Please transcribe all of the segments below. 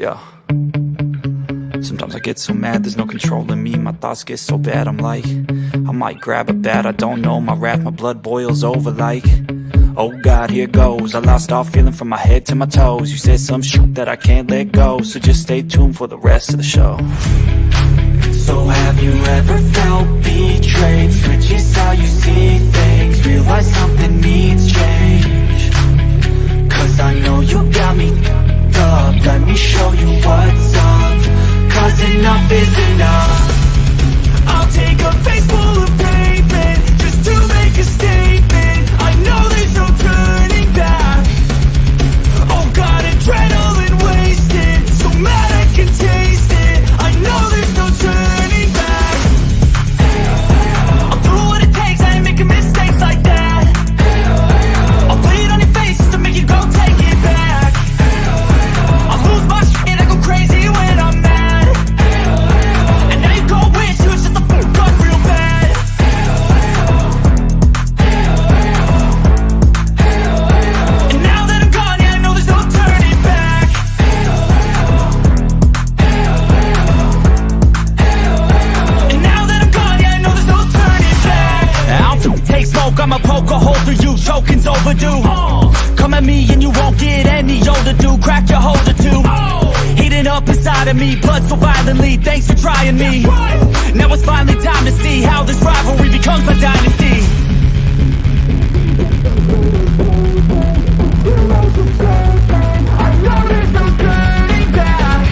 Yeah. Sometimes I get so mad, there's no controlling me. My thoughts get so bad, I'm like, I might grab a bat, I don't know. My wrath, my blood boils over like, oh God, here goes. I lost all feeling from my head to my toes. You said some shit that I can't let go, so just stay tuned for the rest of the show. So have you ever felt betrayed? Switches how you see things, realize something needs change. Cause I know you got me up, let me show you what's up. Cause enough is enough. I'll take a face full of pavement just to make a statement. I know there's no turning back. Oh God, adrenaline wasted, so mad I can taste it. I know there's no turning back. I'll do what it takes, I ain't making mistakes like that. I'll play it on your face to make you go take it back. I'll lose my shit, I go crazy when I'm mad. I'ma poke a hole through you, choking's overdue. Come at me and you won't get any older, dude. Crack your holder too. Heating up inside of me, blood so violently. Thanks for trying me. Now it's finally time to see how this rivalry becomes my dynasty. I know there's no turning back.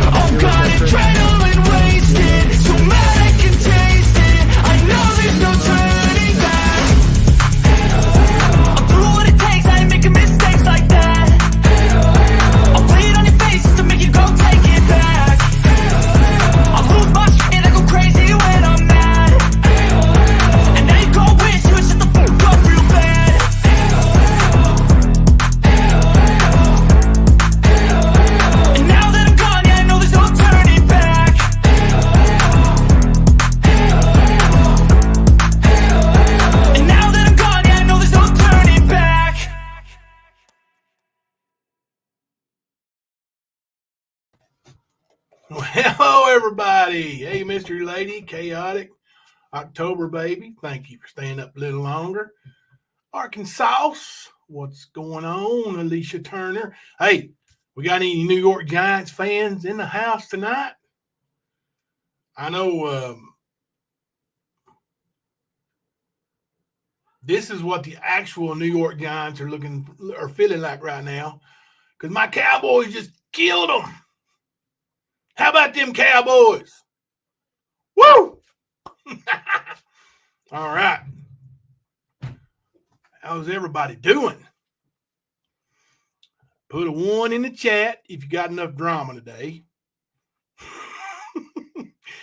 Oh God, adrenaline wasted, so mad I can taste it. I know there's no turning. Hello, everybody. Hey, Mr. Lady, Chaotic, October baby. Thank you for staying up a little longer. Arkansas, what's going on? Alicia Turner. Hey, we got any New York Giants fans in the house tonight? I know this is what the actual New York Giants are feeling like right now, because my Cowboys just killed them. How about them Cowboys? Woo! All right. How's everybody doing? Put a 1 in the chat if you got enough drama today.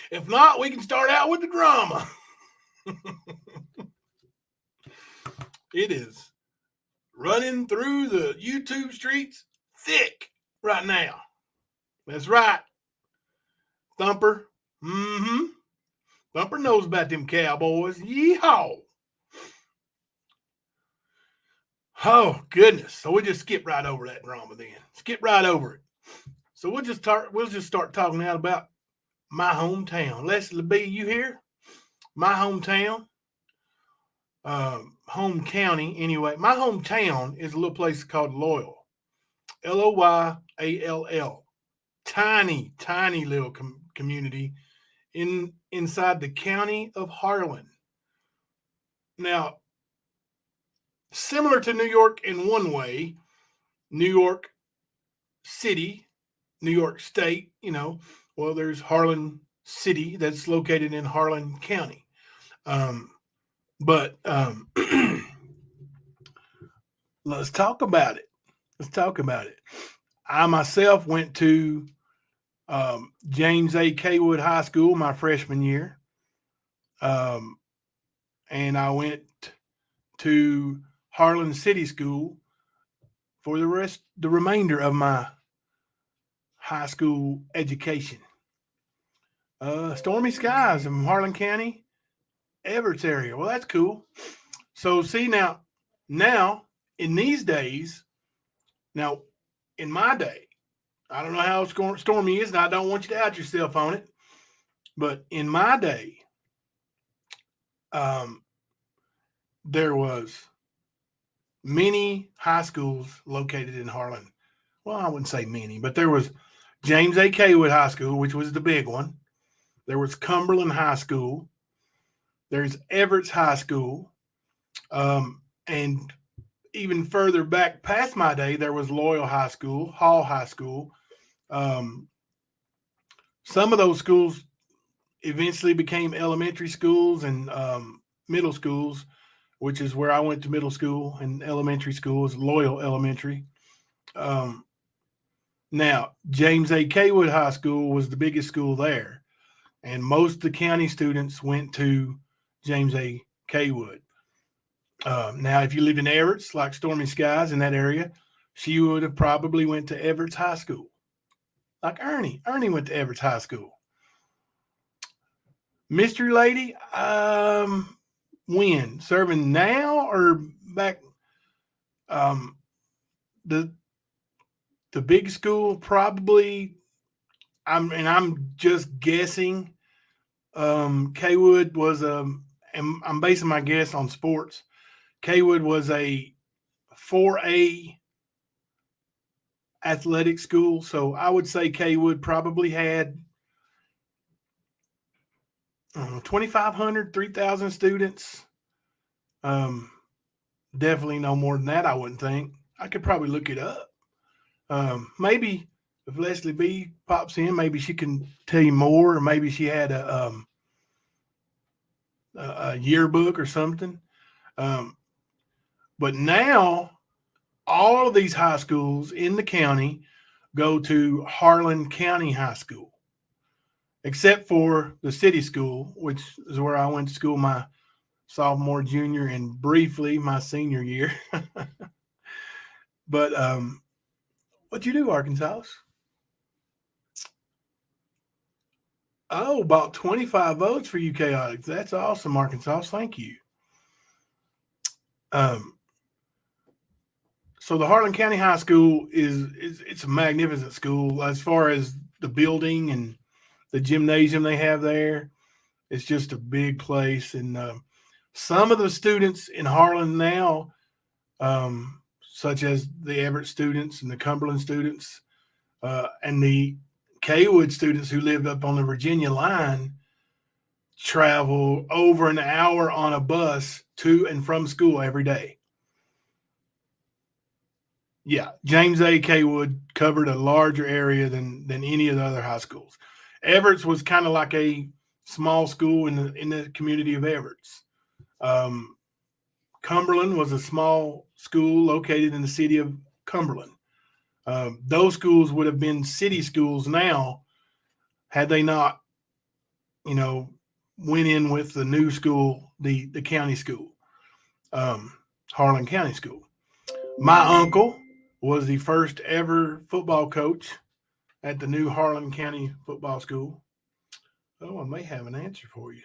If not, we can start out with the drama. It is running through the YouTube streets thick right now. That's right. Thumper. Thumper knows about them Cowboys. Yeehaw. Oh, goodness. So we'll just skip right over that drama then. Skip right over it. So we'll just start talking out about my hometown. Leslie B, you here? My hometown. Home county, anyway. My hometown is a little place called Loyal. Loyall. Tiny, tiny little community inside the county of Harlan. Now, similar to New York in one way, New York City, New York State, well, there's Harlan City that's located in Harlan County. But let's talk about it. I myself went to James A. Kaywood High School my freshman year. And I went to Harlan City School for the remainder of my high school education. Stormy skies in Harlan County, Everett area. Well, that's cool. So see now in these days, now in my day, I don't know how stormy is, and I don't want you to out yourself on it. But in my day, there was many high schools located in Harlan. Well, I wouldn't say many, but there was James A. Kaywood High School, which was the big one. There was Cumberland High School. There's Everett's High School. And even further back past my day, there was Loyal High School, Hall High School. Some of those schools eventually became elementary schools and middle schools, which is where I went to middle school, and elementary school is Loyal Elementary. Now, James A. Kaywood High School was the biggest school there, and most of the county students went to James A. Kaywood. Now, if you lived in Everett's, like Stormy Skies in that area, she would have probably went to Everett's High School. Like Ernie. Ernie went to Everett's High School. Mystery Lady, when? Serving now or back? The big school probably, I'm just guessing. Kaywood was and I'm basing my guess on sports. Kaywood was a 4A athletic school, so I would say Kaywood probably had 2,500, 3,000 students. Definitely no more than that, I wouldn't think. I could probably look it up. Maybe if Leslie B pops in, maybe she can tell you more, or maybe she had a yearbook or something. But now all of these high schools in the county go to Harlan County High School, except for the city school, which is where I went to school my sophomore, junior, and briefly my senior year. But what'd you do, Arkansas? Oh, about 25 votes for you chaotics. That's awesome, Arkansas. Thank you. So the Harlan County High School is it's a magnificent school as far as the building and the gymnasium they have there. It's just a big place, and some of the students in Harlan now, such as the Everett students and the Cumberland students, and the Kaywood students who lived up on the Virginia line, travel over an hour on a bus to and from school every day. Yeah, James A. Kaywood covered a larger area than any of the other high schools. Everett's was kind of like a small school in the community of Everett's. Cumberland was a small school located in the city of Cumberland. Those schools would have been city schools now had they not, went in with the new school, the county school, Harlan County School. My uncle was the first ever football coach at the new Harlan County Football School. Oh, I may have an answer for you.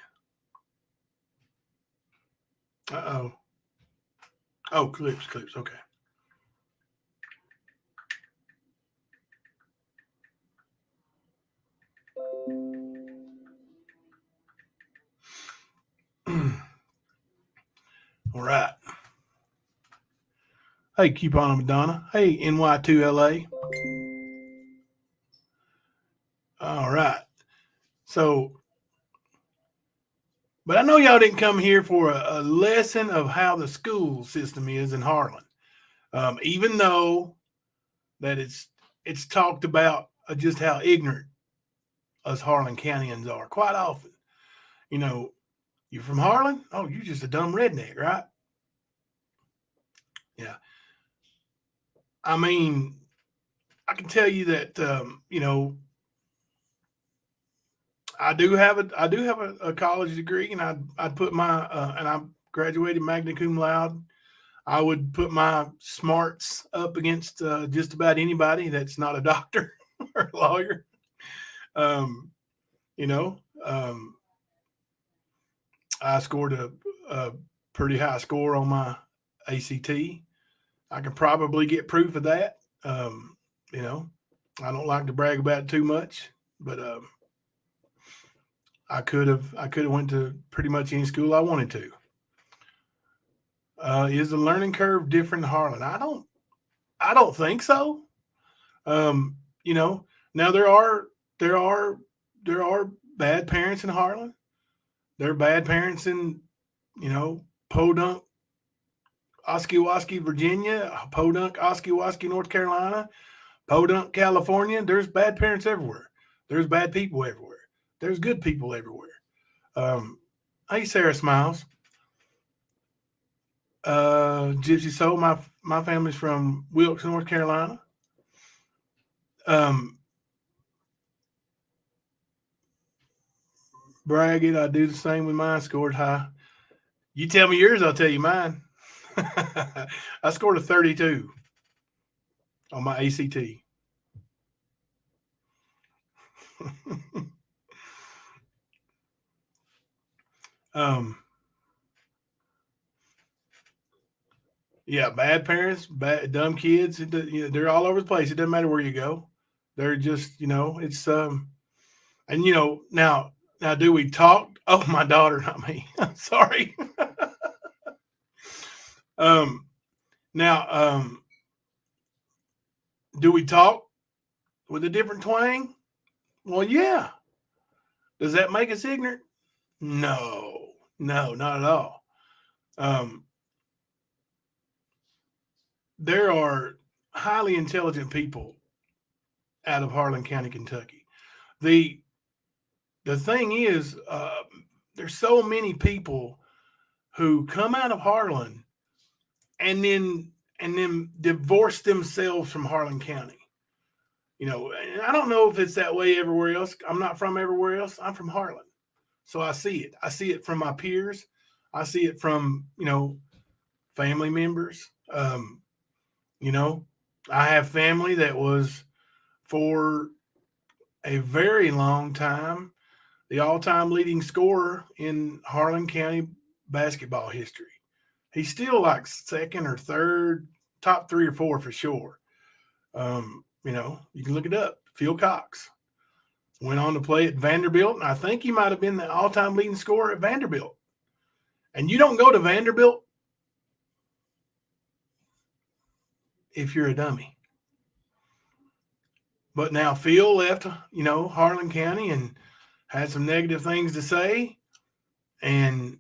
Uh-oh. Oh, clips. Okay. All right. Hey, Coupon Madonna. Hey, NY2LA. All right. So, but I know y'all didn't come here for a lesson of how the school system is in Harlan. Even though that it's talked about just how ignorant us Harlan Countyans are quite often. You're from Harlan? Oh, you're just a dumb redneck, right? Yeah. I mean, I can tell you that I do have a college degree, and I'd put my and I graduated magna cum laude. I would put my smarts up against just about anybody that's not a doctor or a lawyer. I scored a pretty high score on my ACT. I can probably get proof of that. I don't like to brag about it too much, but I could have went to pretty much any school I wanted to. Is the learning curve different in Harlan? I don't think so. You know, now there are there are bad parents in Harlan. There are bad parents in, you know, Podunk, Oskiawaski, Virginia, Podunk, Oskiawaski, North Carolina, Podunk, California. There's bad parents everywhere. There's bad people everywhere. There's good people everywhere. Hey, Sarah Smiles. Gypsy Soul. My family's from Wilkes, North Carolina. Brag it. I do the same with mine. Scored high. You tell me yours, I'll tell you mine. I scored a 32 on my ACT. Yeah, bad parents, bad dumb kids. They're all over the place. It doesn't matter where you go. They're just, it's and now do we talk? Oh, my daughter, not me. I'm sorry. Now, do we talk with a different twang? Well, yeah. Does that make us ignorant? No, not at all. There are highly intelligent people out of Harlan County, Kentucky. The thing is, there's so many people who come out of Harlan and then divorce themselves from Harlan County. And I don't know if it's that way everywhere else. I'm not from everywhere else. I'm from Harlan. So I see it. I see it from my peers. I see it from, family members. I have family that was for a very long time the all-time leading scorer in Harlan County basketball history. He's still like second or third, top 3 or 4 for sure. You can look it up. Phil Cox went on to play at Vanderbilt, and I think he might have been the all-time leading scorer at Vanderbilt. And you don't go to Vanderbilt if you're a dummy. But now Phil left, Harlan County and had some negative things to say. And,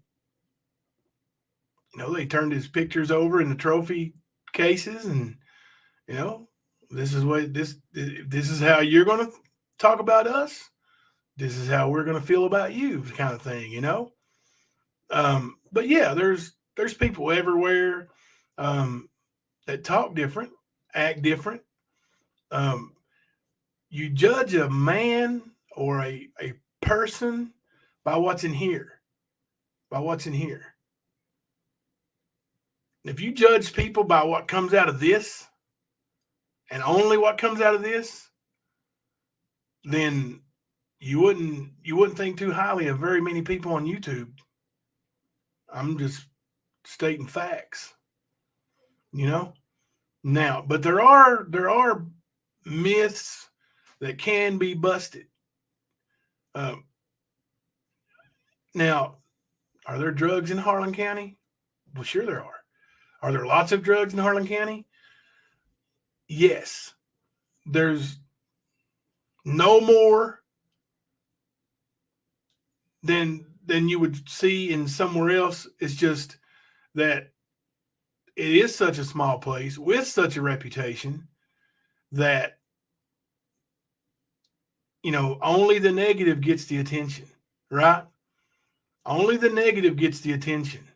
they turned his pictures over in the trophy cases. And, this is how you're going to talk about us. This is how we're going to feel about you, kind of thing, But yeah, there's people everywhere that talk different, act different. You judge a man or a person by what's in here. By what's in here. If you judge people by what comes out of this, and only what comes out of this, then you wouldn't think too highly of very many people on YouTube. I'm just stating facts. Now, but there are myths that can be busted. Now, are there drugs in Harlan County? Well, sure there are. Are there lots of drugs in Harlan County? Yes. There's no more than you would see in somewhere else. It's just that it is such a small place with such a reputation that only the negative gets the attention, right? Only the negative gets the attention.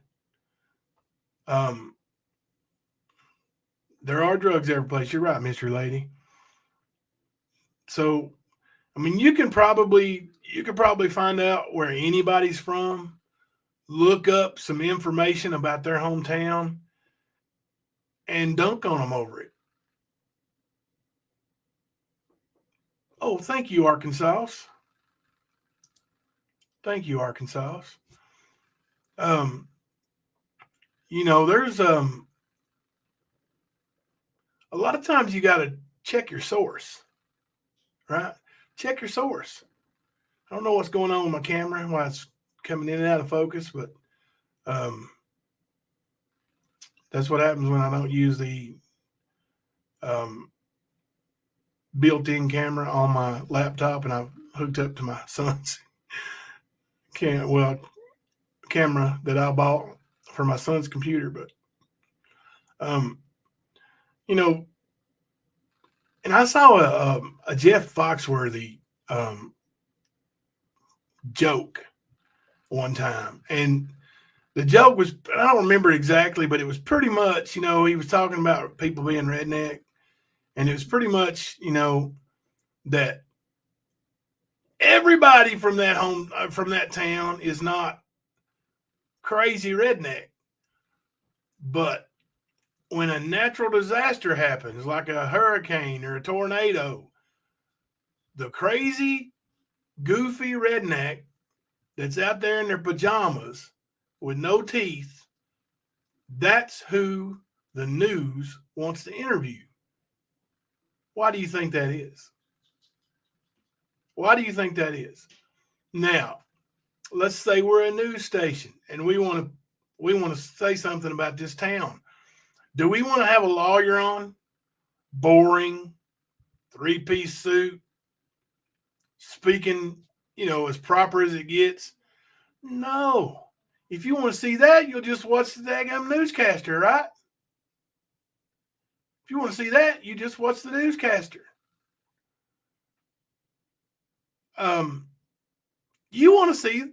There are drugs every place. You're right, Mystery Lady. So, you can probably find out where anybody's from, look up some information about their hometown, and dunk on them over it. Oh, thank you, Arkansas. Thank you, Arkansas. There's a lot of times you got to check your source. right? Check your source. I don't know what's going on with my camera, why it's coming in and out of focus, but that's what happens when I don't use the built-in camera on my laptop, and I've hooked up to my son's camera that I bought for my son's computer. But you know, and I saw a Jeff Foxworthy joke one time, and the joke was, I don't remember exactly, but it was pretty much, he was talking about people being redneck, and it was pretty much, that everybody from that town is not crazy redneck, but when a natural disaster happens, like a hurricane or a tornado, the crazy, goofy redneck that's out there in their pajamas with no teeth, that's who the news wants to interview. Why do you think that is? Why do you think that is? Now, let's say we're a news station and we want to say something about this town. Do we want to have a lawyer on? Boring, three-piece suit, speaking, as proper as it gets? No. If you want to see that, you'll just watch the daggum newscaster, right? If you want to see that, you just watch the newscaster. You want to see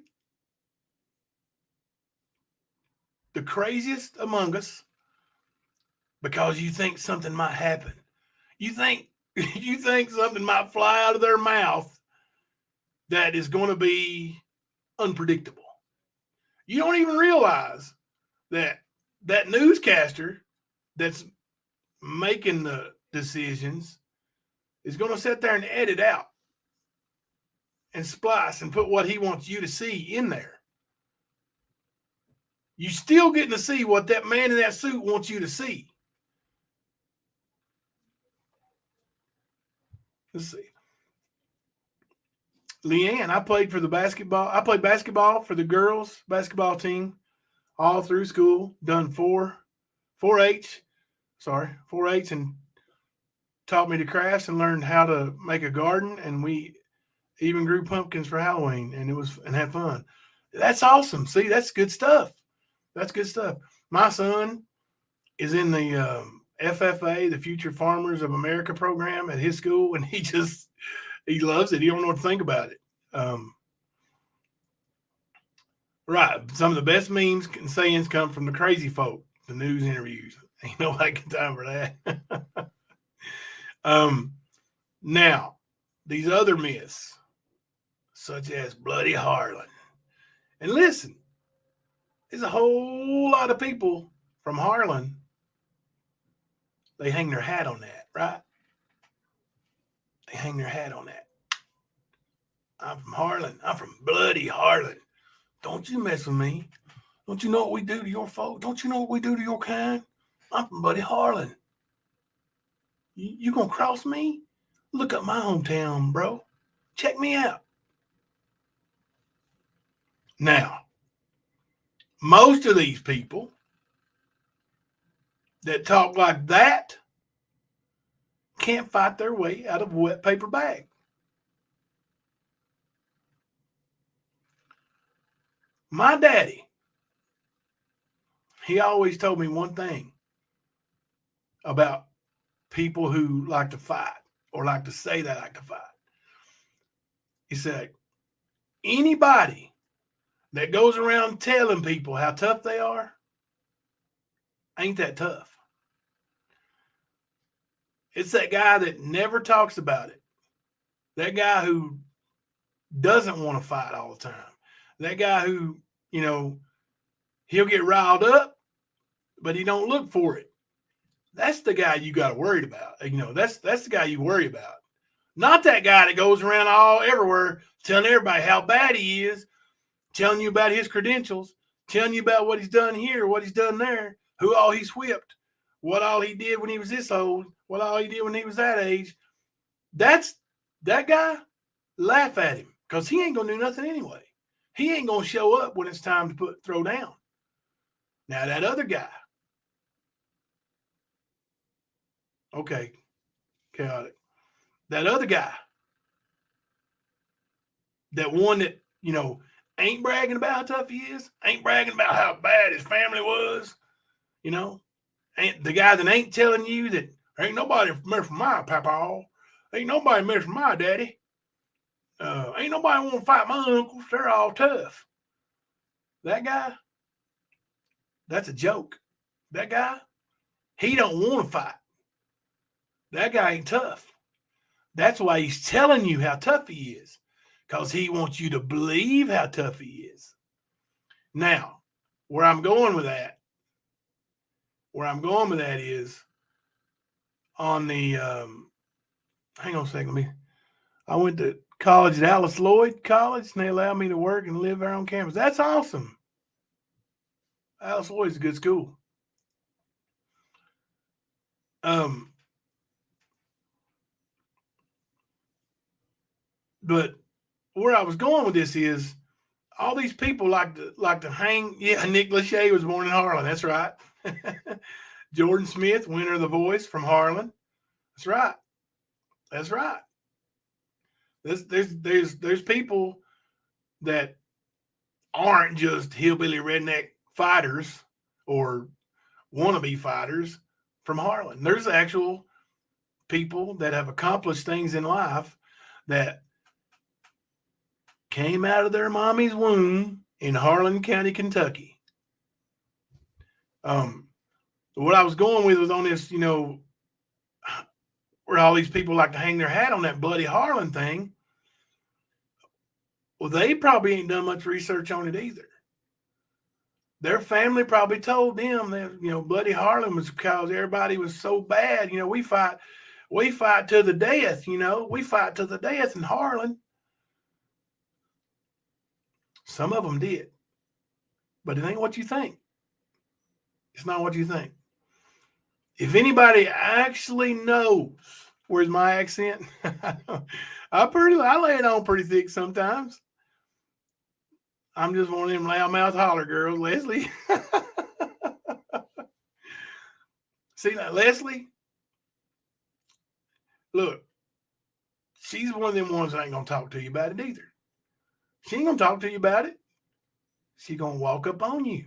the craziest among us because you think something might happen. You think something might fly out of their mouth that is going to be unpredictable. You don't even realize that newscaster that's making the decisions is going to sit there and edit out and splice and put what he wants you to see in there. You still getting to see what that man in that suit wants you to see. Let's see. Leanne, I played basketball for the girls basketball team all through school, done 4-H, and taught me the crafts and learned how to make a garden, and we even grew pumpkins for Halloween, and had fun. That's awesome. See, that's good stuff. That's good stuff. My son is in the FFA, the Future Farmers of America program at his school, and he loves it. He don't know what to think about it. Right. Some of the best memes and sayings come from the crazy folk, the news interviews. Ain't nobody got time for that. Now, these other myths, such as Bloody Harlan. And listen, there's a whole lot of people from Harlan. They hang their hat on that, right? They hang their hat on that. I'm from Harlan. I'm from Bloody Harlan. Don't you mess with me. Don't you know what we do to your folk? Don't you know what we do to your kind? I'm from Bloody Harlan. You gonna cross me? Look up my hometown, bro. Check me out. Now, most of these people that talk like that can't fight their way out of a wet paper bag. My daddy, he always told me one thing about people who like to fight or like to say they like to fight. He said, anybody that goes around telling people how tough they are ain't that tough. It's that guy that never talks about it. That guy who doesn't want to fight all the time. That guy who, he'll get riled up, but he don't look for it. That's the guy you got to worry about. That's the guy you worry about. Not that guy that goes around all everywhere telling everybody how bad he is, telling you about his credentials, telling you about what he's done here, what he's done there, who all he's whipped, what all he did when he was this old, what all he did when he was that age. That's that guy, laugh at him because he ain't gonna do nothing anyway. He ain't gonna show up when it's time to throw down. Now that other guy, okay, chaotic. That other guy, that one that ain't bragging about how tough he is, ain't bragging about how bad his family was, ain't the guy that ain't telling you that ain't nobody mess with my papa, ain't nobody mess with my daddy, ain't nobody want to fight my uncles, they're all tough. That guy, that's a joke. That guy, he don't want to fight. That guy ain't tough. That's why he's telling you how tough he is, because he wants you to believe how tough he is. Now, where I'm going with that is on the, hang on a second, I went to college at Alice Lloyd College, and they allowed me to work and live there on campus. That's awesome. Alice Lloyd's a good school. But where I was going with this is all these people like to hang. Yeah, Nick Lachey was born in Harlan. That's right. Jordan Smith, winner of The Voice from Harlan. That's right. That's right. There's people that aren't just hillbilly redneck fighters or wannabe fighters from Harlan. There's actual people that have accomplished things in life that came out of their mommy's womb in Harlan County, Kentucky. What I was going with was on this, where all these people like to hang their hat on that Bloody Harlan thing. Well, they probably ain't done much research on it either. Their family probably told them that, Bloody Harlan was because everybody was so bad. We fight to the death, we fight to the death in Harlan. Some of them did, but it ain't what you think. It's not what you think. If anybody actually knows, where's my accent? I lay it on pretty thick sometimes. I'm just one of them loudmouth holler girls, Leslie. See that, Leslie? Look, she's one of them ones that ain't gonna talk to you about it either. She ain't gonna talk to you about it. She gonna walk up on you.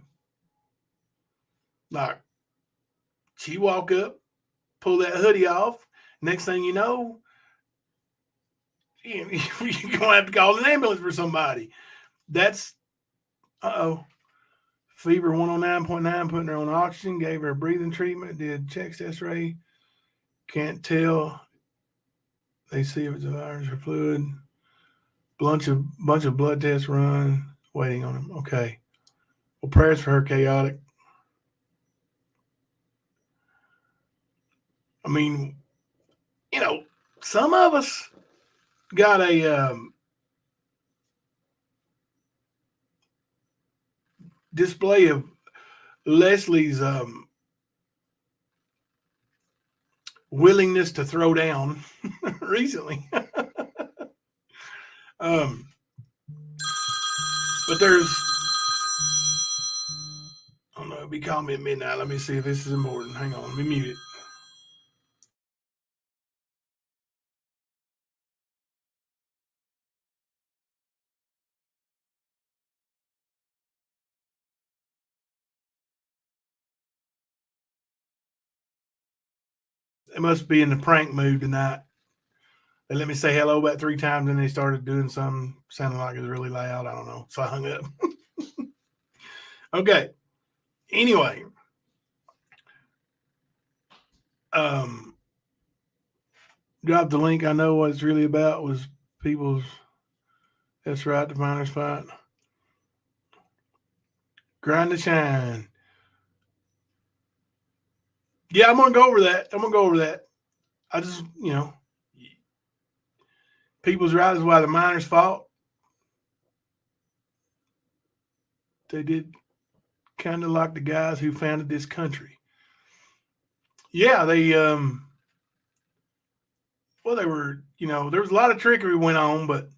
Like, she walk up, pull that hoodie off. Next thing you know, you're gonna have to call an ambulance for somebody. That's fever 109.9, putting her on oxygen, gave her a breathing treatment, did chest x-ray, can't tell. They see if it's a virus or fluid. Bunch of blood tests run, waiting on him. Okay. Well, prayers for her, chaotic. I mean, some of us got a display of Leslie's willingness to throw down recently. But there's, I don't know, it'll be calling me at midnight. Let me see if this is important. Hang on, let me mute it. They must be in the prank mood tonight. They let me say hello about 3 times, and they started doing something sounding like it was really loud. I don't know. So I hung up. Okay. Anyway. Drop the link. I know what it's really about was people's, that's right, the miners fight. Grind to shine. Yeah, I'm going to go over that. I just, people's rights is why the miners fought. They did kind of like the guys who founded this country. Yeah, they well, they were, there was a lot of trickery went on, but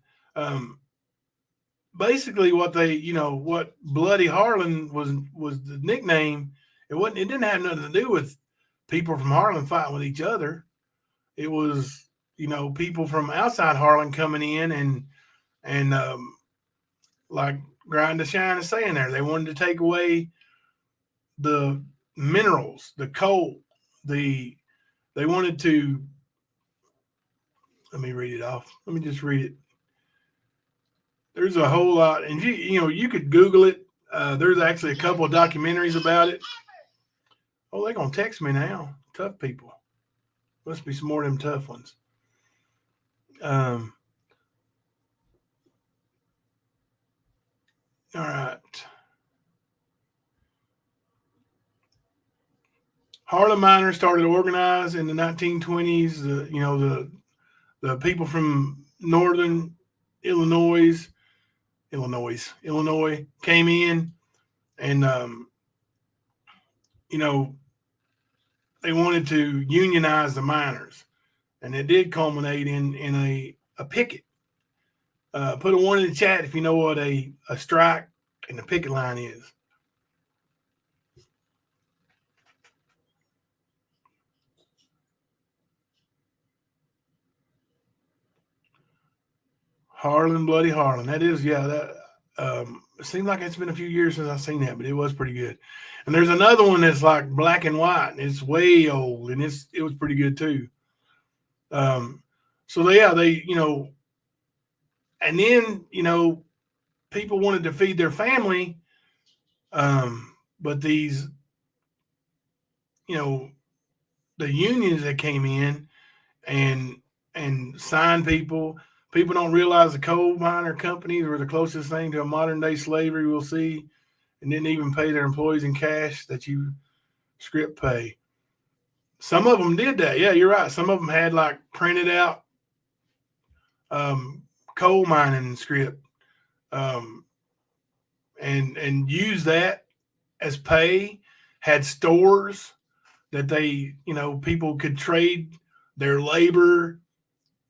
basically what Bloody Harlan was the nickname. It didn't have nothing to do with people from Harlan fighting with each other. It was, people from outside Harlan coming in and like Grind to Shine is saying there, they wanted to take away the minerals, the coal, they wanted to. Let me read it off. Let me just read it. There's a whole lot, and you could Google it. There's actually a couple of documentaries about it. Oh, they're gonna text me now. Tough people. Must be some more of them tough ones. All right. Harlan miners started to organize in the 1920s. The people from northern Illinois came in, and they wanted to unionize the miners, and it did culminate in a picket. Put a one in the chat if you know what a strike and a picket line is. Bloody Harlan. That is, yeah. That it seems like it's been a few years since I've seen that, but it was pretty good. And there's another one that's like black and white, and it's way old, and it was pretty good too. So they and then people wanted to feed their family, but these the unions that came in and signed people. People don't realize the coal miner companies were the closest thing to a modern day slavery we'll see, and didn't even pay their employees in cash that you script pay. Some of them did that. Yeah, you're right. Some of them had like printed out coal mining script and used that as pay. Had stores that they, people could trade their labor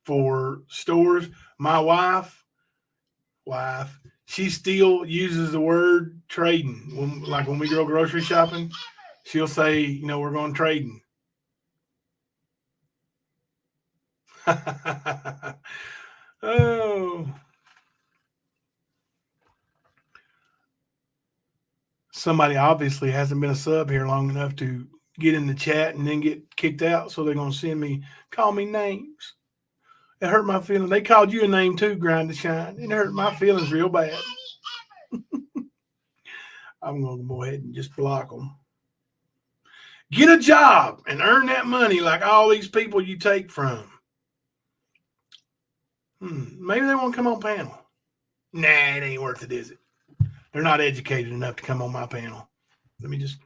for stores. My wife, she still uses the word trading. When we go grocery shopping, she'll say, we're going trading. Oh. Somebody obviously hasn't been a sub here long enough to get in the chat and then get kicked out, so they're going to call me names. It hurt my feelings. They called you a name too, Grind to Shine. It hurt my feelings real bad. I'm going to go ahead and just block them. Get a job and earn that money like all these people you take from. Maybe they won't come on panel. Nah, it ain't worth it, is it? They're not educated enough to come on my panel. Let me just.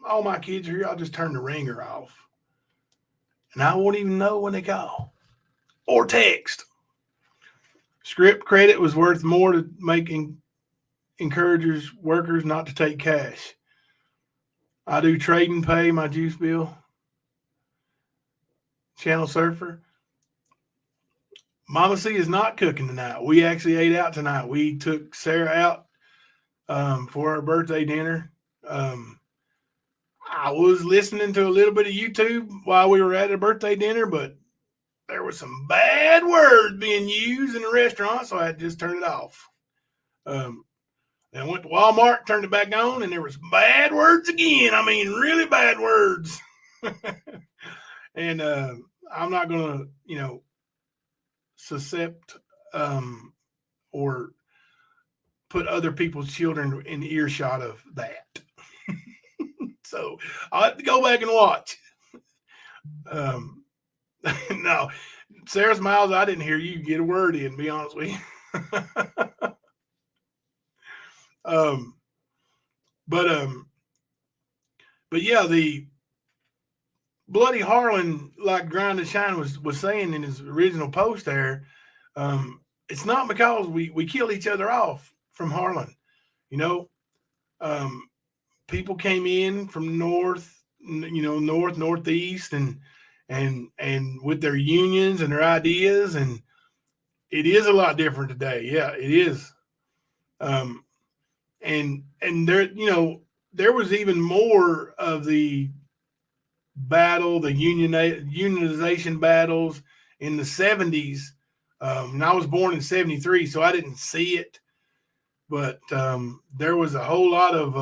All my kids are here. I'll just turn the ringer off. And I won't even know when they call or text. Script credit was worth more to making encourages workers not to take cash. I do trade and pay my juice bill. Channel Surfer. Mama C is not cooking tonight. We actually ate out tonight. We took Sarah out for our birthday dinner. I was listening to a little bit of YouTube while we were at a birthday dinner, but there was some bad words being used in the restaurant, so I had to just turn it off. Then I went to Walmart, turned it back on, and there was bad words again. I mean, really bad words. And I'm not going to, suscept or put other people's children in earshot of that. So I'll have to go back and watch. No, Sarah Smiles, I didn't hear you get a word in, to be honest with you. But yeah, the Bloody Harlan, like Grind to Shine was saying in his original post there, it's not because we kill each other off from Harlan. People came in from northeast, and and with their unions and their ideas, and it is a lot different today. Yeah, it is. And there, there was even more of the battle, the unionization battles in the 70s. And I was born in 73, so I didn't see it, but there was a whole lot of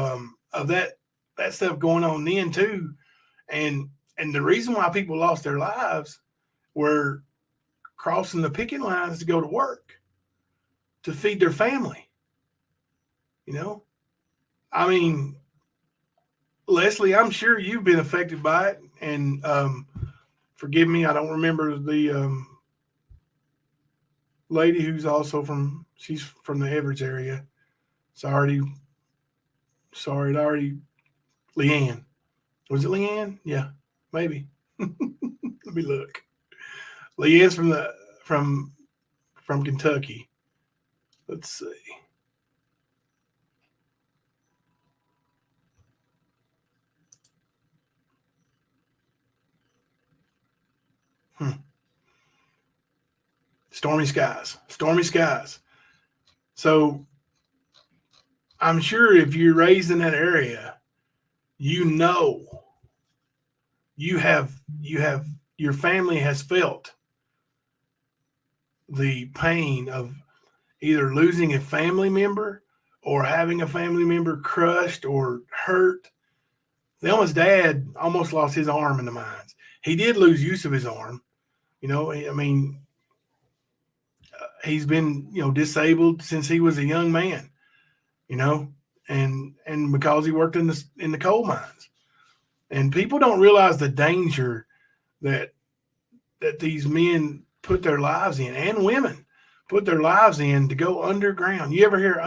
that stuff going on then too. And the reason why people lost their lives were crossing the picket lines to go to work, to feed their family. I mean, Leslie, I'm sure you've been affected by it, and forgive me, I don't remember the lady who's also she's from the Everett area. Sorry, Leanne. Was it Leanne? Yeah, maybe. Let me look. Leanne's from Kentucky. Let's see. Stormy skies. So I'm sure if you're raised in that area, you have your family has felt the pain of either losing a family member or having a family member crushed or hurt. Thelma's dad almost lost his arm in the mines. He did lose use of his arm. I mean, he's been, disabled since he was a young man, and because he worked in the coal mines. And people don't realize the danger that these men put their lives in, and women put their lives in, to go underground. You ever hear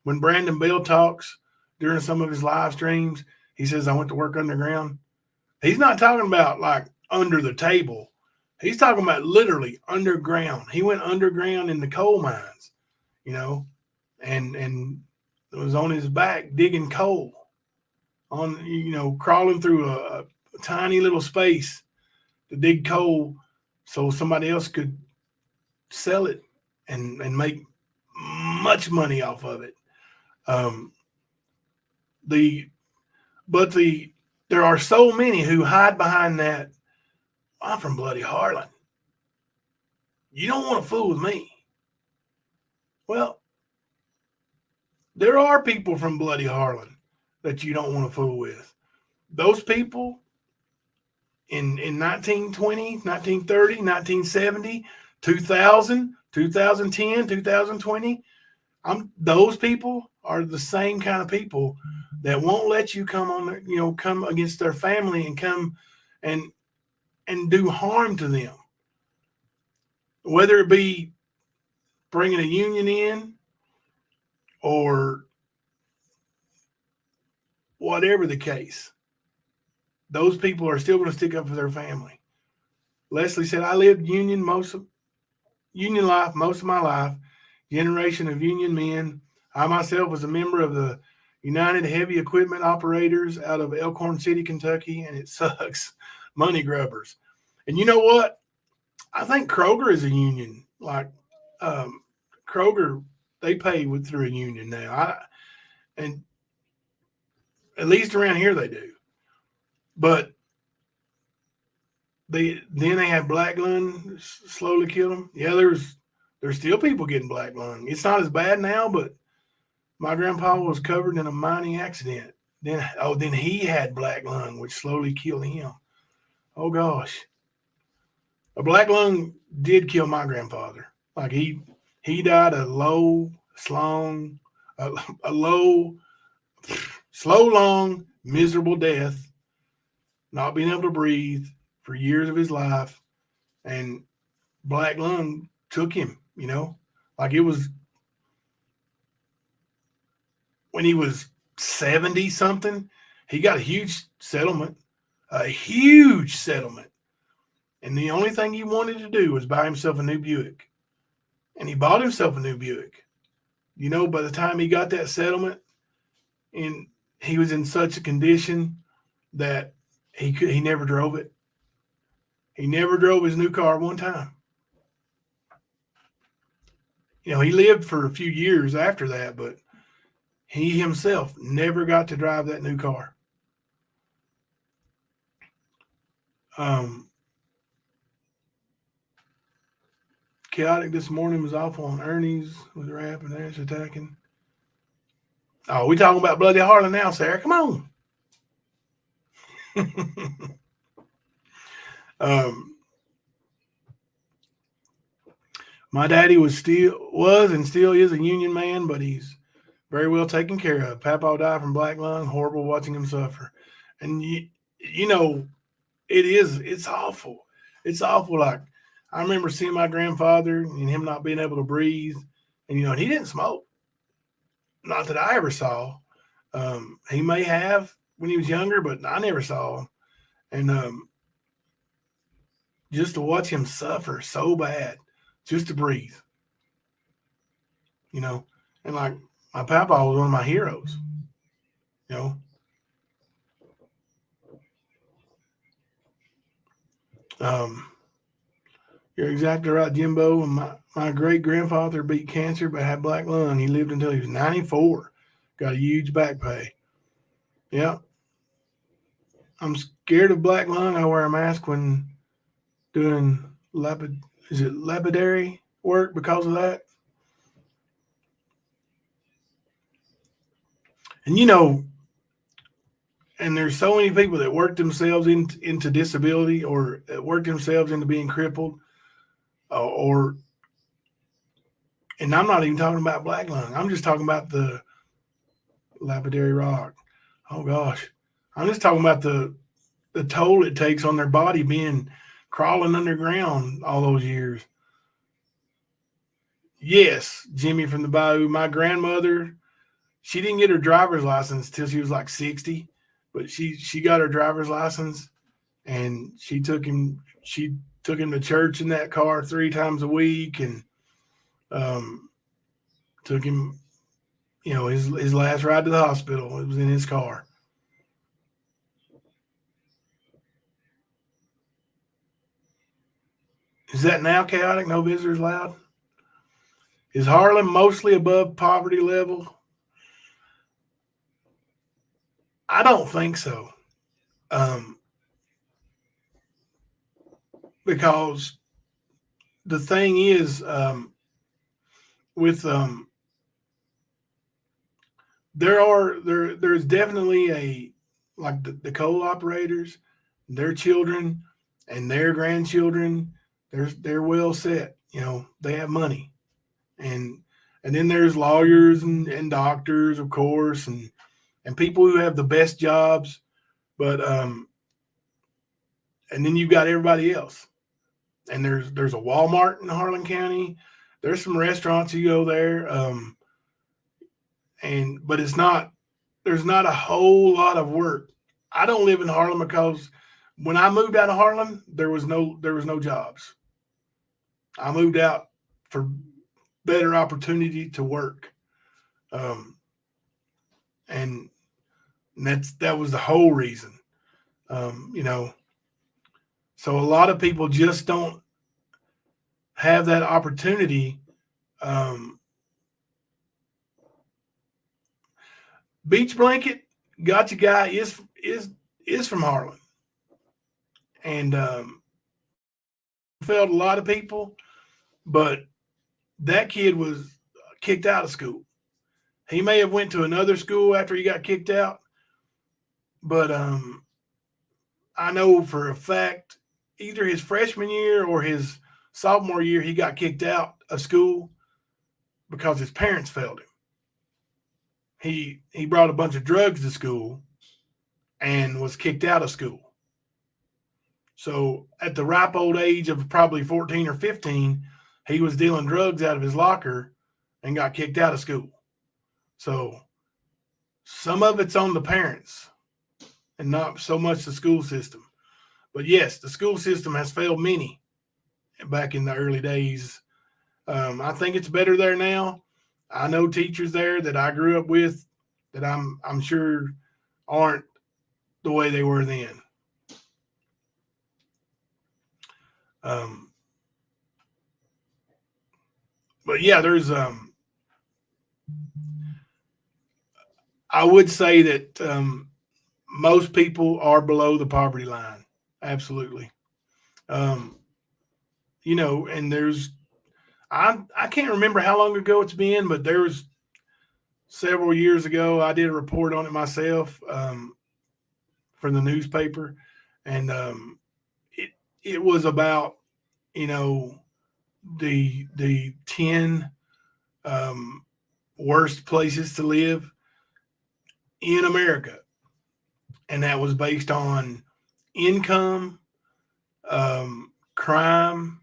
when Brandon Bell talks during some of his live streams, he says, I went to work underground. He's not talking about like under the table. He's talking about literally underground. He went underground in the coal mines, and it was on his back digging coal, crawling through a tiny little space to dig coal so somebody else could sell it and make much money off of it. There are so many who hide behind that. I'm from Bloody Harlan. You don't want to fool with me. Well, there are people from Bloody Harlan that you don't want to fool with. Those people in 1920, 1930, 1970, 2000, 2010, 2020, those people are the same kind of people that won't let you come against their family and come and do harm to them, whether it be bringing a union in or whatever the case. Those people are still going to stick up for their family. Leslie said, I lived union life most of my life, generation of union men. I myself was a member of the United Heavy Equipment Operators out of Elkhorn City, Kentucky, and it sucks. Money grubbers. And you know what? I think Kroger is a union. Like Kroger, they pay through a union now. And at least around here they do. But then they had black lung slowly kill them. Yeah, there's still people getting black lung. It's not as bad now, but my grandpa was covered in a mining accident. Then he had black lung, which slowly killed him. Oh gosh. A black lung did kill my grandfather. Like he died a slow, long, miserable death, not being able to breathe for years of his life, and black lung took him. Like it was when he was 70 something. He got a huge settlement. And the only thing he wanted to do was buy himself a new Buick. And he bought himself a new Buick. By the time he got that settlement, and he was in such a condition that he never drove it. He never drove his new car one time. You know, he lived for a few years after that, but he himself never got to drive that new car. Chaotic this morning was awful on Ernie's with rap and ash attacking. Oh, we talking about Bloody Harlan now, Sarah. Come on. My daddy was and still is a union man, but he's very well taken care of. Papa died from black lung. Horrible watching him suffer. And you know, it's awful. It's awful. Like, I remember seeing my grandfather and him not being able to breathe. And, and he didn't smoke. Not that I ever saw. He may have when he was younger, but I never saw him. And just to watch him suffer so bad, just to breathe, and like my papa was one of my heroes, you know. You're exactly right, Jimbo. And my great grandfather beat cancer but had black lung. He lived until he was 94. Got a huge back pay. Yeah. I'm scared of black lung. I wear a mask when doing lapidary work because of that. And and there's so many people that work themselves into disability or work themselves into being crippled, and I'm not even talking about black lung. I'm just talking about the lapidary rock. Oh gosh, I'm just talking about the toll it takes on their body being crawling underground all those years. Yes, Jimmy from the Bayou. My grandmother, she didn't get her driver's license till she was like 60, but she got her driver's license, and she took him to church in that car 3 times a week, and took him, his last ride to the hospital. It was in his car. Is that now chaotic? No visitors allowed? Is Harlan mostly above poverty level? I don't think so. Because the thing is, with there's definitely like the coal operators, their children and their grandchildren, they're well set. They have money, and then there's lawyers and doctors, of course, and people who have the best jobs, but and then you've got everybody else. And there's a Walmart in Harlan County. There's some restaurants you go there, but there's not a whole lot of work. I don't live in Harlan because when I moved out of Harlan, there was no jobs. I moved out for better opportunity to work, and that was the whole reason. So a lot of people just don't have that opportunity. Beach Blanket Gotcha Guy is from Harlan, and failed a lot of people, but that kid was kicked out of school. He may have went to another school after he got kicked out, but I know for a fact either his freshman year or his sophomore year he got kicked out of school because his parents failed him. He brought a bunch of drugs to school and was kicked out of school. So at the ripe old age of probably 14 or 15, he was dealing drugs out of his locker and got kicked out of school. So some of it's on the parents and not so much the school system. But yes, the school system has failed many back in the early days. I think it's better there now. I know teachers there that I grew up with that I'm sure aren't the way they were then. But yeah, there's I would say that most people are below the poverty line. Absolutely. You know, and there's I can't remember how long ago it's been, but there was several years ago I did a report on it myself for the newspaper, and it was about, you know, the 10 worst places to live in America, and that was based on income, crime,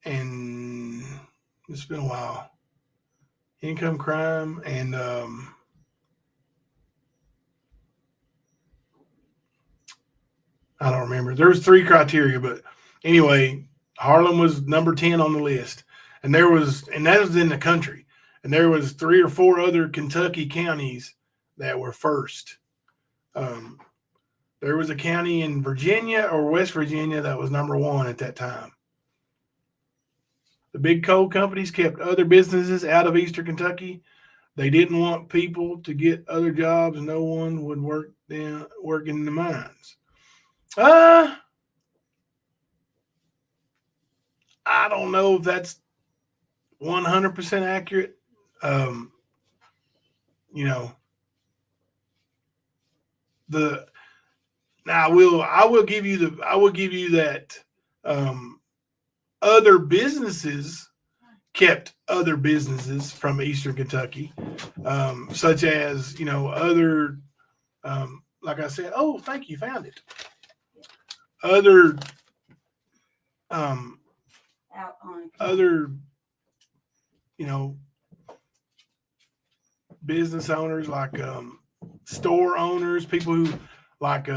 and it's been a while. Income, crime, and I don't remember. There's 3 criteria, but anyway, Harlan was number 10 on the list, and that was in the country, and there was 3 or 4 other Kentucky counties that were first. There was a county in Virginia or West Virginia that was number 1 at that time. The big coal companies kept other businesses out of Eastern Kentucky. They didn't want people to get other jobs. No one would work in the mines. I don't know if that's 100% accurate. You know, I will give you that other businesses kept other businesses from Eastern Kentucky, such as, you know, other, like I said, oh, thank you, found it. Other, other, you know, business owners, like store owners, people who like,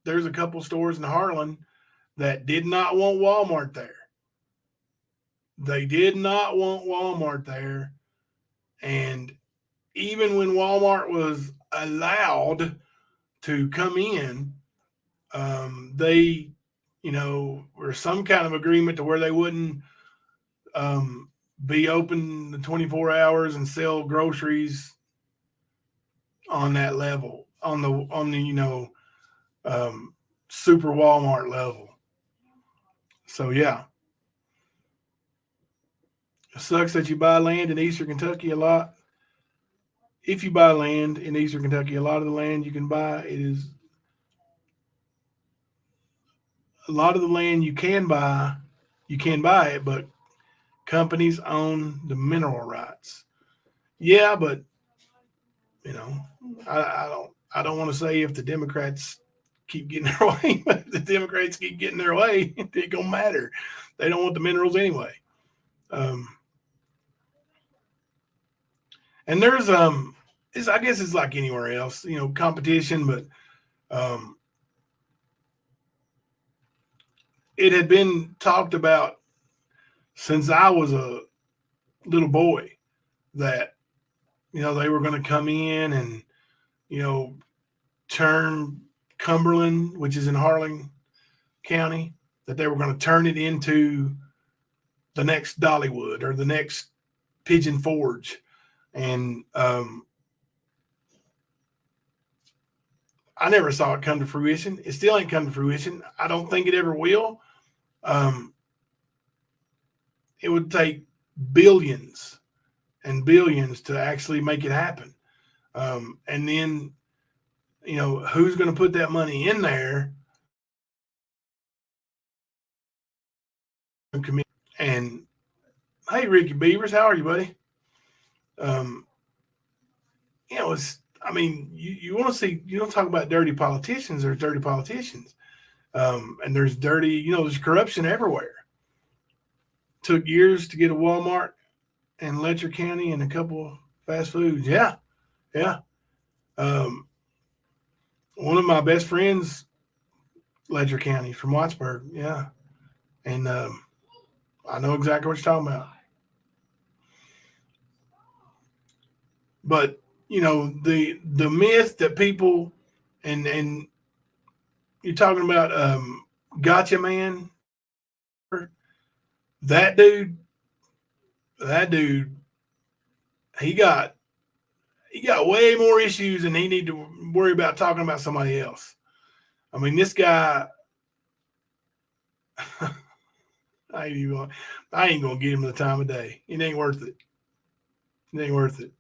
there's a couple stores in Harlan that did not want Walmart there. They did not want Walmart there. And even when Walmart was allowed to come in, they, you know, were some kind of agreement to where they wouldn't be open the 24 hours and sell groceries on that level, on the you know, super Walmart level. So yeah, it sucks that you buy land in Eastern Kentucky a lot. If you buy land in Eastern Kentucky, a lot of the land you can buy, a lot of the land you can buy it, but companies own the mineral rights. Yeah, but you know, I don't want to say if the Democrats keep getting their way, but if the Democrats keep getting their way, it don't matter. They don't want the minerals anyway. And there's I guess it's like anywhere else, you know, competition, but it had been talked about since I was a little boy that, you know, they were going to come in and, you know, turn Cumberland, which is in Harlan County, that they were going to turn it into the next Dollywood or the next Pigeon Forge. And I never saw it come to fruition. It still ain't come to fruition. I don't think it ever will. It would take billions and billions to actually make it happen. And then, you know, who's going to put that money in there? And hey, Ricky Beavers, how are you, buddy? You know, I mean, you want to see, you don't talk about dirty politicians. There's dirty politicians. And there's dirty, you know, there's corruption everywhere. Took years to get a Walmart in Letcher County and a couple fast foods. Yeah. Yeah. One of my best friends, Letcher County from Wattsburg. Yeah. And I know exactly what you're talking about. But, you know, the myth that people, and you're talking about gotcha man, That dude, he got way more issues than he need to worry about talking about somebody else. I mean, this guy, I ain't gonna give him the time of day. It ain't worth it. It ain't worth it.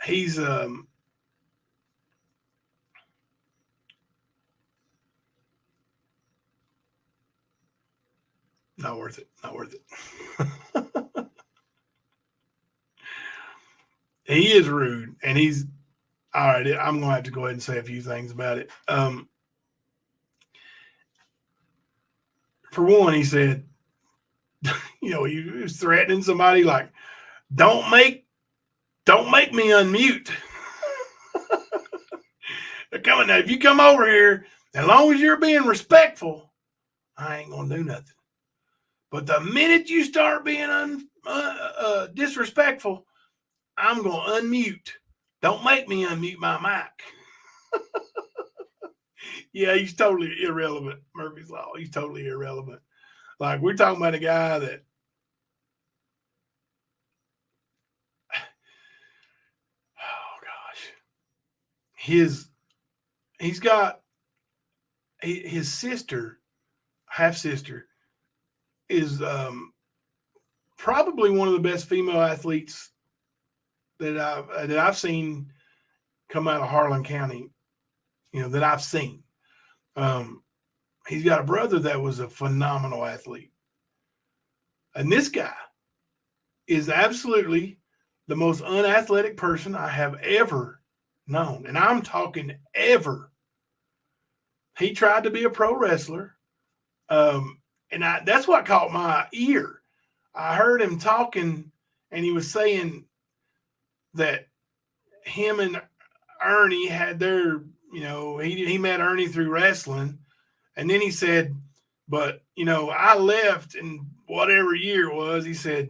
He's not worth it. Not worth it. He is rude, and he's all right. I'm gonna have to go ahead and say a few things about it. For one, he said, he was threatening somebody like, "Don't make me unmute." They're coming now. If you come over here, as long as you're being respectful, I ain't gonna do nothing. But the minute you start being disrespectful, I'm gonna unmute. Don't make me unmute my mic. Yeah, he's totally irrelevant. Murphy's Law. He's totally irrelevant. Like, we're talking about a guy that oh gosh. He's got his sister, half sister, is probably one of the best female athletes that I've seen come out of Harlan County, that I've seen. He's got a brother that was a phenomenal athlete. And this guy is absolutely the most unathletic person I have ever known. And I'm talking ever. He tried to be a pro wrestler. And that's what caught my ear. I heard him talking, and he was saying that him and Ernie had their, he met Ernie through wrestling. And then he said, but, I left in whatever year it was. He said,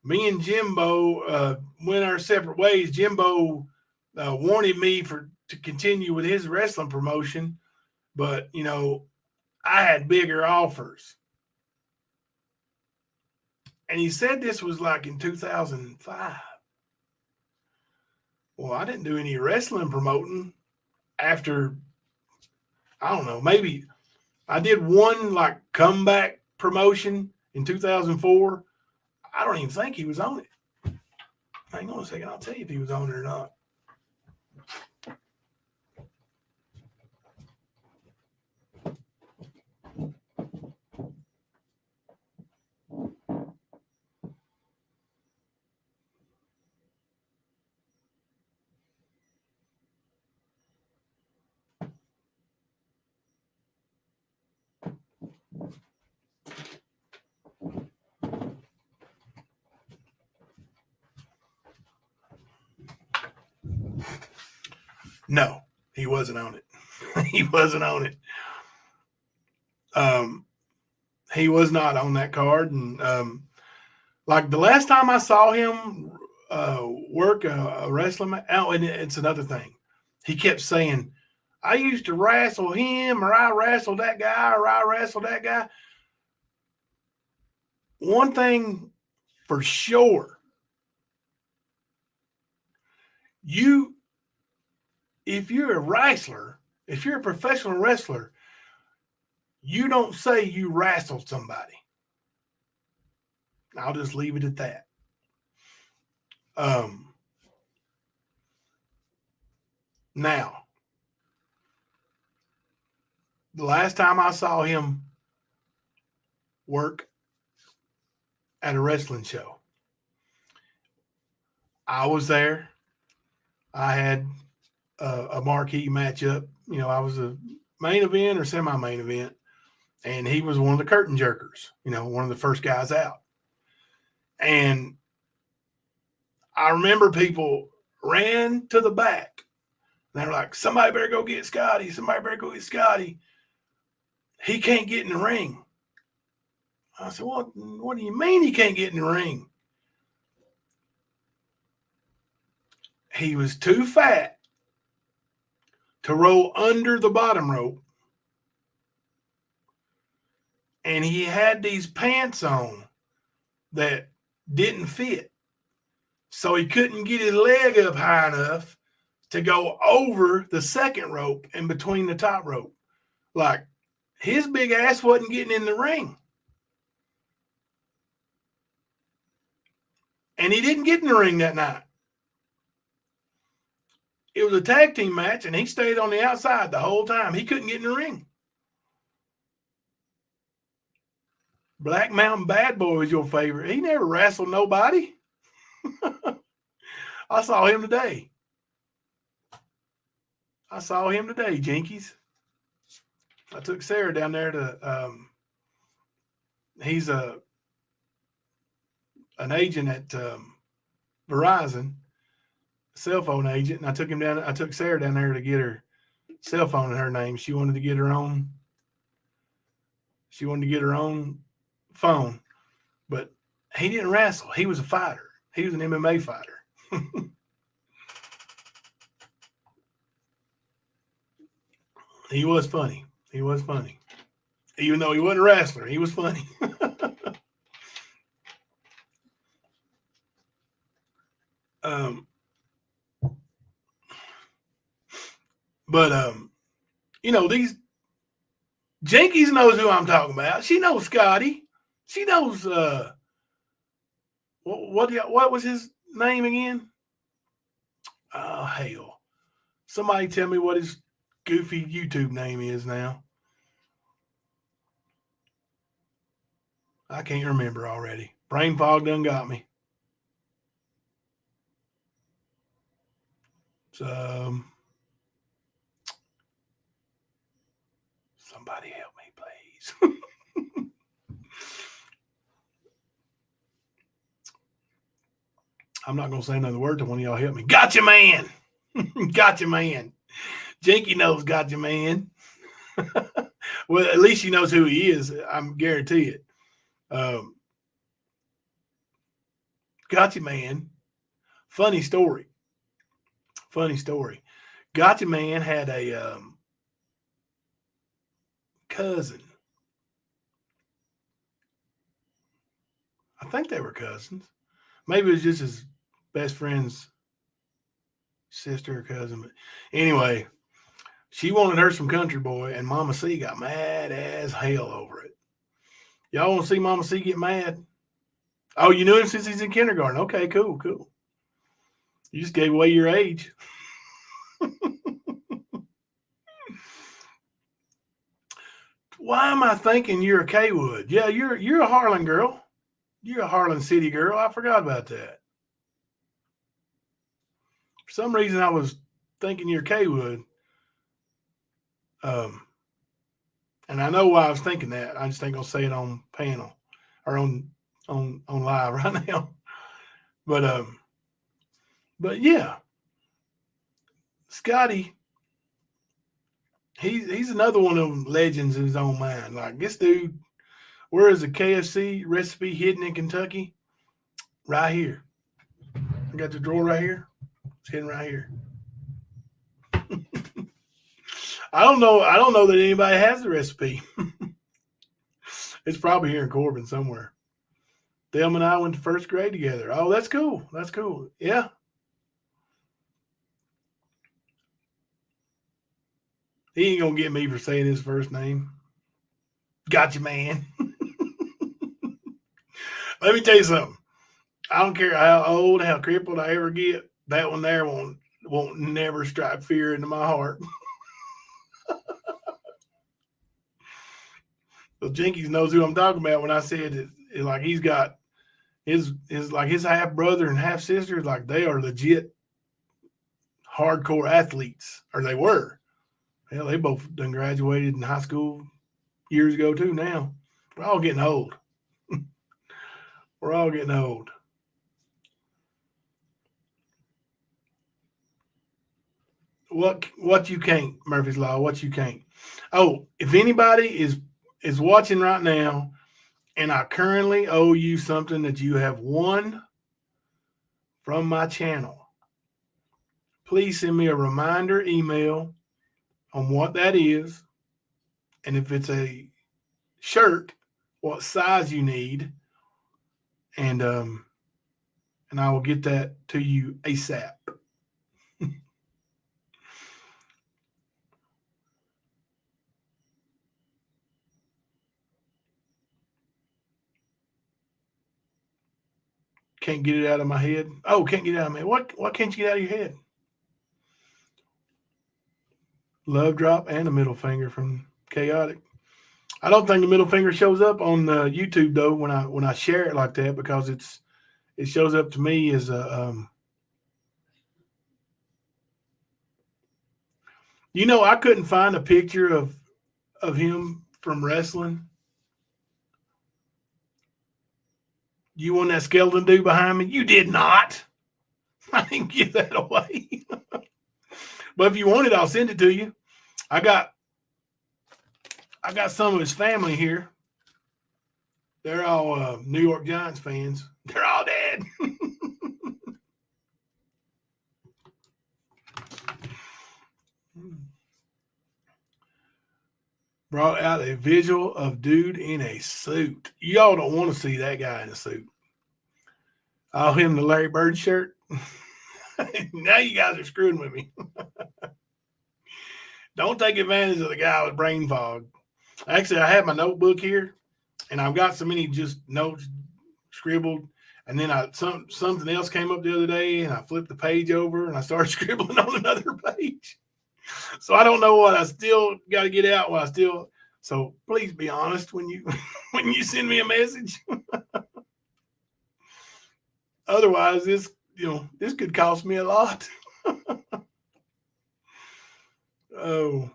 me and Jimbo went our separate ways. Jimbo wanted me to continue with his wrestling promotion, but, I had bigger offers. And he said this was like in 2005. Well, I didn't do any wrestling promoting after, I don't know, maybe I did one like comeback promotion in 2004. I don't even think he was on it. Hang on a second. I'll tell you if he was on it or not. No, he wasn't on it. He wasn't on it. He was not on that card. And like the last time I saw him work a wrestling match, and it's another thing. He kept saying, I used to wrestle him, or I wrestled that guy, or I wrestled that guy. One thing for sure, if you're a wrestler, if you're a professional wrestler, you don't say you wrestled somebody. I'll just leave it at that. Now, the last time I saw him work at a wrestling show, I was there. I had a marquee matchup. I was a main event or semi-main event, and he was one of the curtain jerkers, one of the first guys out. And I remember people ran to the back. And they were like, somebody better go get Scotty. Somebody better go get Scotty. He can't get in the ring. I said, what do you mean he can't get in the ring? He was too fat to roll under the bottom rope. and he had these pants on that didn't fit. So he couldn't get his leg up high enough to go over the second rope and between the top rope. Like, his big ass wasn't getting in the ring. And he didn't get in the ring that night. It was a tag team match, and he stayed on the outside the whole time. He couldn't get in the ring. Black Mountain Bad Boy was your favorite. He never wrestled nobody. I saw him today. Jinkies. I took Sarah down there to, he's an agent at Verizon, cell phone agent, and I took Sarah down there to get her cell phone in her name. She wanted to get her own phone, but he didn't wrestle. He was a fighter. He was an MMA fighter. He was funny. Even though he wasn't a wrestler, he was funny. These Jinkies knows who I'm talking about. She knows Scotty. She knows what was his name again? Oh, hell. Somebody tell me what his goofy YouTube name is now. I can't remember already. Brain fog done got me. So, somebody help me, please. I'm not going to say another word to one of y'all help me. Gotcha, man. Gotcha, man. Jinky knows Gotcha, man. Well, at least she knows who he is. I'm guarantee it. Gotcha, man. Funny story. Gotcha, man had a cousin. I think they were cousins. Maybe it was just his best friend's sister or cousin. But anyway, she wanted her some country boy, and Mama C got mad as hell over it. Y'all want to see Mama C get mad? Oh, you knew him since he's in kindergarten. Okay, cool. You just gave away your age. Why am I thinking you're a Kaywood? Yeah, you're a Harlan girl. You're a Harlan City girl. I forgot about that. For some reason, I was thinking you're Kaywood. And I know why I was thinking that. I just ain't gonna say it on panel or on live right now. But yeah, Scotty, he's another one of them legends in his own mind. Like, this dude, where is the KFC recipe hidden in Kentucky? Right here. I got the drawer right here. It's hidden right here. I don't know that anybody has the recipe. It's probably here in Corbin somewhere. Thelma and I went to first grade together. Oh, that's cool. Yeah. He ain't gonna get me for saying his first name. Gotcha, man. Let me tell you something. I don't care how old, how crippled I ever get. That one there won't never strike fear into my heart. So Jinkies knows who I'm talking about when I said it, like he's got his half brother and half sister, like they are legit hardcore athletes, or they were. Hell, they both done graduated in high school years ago too. Now we're all getting old. We're all getting old. What you can't, Murphy's Law, what you can't. Oh, if anybody is watching right now and I currently owe you something that you have won from my channel, please send me a reminder email on what that is. And if it's a shirt, what size you need, and I will get that to you ASAP. Can't get it out of my head. Oh, can't get it out of my head. What can't you get out of your head? Love drop and a middle finger from Chaotic. I don't think the middle finger shows up on YouTube though when I share it like that, because it shows up to me as a I couldn't find a picture of him from wrestling. You want that skeleton dude behind me? You did not. I didn't give that away. But if you want it, I'll send it to you. I got some of his family here. They're all New York Giants fans. They're all dead. Brought out a visual of dude in a suit. Y'all don't want to see that guy in a suit. I'll him the Larry Bird shirt. Now you guys are screwing with me. Don't take advantage of the guy with brain fog. Actually, I have my notebook here, and I've got so many just notes scribbled. And then something else came up the other day, and I flipped the page over, and I started scribbling on another page. So I don't know what I still got to get out. So please be honest when you send me a message. Otherwise, this could cost me a lot. Oh,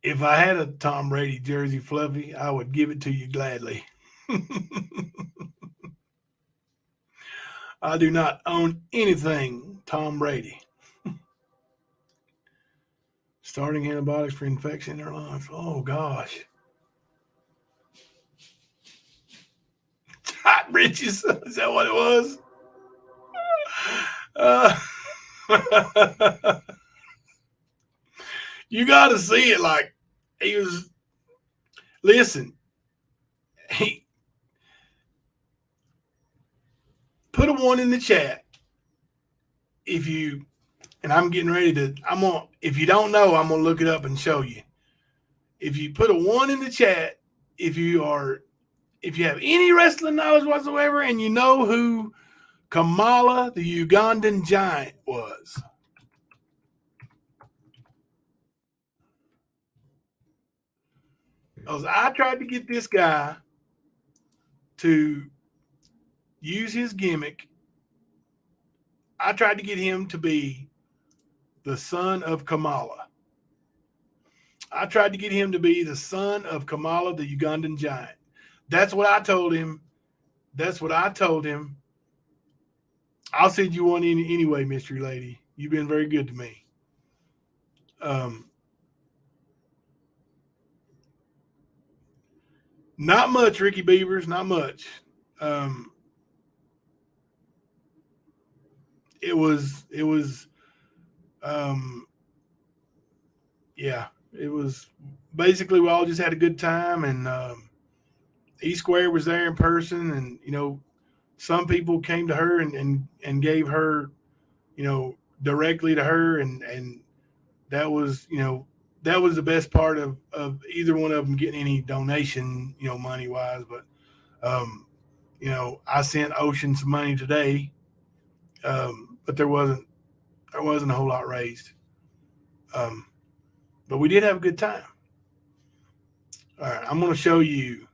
if I had a Tom Brady jersey, Fluffy, I would give it to you gladly. I do not own anything Tom Brady. Starting antibiotics for infection in their lungs. Oh, gosh. Hot britches. Is that what it was? You got to see it. Like, he was. Listen, he put a 1 in the chat if you. And I'm getting ready to. If you don't know, I'm gonna look it up and show you. If you put a 1 in the chat, if you have any wrestling knowledge whatsoever, and you know who Kamala, the Ugandan giant, was. Because I tried to get this guy to use his gimmick. I tried to get him to be the son of Kamala. I tried to get him to be the son of Kamala, the Ugandan giant. That's what I told him. I'll send you one in anyway, mystery lady. You've been very good to me. Not much, Ricky Beavers. Not much. It was. Yeah. It was basically we all just had a good time, and E Square was there in person, and some people came to her and gave her, directly to her, and that was the best part of either one of them getting any donation, money wise. But I sent Ocean some money today, but there wasn't a whole lot raised. But we did have a good time. All right, I'm going to show you.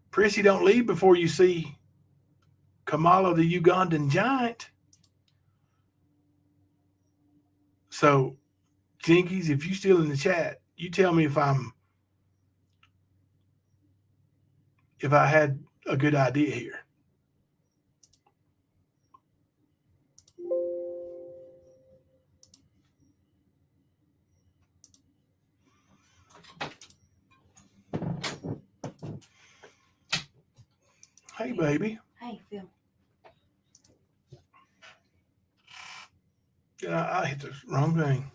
Prissy, don't leave before you see Kamala, the Ugandan giant. So, Jinkies, if you're still in the chat, you tell me if I had a good idea here. Hey, baby. Hey, Phil. I hit the wrong thing.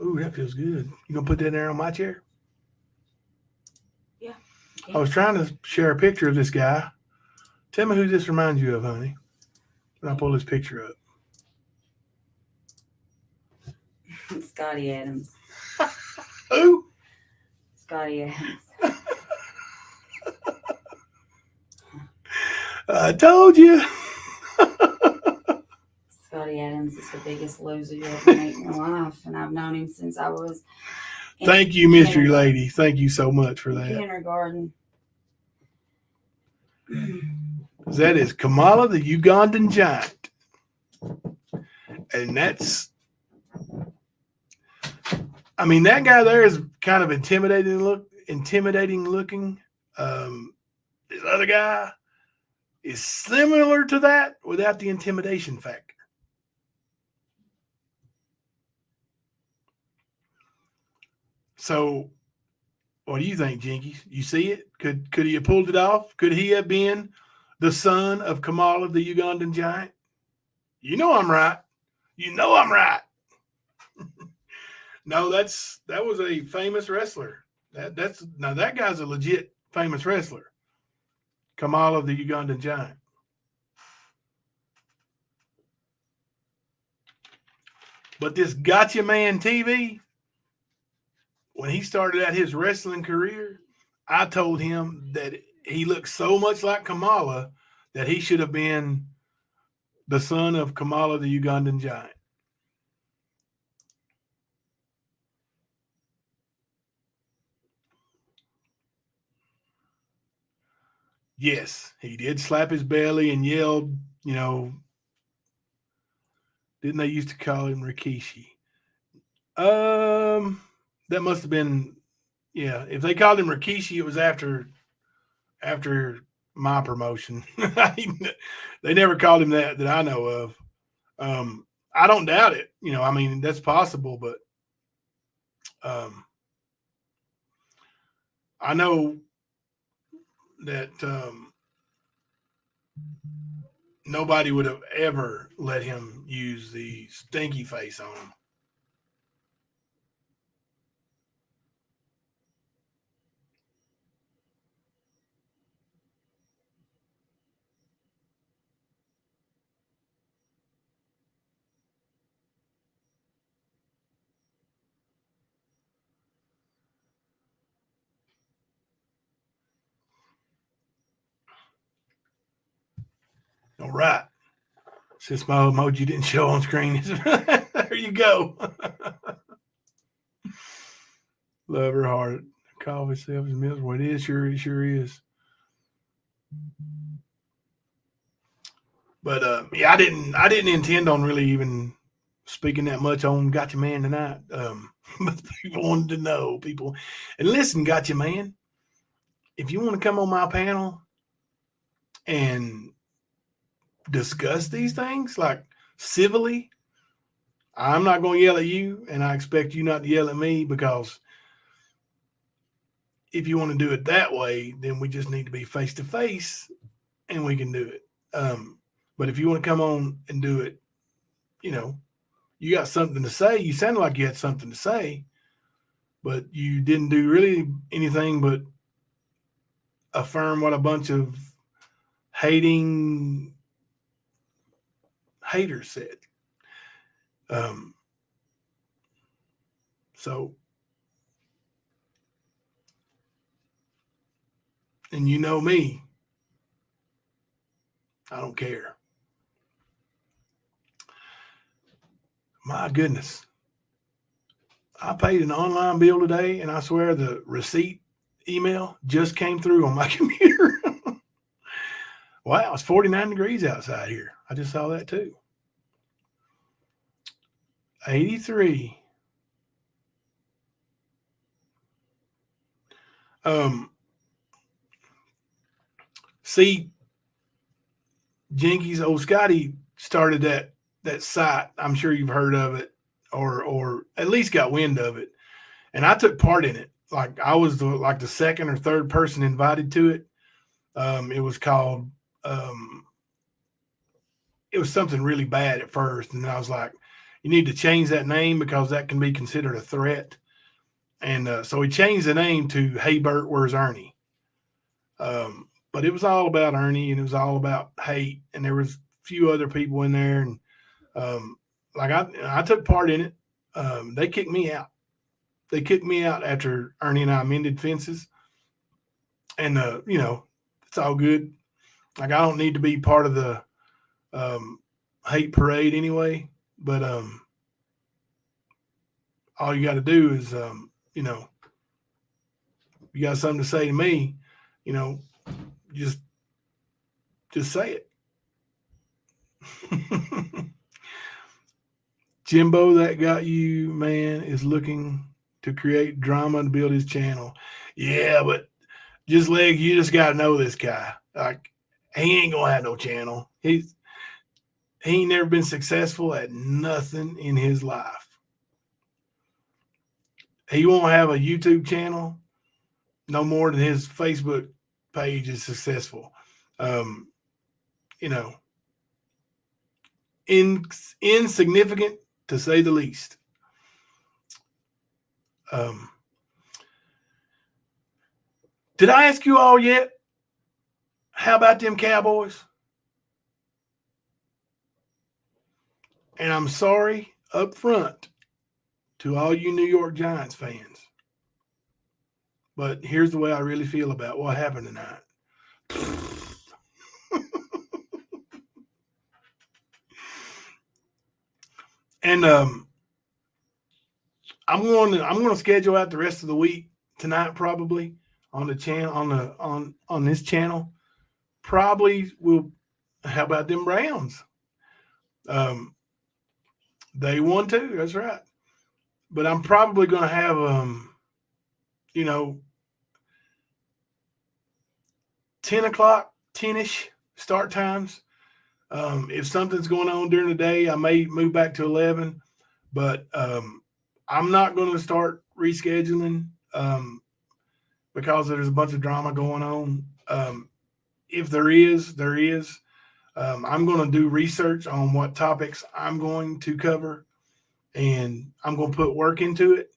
Ooh, that feels good. You gonna put that there on my chair? Yeah. I was trying to share a picture of this guy. Tell me who this reminds you of, honey. When I pull this picture up. Scotty Adams. Who? Scotty Adams. I told you. Scotty Adams is the biggest loser you ever meet in your life, and I've known him since I was. Thank you, mystery lady. Thank you so much for that. Kindergarten. That is Kamala, the Ugandan giant, and that's. I mean, that guy there is kind of intimidating looking. This other guy is similar to that without the intimidation factor. So, what do you think, Jinkies? You see it? Could he have pulled it off? Could he have been the son of Kamala, the Ugandan giant? You know I'm right. You know I'm right. No, that was a famous wrestler. Now that guy's a legit famous wrestler. Kamala, the Ugandan giant. But this Gotcha Man TV, when he started out his wrestling career, I told him that he looked so much like Kamala that he should have been the son of Kamala, the Ugandan giant. Yes, he did slap his belly and yelled, didn't they used to call him Rikishi? That must have been, yeah. If they called him Rikishi, it was after my promotion. They never called him that I know of. I don't doubt it. I mean, that's possible, but I know that nobody would have ever let him use the stinky face on him. All right. Since my emoji didn't show on screen, there you go. Love her heart. Call herself as miserable. It is sure is. But yeah, I didn't intend on really even speaking that much on Gotcha Man tonight. But people wanted to know, people. And listen, Gotcha Man, if you want to come on my panel and discuss these things like civilly, I'm not going to yell at you, and I expect you not to yell at me, because if you want to do it that way, then we just need to be face to face and we can do it. But if you want to come on and do it, you got something to say. You sounded like you had something to say, but you didn't do really anything but affirm what a bunch of haters said. So, and you know me, I don't care. My goodness. I paid an online bill today, and I swear the receipt email just came through on my computer. Wow, it's 49 degrees outside here. I just saw that too. 83. See, Jinkies, old Scotty started that site. I'm sure you've heard of it, or at least got wind of it. And I took part in it. Like, I was the second or third person invited to it. It was called, it was something really bad at first. And I was like, you need to change that name because that can be considered a threat. And so he changed the name to Hey Bert, Where's Ernie? But it was all about Ernie, and it was all about hate, and there was a few other people in there, and like I took part in it. They kicked me out. They kicked me out after Ernie and I mended fences, and it's all good. Like, I don't need to be part of the hate parade anyway, but all you got to do is you got something to say to me, just say it. Jimbo, that got you, man, is looking to create drama and build his channel. Yeah, but you just got to know this guy. Like, he ain't gonna have no channel. He ain't never been successful at nothing in his life. He won't have a YouTube channel no more than his Facebook page is successful. Insignificant to say the least. Did I ask you all yet? How about them Cowboys? And I'm sorry up front to all you New York Giants fans, but here's the way I really feel about what happened tonight. And I'm going to schedule out the rest of the week tonight, probably on the channel, on this channel. Probably will. How about them Browns? They won too. That's right. But I'm probably going to have 10 o'clock, 10-ish start times. If something's going on during the day, I may move back to 11. But I'm not going to start rescheduling because there's a bunch of drama going on. If there is, there is. I'm going to do research on what topics I'm going to cover, and I'm going to put work into it.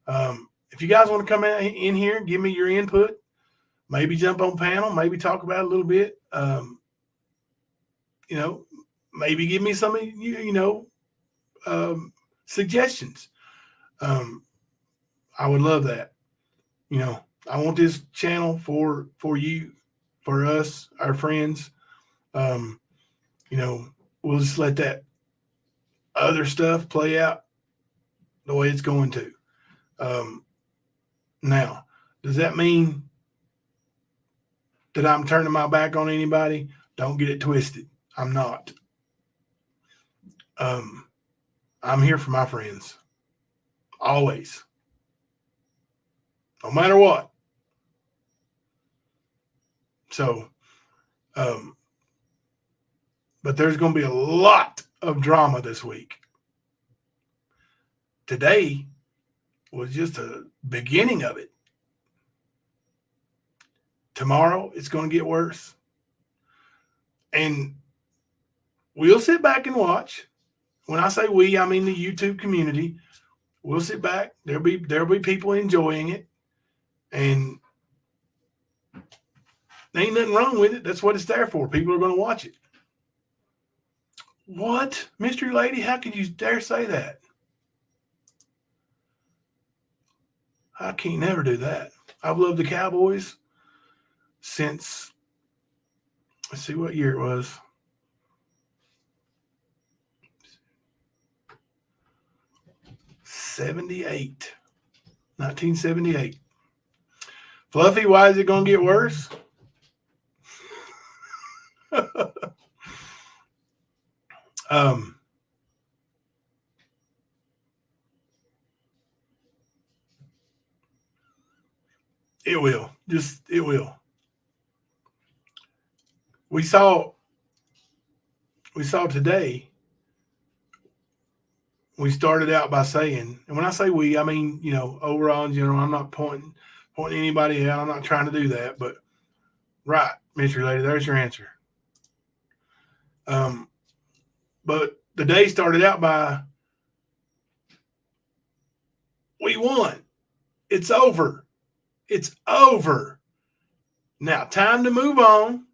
If you guys want to come in here and give me your input, maybe jump on panel, maybe talk about it a little bit, maybe give me some suggestions. I would love that. I want this channel for you, for us, our friends. We'll just let that other stuff play out the way it's going to. Now, does that mean that I'm turning my back on anybody? Don't get it twisted. I'm not. I'm here for my friends. Always. No matter what. So, but there's going to be a lot of drama this week. Today was just a beginning of it. Tomorrow, it's going to get worse. And we'll sit back and watch. When I say we, I mean the YouTube community. We'll sit back. There'll be people enjoying it. And there ain't nothing wrong with it. That's what it's there for. People are going to watch it. What? Mystery Lady, how could you dare say that? I can't never do that. I've loved the Cowboys since, let's see what year it was. 1978. Fluffy, why is it going to get worse? It will. It will. We saw today, we started out by saying, and when I say we, I mean, overall in general, I'm not pointing anybody out. I'm not trying to do that, but right, Mystery Lady, there's your answer. But the day started out by, we won. It's over. It's over. Now, time to move on.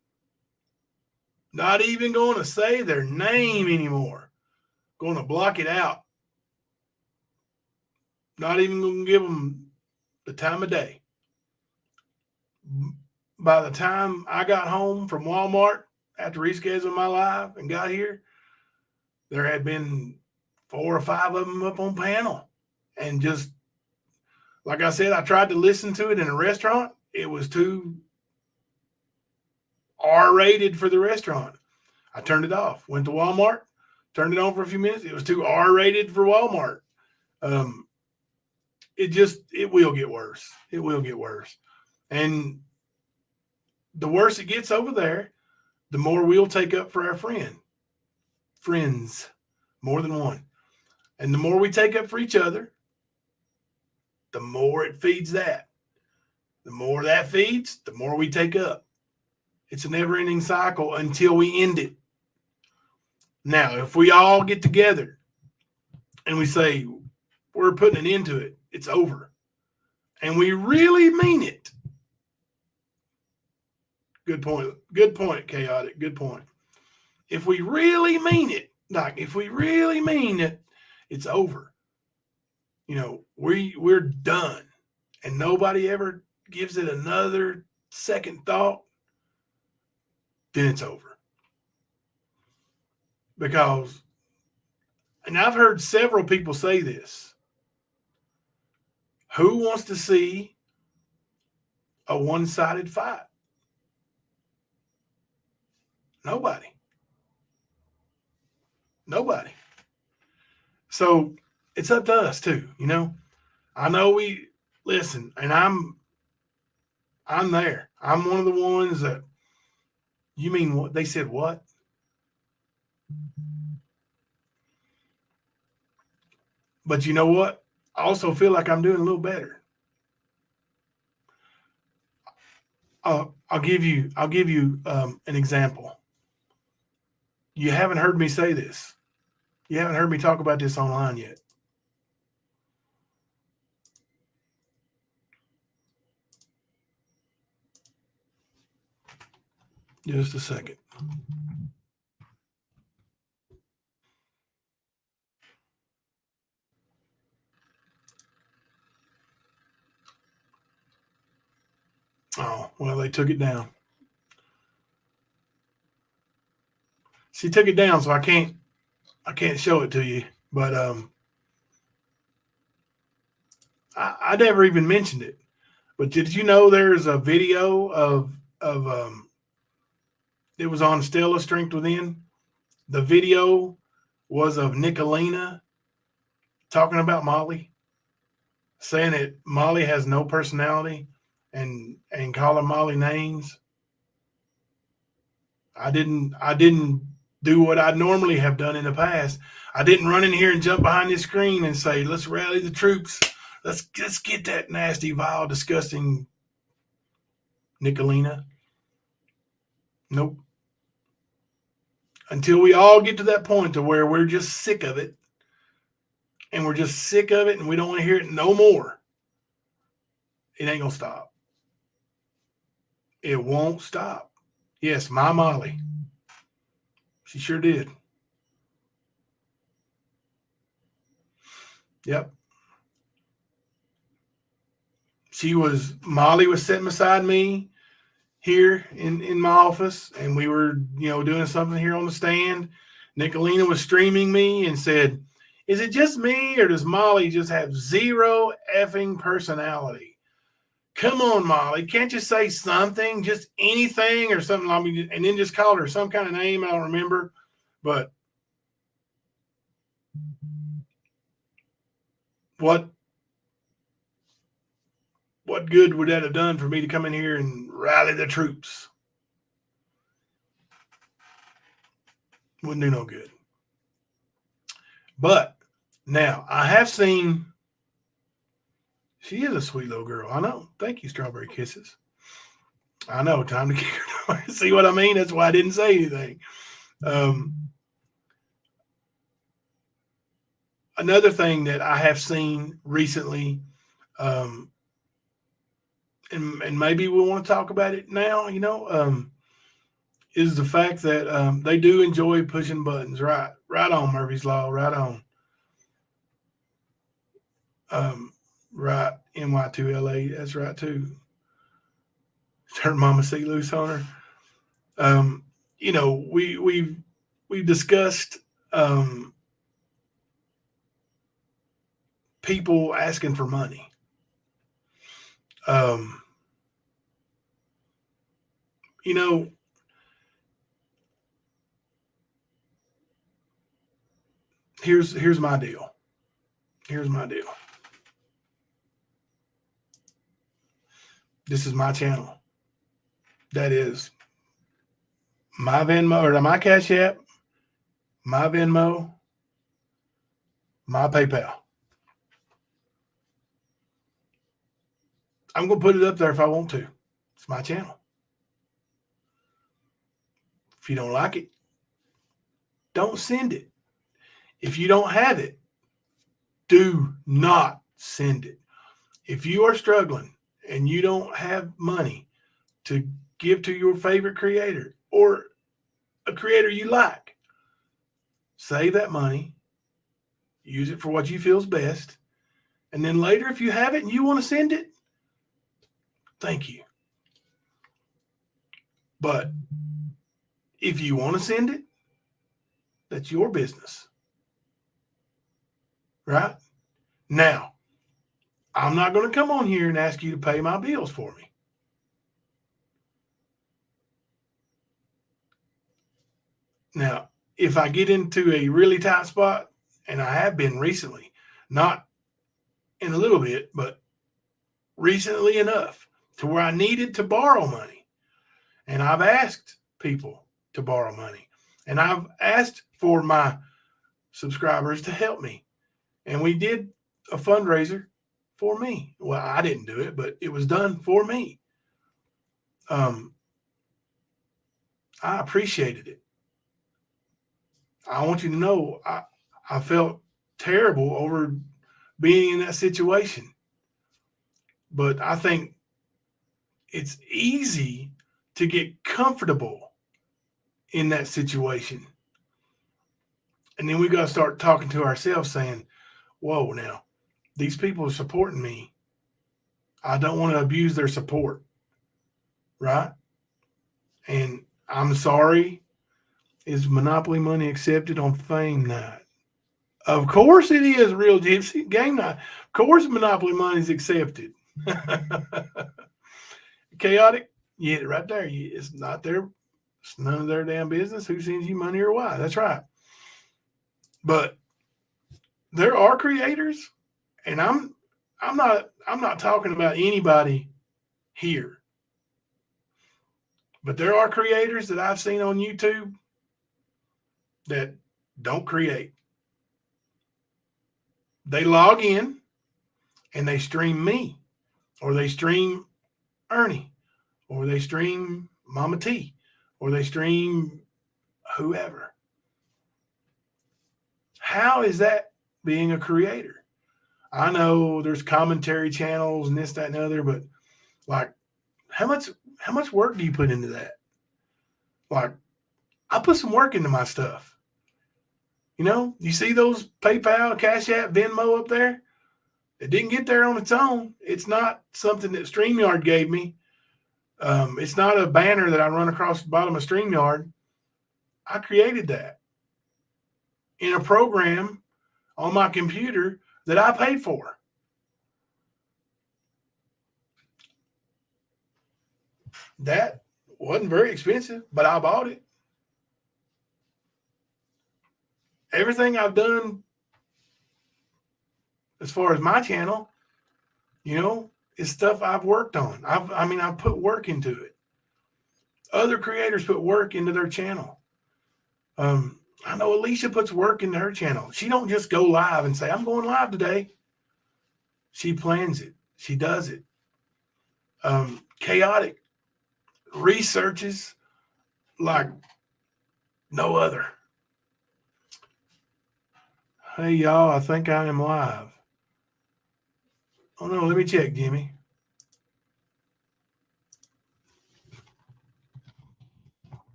Not even going to say their name anymore. Going to block it out. Not even going to give them the time of day. By the time I got home from Walmart after rescheduling my live and got here, there had been 4 or 5 of them up on panel. And just, like I said, I tried to listen to it in a restaurant. It was too R-rated for the restaurant. I turned it off. Went to Walmart, turned it on for a few minutes. It was too R-rated for Walmart. It will get worse. It will get worse. And the worse it gets over there, the more we'll take up for our friends, more than one. And the more we take up for each other, the more it feeds that. The more that feeds, the more we take up. It's a never-ending cycle until we end it. Now, if we all get together and we say, we're putting an end to it, it's over, and we really mean it. Good point, Chaotic. Good point. If we really mean it, it's over. We're done, and nobody ever gives it another second thought, then it's over. Because, and I've heard several people say this, who wants to see a one-sided fight? Nobody. So it's up to us too, I know we listen, and I'm there. I'm one of the ones that, you mean what? They said what? But you know what? I also feel like I'm doing a little better. I'll give you an example. You haven't heard me say this. You haven't heard me talk about this online yet. Just a second. Oh, well, they took it down. She took it down, so I can't show it to you. But I never even mentioned it. But did you know there's a video of it was on Stella Strength Within? The video was of Nicolina talking about Molly, saying that Molly has no personality and calling Molly names. I didn't do what I normally have done in the past. I didn't run in here and jump behind this screen and say, let's rally the troops. Let's get that nasty, vile, disgusting Nicolina. Nope. Until we all get to that point to where we're just sick of it, and we're just sick of it, and we don't want to hear it no more, it ain't going to stop. It won't stop. Yes, my Molly. She sure did. Yep. Molly was sitting beside me here in my office, and we were, doing something here on the stand. Nicolina was streaming me and said, is it just me, or does Molly just have zero effing personality? Come on, Molly. Can't you say something, just anything or something? And then just called her some kind of name. I don't remember, but what good would that have done for me to come in here and rally the troops? Wouldn't do no good. But now I have seen, she is a sweet little girl. I know. Thank you, Strawberry Kisses. I know. Time to kick her. See what I mean? That's why I didn't say anything. Another thing that I have seen recently, and maybe we want to talk about it now, is the fact that they do enjoy pushing buttons. Right on, Murphy's Law, right on. Right, NY2LA, that's right too. Turn Mama C loose on her. We've discussed people asking for money. Here's my deal. This is my channel. That is my Venmo or my Cash App, my Venmo, my PayPal. I'm going to put it up there if I want to. It's my channel. If you don't like it, don't send it. If you don't have it, do not send it. If you are struggling and you don't have money to give to your favorite creator or a creator you like, save that money, use it for what you feel is best, and then later if you have it and you want to send it, thank you. But if you want to send it, that's your business. Right? Now, I'm not going to come on here and ask you to pay my bills for me. Now, if I get into a really tight spot, and I have been recently, not in a little bit, but recently enough to where I needed to borrow money, and I've asked people to borrow money, and I've asked for my subscribers to help me, and we did a fundraiser for me. Well, I didn't do it, but it was done for me. I appreciated it. I want you to know I felt terrible over being in that situation. But I think it's easy to get comfortable in that situation. And then we got to start talking to ourselves saying, whoa, now, these people are supporting me. I don't want to abuse their support. Right? And I'm sorry. Is Monopoly money accepted on fame night? Of course it is, Real Gypsy. Game night. Of course Monopoly money is accepted. Chaotic, you hit it right there. It's not their, it's none of their damn business who sends you money or why. That's right. But there are creators, and I'm not talking about anybody here. But there are creators that I've seen on YouTube that don't create. They log in and they stream me, or they stream Ernie, or they stream Mama T, or they stream whoever. How is that being a creator? I know there's commentary channels and this, that, and the other, but like, how much work do you put into that? Like, I put some work into my stuff. You see those PayPal, Cash App, Venmo up there? It didn't get there on its own. It's not something that StreamYard gave me. It's not a banner that I run across the bottom of StreamYard. I created that in a program on my computer that I paid for. That wasn't very expensive, but I bought it. Everything I've done as far as my channel, is stuff I've worked on. I've put work into it. Other creators put work into their channel. I know Alicia puts work into her channel. She don't just go live and say, I'm going live today. She plans it. She does it. Chaotic researches like no other. Hey, y'all, I think I am live. Oh, no, let me check, Jimmy.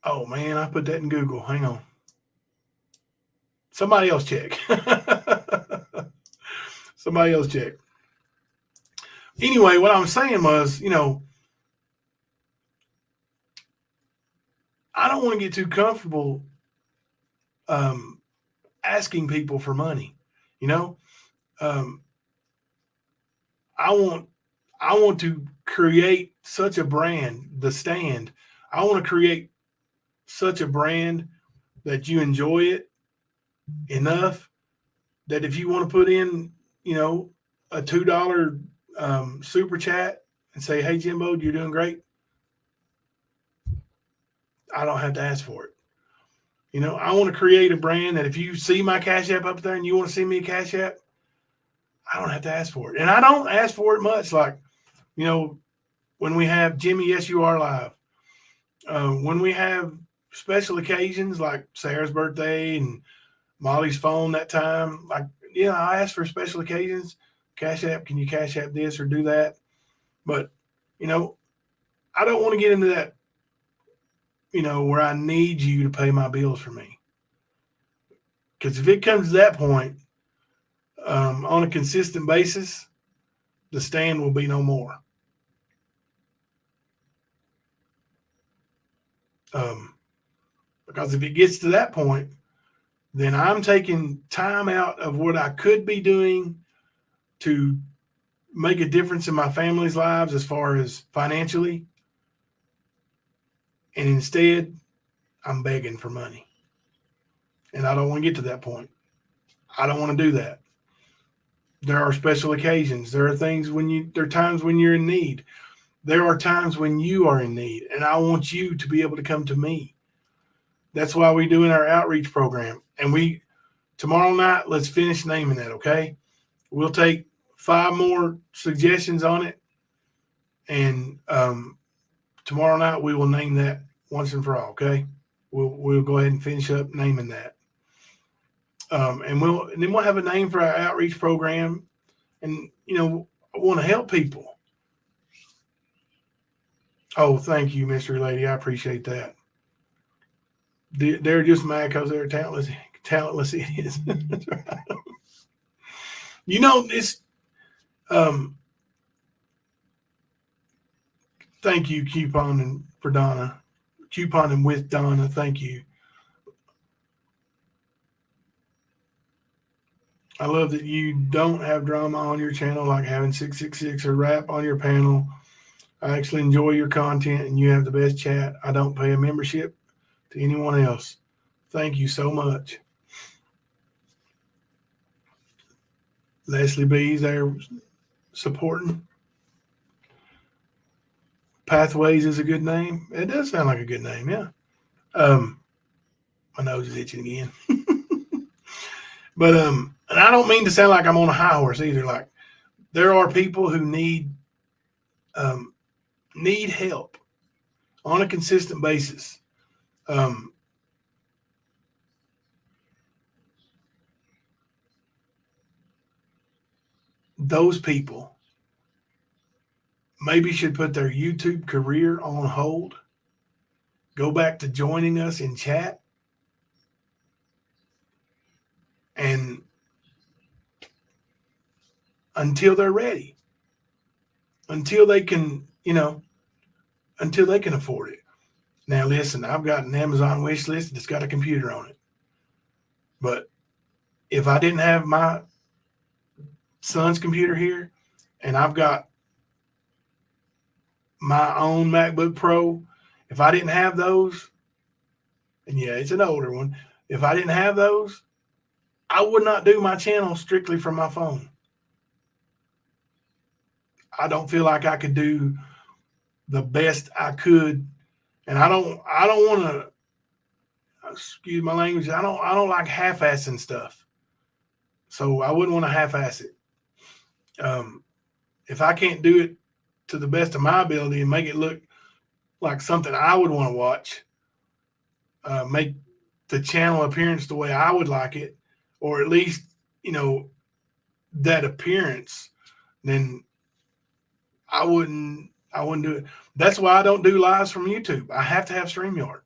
Oh man, I put that in Google. Hang on. Somebody else check. Somebody else check. Anyway, what I'm saying was, I don't want to get too comfortable asking people for money. Um, I want to create such a brand, The Stand. I want to create such a brand that you enjoy it enough that if you want to put in, a $2 super chat and say, "Hey Jimbo, you're doing great," I don't have to ask for it. I want to create a brand that if you see my Cash App up there and you want to see me a Cash App, I don't have to ask for it. And I don't ask for it much. Like, when we have Jimmy SUR live, when we have special occasions like Sarah's birthday and Molly's phone that time, like, I ask for special occasions. Cash App, can you Cash App this or do that? But, I don't want to get into that, where I need you to pay my bills for me. Because if it comes to that point, on a consistent basis, The Stand will be no more. Because if it gets to that point, then I'm taking time out of what I could be doing to make a difference in my family's lives as far as financially. And instead, I'm begging for money. And I don't want to get to that point. I don't want to do that. There are special occasions. There are times when you're in need. There are times when you are in need. And I want you to be able to come to me. That's why we're doing our outreach program. And tomorrow night, let's finish naming that, okay? We'll take 5 more suggestions on it. And tomorrow night, we will name that once and for all, okay? We'll go ahead and finish up naming that. And then we'll have a name for our outreach program. And, I want to help people. Oh, thank you, Mystery Lady. I appreciate that. They're just mad because they're talentless idiots. That's right. It's thank you, couponing for Donna. Couponing with Donna. Thank you. I love that you don't have drama on your channel like having 666 or rap on your panel. I actually enjoy your content and you have the best chat. I don't pay a membership to anyone else. Thank you so much. Leslie B's there supporting. Pathways is a good name. It does sound like a good name, yeah. My nose is itching again. But and I don't mean to sound like I'm on a high horse either. Like, there are people who need help on a consistent basis. Those people maybe should put their YouTube career on hold, go back to joining us in chat, and until they're ready, until they can afford it. Now, listen, I've got an Amazon wish list that's got a computer on it. But if I didn't have my son's computer here, and I've got my own MacBook Pro, if I didn't have those, and yeah, it's an older one, if I didn't have those, I would not do my channel strictly from my phone. I don't feel like I could do the best I could, and I don't want to, excuse my language, I don't like half-assing stuff. So I wouldn't want to half-ass it. If I can't do it to the best of my ability and make it look like something I would want to watch, make the channel appearance the way I would like it, or at least, that appearance, then I wouldn't do it. That's why I don't do lives from YouTube. I have to have StreamYard.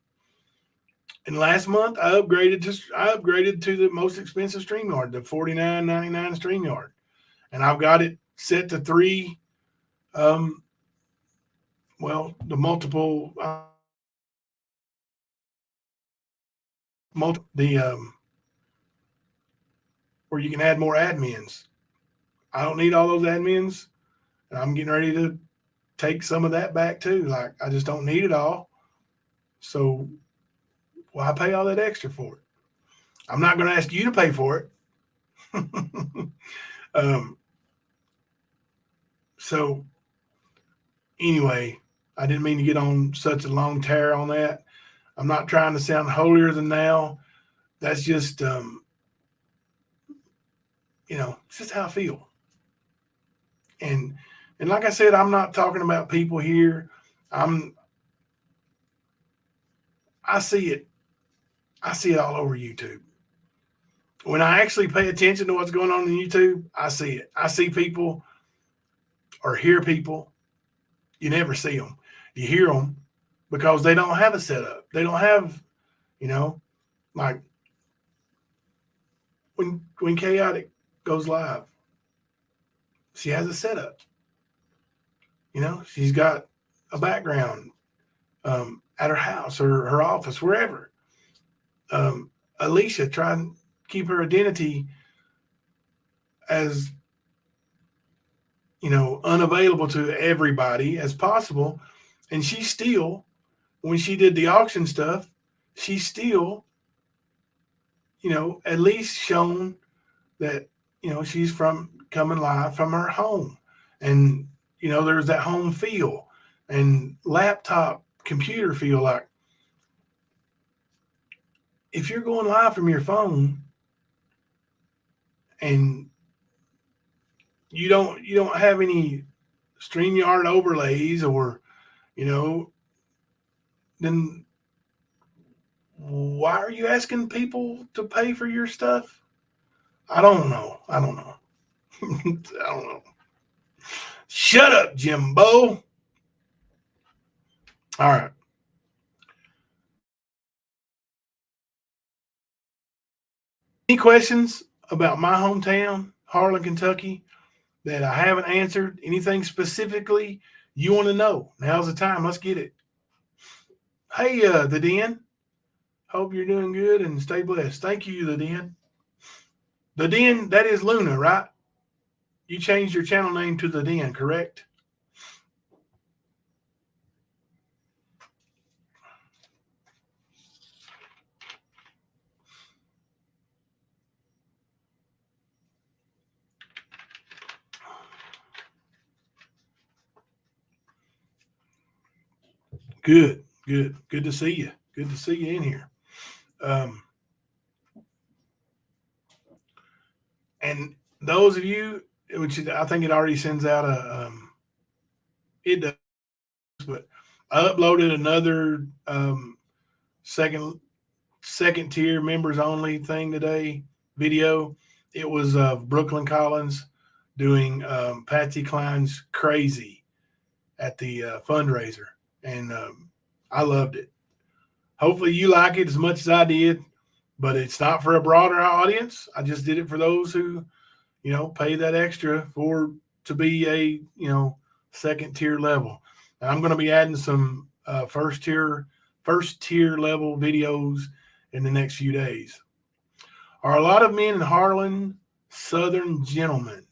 And last month I upgraded to the most expensive StreamYard, the $49.99 StreamYard. And I've got it set to 3 the multiple where you can add more admins. I don't need all those admins, and I'm getting ready to take some of that back too. Like, I just don't need it all. So why pay all that extra for it? I'm not going to ask you to pay for it. So anyway, I didn't mean to get on such a long tear on that. I'm not trying to sound holier than thou. That's just, it's just how I feel. And like I said, I'm not talking about people here. I see it. I see it all over YouTube. When I actually pay attention to what's going on YouTube, I see it. I see people or hear people. You never see them. You hear them because they don't have a setup. They don't have, like when Chaotic goes live, she has a setup. She's got a background at her house or her office, wherever. Alicia trying to keep her identity as unavailable to everybody as possible. And she still, when she did the auction stuff, she still, at least shown that, she's coming live from her home. And, there's that home feel and laptop computer feel. Like, if you're going live from your phone and you don't have any StreamYard overlays or, then why are you asking people to pay for your stuff? I don't know. I don't know. Shut up, Jimbo. All right. Any questions about my hometown, Harlan, Kentucky, that I haven't answered? Anything specifically you want to know? Now's the time. Let's get it. Hey, the Den. Hope you're doing good and stay blessed. Thank you, the Den. The Den, that is Luna, right? You changed your channel name to the Den, correct? Good to see you. Good to see you in here. And those of you, which I think it already sends out it does, but I uploaded another second tier members only thing today video. It was Brooklyn Collins doing Patsy Cline's Crazy at the fundraiser. And I loved it. Hopefully you like it as much as I did, but it's not for a broader audience. I just did it for those who, pay that extra to be a, second tier level. And I'm going to be adding some first tier level videos in the next few days. Are a lot of men in Harlan Southern gentlemen?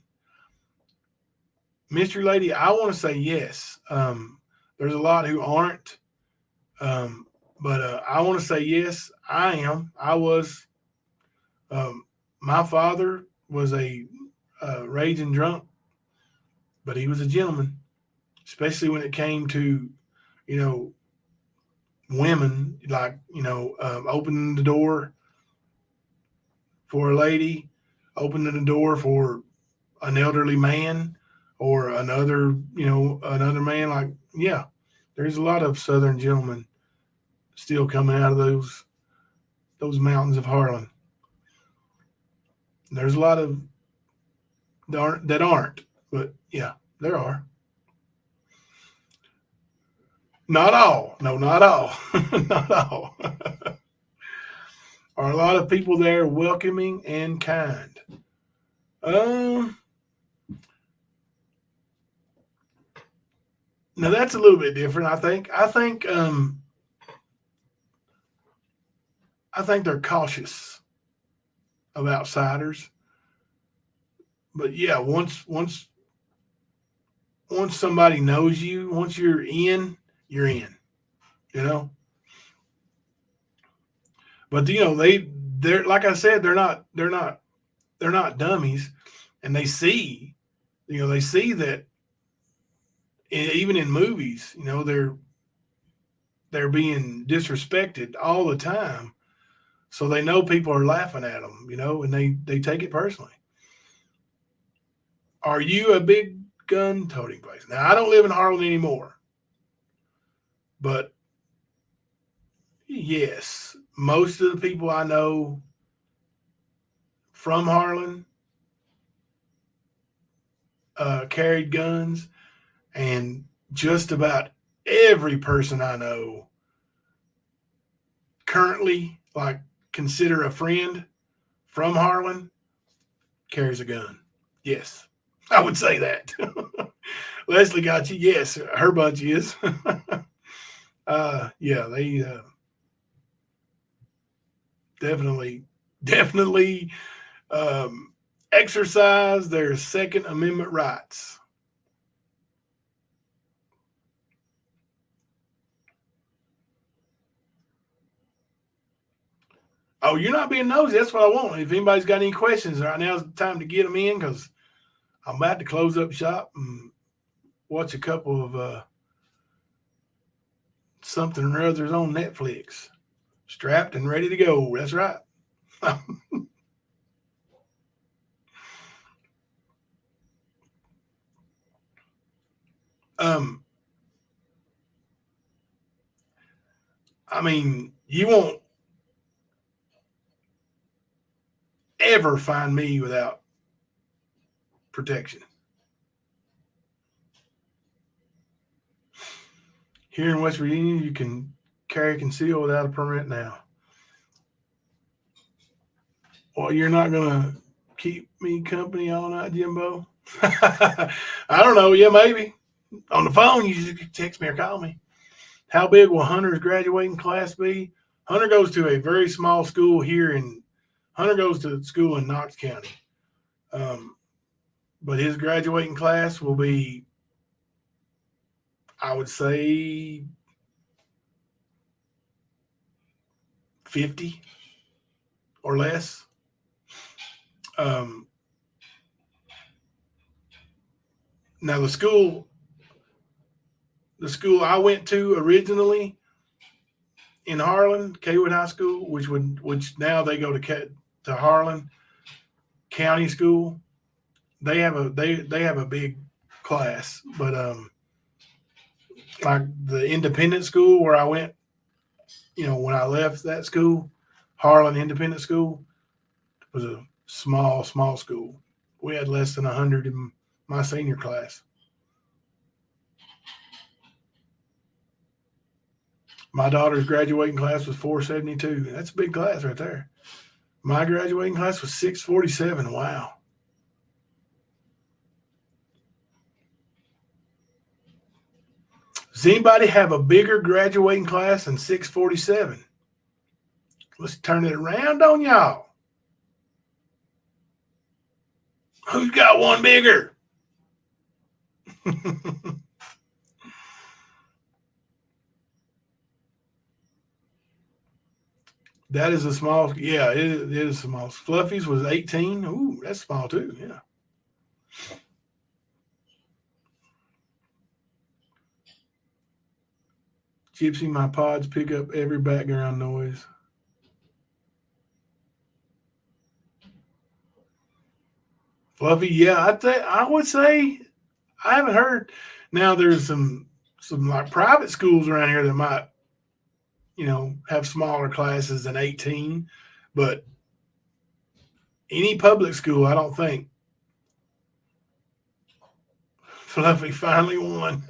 Mystery Lady, I want to say yes. There's a lot who aren't, but I want to say yes, I am. I was. My father was a raging drunk, but he was a gentleman, especially when it came to, women, like, opening the door for a lady, opening the door for an elderly man or another man. Like, yeah, there's a lot of Southern gentlemen still coming out of those mountains of Harlan. There's a lot of that aren't, but yeah, there are. Not all. No, not all. Not all. Are a lot of people there welcoming and kind? Now that's a little bit different. I think they're cautious of outsiders. But yeah, once somebody knows you, once you're in, you're in. You know. But they're like I said, they're not dummies, and they see that even in movies, they're being disrespected all the time. So they know people are laughing at them, and they take it personally. Are you a big gun toting place? Now, I don't live in Harlan anymore, but yes, most of the people I know from Harlan carried guns, and just about every person I know currently, like consider a friend from Harlan, carries a gun. Yes, I would say that. Leslie got you. Yes, her bunch is. Yeah, they definitely exercise their Second Amendment rights. Oh, you're not being nosy. That's what I want. If anybody's got any questions, right now is the time to get them in, because I'm about to close up shop and watch a couple of something or others on Netflix. Strapped and ready to go. That's right. I mean, you won't ever find me without protection. Here in West Virginia, you can carry conceal without a permit now. Well, you're not going to keep me company all night, Jimbo? I don't know. Yeah, maybe. On the phone, you just text me or call me. How big will Hunter's graduating class be? Hunter goes to a very small school Hunter goes to school in Knox County. But his graduating class will be, I would say, 50 or less. Now the school I went to originally in Harlan, Kaywood High School, which now they go to Harlan County School. They have a big class, but like the independent school where I went, when I left that school, Harlan Independent School, was a small school. We had less than 100 in my senior class. My daughter's graduating class was 472. That's a big class right there. My graduating class was 647. Wow. Does anybody have a bigger graduating class than 647? Let's turn it around on y'all. Who's got one bigger? That is a small. Yeah, it is small. Fluffy's was 18. Ooh, that's small too. Yeah. Gypsy, my pods pick up every background noise. Fluffy, yeah, I would say I haven't heard. Now there's some like private schools around here that might, have smaller classes than 18, but any public school, I don't think. Fluffy finally won.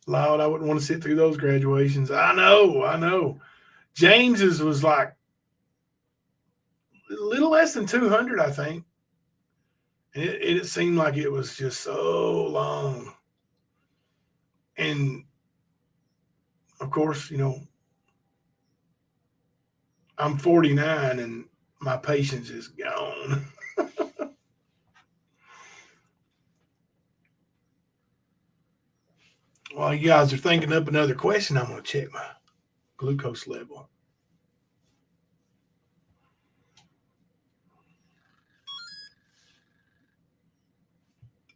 Lord, I wouldn't want to sit through those graduations. I know. James's was like a little less than 200, I think. And it seemed like it was just so long. And of course, I'm 49 and my patience is gone. While you guys are thinking up another question, I'm going to check my glucose level.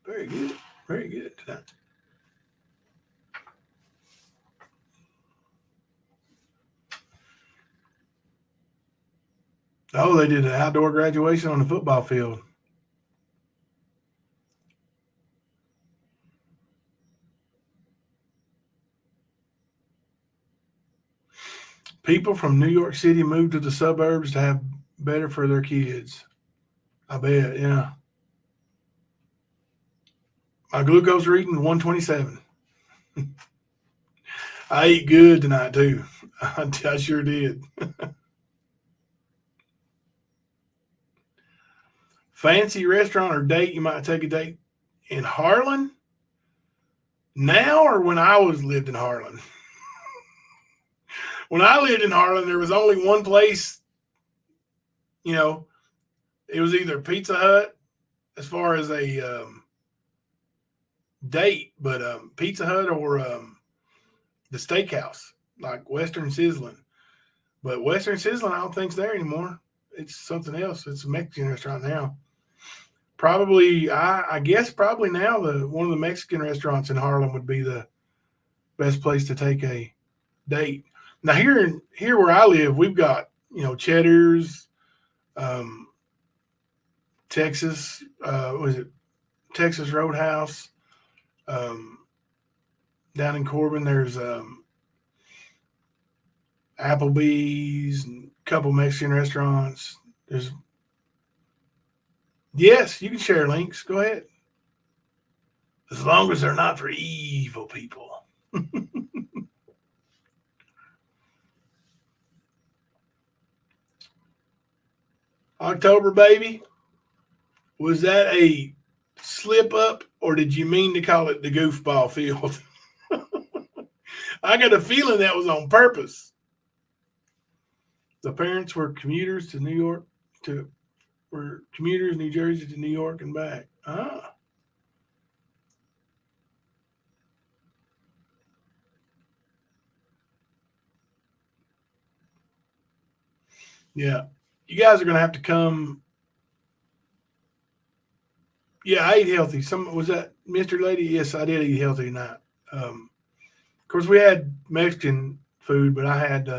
Very good. Very good tonight. Oh, they did an outdoor graduation on the football field. People from New York City moved to the suburbs to have better for their kids. I bet, yeah. My glucose reading 127. I ate good tonight too. I sure did. Fancy restaurant or date you might take a date in Harlan? Now or when I lived in Harlan? When I lived in Harlan, there was only one place, it was either Pizza Hut as far as a date, but Pizza Hut or the steakhouse, like Western Sizzling. But Western Sizzling, I don't think it's there anymore. It's something else. It's a Mexican restaurant now. Probably, I guess probably now one of the Mexican restaurants in Harlem would be the best place to take a date. Now here where I live, we've got Cheddar's, Texas, Texas Roadhouse. Down in Corbin, there's Applebee's and a couple Mexican restaurants. Yes, you can share links. Go ahead. As long as they're not for evil people. October, baby. Was that a slip up or did you mean to call it the goofball field? I got a feeling that was on purpose. The parents were commuters to New York New Jersey to New York and back. Ah. Yeah. You guys are going to have to come. Yeah, I ate healthy. Was that Mr. Lady? Yes, I did eat healthy tonight. Of course, we had Mexican food, but I had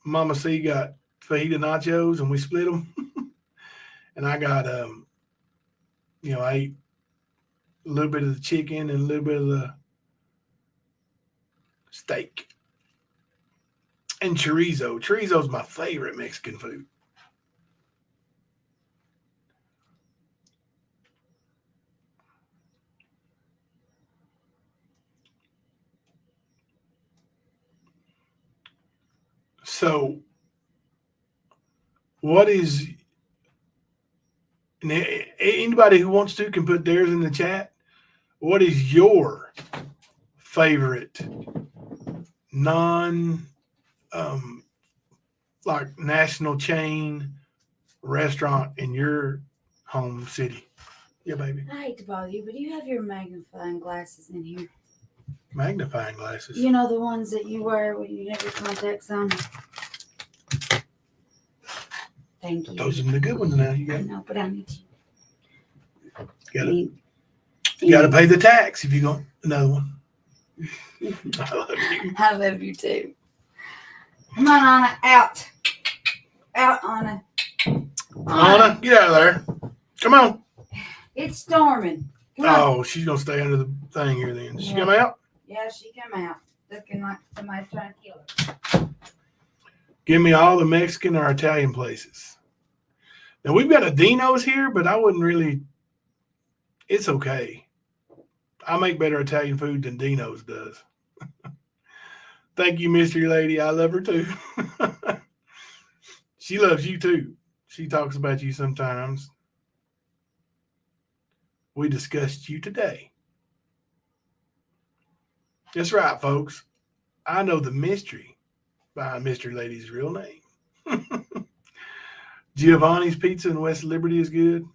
Mama C got fajita nachos, and we split them. And I got, I ate a little bit of the chicken and a little bit of the steak. And chorizo. Chorizo is my favorite Mexican food. So, what is anybody who wants to can put theirs in the chat? What is your favorite like national chain restaurant in your home city? Yeah, baby. I hate to bother you, but do you have your magnifying glasses in here? Magnifying glasses. You know, the ones that you wear when you have your contacts on. Thank you. Those are the good ones now. I know, but I need you got to pay the tax if you got another one. I love you. I love you too. Come on, Anna. Out. Out, Anna. Anna, get out of there. Come on. It's storming. Come on. Oh, she's going to stay under the thing here then. Did she come out? Yeah, she come out. Looking like somebody's trying to kill her. Give me all the Mexican or Italian places. Now, we've got a Dino's here, but I wouldn't really. It's okay. I make better Italian food than Dino's does. Thank you, mystery lady. I love her too. She loves you too. She talks about you sometimes. We discussed you today. That's right, folks. I know the mystery behind Mystery Lady's real name. Giovanni's Pizza in West Liberty is good.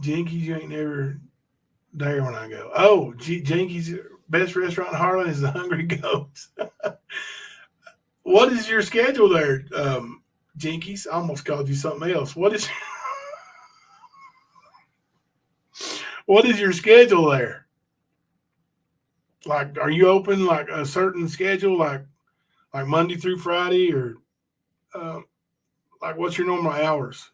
Jinkies, you ain't never there when I go. Oh, Jinkies, best restaurant in Harlan is the Hungry Goats. What is your schedule there, Jinkies? I almost called you something else. What is your schedule there? Like, are you open like a certain schedule, like Monday through Friday, or like what's your normal hours?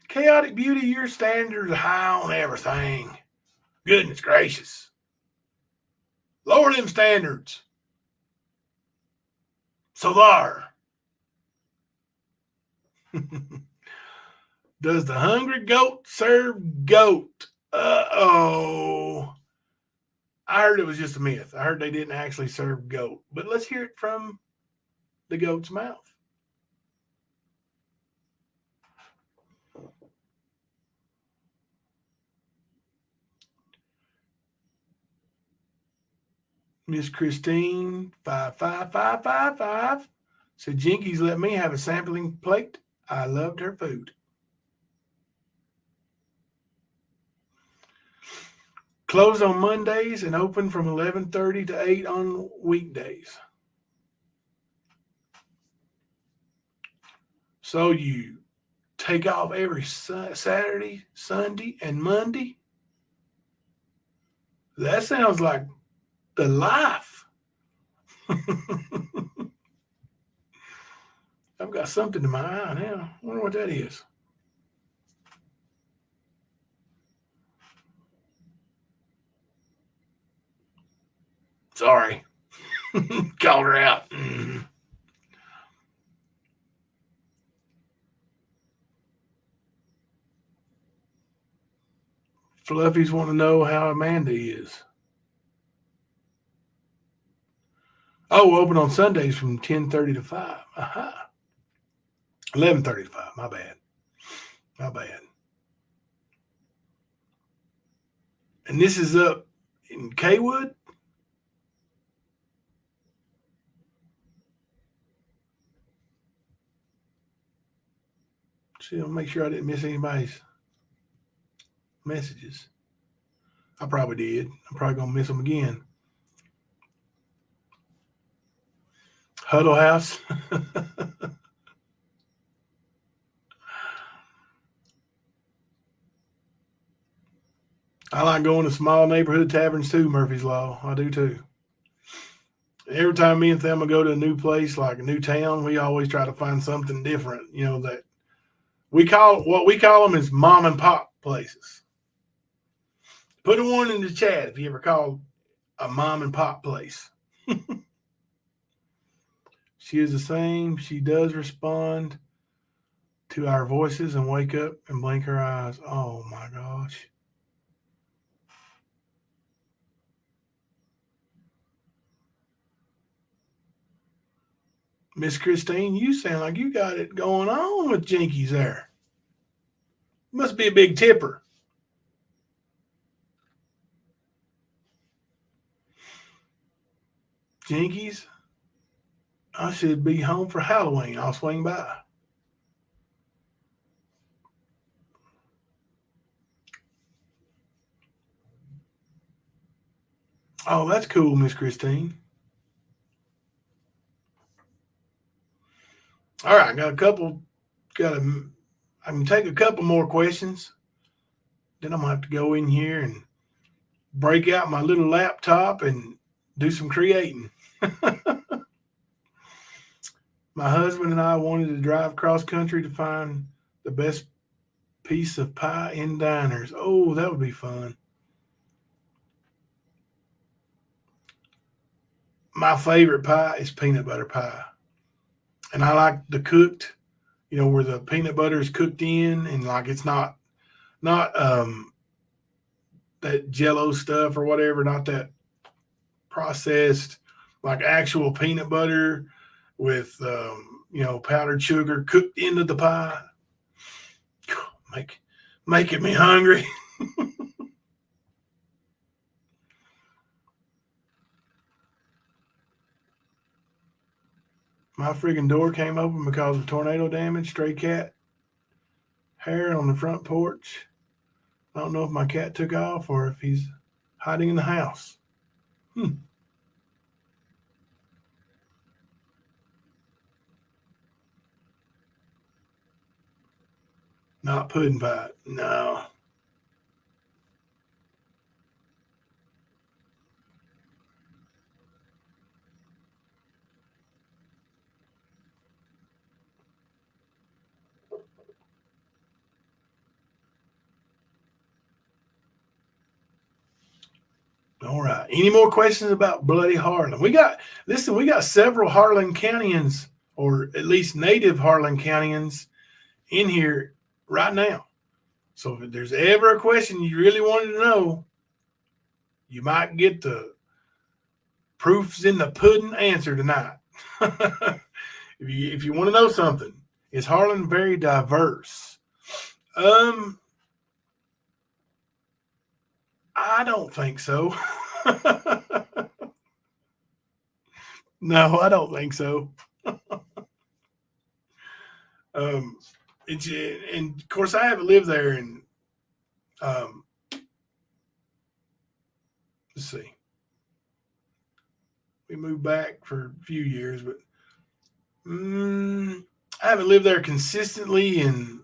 Chaotic Beauty, your standards are high on everything. Goodness gracious. Lower them standards. So there. Does the Hungry Goat serve goat? Uh-oh. I heard it was just a myth. I heard they didn't actually serve goat. But let's hear it from the goat's mouth. Miss Christine 55555 said, Jinkies let me have a sampling plate. I loved her food. Closed on Mondays and open from 11:30 to 8 on weekdays. So you take off every Saturday, Sunday, and Monday? That sounds like the life. I've got something in my eye now. I wonder what that is. Sorry. Called her out. Fluffies want to know how Amanda is. Oh, open on Sundays from 10:30 to 5. Aha. 11:30 to 5. My bad. And this is up in Kaywood? See, I'll make sure I didn't miss anybody's messages. I probably did. I'm probably going to miss them again. Huddle House. I like going to small neighborhood taverns too, Murphy's Law. I do too. Every time me and Thelma go to a new place, like a new town, we always try to find something different, that what we call them is mom and pop places. Put a one in the chat if you ever called a mom and pop place. She is the same. She does respond to our voices and wake up and blink her eyes. Oh my gosh. Miss Christine, you sound like you got it going on with Jinkies there. Must be a big tipper. Jinkies, I should be home for Halloween. I'll swing by. Oh, that's cool, Miss Christine. All right, I can take a couple more questions. Then I'm going to have to go in here and break out my little laptop and do some creating. My husband and I wanted to drive cross country to find the best Piece of pie in diners. Oh, that would be fun. My favorite pie is peanut butter pie. And I like the cooked, where the peanut butter is cooked in and like it's not that jello stuff or whatever, not that processed, like actual peanut butter with powdered sugar cooked into the pie. Making me hungry. My friggin' door came open because of tornado damage. Stray cat hair on the front porch. I don't know if my cat took off or if he's hiding in the house. Not pudding pie. No. All right. Any more questions about Bloody Harlan? We got several Harlan Countyans, or at least native Harlan Countyans, in here right now. So if there's ever a question you really wanted to know, you might get the proofs in the pudding answer tonight. if you want to know something, is Harlan very diverse? I don't think so. No, I don't think so. And of course I haven't lived there, and let's see, we moved back for a few years, but I haven't lived there consistently in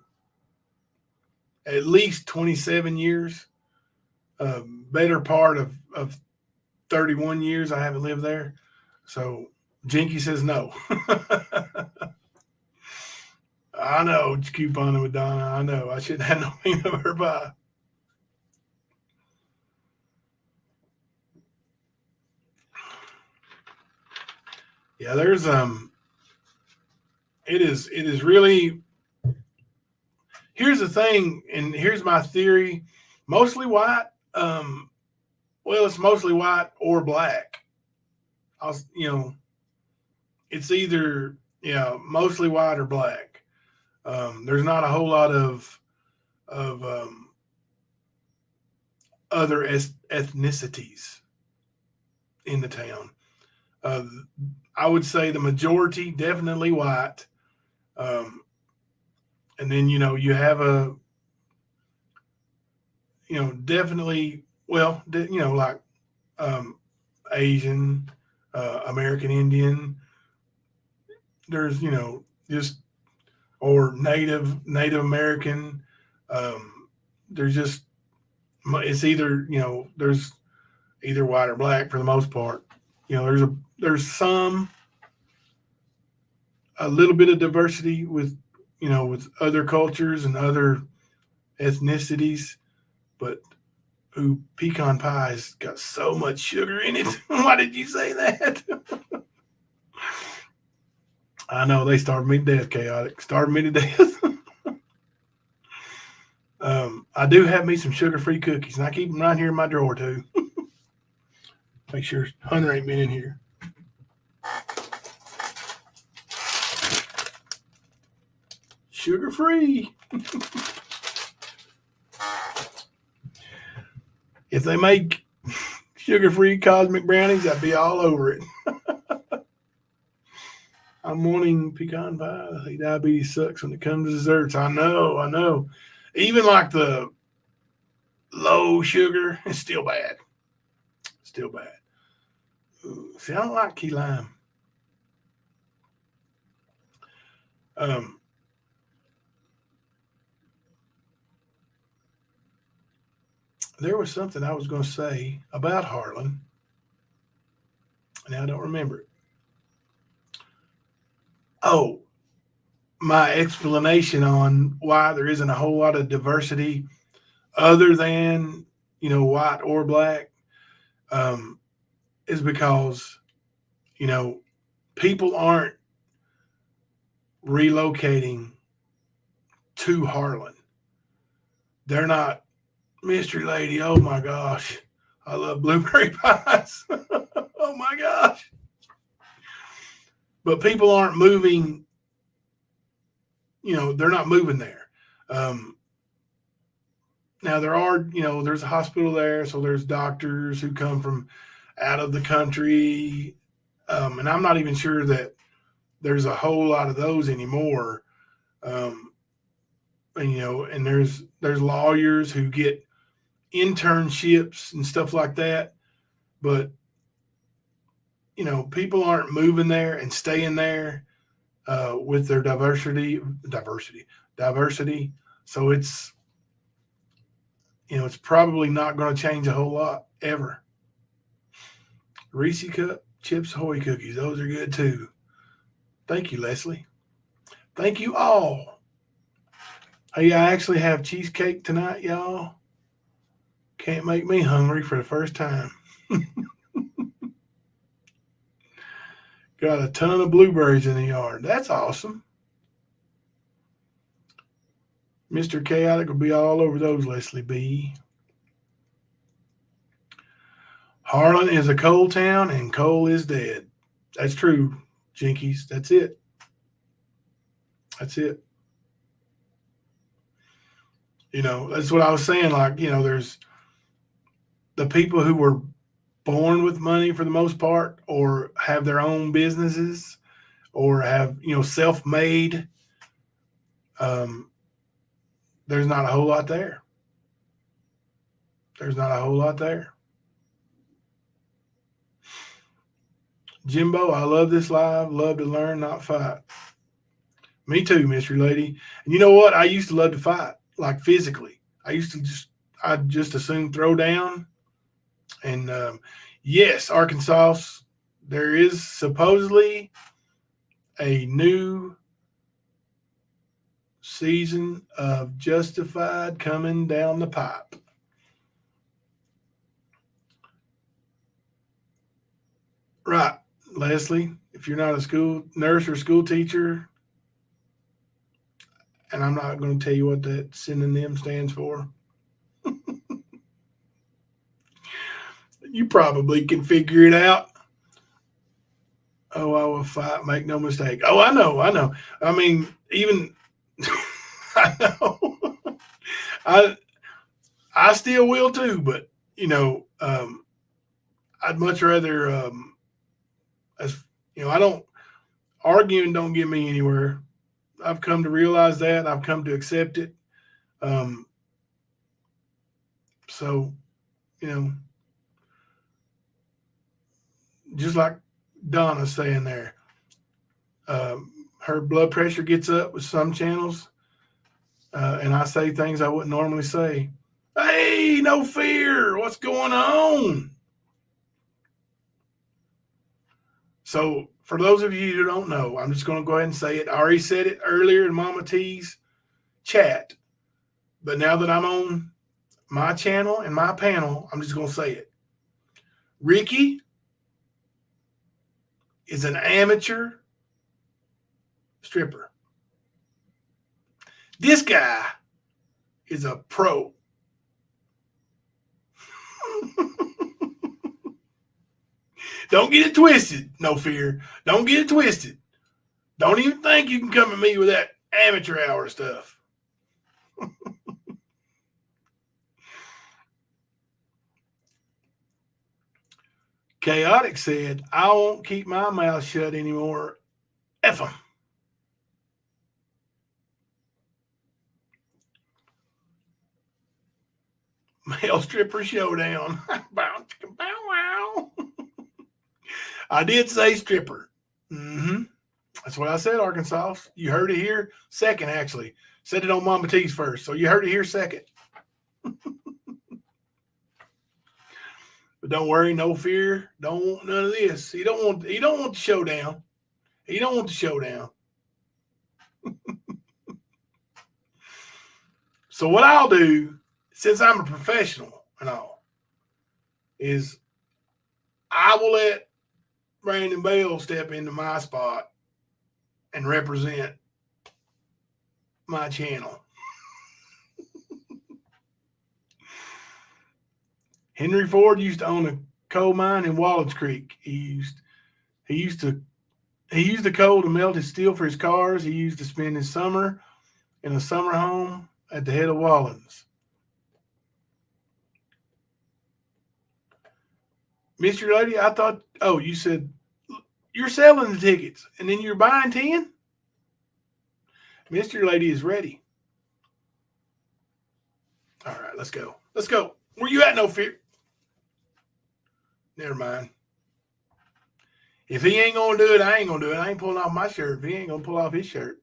at least 27 years. Better part of 31 years I haven't lived there. So Jinky says no. I know, it's couponing with Donna. I know. I shouldn't have no peanut butter pie. Yeah, there's it is really, here's the thing, and here's my theory. Mostly white. Well, it's mostly white or black. It's either mostly white or black. There's not a whole lot of other ethnicities in the town. I would say the majority definitely white, and then you have a definitely like Asian, American Indian. There's just, or Native American. There's just, it's either there's either white or black for the most part. There's some, a little bit of diversity with with other cultures and other ethnicities, but pecan pie's got so much sugar in it. Why did you say that? I know, they starved me to death, Chaotic. Starved me to death. I do have me some sugar-free cookies, and I keep them right here in my drawer, too. Make sure Hunter ain't been in here. Sugar-free. If they make sugar-free cosmic brownies, I'd be all over it. I'm wanting pecan pie. I think diabetes sucks when it comes to desserts. I know. Even like the low sugar, it's still bad. Ooh, see, I don't like key lime. There was something I was going to say about Harlan. Now I don't remember it. Oh, my explanation on why there isn't a whole lot of diversity other than, white or black, is because, people aren't relocating to Harlan. They're not, mystery lady, oh my gosh, I love blueberry pies. Oh my gosh. But people aren't moving, they're not moving there. Now there are, there's a hospital there, so there's doctors who come from out of the country. And I'm not even sure that there's a whole lot of those anymore. And there's lawyers who get internships and stuff like that. But, people aren't moving there and staying there with their diversity. So it's, it's probably not going to change a whole lot ever. Reese Cup Chips Ahoy cookies. Those are good too. Thank you, Leslie. Thank you all. Hey, I actually have cheesecake tonight, y'all. Can't make me hungry for the first time. Got a ton of blueberries in the yard. That's awesome. Mr. Chaotic will be all over those, Leslie B. Harlan is a coal town and coal is dead. That's true, Jinkies. That's it. That's it. That's what I was saying. Like, there's the people who were born with money for the most part, or have their own businesses, or have, self-made. There's not a whole lot there. There's not a whole lot there. Jimbo, I love this live. Love to learn, not fight. Me too, mystery lady. And you know what? I used to love to fight, like physically. I'd just as soon throw down. And yes, Arkansas, there is supposedly a new season of Justified coming down the pipe. Right, Leslie, if you're not a school nurse or school teacher, and I'm not going to tell you what that synonym stands for, you probably can figure it out. Oh, I will fight, make no mistake. Oh, I know. I mean, even I know. I still will too, but I'd much rather I don't, arguing don't get me anywhere. I've come to realize that. I've come to accept it. So, just like Donna's saying there, her blood pressure gets up with some channels, and I say things I wouldn't normally say. Hey, no fear. What's going on? So for those of you who don't know, I'm just going to go ahead and say it. I already said it earlier in Mama T's chat, but now that I'm on my channel and my panel, I'm just going to say it. Ricky is an amateur stripper. This guy is a pro. Don't get it twisted, no fear. Don't get it twisted. Don't even think you can come at me with that amateur hour stuff. Chaotic said, I won't keep my mouth shut anymore. F 'em. Male stripper showdown. Bow, chicka, bow, wow. I did say stripper. That's what I said, Arkansas. You heard it here second, actually. Said it on Mama T's first, so you heard it here second. But don't worry, no fear. Don't want none of this. He don't want the showdown. He don't want the showdown. So what I'll do, since I'm a professional and all, is I will let Brandon Bell step into my spot and represent my channel. Henry Ford used to own a coal mine in Wallace Creek. He used the coal to melt his steel for his cars. He used to spend his summer in a summer home at the head of Wallens. Mystery Lady, I thought, you said you're selling the tickets and then you're buying 10? Mystery Lady is ready. All right, let's go. Let's go. Where you at, No Fear? Never mind. If he ain't going to do it, I ain't going to do it. I ain't pulling off my shirt if he ain't going to pull off his shirt.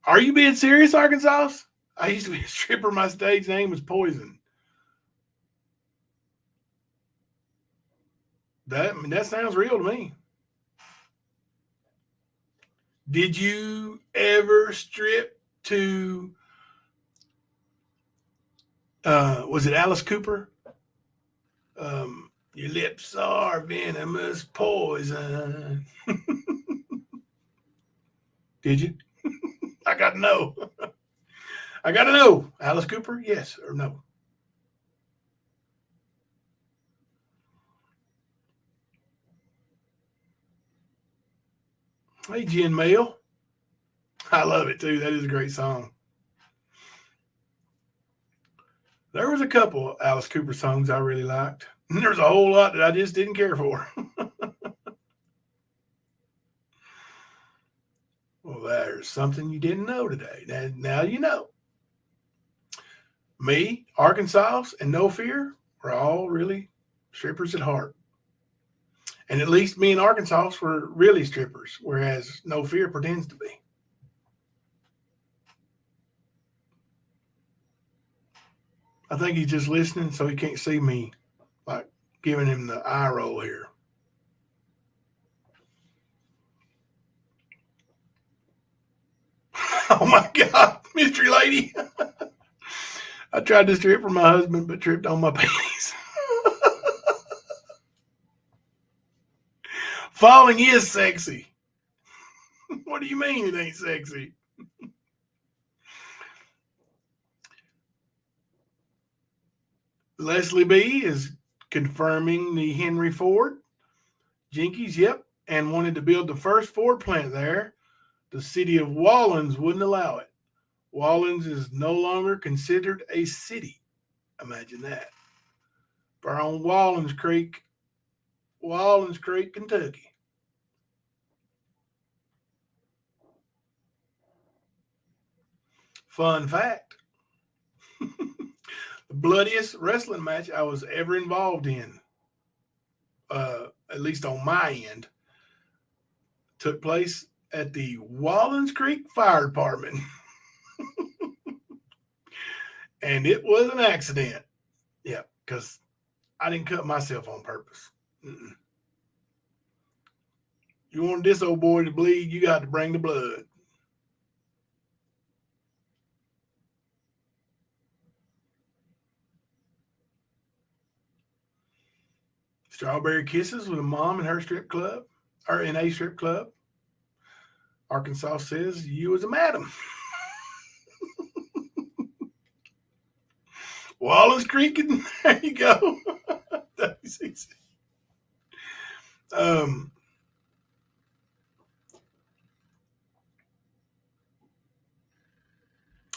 Are you being serious, Arkansas? I used to be a stripper. My stage name was Poison. That sounds real to me. Did you ever strip to, was it Alice Cooper? Your lips are venomous poison. Did you? I got to know. I got to know. Alice Cooper, yes or no? Hey, Jen Mail. I love it too. That is a great song. There was a couple Alice Cooper songs I really liked. And there's a whole lot that I just didn't care for. Well, there's something you didn't know today. Now you know. Me, Arkansas, and No Fear were all really strippers at heart. And at least me and Arkansas were really strippers, whereas No Fear pretends to be. I think he's just listening so he can't see me, like giving him the eye roll here. Oh my God, Mystery Lady. I tried to strip for my husband, but tripped on my panties. Falling is sexy. What do you mean it ain't sexy? Leslie B is confirming the Henry Ford. Jinkies, yep, and wanted to build the first Ford plant there. The city of Wallens wouldn't allow it. Wallens is no longer considered a city. Imagine that. We're on Wallens Creek, Kentucky. Fun fact. The bloodiest wrestling match I was ever involved in, at least on my end, took place at the Wallens Creek Fire Department. And it was an accident. Yeah, because I didn't cut myself on purpose. Mm-mm. You want this old boy to bleed, you got to bring the blood. Strawberry kisses with a mom in her strip club, or in a strip club. Arkansas says you was a madam. Wallace Creek, there you go.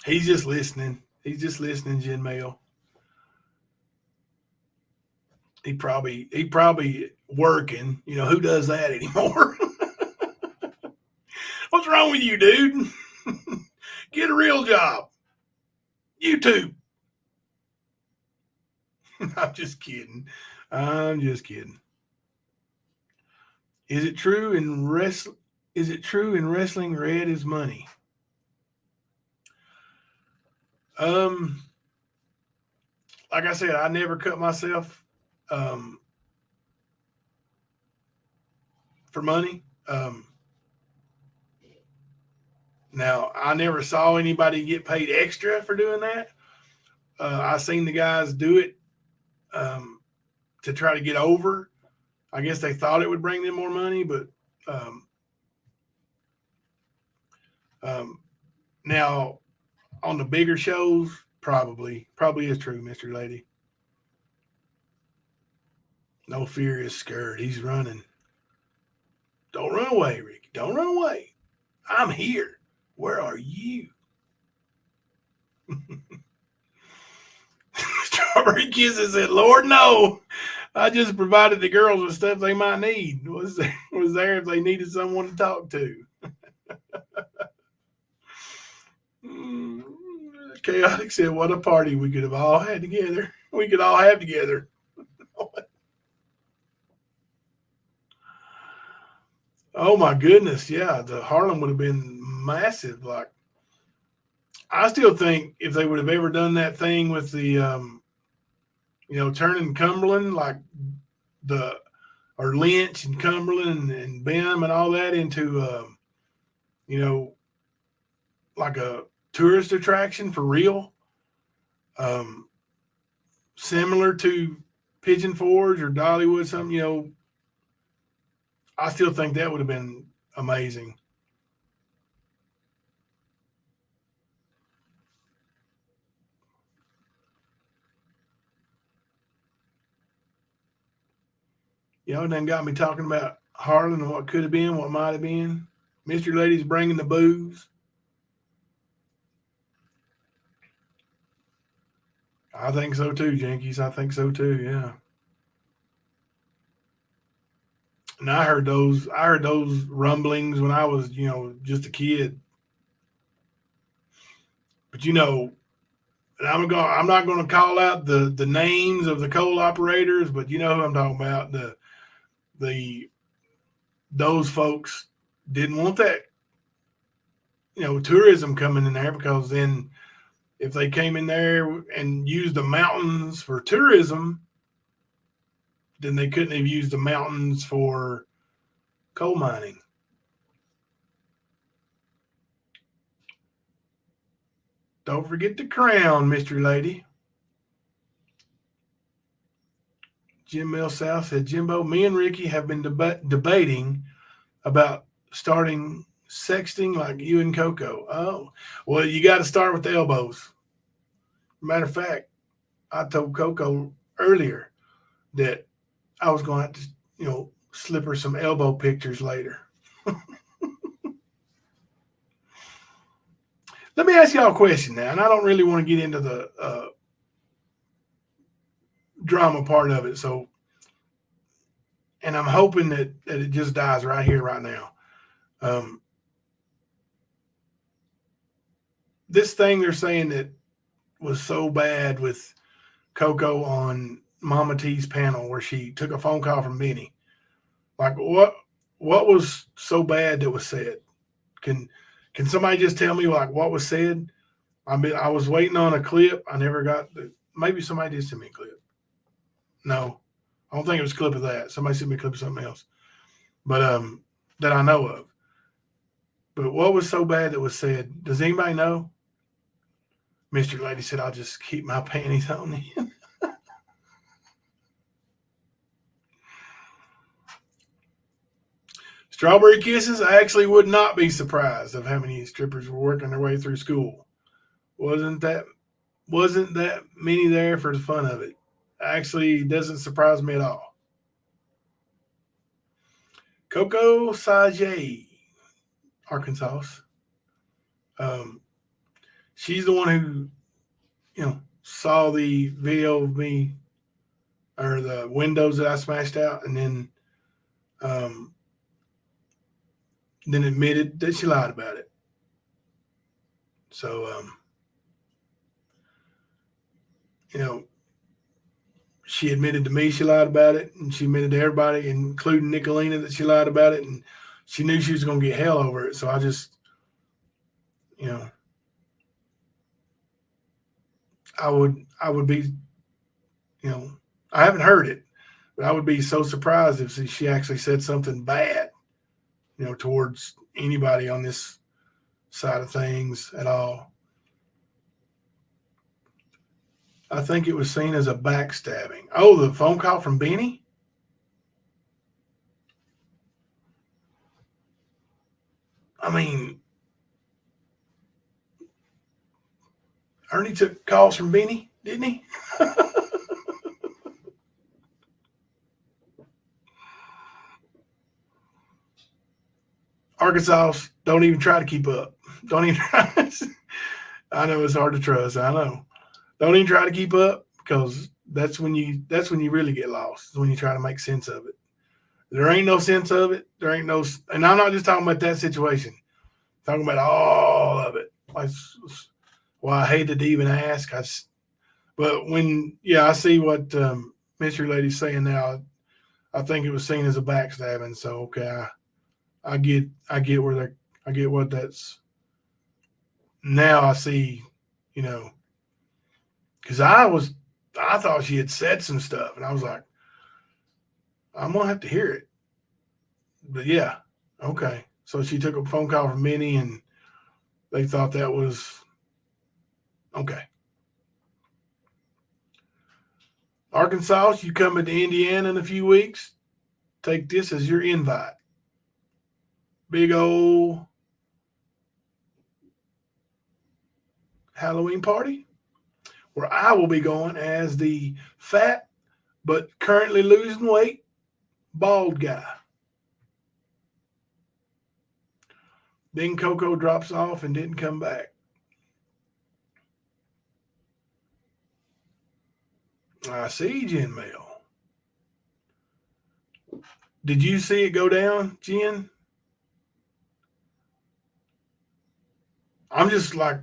He's just listening. He's just listening, Jen Mail. He probably working. You know, who does that anymore? What's wrong with you, dude? Get a real job. YouTube. I'm just kidding. Is it true in wrestling red is money? Like I said, I never cut myself for money. Now, I never saw anybody get paid extra for doing that. I seen the guys do it to try to get over. I guess they thought it would bring them more money, but now on the bigger shows, probably is true, Mr. Lady. No fear is scared. He's running. Don't run away, Ricky. Don't run away. I'm here. Where are you? Strawberry Kisses said, Lord, no. I just provided the girls with stuff they might need. Was there if they needed someone to talk to. Chaotic said, what a party we could have all had together. We could all have together. Oh my goodness, yeah. The Harlan would have been massive. Like, I still think if they would have ever done that thing with the turning Cumberland, like or Lynch and Cumberland and Bem and all that into like a tourist attraction for real. Similar to Pigeon Forge or Dollywood, something, I still think that would have been amazing. It done got me talking about Harlan and what could have been, what might have been. Mr. Lady's bringing the booze. I think so too, Jinkies. I think so too, yeah. And I heard those rumblings when I was, just a kid. But and I'm not going to call out the names of the coal operators, but you know who I'm talking about. Those folks didn't want that, tourism coming in there, because then if they came in there and used the mountains for tourism, then they couldn't have used the mountains for coal mining. Don't forget the crown, Mr. Lady. Jim Mill South said, Jimbo, me and Ricky have been debating about starting sexting like you and Coco. Oh, well, you got to start with the elbows. Matter of fact, I told Coco earlier that I was going to have to, slip her some elbow pictures later. Let me ask y'all a question now, and I don't really want to get into the drama part of it. So, and I'm hoping that it just dies right here, right now. This thing they're saying that was so bad with Coco on Mama T's panel, where she took a phone call from Benny. Like, what was so bad that was said? Can somebody just tell me, like, what was said? I was waiting on a clip. I never got maybe somebody did send me a clip. No, I don't think it was a clip of that. Somebody sent me a clip of something else, but that I know of. But what was so bad that was said? Does anybody know? Mr. Lady said, I'll just keep my panties on. Strawberry Kisses, I actually would not be surprised of how many strippers were working their way through school. Wasn't that many there for the fun of it. Actually, doesn't surprise me at all. Coco Sajay, Arkansas. She's the one who, saw the video of me, or the windows that I smashed out, and then admitted that she lied about it. So, she admitted to me she lied about it, and she admitted to everybody, including Nicolina, that she lied about it, and she knew she was going to get hell over it. So I just, I would be, I haven't heard it, but I would be so surprised if she actually said something bad, towards anybody on this side of things at all. I think it was seen as a backstabbing. Oh, the phone call from Benny? I mean, Ernie took calls from Benny, didn't he? Arkansas, don't even try to keep up. Don't even try. I know it's hard to trust. I know. Don't even try to keep up, because that's when you really get lost. Is when you try to make sense of it. There ain't no sense of it. There ain't no, and I'm not just talking about that situation. I'm talking about all of it. That's why I hated to even ask. But I see what Mystery Lady's saying now. I think it was seen as a backstabbing. So okay, I get where I get what that's. Now I see, because I thought she had said some stuff, and I was like, I'm gonna have to hear it. But yeah, okay. So she took a phone call from Minnie, and they thought that was okay. Arkansas, you coming to Indiana in a few weeks? Take this as your invite. Big old Halloween party where I will be going as the fat but currently losing weight bald guy. Then Coco drops off and didn't come back. I see, Jen Mail. Did you see it go down, Jen? I'm just like,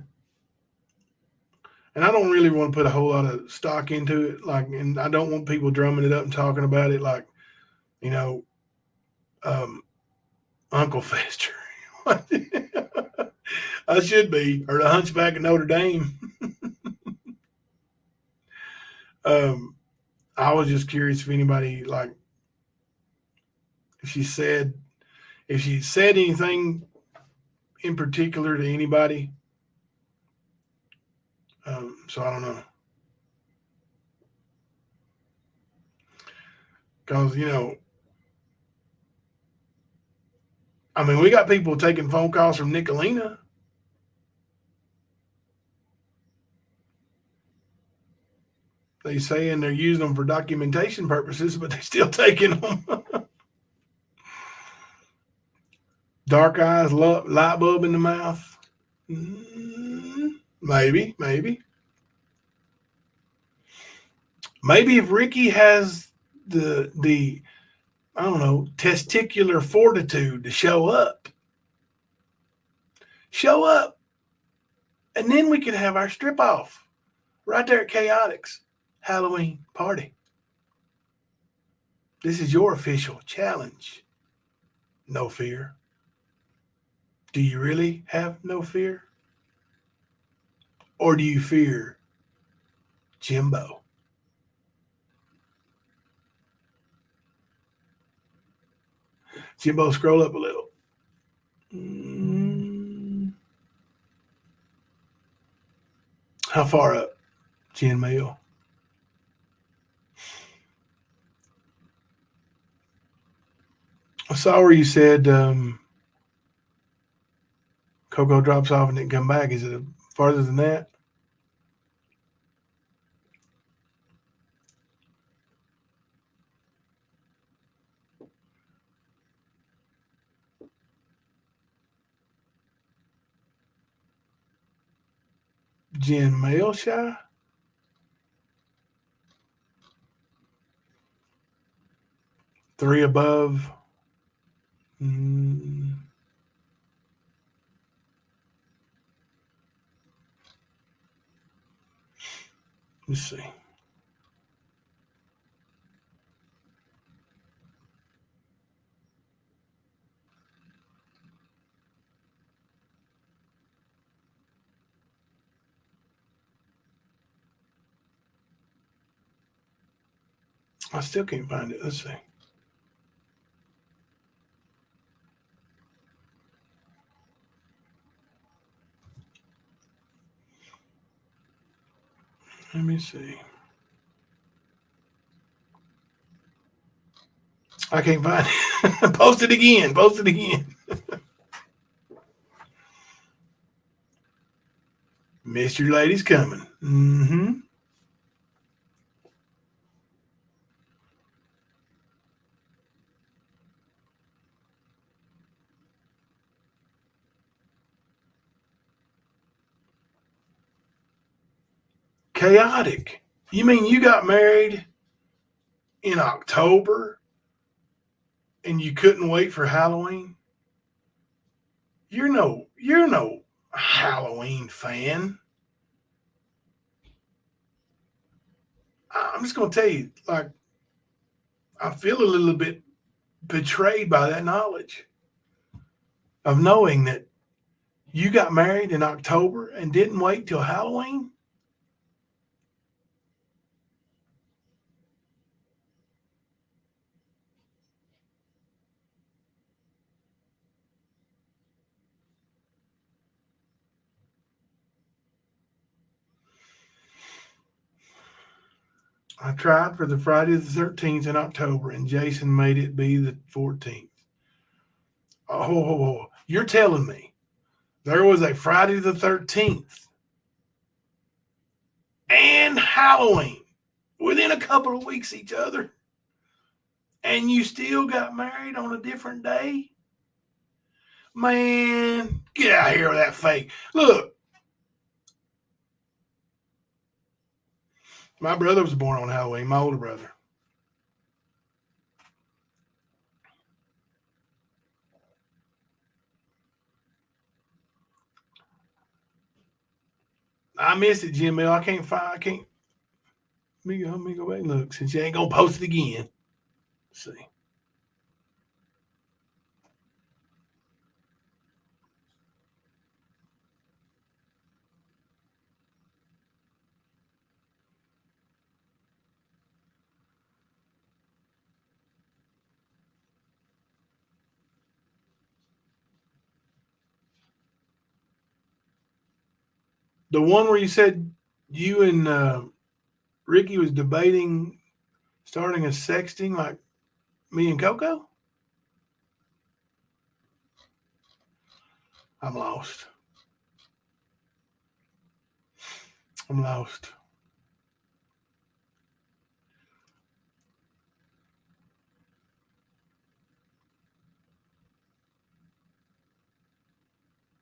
and I don't really want to put a whole lot of stock into it. Like, and I don't want people drumming it up and talking about it like, Uncle Fester. I should be, or the Hunchback of Notre Dame. I was just curious if anybody, like, if she said anything in particular to anybody. So I don't know. Because, I mean, we got people taking phone calls from Nicolina. They saying they're using them for documentation purposes, but they're still taking them. Dark eyes, light bulb in the mouth. Maybe. Maybe if Ricky has the I don't know, testicular fortitude to show up, and then we could have our strip off right there at Chaotix Halloween party. This is your official challenge. No fear. Do you really have no fear? Or do you fear Jimbo? Jimbo, scroll up a little. How far up, Jen Mail? I saw where you said Coco drops off and didn't come back. Is it farther than that? Jen Mail Shy? Three above. Let's see. I still can't find it. Let's see. Let me see. I can't find it. Post it again. Post it again. Mystery Lady's coming. Mm-hmm. Chaotic. You mean you got married in October and you couldn't wait for Halloween? You're no Halloween fan. I'm just gonna tell you, like, I feel a little bit betrayed by that knowledge of knowing that you got married in October and didn't wait till Halloween. I tried for the Friday the 13th in October, and Jason made it be the 14th. Oh, you're telling me there was a Friday the 13th and Halloween within a couple of weeks each other, and you still got married on a different day? Man, get out of here with that fake. Look, my brother was born on Halloween, my older brother. I missed it, Jim Mill. I can't. Let me go back and look, since you ain't gonna post it again. Let's see. The one where you said you and Ricky was debating starting a sexting like me and Coco? I'm lost. I'm lost.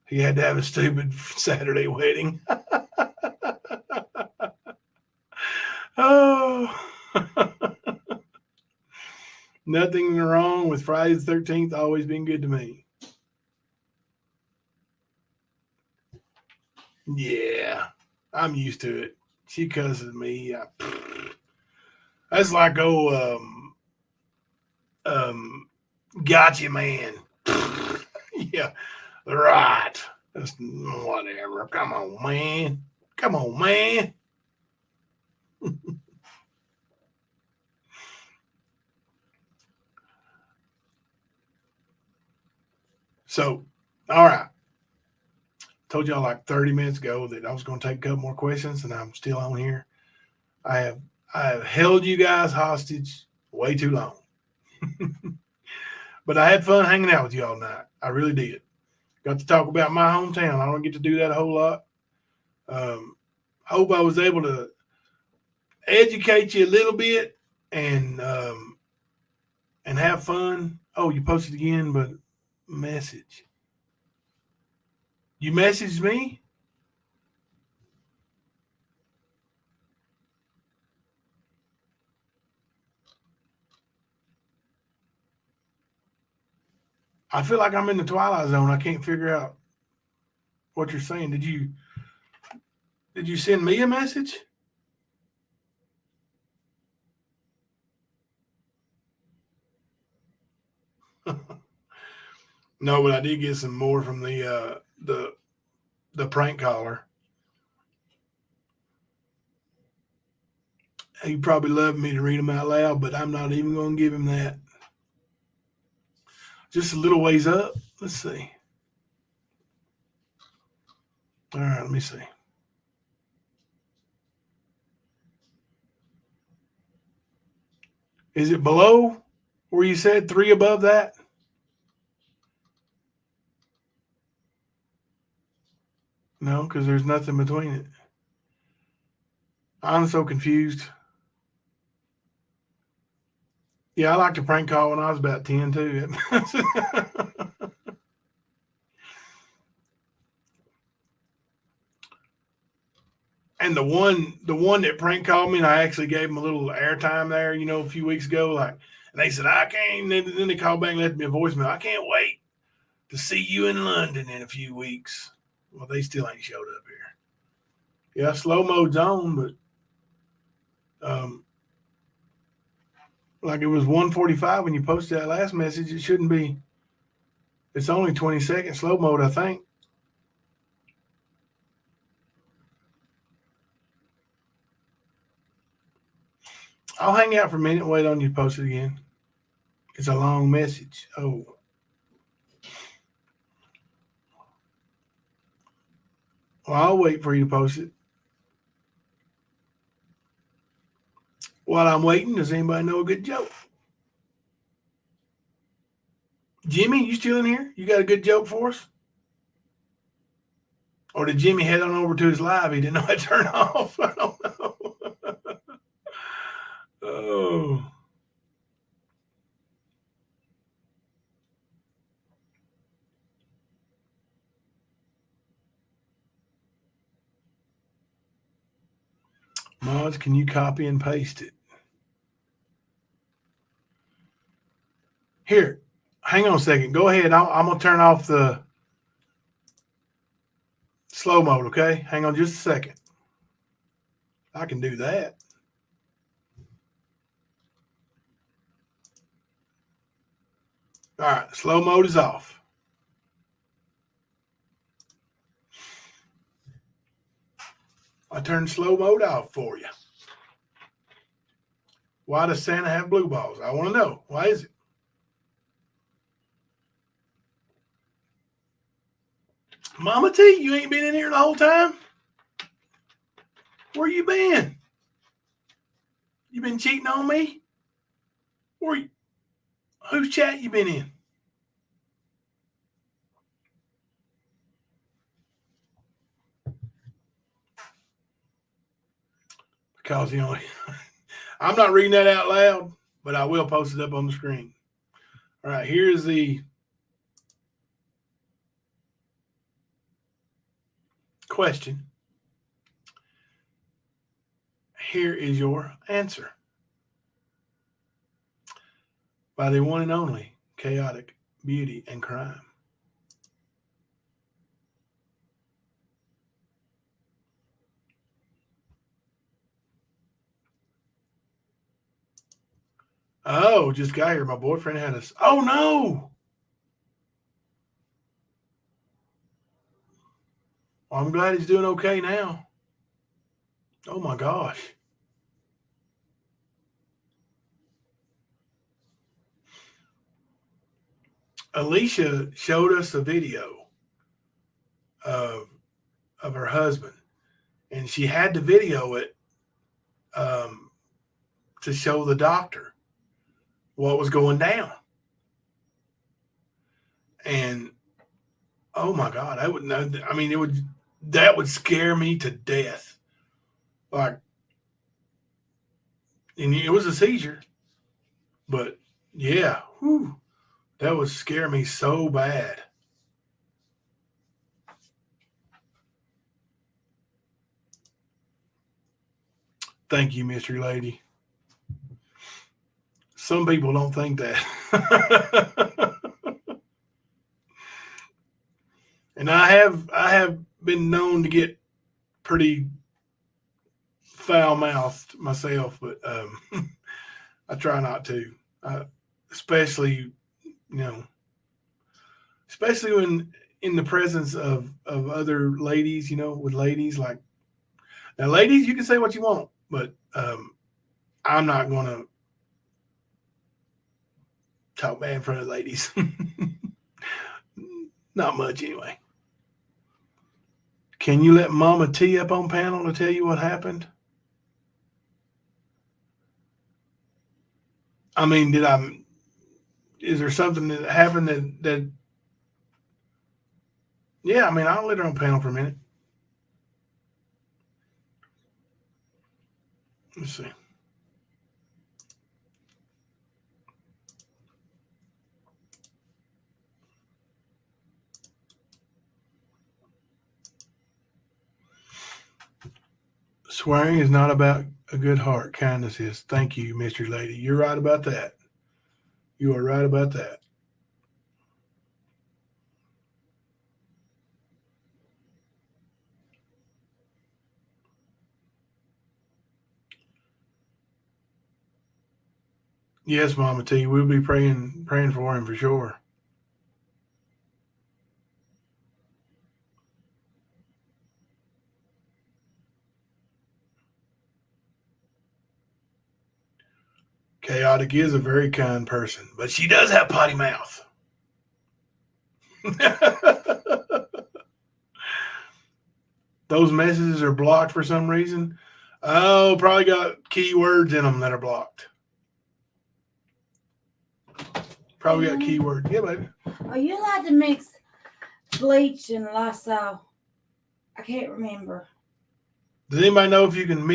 He had to have a stupid Saturday wedding. Oh. Nothing wrong with Friday the 13th. Always been good to me. Yeah, I'm used to it. She cusses me. That's like, gotcha, man. Yeah, right. That's whatever. Come on, man. Come on, man. So, all right. Told y'all like 30 minutes ago that I was going to take a couple more questions, and I'm still on here. I have held you guys hostage way too long. But I had fun hanging out with you all night. I really did. Got to talk about my hometown. I don't get to do that a whole lot. Hope I was able to educate you a little bit and have fun. Oh, you posted again, but message. You messaged me? I feel like I'm in the Twilight Zone. I can't figure out what you're saying. Did you send me a message? No, but I did get some more from the prank caller. He probably loved me to read them out loud, but I'm not even going to give him that. Just a little ways up. Let's see. All right, let me see. Is it below where you said 3 above that? No, because there's nothing between it. I'm so confused. Yeah, I liked to prank call when I was about 10 too. And the one that prank called me, and I actually gave him a little airtime there, a few weeks ago. Like, and they said, I can't. Then they called back and left me a voicemail. I can't wait to see you in London in a few weeks. Well, they still ain't showed up here. Yeah, slow mode's on, but like it was 1:45 when you posted that last message. It shouldn't be. It's only 20 seconds slow mode, I think. I'll hang out for a minute and wait on you to post it again. It's a long message. Oh. Well, I'll wait for you to post it. While I'm waiting, does anybody know a good joke? Jimmy, you still in here? You got a good joke for us? Or did Jimmy head on over to his live? He didn't know how to turn off. I don't know. Oh. Mods, can you copy and paste it? Here, hang on a second. Go ahead. I'm going to turn off the slow mode, okay? Hang on just a second. I can do that. All right, slow mode is off. I turned slow mode off for you. Why does Santa have blue balls? I want to know. Why is it? Mama T, you ain't been in here the whole time? Where you been? You been cheating on me? Whose chat you been in? Because I'm not reading that out loud, but I will post it up on the screen. All right, here's the question. Here is your answer. By the one and only Chaotic Beauty and Crime. Oh, just got here. My boyfriend had us. Oh, no. Well, I'm glad he's doing okay now. Oh, my gosh. Alicia showed us a video of her husband, and she had to video it to show the doctor what was going down. And oh my God, that would scare me to death. Like, and it was a seizure, but yeah, that would scare me so bad. Thank you, Mystery Lady. Some people don't think that. And I have been known to get pretty foul-mouthed myself, but I try not to. Especially when in the presence of other ladies, with ladies. Like, now, ladies, you can say what you want, but I'm not going to talk bad in front of ladies. Not much, anyway. Can you let Mama T up on panel to tell you what happened? I mean, is there something that happened that yeah, I mean, I'll let her on panel for a minute. Let's see. Swearing is not about a good heart. Kindness is. Thank you, Mystery Lady. You're right about that. You are right about that. Yes, Mama T. We'll be praying for him for sure. Chaotic is a very kind person, but she does have potty mouth. Those messages are blocked for some reason. Oh, probably got keywords in them that are blocked. Probably got keywords. Yeah, baby. Are you allowed to mix bleach and Lysol? I can't remember. Does anybody know if you can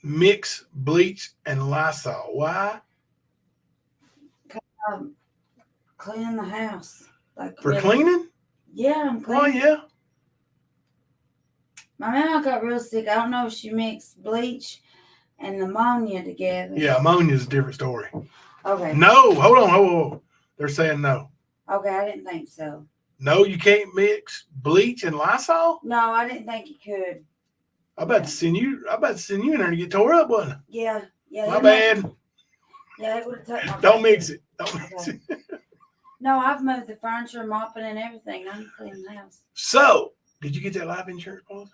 mix bleach and Lysol? Why? Cleaning the house. Like For really, cleaning? Yeah, I'm Oh, cleaning. yeah. My mama got real sick. I don't know if she mixed bleach and ammonia together. Yeah, ammonia is a different story. Okay. No, hold on. They're saying no. Okay, I didn't think so. No, you can't mix bleach and Lysol? No, I didn't think you could. I about to send you in there to get tore up, wasn't it? Yeah. My bad. Yeah, it would have taken my Don't mix it. Don't mix it. No, I've moved the furniture, mopping, and everything. I'm cleaning the house. So, did you get that life insurance policy?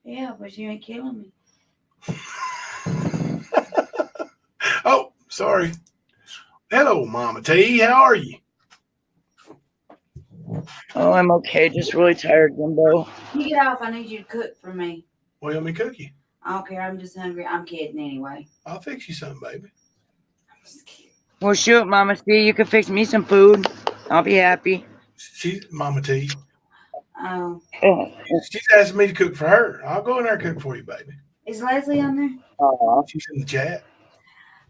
Yeah, but you ain't killing me. Oh, sorry. Hello, Mama T. How are you? Oh, I'm okay. Just really tired, Jimbo. You get off. I need you to cook for me. Well, you want me to cook you? I don't care. I'm just hungry. I'm kidding anyway. I'll fix you something, baby. I'm just kidding. Well, shoot, Mama C, you can fix me some food. I'll be happy. She's Mama T. Oh. She's asking me to cook for her. I'll go in there and cook for you, baby. Is Leslie on there? She's in the chat.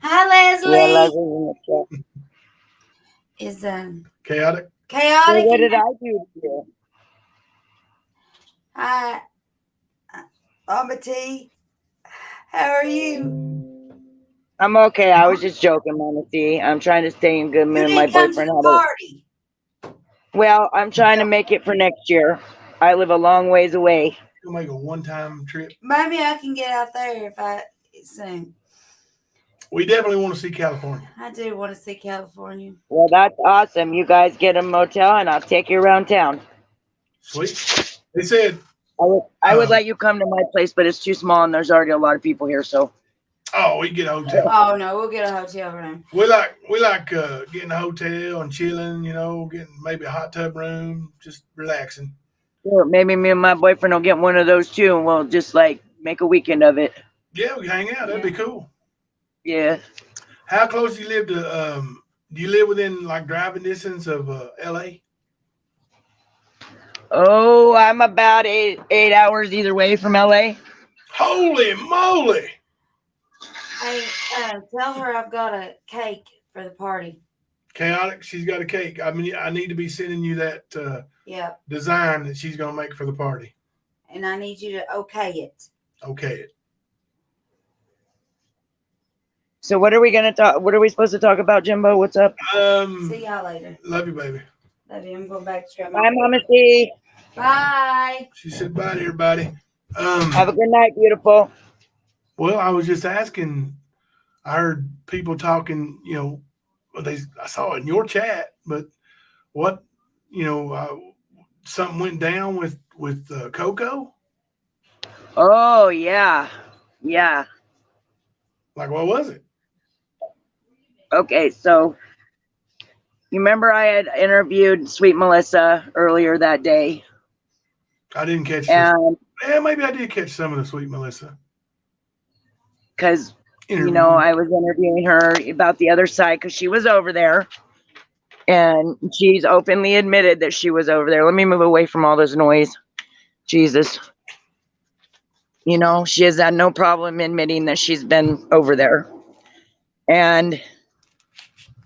Hi, Leslie. Yeah, Leslie's in the chat. Is Chaotic. chaotic? Well, what did I do to you? Hi, Mama T. How are you? I'm okay. I was just joking, Mama C. I'm trying to stay in good mood. You My didn't come to boyfriend the had party. Well, I'm trying to make it for next year. I live a long ways away. You'll make a one-time trip. Maybe I can get out there if I soon. We definitely want to see California. I do want to see California. Well, that's awesome. You guys get a motel, and I'll take you around town. Sweet. They said I would let you come to my place, but it's too small, and there's already a lot of people here. So. Oh, we get a hotel. Oh no, we'll get a hotel room. We like getting a hotel and chilling. Getting maybe a hot tub room, just relaxing. Sure, maybe me and my boyfriend will get one of those too, and we'll just make a weekend of it. Yeah, we hang out. That'd be cool. Yeah. How close do you live to? Do you live within driving distance of LA? Oh, I'm about eight hours either way from LA. Holy moly! Hey, tell her I've got a cake for the party. Chaotic. She's got a cake. I mean, I need to be sending you that design that she's gonna make for the party. And I need you to okay it. Okay it. So what are we gonna talk? What are we supposed to talk about, Jimbo? What's up? See y'all later. Love you, baby. Love you. I'm going back to strap Bye, Mama C. Bye. She said bye to everybody. Have a good night, beautiful. Well, I was just asking. I heard people talking. I saw it in your chat, but what? Something went down with Coco. Oh yeah. Like, what was it? Okay, so you remember I had interviewed Sweet Melissa earlier that day? I didn't catch. And maybe I did catch some of the Sweet Melissa. Because you know, I was interviewing her about the other side because she was over there. And she's openly admitted that she was over there. Let me move away from all this noise. Jesus. You know, she has had no problem admitting that she's been over there and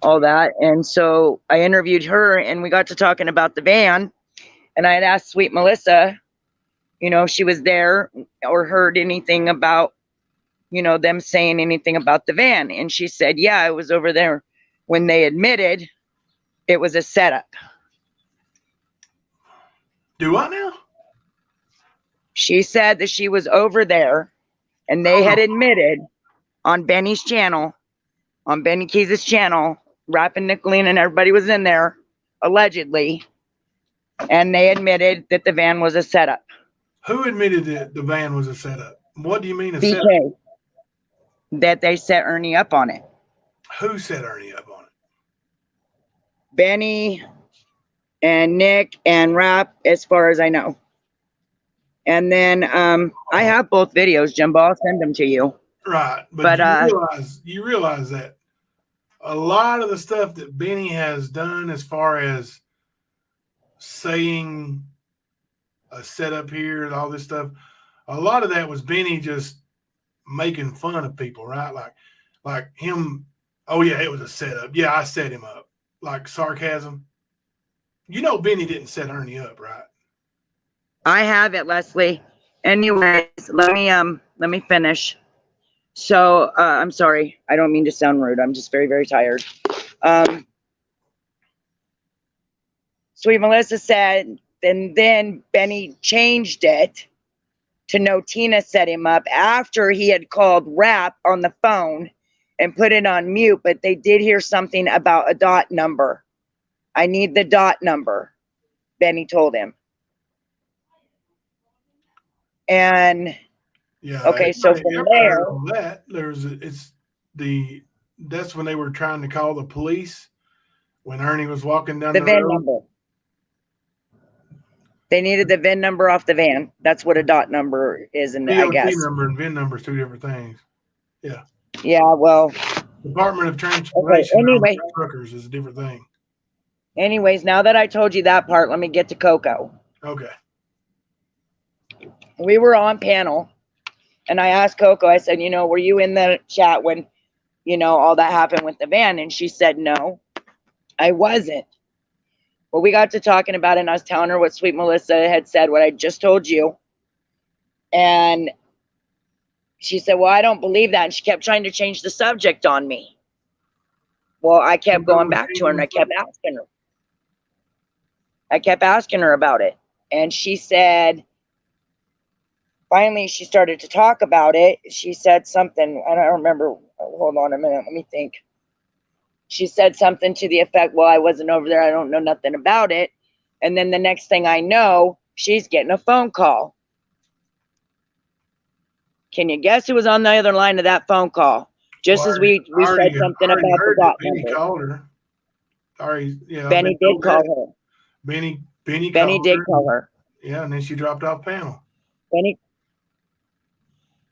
all that. And so I interviewed her and we got to talking about the van. And I had asked Sweet Melissa, you know, if she was there or heard anything about, you know, them saying anything about the van. And she said, yeah, I was over there when they admitted it was a setup. Do what now? She said that she was over there and they had admitted on Benny's channel, on Benny Keys' channel, Rap and Nicolene and everybody was in there, allegedly, and they admitted that the van was a setup. Who admitted that the van was a setup? What do you mean a BK, setup? that they set Ernie up on it. Who set Ernie up on it? Benny and Nick and Rap, as far as I know. And then I have both videos, Jimbo. I'll send them to you. Right, but you realize that a lot of the stuff that Benny has done, as far as saying a setup here and all this stuff, a lot of that was Benny just making fun of people, right? Like him. Oh yeah, it was a setup. Yeah, I set him up. Like sarcasm. You know, Benny didn't set Ernie up, right? I have it, Leslie. Anyways, let me finish. So I'm sorry. I don't mean to sound rude. I'm just very, very tired. Sweet Melissa said, and then Benny changed it to no, Tina set him up after he had called Rap on the phone and put it on mute, but they did hear something about a dot number. I need the dot number, Benny told him. And yeah, okay, so from there, that's when they were trying to call the police when Ernie was walking down the the VIN road. number. They needed the VIN number off the van. That's what a dot number is, and I guess number and VIN number is two different things. Yeah. Yeah, well, Department of Transportation. Okay, anyway, truckers is a different thing. Anyways, now that I told you that part, let me get to Coco. Okay. We were on panel, and I asked Coco, I said, you know, were you in the chat when, you know, all that happened with the van? And she said, no, I wasn't. Well, we got to talking about it, and I was telling her what Sweet Melissa had said, what I just told you. And she said, well, I don't believe that. And she kept trying to change the subject on me. Well, I kept going back to her, and I kept asking her about it. And she said, finally, she started to talk about it. She said something, I don't remember. Hold on a minute. Let me think. She said something to the effect, well, I wasn't over there. I don't know nothing about it. And then the next thing I know, she's getting a phone call. Can you guess who was on the other line of that phone call? Just as we said something about the dot number. Benny called her. Sorry, yeah. Benny did call her. Benny did call her. Yeah, and then she dropped off panel. Benny.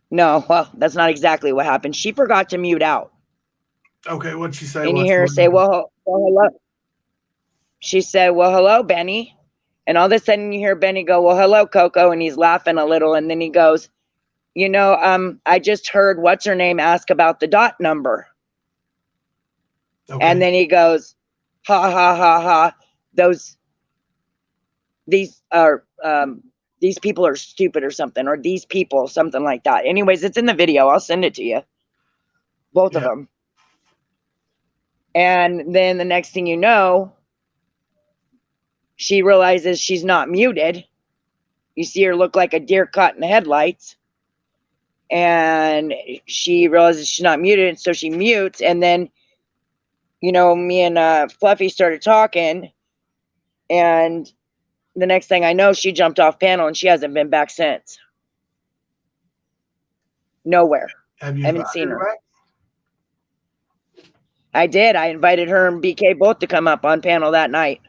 No, well, that's not exactly what happened. She forgot to mute out. Okay, what'd she say? And you hear her say, well, hello. She said, well, hello, Benny. And all of a sudden you hear Benny go, well, hello, Coco. And he's laughing a little. And then he goes, you know, I just heard what's her name ask about the dot number. Okay. And then he goes, ha, ha, ha, ha. These people are stupid or something, or these people, something like that. Anyways, it's in the video. I'll send it to you. Both of them. And then the next thing you know, she realizes she's not muted. You see her look like a deer caught in the headlights. And she realizes she's not muted, so she mutes. And then, you know, me and Fluffy started talking. And the next thing I know, she jumped off panel and she hasn't been back since. Nowhere. I haven't seen her. I did. I invited her and BK both to come up on panel that night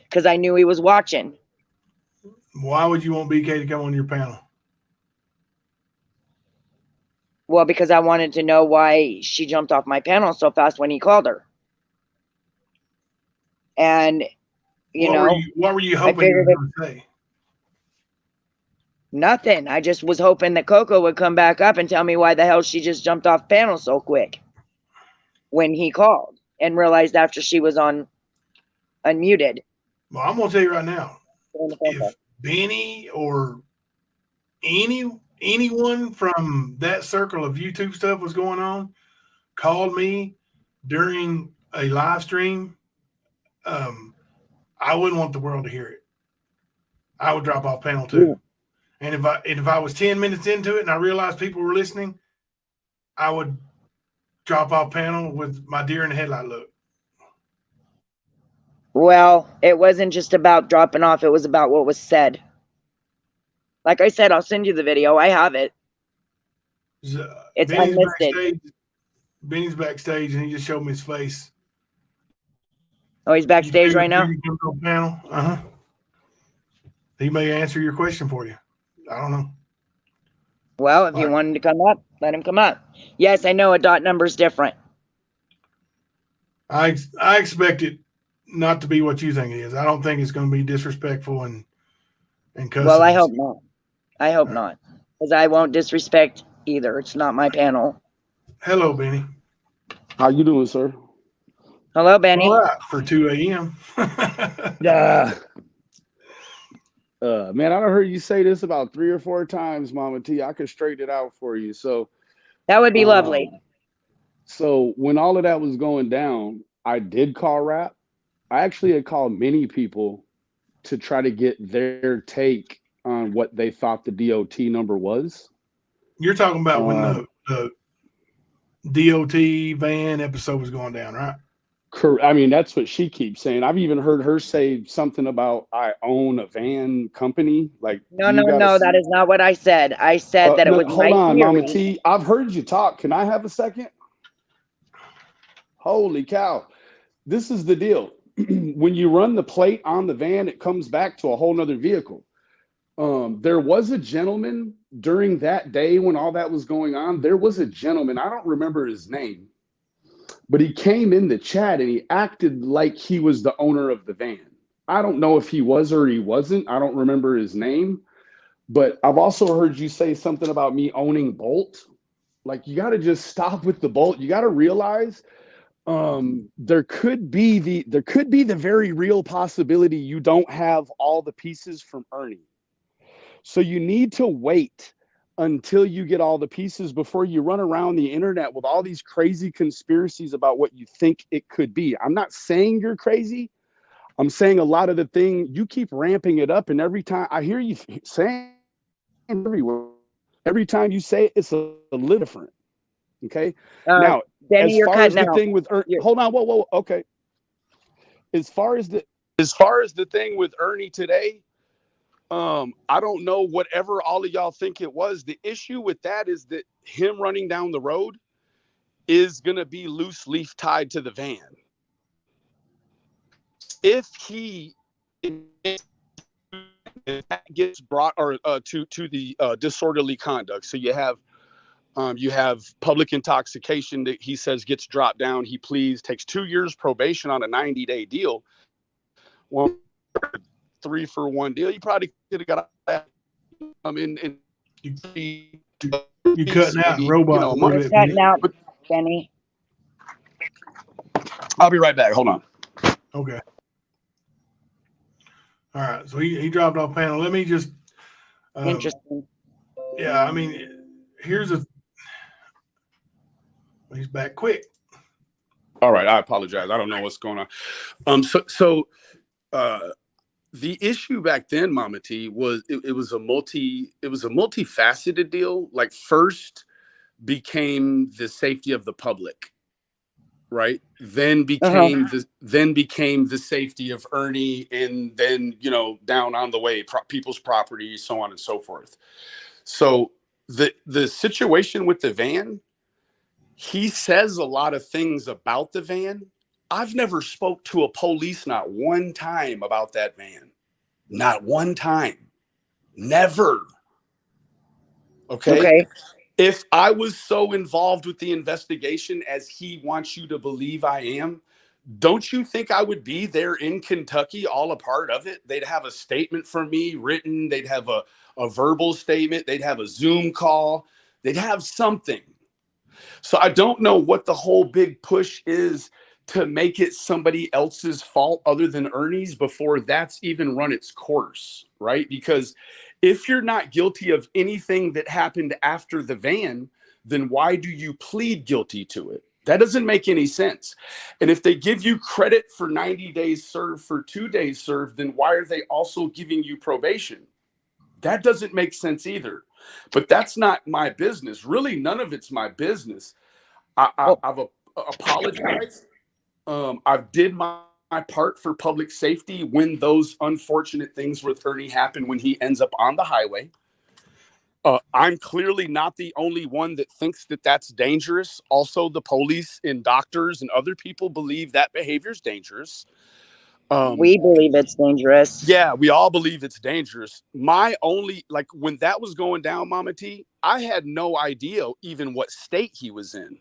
because I knew he was watching. Why would you want BK to come on your panel? Well, because I wanted to know why she jumped off my panel so fast when he called her. And, what were you I hoping you figured were going to say? nothing. I just was hoping that Coco would come back up and tell me why the hell she just jumped off panel so quick when he called, and realized after she was unmuted. Well, I'm going to tell you right now, if Benny or anyone from that circle of YouTube stuff was going on, called me during a live stream, I wouldn't want the world to hear it. I would drop off panel too. And if I was 10 minutes into it and I realized people were listening, I would drop off panel with my deer in the headlight look. Well, it wasn't just about dropping off. It was about what was said. Like I said, I'll send you the video. I have it. It's unlisted. Benny's backstage, and he just showed me his face. Oh, he's backstage right now? Panel. Uh-huh. He may answer your question for you. I don't know. Well, if you wanted to come up, let him come up. Yes, I know a dot number is different. I expect it not to be what you think it is. I don't think it's going to be disrespectful and cussing. Well, I hope not. I hope not, because I won't disrespect either. It's not my panel. Hello, Benny. How you doing, sir? Hello, Benny. All right, for 2 a.m. Yeah. Man, I done heard you say this about 3 or 4 times, Mama T. I could straighten it out for you. So that would be lovely. So when all of that was going down, I did call Rap. I actually had called many people to try to get their take on what they thought the DOT number was. You're talking about when the DOT van episode was going down, right? I mean, that's what she keeps saying. I've even heard her say something about I own a van company. Like, no, that is not what I said. I said that it was hold on, Mama T. I've heard you talk. Can I have a second? Holy cow. This is the deal. When you run the plate on the van, it comes back to a whole nother vehicle. There was a gentleman during that day when all that was going on. There was a gentleman, I don't remember his name, but he came in the chat and he acted like he was the owner of the van. I don't know if he was or he wasn't. I don't remember his name, but I've also heard you say something about me owning Bolt. Like, you got to just stop with the Bolt. You got to realize there could be the very real possibility you don't have all the pieces from Ernie. So you need to wait until you get all the pieces before you run around the internet with all these crazy conspiracies about what you think it could be. I'm not saying you're crazy. I'm saying a lot of the thing, you keep ramping it up, and every time I hear you saying everywhere, every time you say it, it's a little different. Okay. Now, Danny, as far as the thing with Ernie, hold on, whoa, okay. As far as the thing with Ernie today, I don't know whatever all of y'all think it was. The issue with that is that him running down the road is going to be loose leaf tied to the van. If that gets brought to the disorderly conduct, so you have public intoxication that he says gets dropped down. He pleads, takes 2 years probation on a 90-day deal. Well, 3-for-1 deal. You probably could have got that. You cutting out robot. You're cutting out, Benny. I'll be right back. Hold on. Okay. All right. So he dropped off panel. Let me just. Interesting. Yeah, I mean, he's back quick. All right. I apologize. I don't know what's going on. So the issue back then, Mama T, was it was a multifaceted deal. Like, first became the safety of the public, right? Then became the safety of Ernie, and then, down on the way, people's property, so on and so forth. So the situation with the van, he says a lot of things about the van. I've never spoke to a police not one time about that van. Not one time. Never. Okay. If I was so involved with the investigation as he wants you to believe I am, don't you think I would be there in Kentucky, all a part of it? They'd have a statement from me written. They'd have a verbal statement. They'd have a Zoom call. They'd have something. So I don't know what the whole big push is to make it somebody else's fault other than Ernie's before that's even run its course, right? Because if you're not guilty of anything that happened after the van, then why do you plead guilty to it? That doesn't make any sense. And if they give you credit for 90 days served for 2 days served, then why are they also giving you probation? That doesn't make sense either. But that's not my business. Really, none of it's my business. I've apologized. I've did my part for public safety when those unfortunate things with Ernie happen when he ends up on the highway. I'm clearly not the only one that thinks that that's dangerous. Also, the police and doctors and other people believe that behavior is dangerous. We believe it's dangerous. Yeah, we all believe it's dangerous. My only, like when that was going down, Mama T, I had no idea even what state he was in.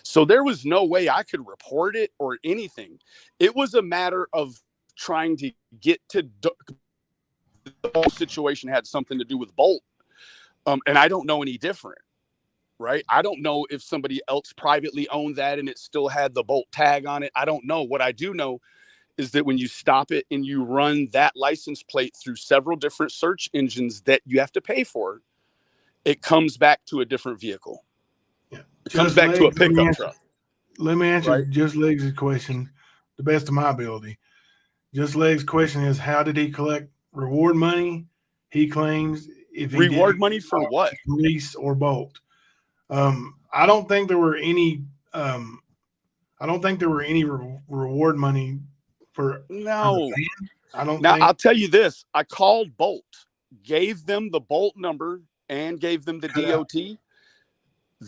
So there was no way I could report it or anything. It was a matter of trying to get to the whole situation had something to do with Bolt. And I don't know any different, right? I don't know if somebody else privately owned that and it still had the Bolt tag on it. I don't know. What I do know is that when you stop it and you run that license plate through several different search engines that you have to pay for, it comes back to a different vehicle. Yeah. It comes back to a pickup truck. Let me answer Right? Just Legs' question the best of my ability. Just Legs' question is, how did he collect reward money? He claims if he Reward money for what? Police or Bolt. I don't think there were any. I don't think there were any reward money for. No. I don't. Now think. I'll tell you this: I called Bolt, gave them the Bolt number, and gave them the DOT.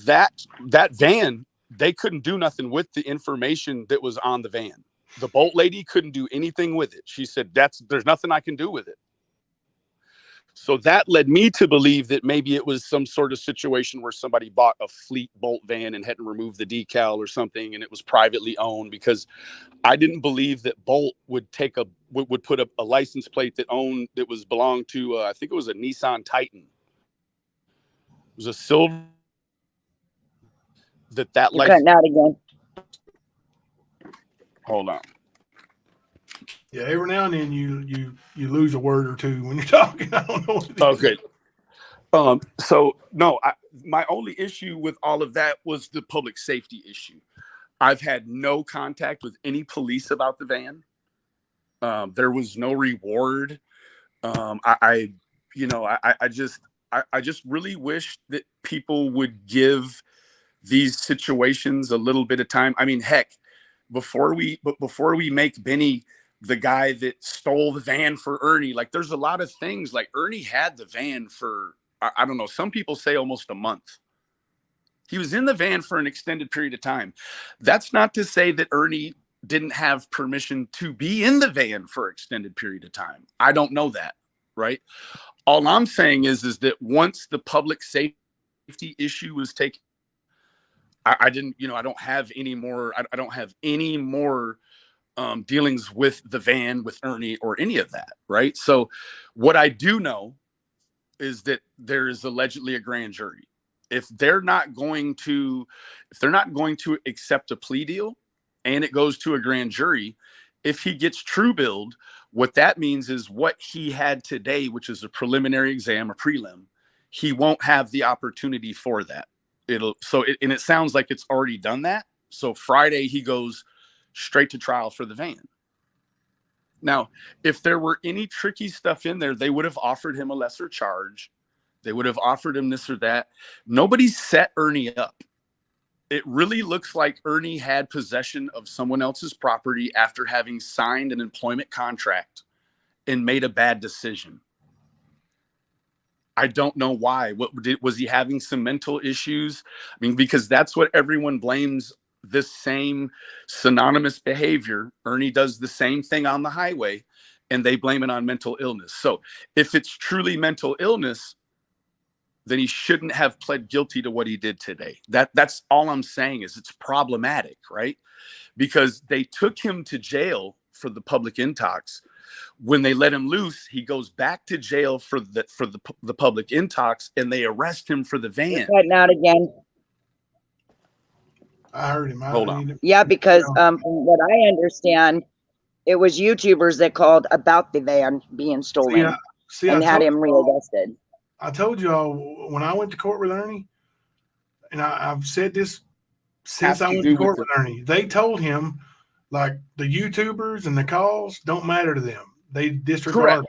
That van, they couldn't do nothing with the information that was on the van. The Bolt lady couldn't do anything with it. She said, there's nothing I can do with it. So that led me to believe that maybe it was some sort of situation where somebody bought a fleet Bolt van and hadn't removed the decal or something, and it was privately owned, because I didn't believe that Bolt would would put a license plate that belonged to I think it was a Nissan Titan. It was a silver that You're license. cutting out again. Hold on. Yeah, every now and then you lose a word or two when you're talking. I don't know what it is. Okay. So no, my only issue with all of that was the public safety issue. I've had no contact with any police about the van. There was no reward. I just really wish that people would give these situations a little bit of time. I mean, heck, before we make Benny the guy that stole the van for Ernie, like there's a lot of things. Like Ernie had the van for, I don't know, some people say almost a month. He was in the van for an extended period of time. That's not to say that Ernie didn't have permission to be in the van for an extended period of time. I don't know that, right? All I'm saying is that once the public safety issue was taken, I don't have any more. I don't have any more dealings with the van, with Ernie, or any of that, right? So what I do know is that there is allegedly a grand jury. If they're not going to accept a plea deal and it goes to a grand jury, if he gets true billed, what that means is what he had today, which is a preliminary exam, a prelim, he won't have the opportunity for that. And it sounds like it's already done that. So Friday he goes straight to trial for the van. Now, if there were any tricky stuff in there, they would have offered him a lesser charge. They would have offered him this or that. Nobody set Ernie up. It really looks like Ernie had possession of someone else's property after having signed an employment contract and made a bad decision. I don't know why. Was he having some mental issues? I mean, because that's what everyone blames this same synonymous behavior. Ernie does the same thing on the highway and they blame it on mental illness. So if it's truly mental illness, then he shouldn't have pled guilty to what he did today. That's all I'm saying is it's problematic, right? Because they took him to jail for the public intox. When they let him loose, he goes back to jail for the public intox, and they arrest him for the van. Cutting out again. I heard him. Hold on. Yeah, because from what I understand, it was YouTubers that called about the van being stolen and had him rearrested. I told you all when I went to court with Ernie, and I've said this since I went to court with Ernie, they told him, like, the YouTubers and the calls don't matter to them. They disregard.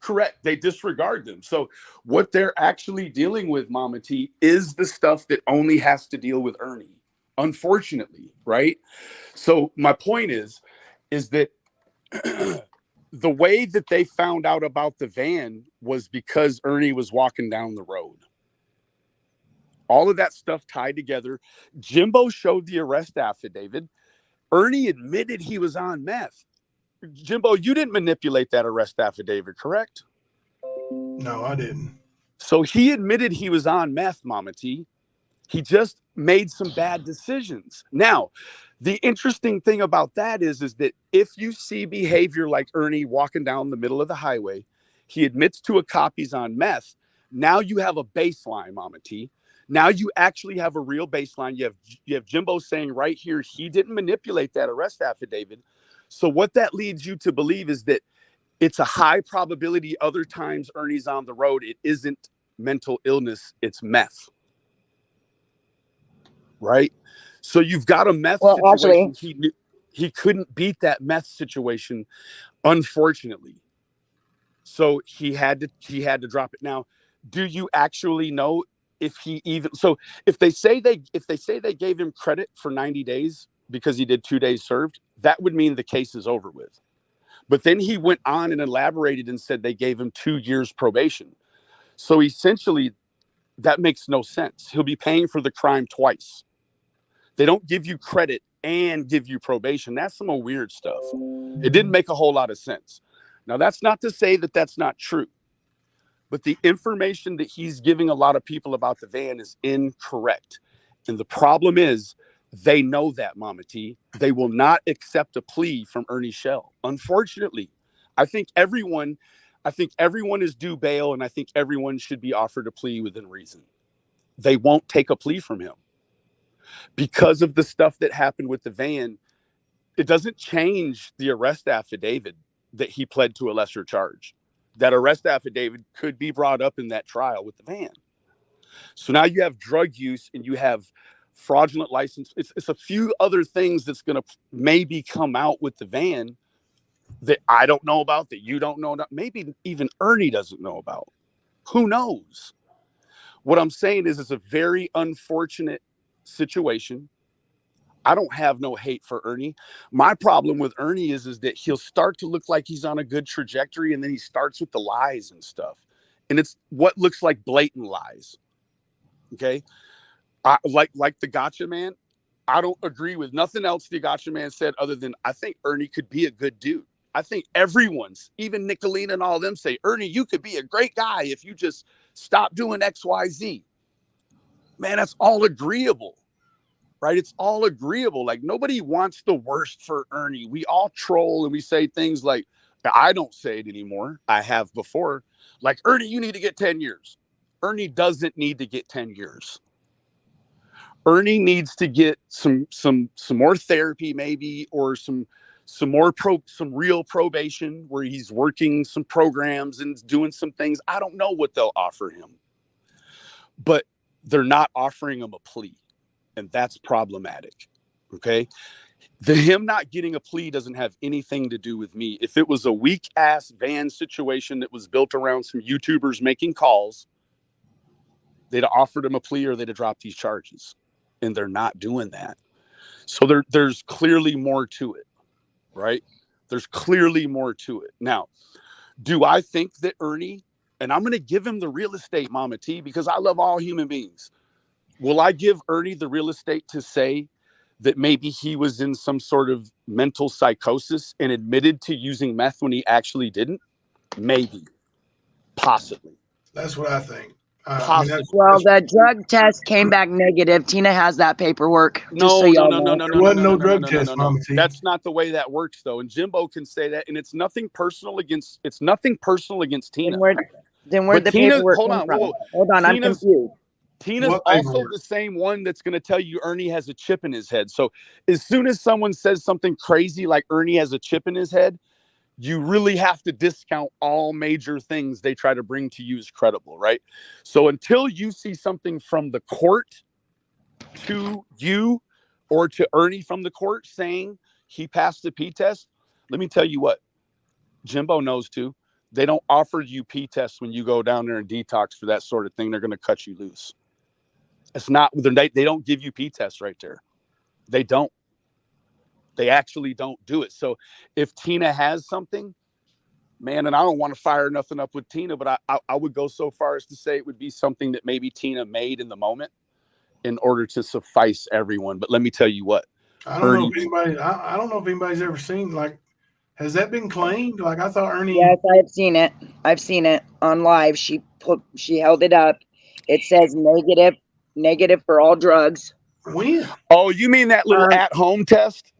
Correct. They disregard them. So what they're actually dealing with, Mama T, is the stuff that only has to deal with Ernie, unfortunately, right? So my point is that the way that they found out about the van was because Ernie was walking down the road. All of that stuff tied together. Jimbo showed the arrest affidavit. Ernie admitted he was on meth. Jimbo, you didn't manipulate that arrest affidavit, correct? No, I didn't. So he admitted he was on meth, Mama T. He just made some bad decisions. Now, the interesting thing about that is that if you see behavior like Ernie walking down the middle of the highway, he admits to a cop he's on meth. Now you have a baseline, Mama T. Now you actually have a real baseline. You have Jimbo saying right here he didn't manipulate that arrest affidavit. So what that leads you to believe is that it's a high probability other times Ernie's on the road, it isn't mental illness, it's meth. Right? So you've got a meth situation. Actually, he couldn't beat that meth situation, unfortunately. So he had to drop it. Now, do you actually know if he even, so if they say they gave him credit for 90 days because he did 2 days served, that would mean the case is over with. But then he went on and elaborated and said they gave him 2 years probation. So essentially that makes no sense. He'll be paying for the crime twice. They don't give you credit and give you probation. That's some weird stuff. It didn't make a whole lot of sense. Now, that's not to say that that's not true, but the information that he's giving a lot of people about the van is incorrect. And the problem is they know that, Mama T. They will not accept a plea from Ernie Shell. Unfortunately, I think everyone is due bail, and I think everyone should be offered a plea within reason. They won't take a plea from him. Because of the stuff that happened with the van, it doesn't change the arrest affidavit that he pled to a lesser charge. That arrest affidavit could be brought up in that trial with the van. So now you have drug use and you have fraudulent license. It's a few other things that's going to maybe come out with the van that I don't know about, that you don't know about, maybe even Ernie doesn't know about. Who knows? What I'm saying is it's a very unfortunate situation. I don't have no hate for Ernie. My problem with Ernie is that he'll start to look like he's on a good trajectory, and then he starts with the lies and stuff. And it's what looks like blatant lies. Okay? Like the Gotcha Man, I don't agree with nothing else the Gotcha Man said other than I think Ernie could be a good dude. I think everyone's, even Nicolene and all of them say, Ernie, you could be a great guy if you just stop doing X, Y, Z. Man, that's all agreeable, right? It's all agreeable. Like, nobody wants the worst for Ernie. We all troll and we say things like, I don't say it anymore. I have before. Like, Ernie, you need to get 10 years. Ernie doesn't need to get 10 years. Ernie needs to get some more therapy, maybe, or some real probation where he's working some programs and doing some things. I don't know what they'll offer him, but they're not offering him a plea, and that's problematic. Okay, him not getting a plea doesn't have anything to do with me. If it was a weak ass van situation that was built around some YouTubers making calls, they'd have offered him a plea or they'd have dropped these charges, and they're not doing that. So there's clearly more to it, right? There's clearly more to it. Now, do I think that Ernie, and I'm going to give him the real estate, Mama T, because I love all human beings. Will I give Ernie the real estate to say that maybe he was in some sort of mental psychosis and admitted to using meth when he actually didn't? Maybe. Possibly. That's what I think. Possibly. Well, the drug test came back negative. Tina has that paperwork. Just so No, y'all no, know. no, no, There no, wasn't no, no no, no, drug no, no, test, no, no. Mama T. That's not the way that works, though. And Jimbo can say that, and it's nothing personal against. It's nothing personal against Tina. Then where'd the Tina, paperwork hold come on, from? whoa. Hold on, I'm confused. Tina's What also paperwork? the same one that's going to tell you Ernie has a chip in his head. So as soon as someone says something crazy like Ernie has a chip in his head, you really have to discount all major things they try to bring to you as credible, right? So until you see something from the court to you or to Ernie from the court saying he passed the P test, let me tell you what, Jimbo knows too. They don't offer you P tests when you go down there and detox for that sort of thing. They're going to cut you loose. It's not, they don't give you P tests right there. They don't. They actually don't do it. So if Tina has something, man, and I don't want to fire nothing up with Tina, but I would go so far as to say it would be something that maybe Tina made in the moment in order to suffice everyone. But let me tell you what. I don't know if anybody. I don't know if anybody's ever seen, like, has that been claimed? Like, I thought Ernie. Yes, I've seen it. I've seen it on live. She held it up. It says negative for all drugs. When? Oh, you mean that little at-home test?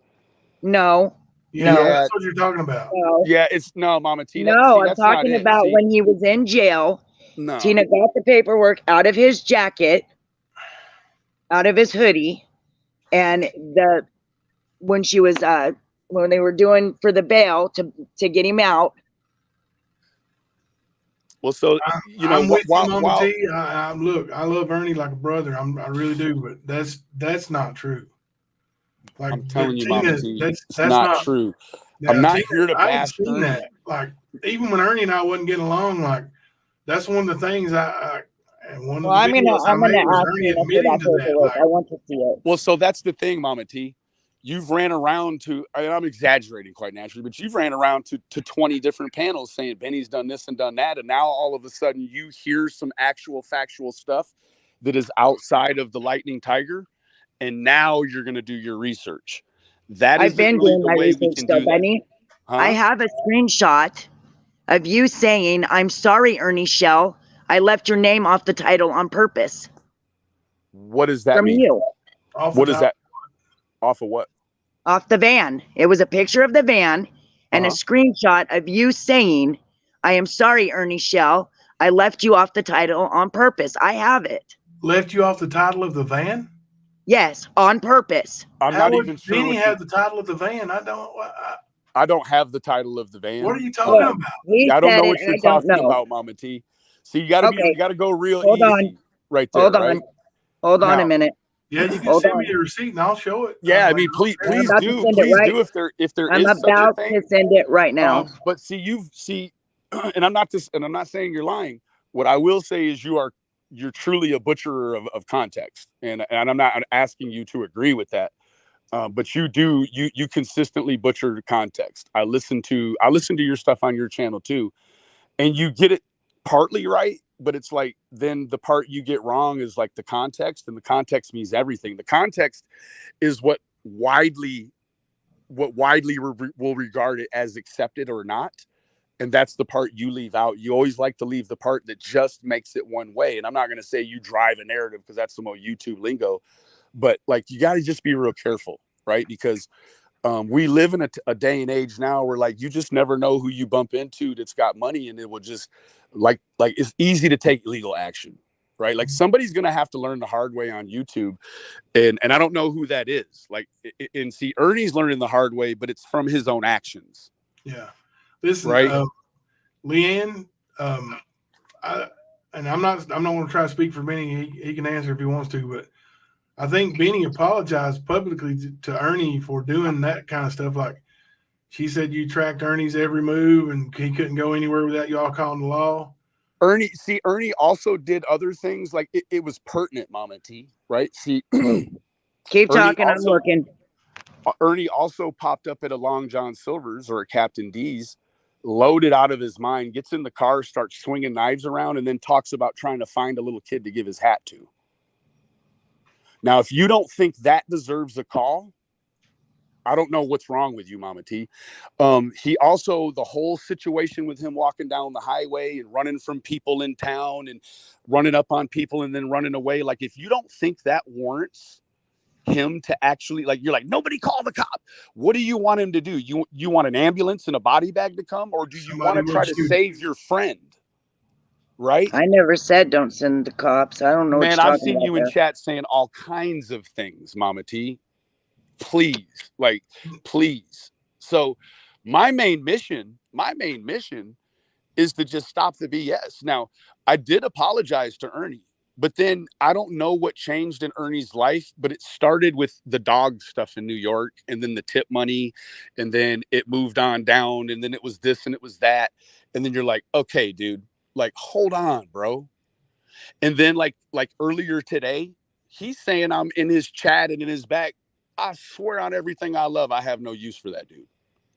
No. Yeah, No. that's what you're talking about. No. Yeah, it's no, Mama T. No, I'm talking about when he was in jail. No. Tina got the paperwork out of his jacket, out of his hoodie, and when she was when they were doing for the bail to get him out. Well, so you know, I'm with you, Mama T. Look, I love Ernie like a brother. I really do, but that's not true. Like, I'm telling you, Tina, Mama T, that's not true. Yeah, I'm not Tina, here to I bash ain't seen Ernie. that. Like, even when Ernie and I wasn't getting along, like, that's one of the things and one of the videos I made was Ernie admitting to that. Like, I want to see it. Well, so that's the thing, Mama T. You've ran around to, I'm exaggerating quite naturally, but you've ran around to 20 different panels saying Benny's done this and done that. And now all of a sudden you hear some actual factual stuff that is outside of the Lightning Tiger. And now you're going to do your research. That is really the way we can do that. Huh? I have a screenshot of you saying, "I'm sorry, Ernie Shell. I left your name off the title on purpose." What does that mean? From you. What is that? Off of what? Off the van. It was a picture of the van and a screenshot of you saying, "I am sorry, Ernie Shell. I left you off the title on purpose." I have it. Left you off the title of the van? Yes, on purpose. I'm not even sure. Benny have the title of the van? I don't have the title of the van. What are you talking about? I don't know what you're talking about, Mama T. So you got to go real easy right there. Hold on a minute. Yeah, you can send me your receipt and I'll show it. Yeah, I mean, please do if there I'm is about such a thing. to send it right now. But see, and I'm not saying you're lying. What I will say is you're truly a butcher of context, and I'm not asking you to agree with that. But you consistently butcher the context. I listen to your stuff on your channel too, and you get it partly right, but it's like then the part you get wrong is like the context, and the context means everything. The context is what widely will regard it as accepted or not, and that's the part you leave out. You always like to leave the part that just makes it one way, and I'm not going to say you drive a narrative because that's some old YouTube lingo, but like you got to just be real careful, right? Because we live in a day and age now where like you just never know who you bump into that's got money, and it will just like it's easy to take legal action, right? Like somebody's gonna have to learn the hard way on YouTube, and I don't know who that is. Like, and see, Ernie's learning the hard way, but it's from his own actions. Yeah, listen, right, Leanne. I'm not going to try to speak for Benny. He can answer if he wants to, but I think Benny apologized publicly to Ernie for doing that kind of stuff. Like, she said you tracked Ernie's every move and he couldn't go anywhere without you all calling the law. Ernie also did other things. Like it was pertinent, Mama T, right? See, keep talking. I'm looking. Ernie also popped up at a Long John Silver's or a Captain D's, loaded out of his mind, gets in the car, starts swinging knives around, and then talks about trying to find a little kid to give his hat to. Now, if you don't think that deserves a call, I don't know what's wrong with you, Mama T. He also, the whole situation with him walking down the highway and running from people in town and running up on people and then running away. Like, if you don't think that warrants him to actually, like, you're like, nobody call the cop. What do you want him to do? You want an ambulance and a body bag to come, or do you want to try to save your friend? Right? I never said don't send the cops. I don't know. Man, I've seen you in chat saying all kinds of things, Mama T. Please, like, please. So my main mission is to just stop the BS. Now, I did apologize to Ernie, but then I don't know what changed in Ernie's life, but it started with the dog stuff in New York, and then the tip money, and then it moved on down, and then it was this and it was that. And then you're like, okay, dude, like, hold on, bro. And then like earlier today, he's saying I'm in his chat and in his back. I swear on everything I love, I have no use for that dude.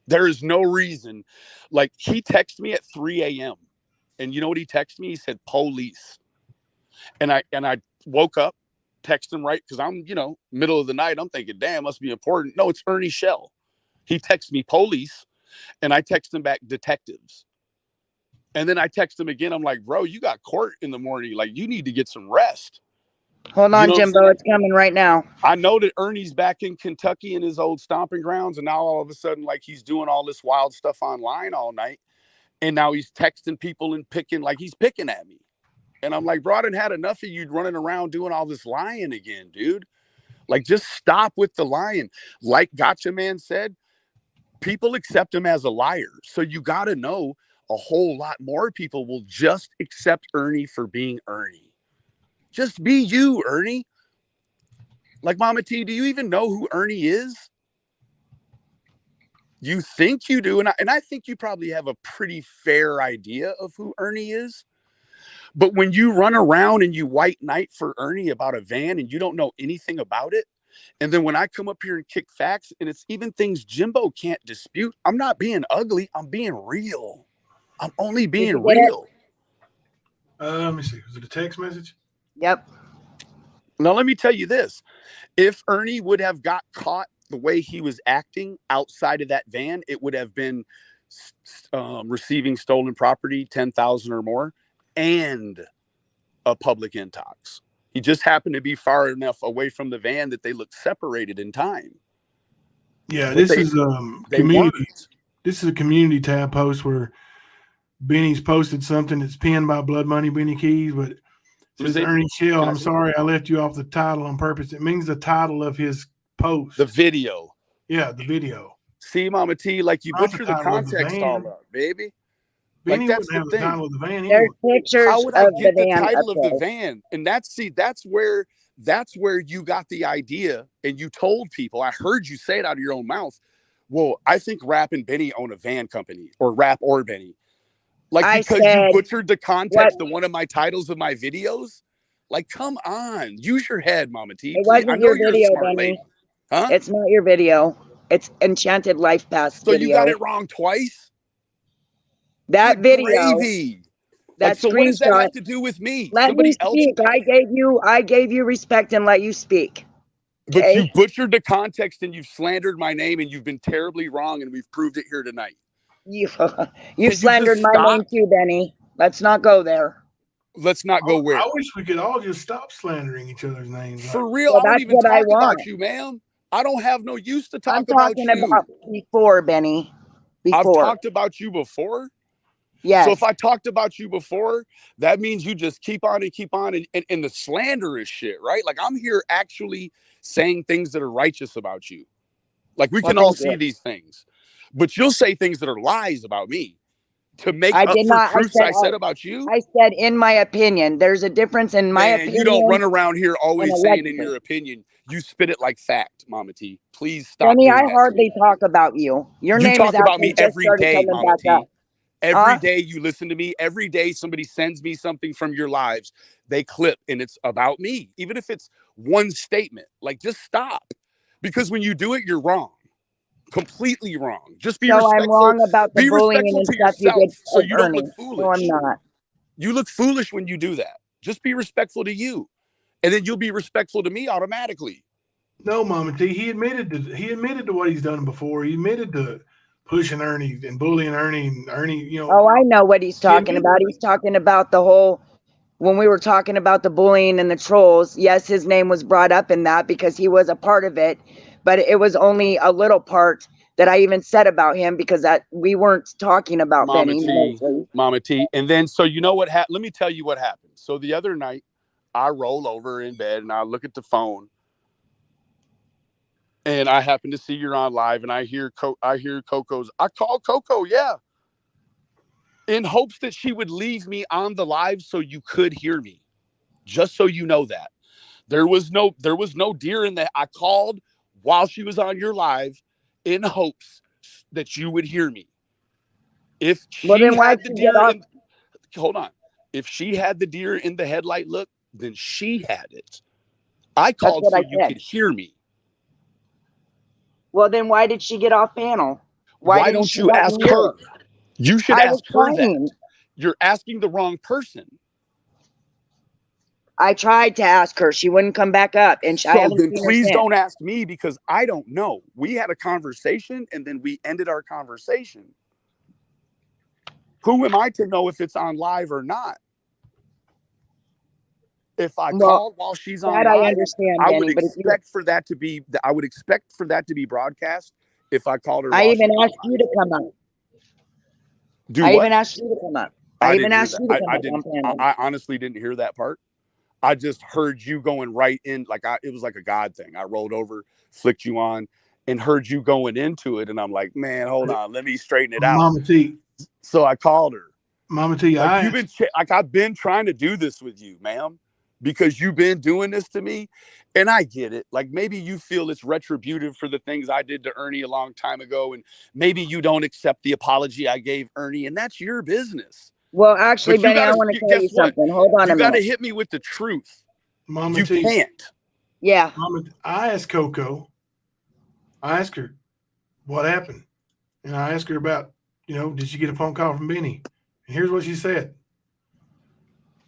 There is no reason. Like, he texted me at 3 a.m. And you know what he texted me? He said, police. And I woke up, texted him right, because I'm, middle of the night. I'm thinking, damn, must be important. No, it's Ernie Shell. He texted me police, and I text him back detectives. And then I text him again. I'm like, bro, you got court in the morning. Like, you need to get some rest. Hold on, Jimbo. It's coming right now. I know that Ernie's back in Kentucky in his old stomping grounds. And now all of a sudden, like, he's doing all this wild stuff online all night. And now he's texting people and he's picking at me. And I'm like, bro, I done had enough of you running around doing all this lying again, dude. Like, just stop with the lying. Like Gotcha Man said, people accept him as a liar. So you got to know a whole lot more people will just accept Ernie for being Ernie. Just be you, Ernie. Like, Mama T, do you even know who Ernie is? You think you do, and I think you probably have a pretty fair idea of who Ernie is. But when you run around and you white knight for Ernie about a van and you don't know anything about it, and then when I come up here and kick facts, and it's even things Jimbo can't dispute, I'm not being ugly. I'm being real. I'm only being real. Let me see. Was it a text message? Yep. Now, let me tell you this. If Ernie would have got caught the way he was acting outside of that van, it would have been receiving stolen property, 10,000 or more, and a public intox. He just happened to be far enough away from the van that they looked separated in time. Yeah, this is community. Weren't. This is a community tab post where Benny's posted something that's pinned by Blood Money Benny Keys, but it says Ernie Shell, I'm sorry I left you off the title on purpose. It means the title of his post. The video. Yeah, the video. See, Mama T, like, you butcher the context all up, baby. Benny like, that's wouldn't have the title of the van. There's pictures. How would I get the title of the there. van? And that's where you got the idea, and you told people. I heard you say it out of your own mouth. Well, I think Rap and Benny own a van company, or Rap or Benny. Like, because you butchered the context of one of my titles of my videos. Like, come on, use your head, Mama T. It wasn't your video, Benny. Huh? It's not your video. It's Enchanted Life Path so video. You got it wrong twice. That video. Gravy. That so what does that have to do with me? Let me speak. I gave you respect and let you speak. Okay? But you butchered the context and you've slandered my name and you've been terribly wrong, and we've proved it here tonight. You slandered my name too, Benny. Let's not go there. Let's not go where. I wish we could all just stop slandering each other's names. For real, well, I don't even talk about you, ma'am. I don't have no use to talk about you. I'm talking about before, Benny. Before. I've talked about you before? Yes. So if I talked about you before, that means you just keep on and the slanderous shit, right? Like, I'm here actually saying things that are righteous about you. Like, we can all see these things. But you'll say things that are lies about me to make up for truths I said about you. I said, in my opinion. There's a difference in my opinion. You don't run around here always saying in your opinion. You spit it like fact, Mama T. Please stop. Benny, I hardly talk about you. Your name talk is about me every day, Mama T. Every day you listen to me. Every day somebody sends me something from your lives. They clip and it's about me. Even if it's one statement, like, just stop. Because when you do it, you're wrong. Completely wrong. Just be respectful. I'm wrong about the bullying and stuff you did. So you don't look foolish. No, I'm not. You look foolish when you do that. Just be respectful to you. And then you'll be respectful to me automatically. No, Mama T. He admitted to what he's done before. He admitted to pushing Ernie and bullying Ernie and Ernie. You know. Oh, I know what he's talking about. He's talking about the whole. When we were talking about the bullying and the trolls, yes, his name was brought up in that because he was a part of it, but it was only a little part that I even said about him because that we weren't talking about Mama Benny. Mama T. And then, so you know what happened? Let me tell you what happened. So the other night, I roll over in bed and I look at the phone, and I happen to see you're on live, and I hear Coco's. I called Coco, yeah, in hopes that she would leave me on the live so you could hear me. Just so you know that there was no deer in that. I called while she was on your live in hopes that you would hear me. If she had the deer hold on. If she had the deer in the headlight look, then she had it. I called so you could hear me. Well, then why did she get off panel? Why don't you ask her? You should ask her that. You're asking the wrong person. I tried to ask her. She wouldn't come back up. And so then please don't ask me because I don't know. We had a conversation and then we ended our conversation. Who am I to know if it's on live or not? If I called while she's on live, I understand, I would expect for that to be. I would expect for that to be broadcast. If I called her, I even asked you to come up. I even asked you to come up. I even asked you to come up. I honestly didn't hear that part. I just heard you going right in, like it was like a God thing. I rolled over, flicked you on, and heard you going into it, and I'm like, man, hold on, let me straighten it out. Mama T. So I called her. Mama T, I've been trying to do this with you, ma'am, because you've been doing this to me, and I get it. Like maybe you feel it's retributive for the things I did to Ernie a long time ago, and maybe you don't accept the apology I gave Ernie, and that's your business. Well, actually, Benny, I want to tell you something. Hold on a minute. You got to hit me with the truth. Mama you T, can't. Yeah. Mama, I asked Coco. I asked her what happened, and I asked her about, did she get a phone call from Benny? And here's what she said.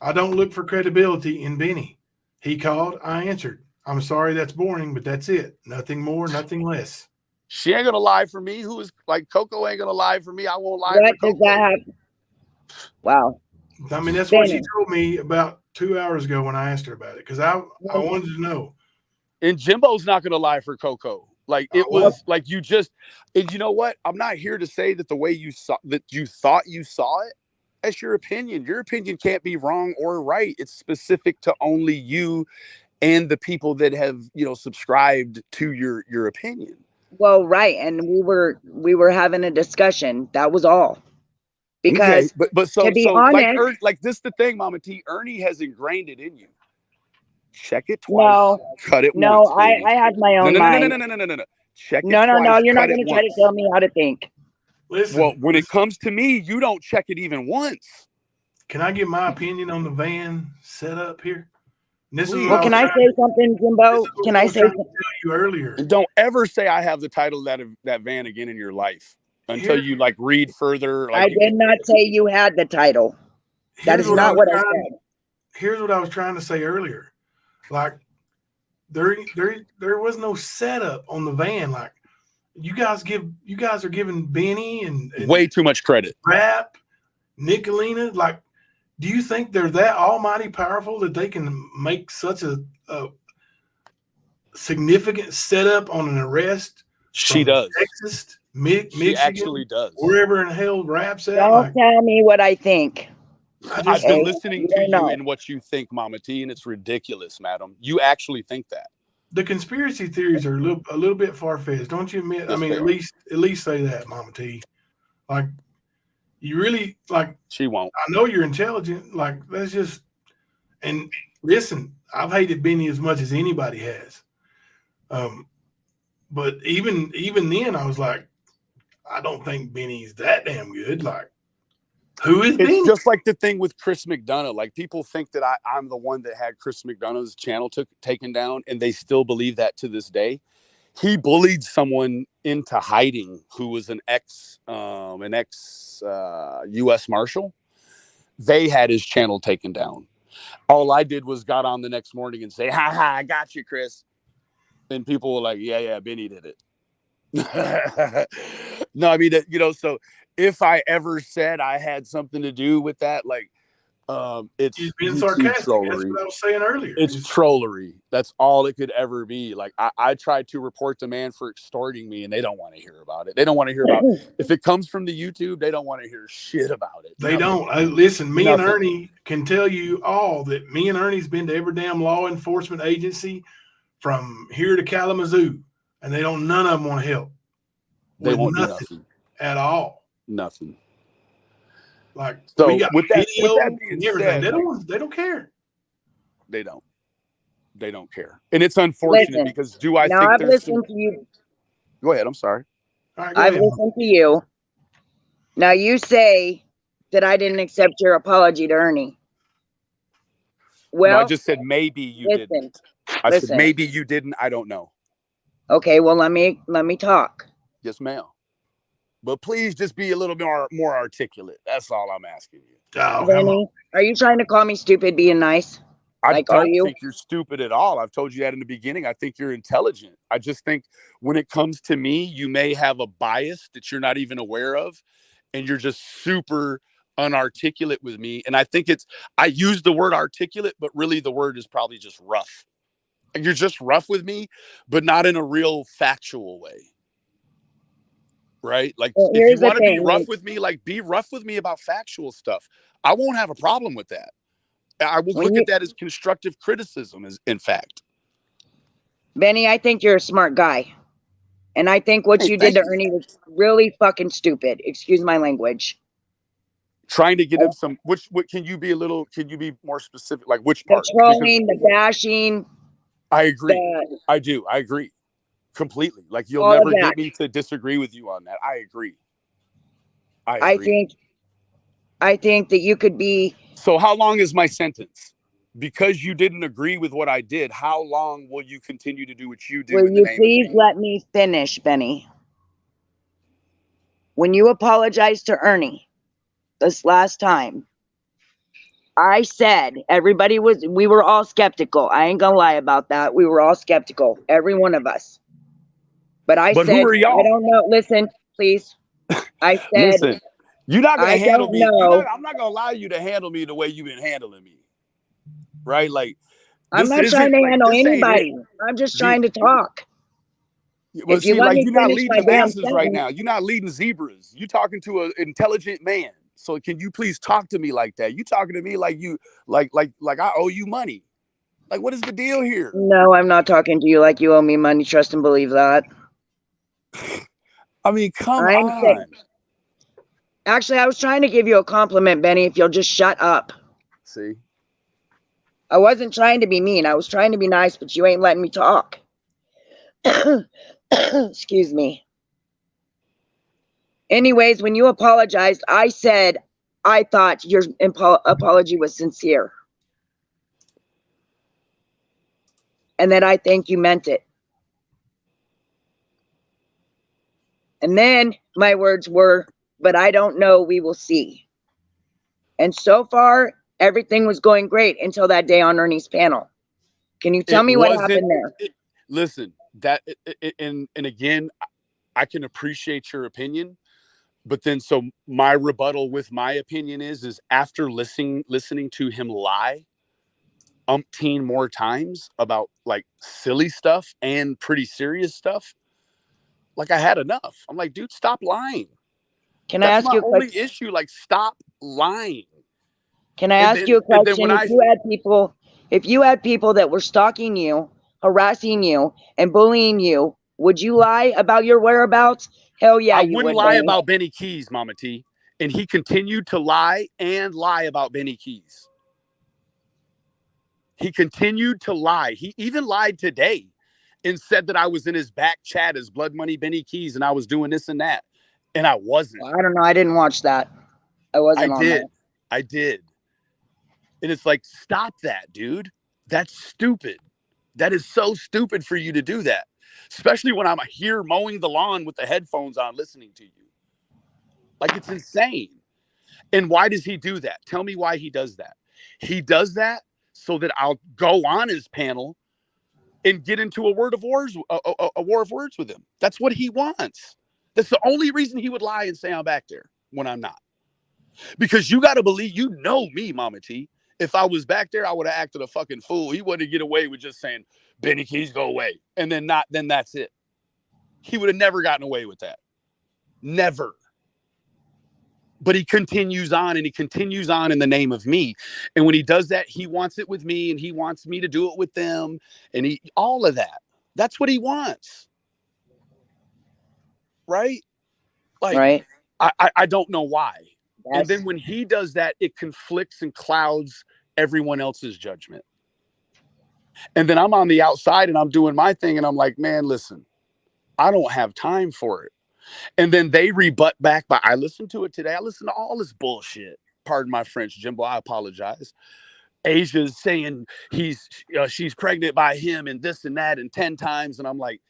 I don't look for credibility in Benny. He called, I answered. I'm sorry that's boring, but that's it. Nothing more, nothing less. She ain't gonna lie for me. Who is like Coco ain't gonna lie for me. I won't lie for Coco. Does that happen? Wow. I mean, that's what she told me about 2 hours ago when I asked her about it, because I wanted to know. And Jimbo's not gonna lie for Coco. Like it was like you just, and you know what? I'm not here to say that the way you saw that you thought you saw it. That's your opinion. Your opinion can't be wrong or right. It's specific to only you and the people that have, subscribed to your opinion. Well, right. And we were having a discussion. That was all. Because but so, to be honest, like this the thing, Mama T, Ernie has ingrained it in you. Check it twice. Cut it once. No, I had my own mind. No. Check it No, twice. You're not going to try to tell me how to think. Listen, well, when it comes to me, you don't check it even once. Can I give my opinion on the van setup here? Can I say something, Jimbo? Can I say something to you earlier? And don't ever say I have the title of that van again in your life until you read further. I did not say you had the title. That is not what I said. Here's what I was trying to say earlier. Like there was no setup on the van. Like you guys are giving Benny and way too much credit. Rap, Nicolina, like, do you think they're that almighty powerful that they can make such a significant setup on an arrest? She does. Texas, Michigan, she actually does. Wherever in hell Rap's at. Don't tell me what I think. I've been listening to you and what you think, Mama T, and it's ridiculous, madam. You actually think that. The conspiracy theories are a little bit far-fetched, don't you admit? I mean, at least say that, Mama T. Like, you really, like, she won't. I know you're intelligent. Like, that's just, and listen, I've hated Benny as much as anybody has. But even then, I was like, I don't think Benny's that damn good. Like, who is Benny? It's just like the thing with Chris McDonough. Like, people think that I'm the one that had Chris McDonough's channel taken down, and they still believe that to this day. He bullied someone into hiding who was an ex U.S. Marshal. They had his channel taken down. All I did was got on the next morning and say, "Ha ha, I got you, Chris." And people were like, yeah, Benny did it. No, I mean, you know, so if I ever said I had something to do with that, like, it's He's being YouTube sarcastic. trollery. That's what I was saying earlier. It's trollery. That's all it could ever be. Like, I tried to report the man for extorting me, and they don't want to hear about it. They don't want to hear about it. If it comes from the YouTube, they don't want to hear shit about it. They don't. Listen, me and Ernie can tell you all that me and Ernie's been to every damn law enforcement agency from here to Kalamazoo, and they don't. None of them want to help. They won't do nothing at all. Nothing. Like, so we got with that being said, they don't care. They don't care. And it's unfortunate because do I think I've there's listened to you. Go ahead. I'm sorry. Right, I've listened to you. Now you say that I didn't accept your apology to Ernie. Well, no, I just said maybe you didn't. I said maybe you didn't. I don't know. Okay, well let me talk. Yes, ma'am. But please just be a little more articulate. That's all I'm asking you. Oh, Benny, are you trying to call me stupid being nice? I don't think you're stupid at all. I've told you that in the beginning. I think you're intelligent. I just think when it comes to me, you may have a bias that you're not even aware of, and you're just super unarticulate with me. And I think I use the word articulate, but really the word is probably just rough. You're just rough with me, but not in a real factual way. Right? Like, if you want to be rough with me, like, be rough with me about factual stuff. I won't have a problem with that. I will look at that as constructive criticism, in fact. Benny, I think you're a smart guy. And I think what you did to Ernie was really fucking stupid. Excuse my language. Trying to get him some, what can you be more specific? Like, which part? The trolling, the bashing. I agree. I do. I agree. Completely. Like, you'll never get me to disagree with you on that. I agree. I think that you could be. So how long is my sentence? Because you didn't agree with what I did, how long will you continue to do what you do? Will you please let me finish, Benny? When you apologized to Ernie this last time, I said we were all skeptical. I ain't gonna lie about that. We were all skeptical, every one of us. But said, who are y'all? I don't know. Listen, please. I said, listen, you're not going to handle me. I'm not going to allow you to handle me the way you've been handling me. Right? Like, I'm not trying to handle anybody. I'm just trying to talk. Well, see, like, you're not leading the masses right now. You're not leading zebras. You're talking to an intelligent man. So can you please talk to me like that? You talking to me like you, like I owe you money. Like, what is the deal here? No, I'm not talking to you like you owe me money. Trust and believe that. I mean, come on. Actually, I was trying to give you a compliment, Benny, if you'll just shut up. See? I wasn't trying to be mean. I was trying to be nice, but you ain't letting me talk. Excuse me. Anyways, when you apologized, I said I thought your apology was sincere. And that I think you meant it. And then my words were, but I don't know, we will see. And so far, everything was going great until that day on Ernie's panel. Can you tell me what happened there? Listen, and again, I can appreciate your opinion, but then so my rebuttal with my opinion is after listening to him lie umpteen more times about like silly stuff and pretty serious stuff, like, I had enough. I'm like, dude, stop lying. Can I ask you a question? That's my only issue. Like, stop lying. Can I ask you a question? If you had people that were stalking you, harassing you, and bullying you, would you lie about your whereabouts? Hell yeah, I wouldn't lie about Benny Keys, Mama T. And he continued to lie about Benny Keys. He continued to lie. He even lied today and said that I was in his back chat as Blood Money Benny Keys and I was doing this and that. And I wasn't. I don't know. I didn't watch that. I did. And it's like, stop that, dude. That's stupid. That is so stupid for you to do that. Especially when I'm here mowing the lawn with the headphones on listening to you. Like, it's insane. And why does he do that? Tell me why he does that. He does that so that I'll go on his panel and get into a war of words with him. That's what he wants. That's the only reason he would lie and say I'm back there when I'm not. Because you got to believe, you know me, Mama T. If I was back there, I would have acted a fucking fool. He wouldn't get away with just saying, Benny Keys, go away. And then that's it. He would have never gotten away with that. Never. But he continues on, and he continues on in the name of me. And when he does that, he wants it with me, and he wants me to do it with them. And all of that. That's what he wants. Right? Like, right. I don't know why. Yes. And then when he does that, it conflicts and clouds everyone else's judgment. And then I'm on the outside and I'm doing my thing. And I'm like, man, listen, I don't have time for it. And then they rebut back by, I listened to it today. I listened to all this bullshit. Pardon my French, Jimbo. I apologize. Asia's saying she's pregnant by him and this and that and 10 times. And I'm like,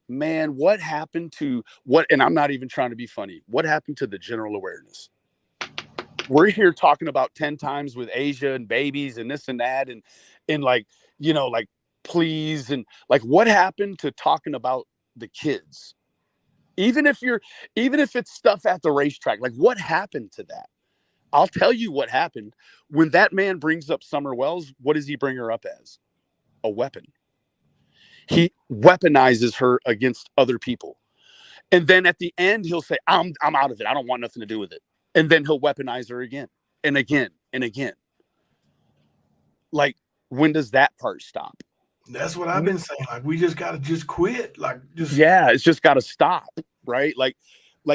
man, what happened to what? And I'm not even trying to be funny. What happened to the general awareness? We're here talking about 10 times with Asia and babies and this and that. And like, you know, like, please. And like, what happened to talking about the kids? Even if it's stuff at the racetrack, like what happened to that? I'll tell you what happened. When that man brings up Summer Wells, what does he bring her up as? A weapon. He weaponizes her against other people. And then at the end, he'll say, I'm out of it. I don't want nothing to do with it. And then he'll weaponize her again and again and again. Like, when does that part stop? That's what I've been saying. Like, we just got to just quit. Like, it's just got to stop. Right. Like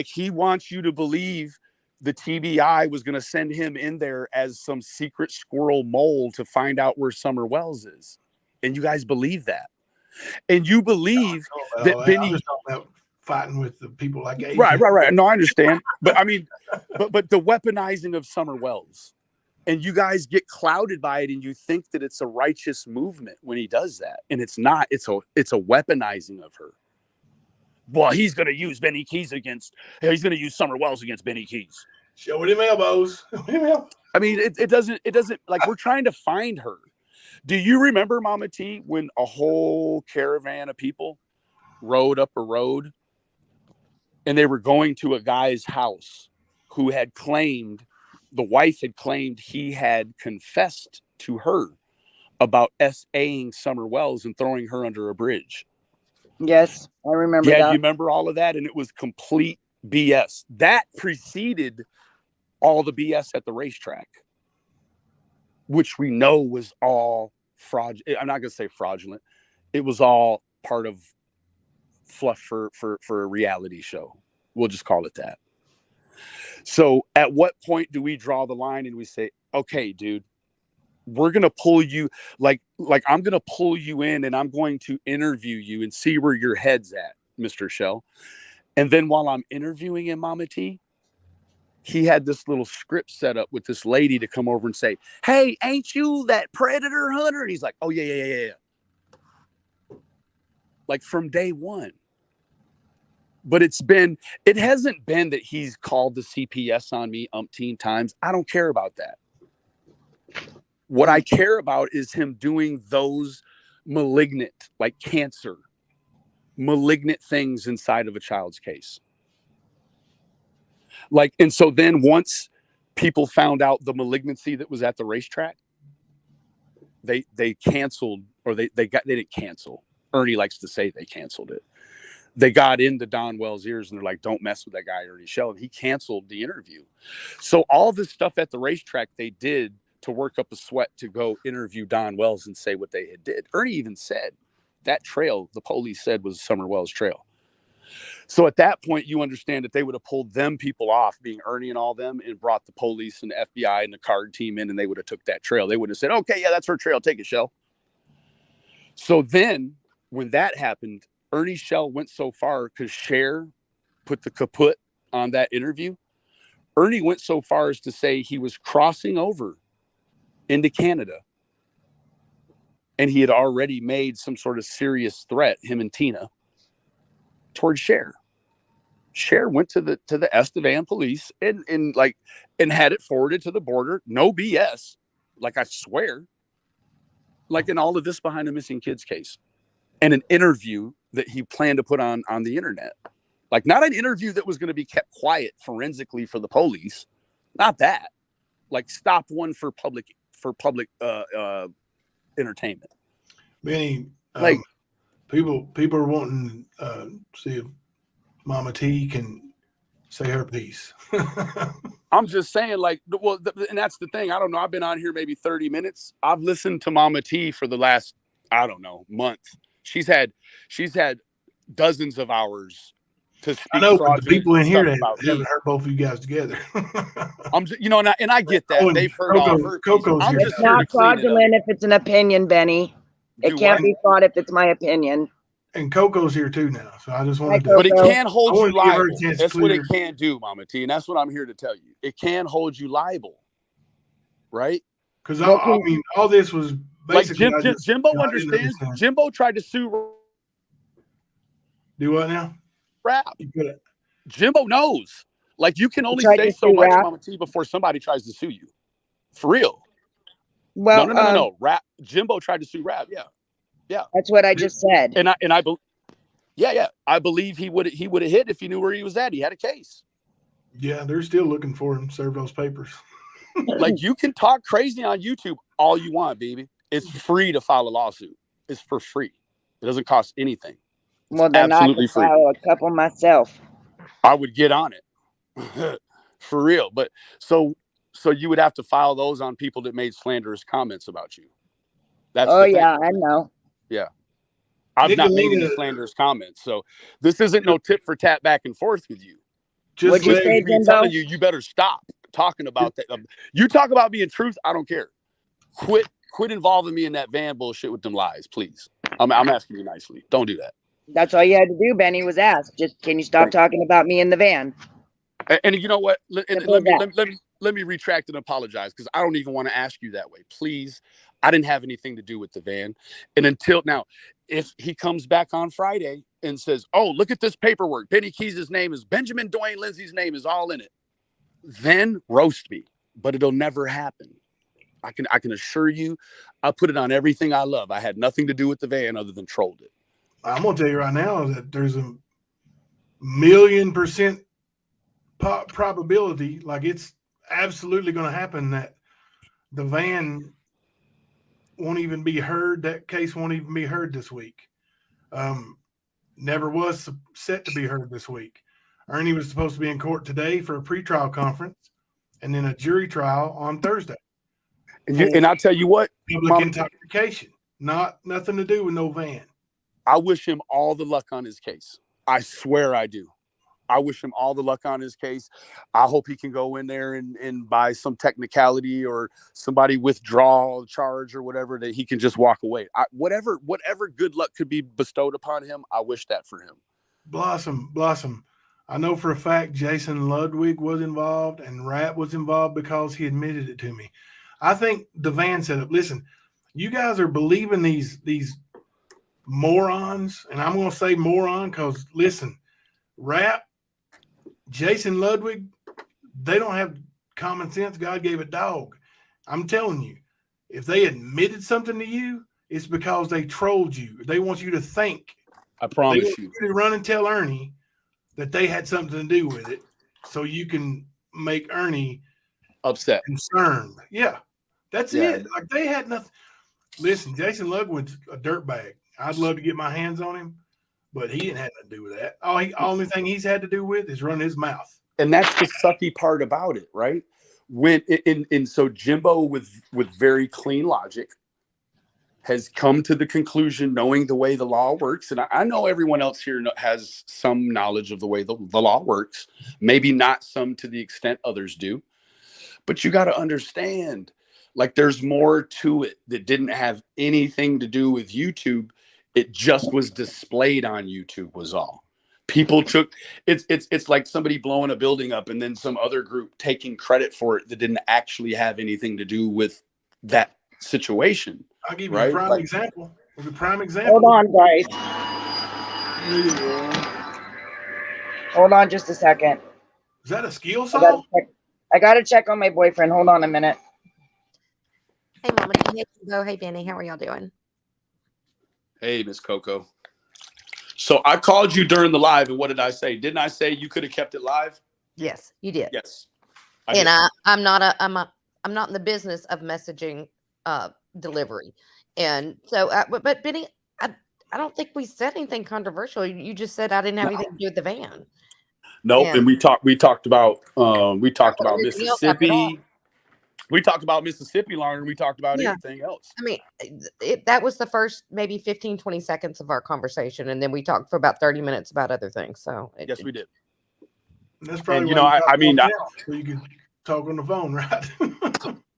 he wants you to believe the TBI was going to send him in there as some secret squirrel mole to find out where Summer Wells is. And you guys believe that. And you believe that Benny. I'm just talking about fighting with the people like Asia. Right. No, I understand. But I mean, but the weaponizing of Summer Wells, and you guys get clouded by it, and you think that it's a righteous movement when he does that, and it's not. It's a weaponizing of her. Well, he's going to use Benny Keys he's going to use Summer Wells against Benny Keys. Show him elbows. I mean, it doesn't like, we're trying to find her. Do you remember, Mama T, when a whole caravan of people rode up a road and they were going to a guy's house who had claimed, the wife had claimed he had confessed to her about S.A.ing Summer Wells and throwing her under a bridge? Yes, I remember that. Yeah, you remember all of that? And it was complete BS. That preceded all the BS at the racetrack, which we know was all fraudulent. I'm not going to say fraudulent. It was all part of fluff for a reality show. We'll just call it that. So at what point do we draw the line and we say, okay, dude, we're going to pull you, like I'm going to pull you in and I'm going to interview you and see where your head's at, Mr. Shell. And then while I'm interviewing him, Mama T, he had this little script set up with this lady to come over and say, hey, ain't you that predator hunter? And he's like, oh, yeah. Like from day one. But it hasn't been that he's called the CPS on me umpteen times. I don't care about that. What I care about is him doing those malignant, like cancer, malignant things inside of a child's case. Like, and so then once people found out the malignancy that was at the racetrack, they canceled, or they didn't cancel. Ernie likes to say they canceled it. They got into Don Wells' ears and they're like, don't mess with that guy, Ernie Shell. And he canceled the interview. So all this stuff at the racetrack they did to work up a sweat to go interview Don Wells and say what they had did. Ernie even said that trail, the police said, was Summer Wells trail. So at that point, you understand that they would have pulled them people off, being Ernie and all them, and brought the police and the FBI and the card team in, and they would have took that trail. They would have said, okay, yeah, that's her trail. Take it, Shell. So then when that happened, Ernie Shell went so far because Cher put the kaput on that interview. Ernie went so far as to say he was crossing over into Canada, and he had already made some sort of serious threat, him and Tina, towards Cher. Cher went to the Estevan police and had it forwarded to the border. No BS. Like, I swear. Like in all of this behind the missing kids case. and an interview that he planned to put on the internet. Like, not an interview that was going to be kept quiet forensically for the police. Not that. Like, stopped one for public entertainment. Benny, Like, people are wanting to see if Mama T can say her piece. I'm just saying, like, well, and that's the thing. I don't know. I've been on here maybe 30 minutes. I've listened to Mama T for the last, I don't know, month. She's had dozens of hours to speak. I know, but the people in here haven't heard both of you guys together. I'm just, and I get that. They've heard all her pieces. I'm just here not fraudulent if it's an opinion, Benny. It can't be fought if it's my opinion. And Coco's here too now, so I just wanted to. But it can hold you liable. That's what it clear. can do, Mama T, and that's what I'm here to tell you. It can hold you liable, right? Because I mean, all this was basically like Jimbo understands. Jimbo tried to sue. Do what now? Rap. Jimbo knows. Like, you can only say so much, Mama T, before somebody tries to sue you. For real. Well, no. Rap. Jimbo tried to sue Rap. Yeah. That's what I just said. And I believe. Yeah. I believe he would have hit if he knew where he was at. He had a case. Yeah, they're still looking for him. Serve those papers. Like, you can talk crazy on YouTube all you want, baby. It's free to file a lawsuit. It's for free. It doesn't cost anything. It's well, then absolutely free. File a couple myself. I would get on it. For real. But so you would have to file those on people that made slanderous comments about you. That's yeah, I know. Yeah. I've not made any slanderous comments. So this isn't no tit for tat back and forth with you. Just me telling you, you better stop talking about that. You talk about being truth, I don't care. Quit involving me in that van bullshit with them lies, please. I'm asking you nicely. Don't do that. That's all you had to do, Benny, was ask. Just, can you stop talking about me in the van? And you know what? Let me retract and apologize, because I don't even want to ask you that way. Please. I didn't have anything to do with the van. And until now, if he comes back on Friday and says, oh, look at this paperwork, Benny Keys' name is Benjamin Dwayne Lindsay's name is all in it, then roast me. But it'll never happen. I can assure you, I put it on everything I love. I had nothing to do with the van other than trolled it. I'm gonna tell you right now that there's a 1,000,000% probability, like it's absolutely going to happen, that the van won't even be heard. That case won't even be heard this week. Never was set to be heard this week. Ernie was supposed to be in court today for a pretrial conference, and then a jury trial on Thursday. And I'll tell you what, public intoxication, nothing to do with no van. I wish him all the luck on his case. I swear I do. I wish him all the luck on his case. I hope he can go in there and by some technicality or somebody withdraw a charge or whatever, that he can just walk away. Whatever good luck could be bestowed upon him, I wish that for him. Blossom. I know for a fact Jason Ludwig was involved and Rat was involved because he admitted it to me. I think the van set up. Listen, you guys are believing these morons, and I'm going to say moron because, listen, Rat, Jason Ludwig, they don't have common sense. God gave a dog. I'm telling you, if they admitted something to you, it's because they trolled you. They want you to think. I promise you. To run and tell Ernie that they had something to do with it, so you can make Ernie upset, concerned. Yeah, that's it. Like, they had nothing. Listen, Jason Ludwig's a dirtbag. I'd love to get my hands on him, but he didn't have nothing to do with that. Only thing he's had to do with is run his mouth. And that's the sucky part about it, right? So Jimbo with very clean logic has come to the conclusion, knowing the way the law works. And I know everyone else here has some knowledge of the way the law works, maybe not some to the extent others do, but you got to understand, like, there's more to it that didn't have anything to do with YouTube. It just was displayed on YouTube was all. People took it's like somebody blowing a building up and then some other group taking credit for it that didn't actually have anything to do with that situation. I'll give you a prime example. Hold on, guys. Hold on just a second. Is that a skill saw? I gotta check on my boyfriend. Hold on a minute. Hey, Mama. Hey, Benny. How are y'all doing? Hey, Miss Coco. So I called you during the live, and what did I say? Didn't I say you could have kept it live? Yes, you did. Yes. I'm not in the business of messaging delivery. And so but Benny, I don't think we said anything controversial. You just said I didn't have anything to do with the van. Nope. And we talked about everything else after Mississippi. We talked about Mississippi longer than we talked about Yeah. anything else. I mean, that was the first maybe 15, 20 seconds of our conversation. And then we talked for about 30 minutes about other things. So yes, we did. That's probably and, so you can talk on the phone, right?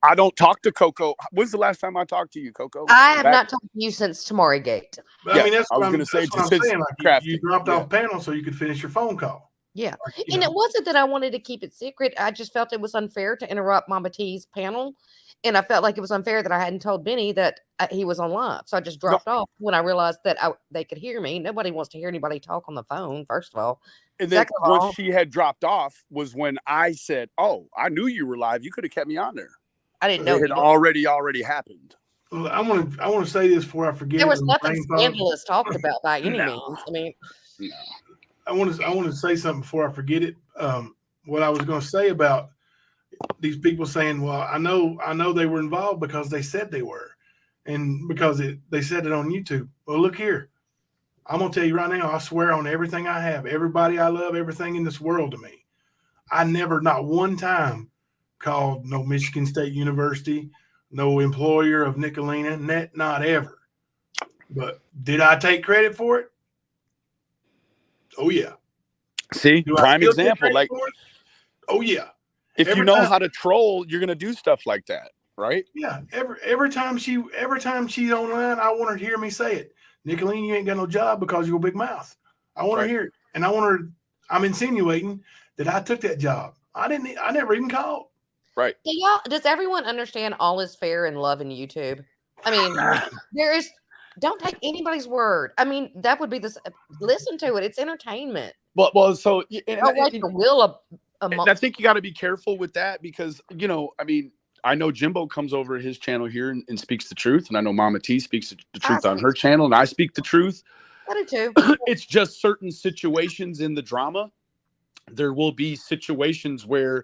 I don't talk to Coco. When's the last time I talked to you, Coco? I have not talked to you since Tamari Gate. But, I mean, that's I was what going to say, I'm saying. Like you dropped yeah. off panel so you could finish your phone call. Yeah. And it wasn't that I wanted to keep it secret. I just felt it was unfair to interrupt Mama T's panel. And I felt like it was unfair that I hadn't told Benny that he was on live. So I just dropped off when I realized that they could hear me. Nobody wants to hear anybody talk on the phone, first of all. And then once she had dropped off was when I said, oh, I knew you were live. You could have kept me on there. I didn't know it had already happened. Well, I want to say this before I forget. There was nothing scandalous talked about by any means. I mean, I want to say something before I forget it. What I was going to say about these people saying, "Well, I know they were involved because they said they were, and because they said it on YouTube." Well, look here, I'm going to tell you right now. I swear on everything I have, everybody I love, everything in this world to me. I never, not one time, called no Michigan State University, no employer of Nicolina, not ever. But did I take credit for it? Oh yeah. See, prime example. Like, oh yeah. If you know how to troll, you're gonna do stuff like that, right? Yeah. Every time she's online, I want her to hear me say it. Nicolina, you ain't got no job because you're a big mouth. I want to hear it, and I'm insinuating that I took that job. I never even called. Right. Does everyone understand all is fair in love in YouTube? I mean, don't take anybody's word. I mean, that would be listen to it. It's entertainment. Well, so I think you got to be careful with that because, I mean, I know Jimbo comes over his channel here and speaks the truth. And I know Mama T speaks the truth on her channel. And I speak the truth. I do too. It's just certain situations in the drama. There will be situations where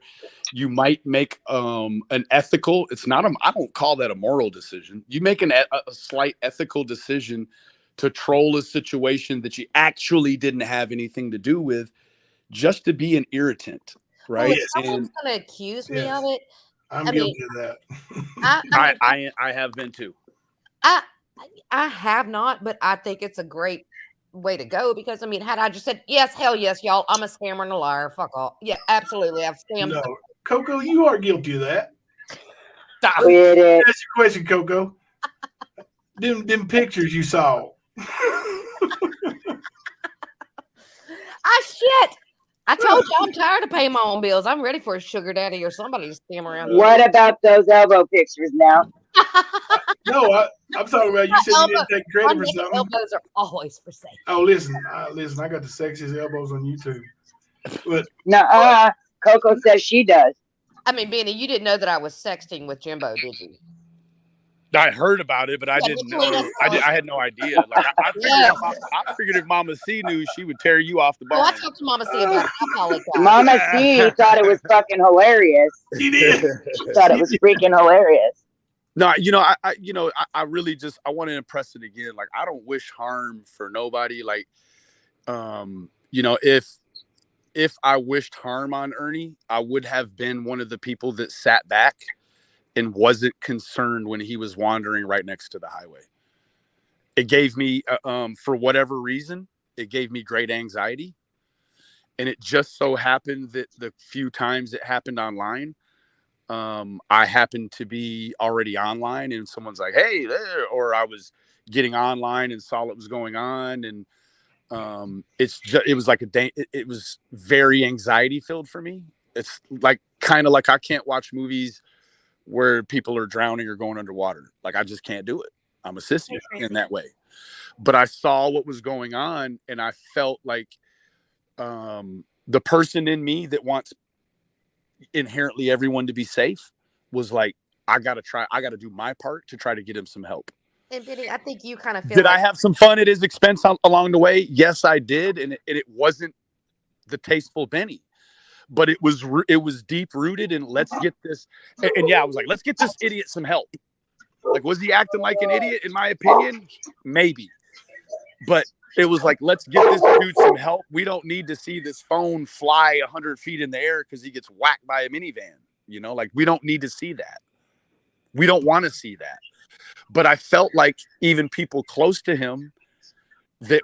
you might make an ethical. I don't call that a moral decision. You make a slight ethical decision to troll a situation that you actually didn't have anything to do with, just to be an irritant, right? Well, if someone's going to accuse me of it, I'm guilty of that. I have been too. I have not, but I think it's a great way to go because I mean, had I just said yes, hell yes, y'all, I'm a scammer and a liar. Fuck off. Yeah, absolutely, I've scammed. No, Coco, you are guilty of that. Stop it. That's your question, Coco. them pictures you saw. Shit. I told you I'm tired of paying my own bills. I'm ready for a sugar daddy or somebody to scam around. What about those elbow pictures now? No, I'm talking about you said you didn't take credit for something. Elbows are always for sale. Oh, listen, I got the sexiest elbows on YouTube. But Coco says she does. I mean, Benny, you didn't know that I was sexting with Jimbo, did you? I heard about it, but I didn't know. I had no idea. Like I figured if Mama C knew, she would tear you off the bar. Oh, I talked to Mama C about it. I apologize. Mama C thought it was fucking hilarious. She did. She thought it was freaking hilarious. No, I really just I want to impress it again. Like I don't wish harm for nobody. Like, if I wished harm on Ernie, I would have been one of the people that sat back and wasn't concerned when he was wandering right next to the highway. It gave me, for whatever reason, it gave me great anxiety. And it just so happened that the few times it happened online, I happened to be already online and someone's like, hey, there, or I was getting online and saw what was going on. And it was like it was very anxiety filled for me. It's like, kind of like I can't watch movies where people are drowning or going underwater. Like I just can't do it. I'm a sissy in that way. But I saw what was going on and I felt like the person in me that wants inherently everyone to be safe was like, I got to do my part to try to get him some help. And Benny, I think you kind of feel Did like I have some fun at his expense along the way? Yes, I did, and it wasn't the tasteful Benny, but it was deep rooted in let's get this. And yeah, I was like, let's get this idiot some help. Like, was he acting like an idiot? In my opinion, maybe, but it was like, let's get this dude some help. We don't need to see this phone fly 100 feet in the air because he gets whacked by a minivan. You know, like we don't need to see that. We don't want to see that. But I felt like even people close to him that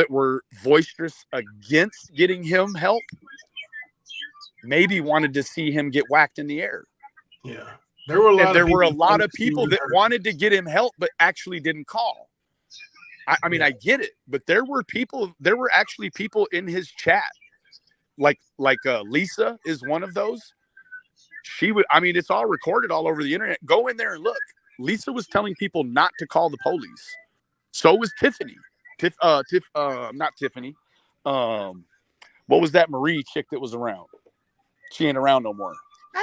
were boisterous against getting him help maybe wanted to see him get whacked in the air. Yeah. There were a lot of people that wanted to get him help but actually didn't call. I mean, I get it, but there were actually people in his chat. Like Lisa is one of those. It's all recorded all over the internet. Go in there and look. Lisa was telling people not to call the police. So was Tiffany. Not Tiffany. What was that Marie chick that was around? She ain't around no more.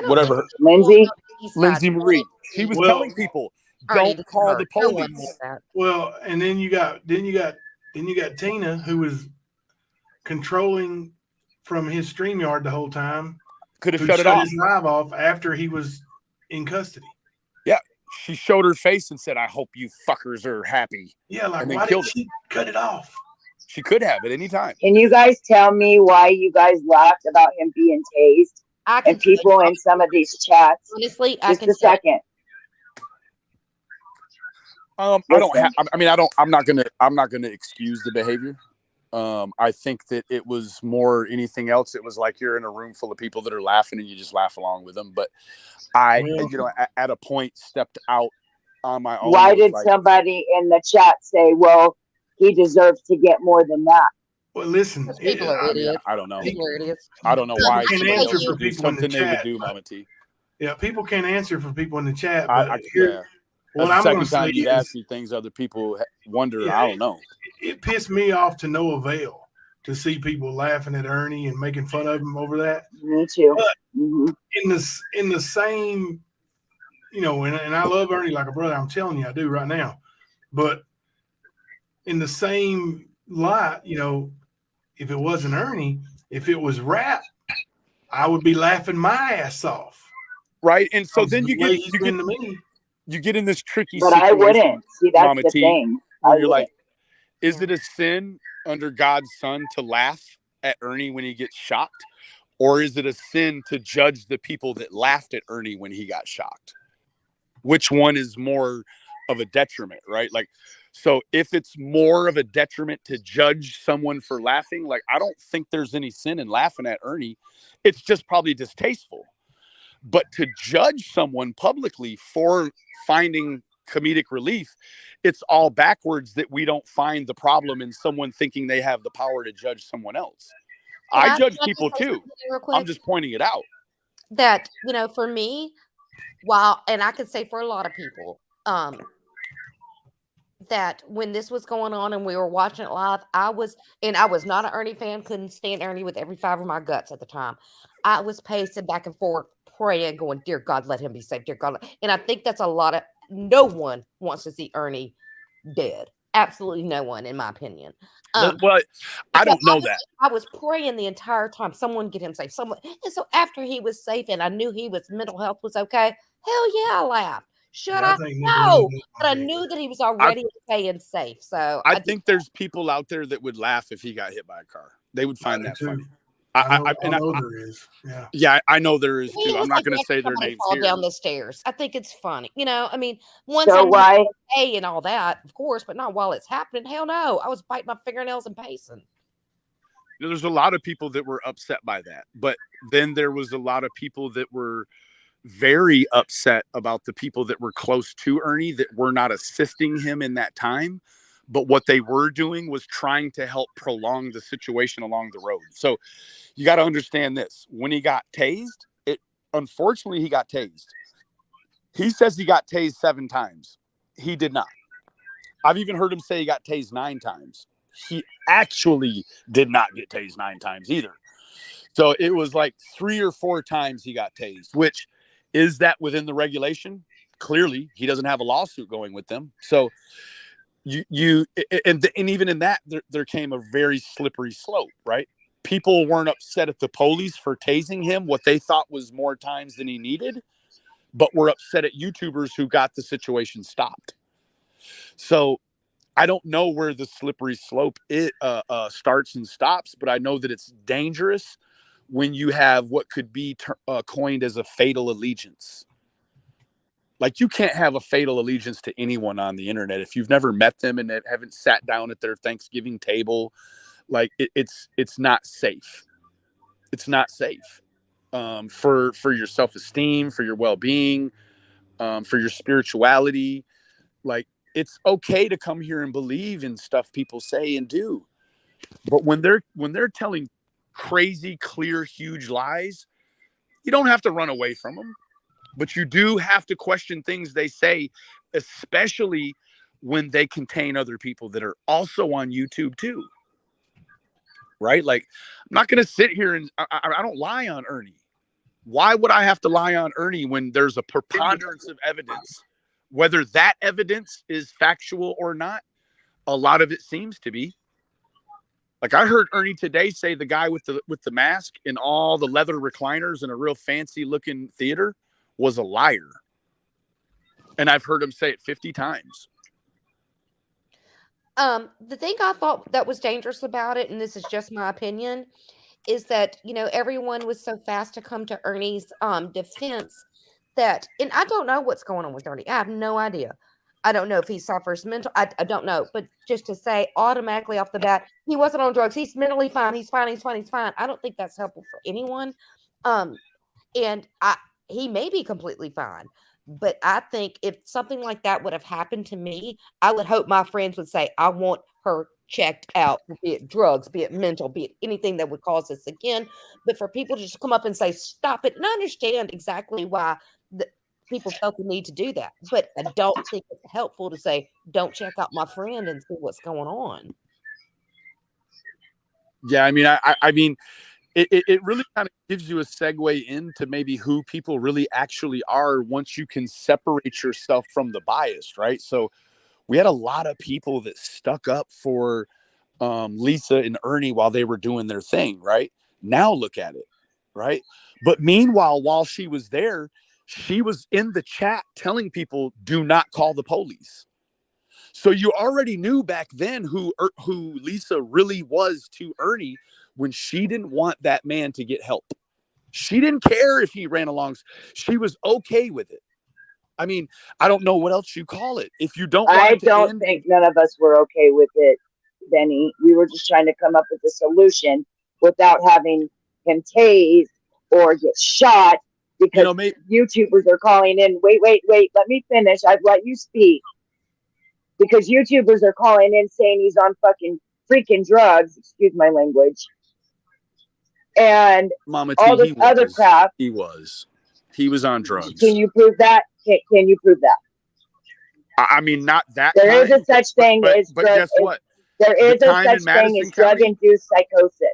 Whatever. Lindsay Marie. She was telling people, don't call the police. Well, and then you got Tina, who was controlling from his StreamYard the whole time. Could have shut it off. His live off after he was in custody. Yeah. She showed her face and said, I hope you fuckers are happy. Yeah, like, why did she cut it off? She could have at any time. Can you guys tell me why you guys laughed about him being tased? And people in some of these chats. Honestly, just a second. I'm not gonna excuse the behavior. I think that it was more anything else. It was like you're in a room full of people that are laughing and you just laugh along with them. But at a point stepped out on my own. Why did somebody in the chat say, well, he deserves to get more than that? Well, listen, people are idiots. I don't know. People are idiots. I don't know why can't answer for people in the they chat. would do, Mama T. Yeah, people can't answer for people in the chat. But That's the second time you've asked me things other people wonder. I don't know. It pissed me off to no avail to see people laughing at Ernie and making fun of him over that. Me too. But in the same, and I love Ernie like a brother. I'm telling you, I do right now. But in the same light, if it wasn't Ernie, if it was Rap, I would be laughing my ass off. Right, and so then you get in this tricky but situation. I wouldn't. See, that's Mama the T, thing. where you're like, is it a sin under God's son to laugh at Ernie when he gets shocked? Or is it a sin to judge the people that laughed at Ernie when he got shocked? Which one is more of a detriment, right? Like, so if it's more of a detriment to judge someone for laughing, like, I don't think there's any sin in laughing at Ernie. It's just probably distasteful. But to judge someone publicly for finding comedic relief, it's all backwards that we don't find the problem in someone thinking they have the power to judge someone else. I judge people too. I'm just pointing it out. That, for me, and I could say for a lot of people, that when this was going on and we were watching it live, I was not an Ernie fan, couldn't stand Ernie with every fiber of my guts at the time. I was pacing back and forth, praying, going, dear God, let him be safe, dear God. And I think that's no one wants to see Ernie dead. Absolutely no one, in my opinion. Well, I don't know that. I was praying the entire time, someone get him safe. And so after he was safe and I knew his mental health was okay, hell yeah, I laughed. Should I? No, but I knew that he was already okay and safe. So I think there's people out there that would laugh if he got hit by a car. They would find that funny. I know there is. Yeah, I know there is too. I'm not going to say their names fall here. Down the stairs. I think it's funny. Once why? Hey, and all that, of course, but not while it's happening. Hell no. I was biting my fingernails and pacing. There's a lot of people that were upset by that, but then there was a lot of people that were very upset about the people that were close to Ernie that were not assisting him in that time. But what they were doing was trying to help prolong the situation along the road. So you got to understand this. When he got tased, unfortunately, he got tased. He says he got tased 7 times. He did not. I've even heard him say he got tased 9 times. He actually did not get tased 9 times either. So it was like 3 or 4 times he got tased, which is that within the regulation? clearly he doesn't have a lawsuit going with them. So and even in that, there came a very slippery slope, right? People weren't upset at the police for tasing him, what they thought was more times than he needed, but were upset at YouTubers who got the situation stopped. So I don't know where the slippery slope starts and stops, but I know that it's dangerous when you have what could be coined as a fatal allegiance. Like, you can't have a fatal allegiance to anyone on the internet if you've never met them and haven't sat down at their Thanksgiving table. Like, it's not safe. It's not safe for your self-esteem, for your well-being, for your spirituality. Like, it's okay to come here and believe in stuff people say and do, but when they're telling crazy, clear, huge lies, you don't have to run away from them, but you do have to question things they say, especially when they contain other people that are also on YouTube too. Right? Like, I'm not going to sit here and I don't lie on Ernie. Why would I have to lie on Ernie when there's a preponderance of evidence? Whether that evidence is factual or not, a lot of it seems to be. Like, I heard Ernie today say the guy with the mask and all the leather recliners in a real fancy looking theater was a liar. And I've heard him say it 50 times. The thing I thought that was dangerous about it, and this is just my opinion, is that, everyone was so fast to come to Ernie's defense that, and I don't know what's going on with Ernie. I have no idea. I don't know if he suffers mental. I don't know. But just to say automatically off the bat, he wasn't on drugs. He's mentally fine. He's fine. He's fine. He's fine. I don't think that's helpful for anyone. And he may be completely fine. But I think if something like that would have happened to me, I would hope my friends would say, I want her checked out, be it drugs, be it mental, be it anything that would cause this again. But for people to just come up and say, stop it. And I understand exactly why people felt the need to do that. But I don't think it's helpful to say, don't check out my friend and see what's going on. Yeah, I mean, it really kind of gives you a segue into maybe who people really actually are once you can separate yourself from the bias, right? So we had a lot of people that stuck up for Lisa and Ernie while they were doing their thing, right? Now look at it, right? But meanwhile, while she was there, she was in the chat telling people, do not call the police. So you already knew back then who Lisa really was to Ernie when she didn't want that man to get help. She didn't care if he ran along. She was okay with it. I mean, I don't know what else you call it. If you don't want I think none of us were okay with it, Benny. We were just trying to come up with a solution without having him tased or get shot, because YouTubers are calling in. Wait, let me finish. I've let you speak. Because YouTubers are calling in saying he's on fucking freaking drugs. Excuse my language. And Mama all T, this other crap. He was on drugs. Can you prove that? Can you prove that? I mean, not that. There is a such thing as but guess what? There is a such thing as drug-induced psychosis.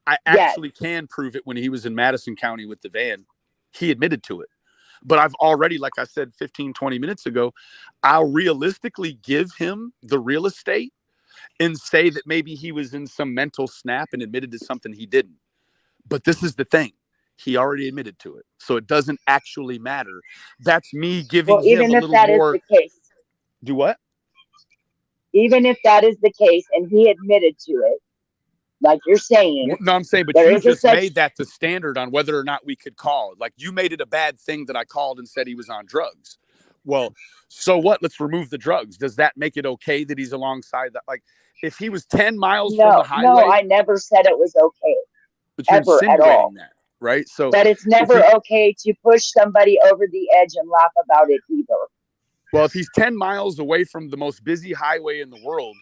I actually can prove it. When he was in Madison County with the van, he admitted to it. But I've already, like I said 15, 20 minutes ago, I'll realistically give him the real estate and say that maybe he was in some mental snap and admitted to something he didn't. But this is the thing. He already admitted to it. So it doesn't actually matter. That's me giving him a little more. Even if that is the case. Do what? Even if that is the case and he admitted to it, like you're saying. Well, no, I'm saying, but you just made that the standard on whether or not we could call. Like, you made it a bad thing that I called and said he was on drugs. Well, so what? Let's remove the drugs. Does that make it okay that he's alongside that? Like, if he was 10 miles from the highway. No, I never said it was okay. But you're insinuating that, right? So, but it's never okay to push somebody over the edge and laugh about it either. Well, if he's 10 miles away from the most busy highway in the world,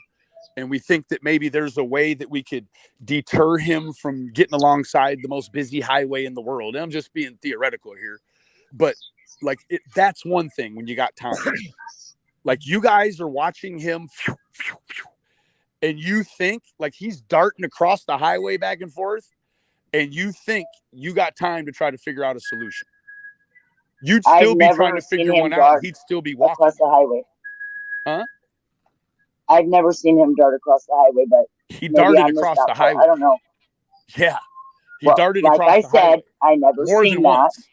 and we think that maybe there's a way that we could deter him from getting alongside the most busy highway in the world. And I'm just being theoretical here. But like, that's one thing when you got time. Like, you guys are watching him and you think like he's darting across the highway back and forth, and you think you got time to try to figure out a solution. You'd I've still be never trying to seen figure him one out. dart He'd still be walking. across the highway. Huh? I've never seen him dart across the highway, but He maybe darted I missed across that the part. highway. I don't know. Yeah. He Well, darted like across I the said, highway. I never More seen than that. once.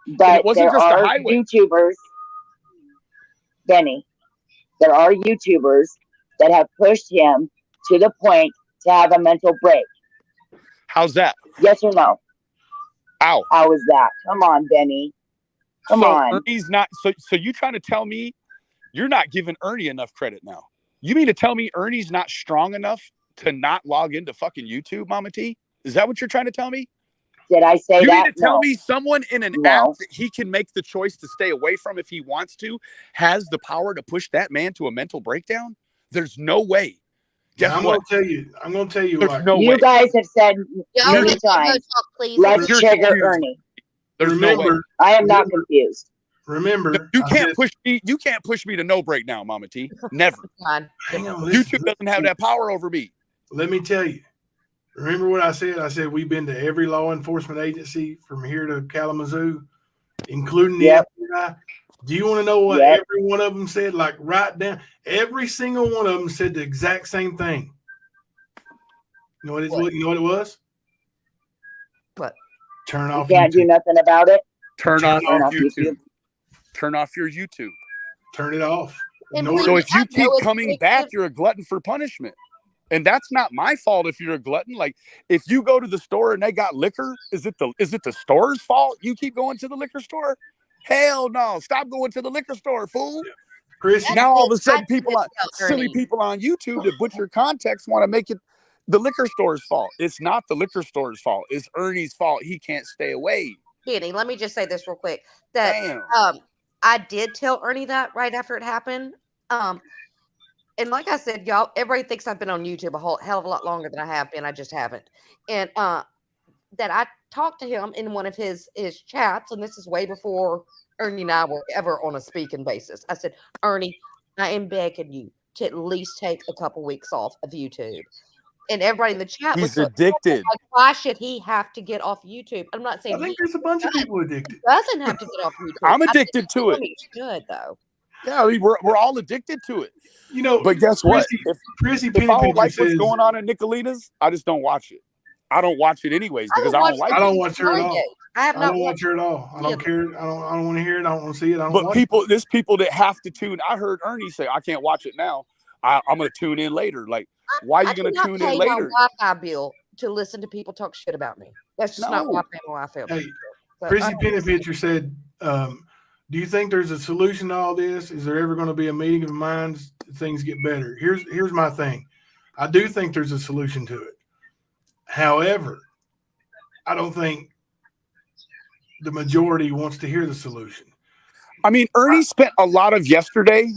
And But it wasn't there just the are highway. YouTubers, Benny, there are YouTubers that have pushed him to the point to have a mental break. How's that? Yes or no? Ow. How is that? Come on, Benny. Come so on. Ernie's not so you trying to tell me you're not giving Ernie enough credit now? You mean to tell me Ernie's not strong enough to not log into fucking YouTube, Mama T? Is that what you're trying to tell me? Did I say You that? mean to tell No. me someone in an No. app that he can make the choice to stay away from if he wants to has the power to push that man to a mental breakdown? There's no way. Guess I'm what? I'm gonna tell you There's like no You way. guys have said Y'all many let me go times, talk, please. let's You're trigger confused. Ernie. There's no way. remember, I am not confused. remember, You I can't said- push me. You can't push me to no breakdown, Mama T. Never. God. hang on, listen, YouTube doesn't have that power over me. let me tell you. Remember what I said? I said we've been to every law enforcement agency from here to Kalamazoo, including the Yep. FBI. Do you want to know what Yep. every one of them said? Like right down, every single one of them said the exact same thing. You know what it, What? you know what it was? What? Turn You off can't do YouTube. nothing about it. Turn Turn off Turn your off YouTube. YouTube. Turn off your YouTube. Turn it off. And Ignore So it. if you I know keep it's coming ridiculous. back, you're a glutton for punishment. And that's not my fault if you're a glutton. Like if you go to the store and they got liquor, is it the store's fault you keep going to the liquor store? Hell no. Stop going to the liquor store, fool. Chrissy, Now all of a I sudden did tell silly Ernie. people on YouTube that butcher context want to make it the liquor store's fault. It's not the liquor store's fault. It's Ernie's fault. He can't stay away. Benny, let me just say this real quick. That Damn. I did tell Ernie that right after it happened. And like I said, y'all, everybody thinks I've been on YouTube a whole hell of a lot longer than I have been. I just haven't. And that I talked to him in one of his chats, and this is way before Ernie and I were ever on a speaking basis. I said, Ernie, I am begging you to at least take a couple weeks off of YouTube. And everybody in the chat was He's addicted. like, why should he have to get off YouTube? I'm not saying I think he there's a bunch of people addicted. doesn't have to get off YouTube. I'm I think addicted to it. Ernie should though. Yeah, I mean, we're all addicted to it. You know, But guess what? Chrissy If I Penny don't Pincher like what's says, going on at Nicolina's, I just don't watch it. I don't watch it anyways because I don't like I it. don't watch her at all. I have I not don't watch watched her at all. I don't either. care. I don't want to hear it. I don't want to see it. I don't But watch it. there's people that have to tune. I heard Ernie say, I can't watch it now. I'm going to tune in later. Like, why are you going to tune in later? My Wi-Fi bill to listen to people talk shit about me. That's just not why I pay my Wi-Fi bill. Hey, But, Chrissy Penny Pitcher said, do you think there's a solution to all this? Is there ever going to be a meeting of minds? Things get better. Here's my thing. I do think there's a solution to it. However, I don't think the majority wants to hear the solution. I mean, Ernie spent a lot of yesterday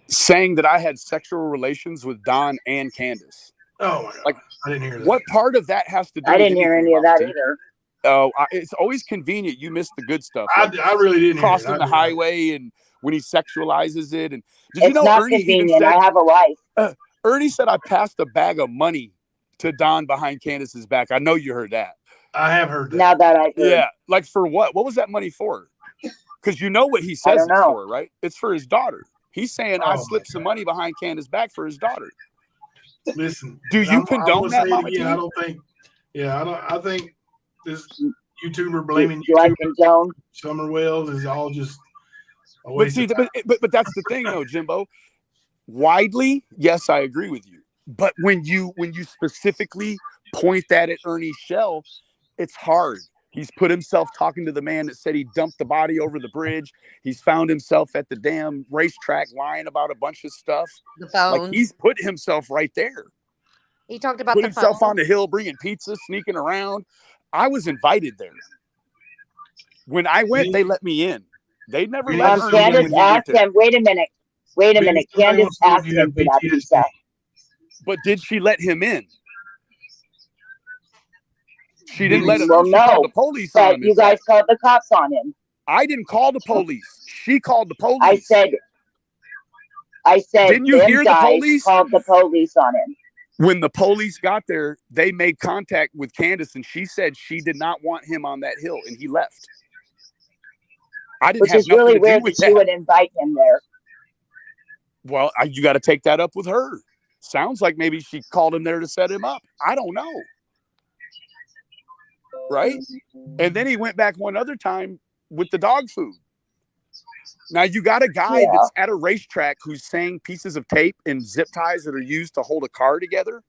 saying that I had sexual relations with Don and Candace. Oh my God. Like, I didn't hear that. What part of that has to do I with didn't hear anything, any of that Mama T? either. Oh, it's always convenient. You miss the good stuff. I Like really didn't crossing hear it. the highway and when he sexualizes it. And did It's you know not Ernie even convenient. said, I have a life. Ernie said I passed a bag of money to Don behind Candace's back. I know you heard that. I have heard that. Now that I heard. Yeah. Like for what? What was that money for? Because you know what he says don't it's know. for, right? It's for his daughter. He's saying I Oh, slipped some money behind Candace's back for his daughter. Listen, Do you condone that, Mama T? I don't think. Yeah, I don't. I think this YouTuber blaming Do I YouTuber condone? Summer Wells is all just a But waste see, of time. but that's the thing, though, Jimbo. Widely, yes, I agree with you. But when you specifically point that at Ernie's shell, it's hard. He's put himself talking to the man that said he dumped the body over the bridge. He's found himself at the damn racetrack lying about a bunch of stuff. The phone. Like he's put himself right there. He talked about Put the himself phone. on the hill, bringing pizza, sneaking around. I was invited there. When I went, they let me in. They never let Ernie in Candace when he went asked there. him, wait a minute. Candace asked him for that pizza. But did she let him in? She didn't let him Well, in. She called no. the police on But him. you guys called the cops on him. I didn't call the police. She called the police. I said, Didn't you them hear the guys police? called the police on him. When the police got there, they made contact with Candace, and she said she did not want him on that hill, and he left. I didn't Which have is nothing really to do weird with that she that. would invite him there. Well, you got to take that up with her. Sounds like maybe she called him there to set him up. I don't know. Right? And then he went back one other time with the dog food. Now you got a guy that's at a racetrack who's saying pieces of tape and zip ties that are used to hold a car together.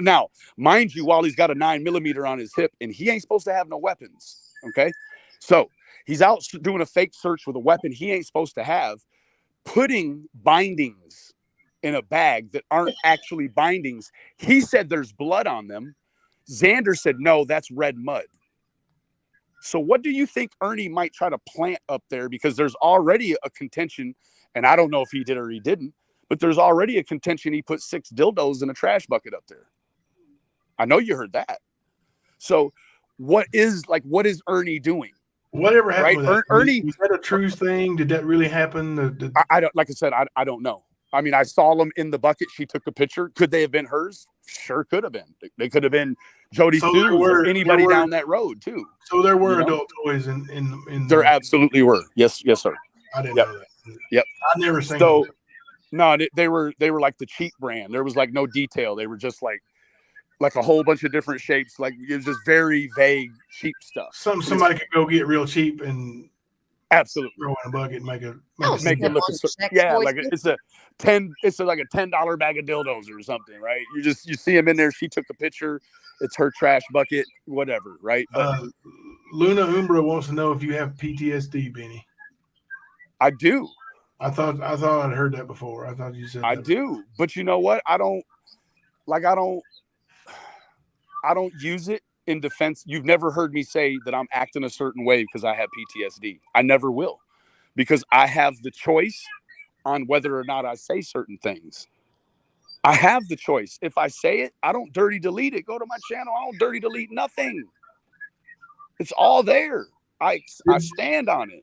Now, mind you, while he's got a 9mm on his hip and he ain't supposed to have no weapons. Okay. So he's out doing a fake search with a weapon he ain't supposed to have, putting bindings in a bag that aren't actually bindings. He said there's blood on them. Xander said, no, that's red mud. So what do you think Ernie might try to plant up there? Because there's already a contention, and I don't know if he did or he didn't, but there's already a contention he put 6 dildos in a trash bucket up there. I know you heard that. So what is Ernie doing? Whatever happened with that? Ernie, was that a true thing? Did that really happen? I don't, like I said, I don't know. I mean, I saw them in the bucket. She took a picture. Could they have been hers? Sure could have been. They could have been Jody Sue's or anybody down that road too. So there were adult toys in there absolutely were. Yes, sir. I didn't know that. Yep. I've never seen so no, they were like the cheap brand. There was like no detail. They were just like a whole bunch of different shapes. Like it was just very vague, cheap stuff. Somebody could go get real cheap and absolutely throw in a bucket and make it look like it's a $10 bag of dildos or something, right? You see them in there. She took a picture. It's her trash bucket, whatever, right? But, Luna Umbra wants to know if you have PTSD, Benny. I do. I thought I'd heard that before. I thought you said I do, but you know what? I don't use it in defense. You've never heard me say that I'm acting a certain way because I have PTSD. I never will, because I have the choice on whether or not I say certain things. I have the choice. If I say it, I don't dirty delete it. Go to my channel. I don't dirty delete nothing. It's all there. I stand on it.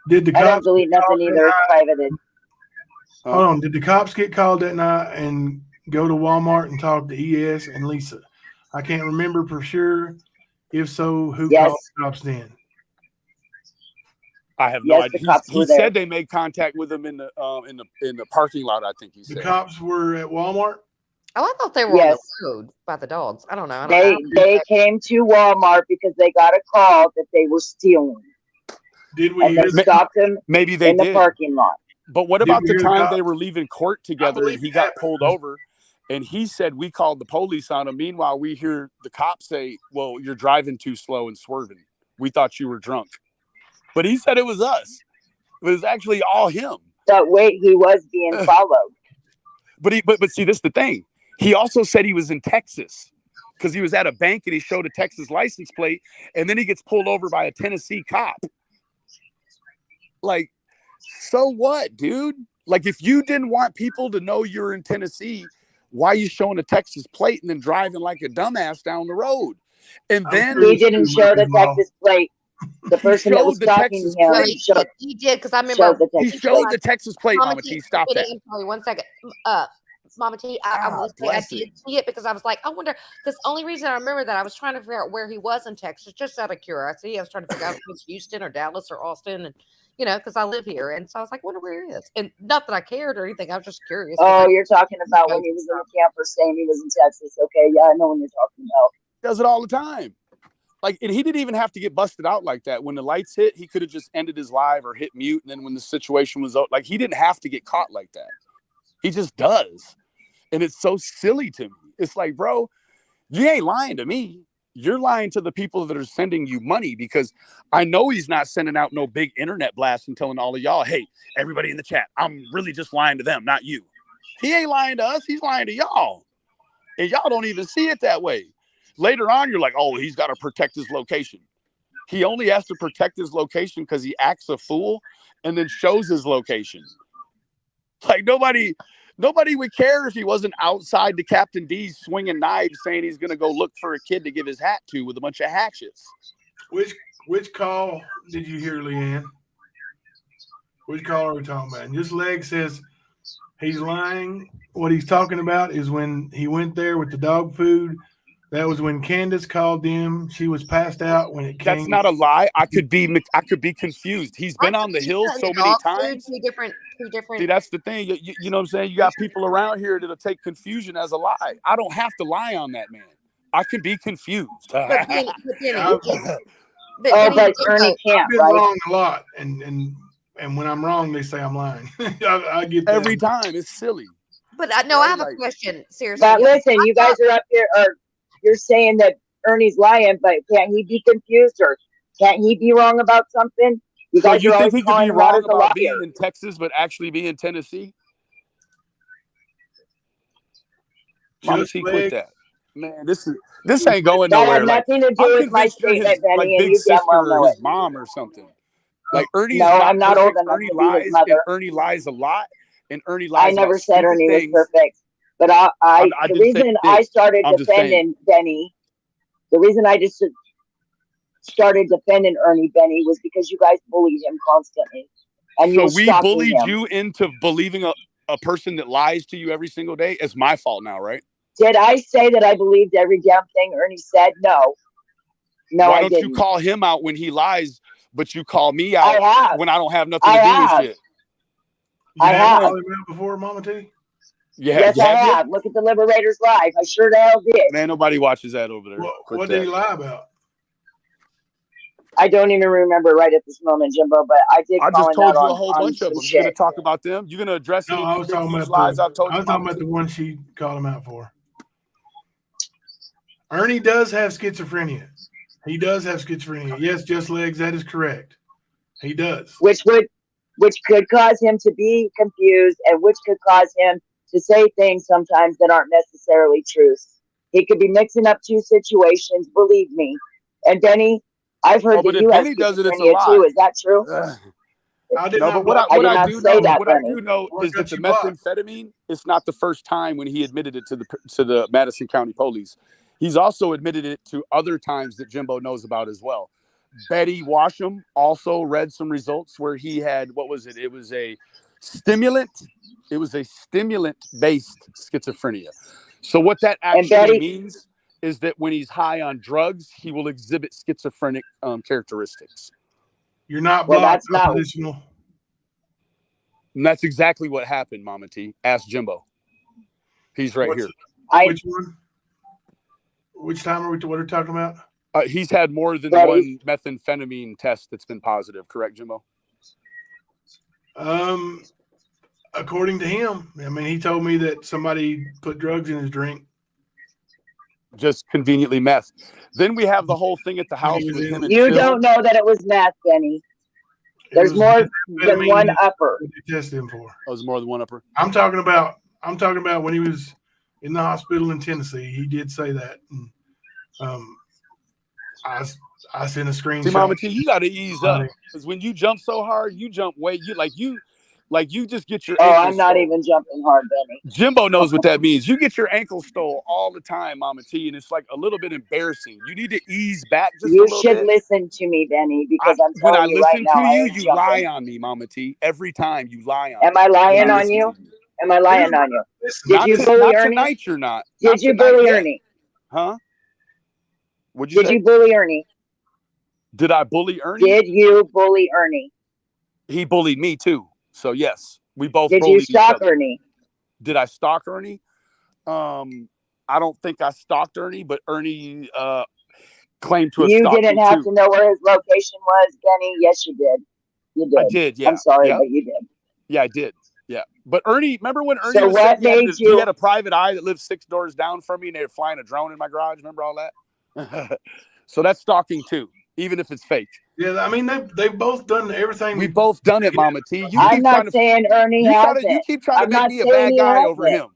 Did the I cops don't delete nothing either. It's privated. Hold on. Did the cops get called that night and go to Walmart and talk to ES and Lisa? I can't remember for sure. If so, who called the cops then? I have no idea. He said they made contact with him in the parking lot. I think he said the cops were at Walmart. Oh, I thought they were on the road by the dogs. I don't know. They came to Walmart because they got a call that they were stealing. Did we? And they stopped them. Maybe they in the parking lot. But what about the time they were leaving court together and he got pulled over? And he said, we called the police on him. Meanwhile, we hear the cops say, well, you're driving too slow and swerving. We thought you were drunk. But he said it was us. It was actually all him. But wait, he was being followed. But see, this is the thing. He also said he was in Texas because he was at a bank and he showed a Texas license plate. And then he gets pulled over by a Tennessee cop. Like, so what, dude? Like, if you didn't want people to know you're in Tennessee, why are you showing a Texas plate and then driving like a dumbass down the road? And then he didn't show the Texas plate. The person that was talking to him, he did, because I remember he showed the Texas plate. Mama T, stop that. I'm sorry, 1 second. Mama T, I did see it because I was like, I wonder, because the only reason I remember that I was trying to figure out where he was in Texas, just out of curiosity. I was trying to figure out if it was Houston or Dallas or Austin, and because I live here. And so I was like, wonder where he is. And not that I cared or anything. I was just curious. Oh, you're talking about when he was in the camper saying he was in Texas. Okay, yeah, I know when you're talking about. Does it all the time. Like, and he didn't even have to get busted out like that. When the lights hit, he could have just ended his live or hit mute. And then when the situation was out, like, he didn't have to get caught like that. He just does. And it's so silly to me. It's like, bro, you ain't lying to me. You're lying to the people that are sending you money, because I know he's not sending out no big internet blast and telling all of y'all, hey, everybody in the chat, I'm really just lying to them, not you. He ain't lying to us. He's lying to y'all. And y'all don't even see it that way. Later on, you're like, oh, he's got to protect his location. He only has to protect his location because he acts a fool and then shows his location. Like, nobody would care if he wasn't outside the Captain D's swinging knives saying he's going to go look for a kid to give his hat to with a bunch of hatchets. Which call did you hear, Leanne? Which call are we talking about? And this leg says he's lying. What he's talking about is when he went there with the dog food, That was when Candace called them. She was passed out when it came. That's not a lie. I could be confused. He's been on the hill so many times. Two different. See, that's the thing. You know what I'm saying? You got people around here that'll take confusion as a lie. I don't have to lie on that man. I can be confused. But Ernie Ernie can't, I've been wrong a lot, and when I'm wrong, they say I'm lying. I get that. Every time. It's silly. But no, I have a question. Seriously. But listen, you guys are up here, or you're saying that Ernie's lying, but can't he be confused, or can't he be wrong about something? You So guys you are think always he could calling be him out wrong as a about being liar. in Texas, but actually be in Tennessee? Mama T, quit that. Man, this ain't going That nowhere. had Like, nothing to do I'm with my convinced you're his statement, Benny, and big you damn sister well know or his it. mom or something. Like Ernie No, is not I'm not perfect. old enough Ernie to be his lies, and mother. Ernie lies a lot, and Ernie I lies never about said stupid Ernie was things. perfect, but the didn't say reason you I did. started I'm just saying. defending Benny, the reason I just started defending Ernie Benny was because you guys bullied him constantly, and you So were we stalking bullied him. you into believing a person that lies to you every single day. It's my fault now, right? Did I say that I believed every damn thing Ernie said? No. No, Why I don't didn't. you call him out when he lies, but you call me out I have. when I don't have nothing to I do have. with shit? You I have. called him out before, Mama T? Yeah, Yes, I have you? have. Look at the Liberators Live. I sure the hell did. Man, nobody watches that over there. What did he lie about? I don't even remember right at this moment, Jimbo, but I did I call just him out told you a on whole bunch of some them. You're gonna shit. talk about them? You're gonna address No, any I of was these talking huge about lies I've told you? I was talking about the one she called him out for. Ernie does have schizophrenia. He does have schizophrenia. Yes, Just Legs, that is correct. He does. Which could cause him to be confused, and which could cause him to say things sometimes that aren't necessarily truths. He could be mixing up two situations, believe me. And Benny, I've heard that you have Benny does it, it's a schizophrenia lie. too. Is that true? I did No, not. but I did not say that, what I Benny. do know What is that got the you blocked? methamphetamine is not the first time when he admitted it to the Madison County Police. He's also admitted it to other times that Jimbo knows about as well. Betty Washam also read some results where he had, what was it? It was a stimulant. It was a stimulant-based schizophrenia. So what that actually means is that when he's high on drugs, he will exhibit schizophrenic characteristics. You're not Well, blocked. that's not. Oppositional. And that's exactly what happened, Mama T. Ask Jimbo. He's right here. Which one? Which time are we talking about? He's had more than one methamphetamine test that's been positive, correct, Jimbo? According to him, I mean, he told me that somebody put drugs in his drink. Just conveniently meth. Then we have the whole thing at the house with him and You Phil. don't know that it was meth, Benny. There's more than one upper. What they tested him for. Oh, there's more than one upper. I'm talking about when he was in the hospital in Tennessee. He did say that. And, I sent a screenshot. See, Mama T, you got to ease up because when you jump so hard, you jump way. You just get your. I'm not even jumping hard, Benny. Jimbo knows what that means. You get your ankle stole all the time, Mama T, and it's like a little bit embarrassing. You need to ease back just a little bit. You should listen to me, Benny, because I'm telling you right now. When I listen to you, you lie on me, Mama T. Every time you lie on me. Am I lying on you? Am I lying on you? Did you bully Ernie? Tonight you're not. Did you bully Ernie? Huh? What'd you say? Did you bully Ernie? Did I bully Ernie? Did you bully Ernie? He bullied me too. So yes, we both. Did you stalk Ernie? Did I stalk Ernie? I don't think I stalked Ernie, but Ernie claimed to have stalked me. You didn't have to know where his location was, Benny. Yes, you did. You did. I did. Yeah. I'm sorry, but you did. Yeah, I did. Yeah. But Ernie, remember when Ernie he had a private eye that lived 6 doors down from me, and they were flying a drone in my garage? Remember all that? So that's stalking too, even if it's fake. Yeah, I mean they've both done everything. We both done it, Mama T. I'm not saying Ernie hasn't. You keep trying to make me a bad guy over him.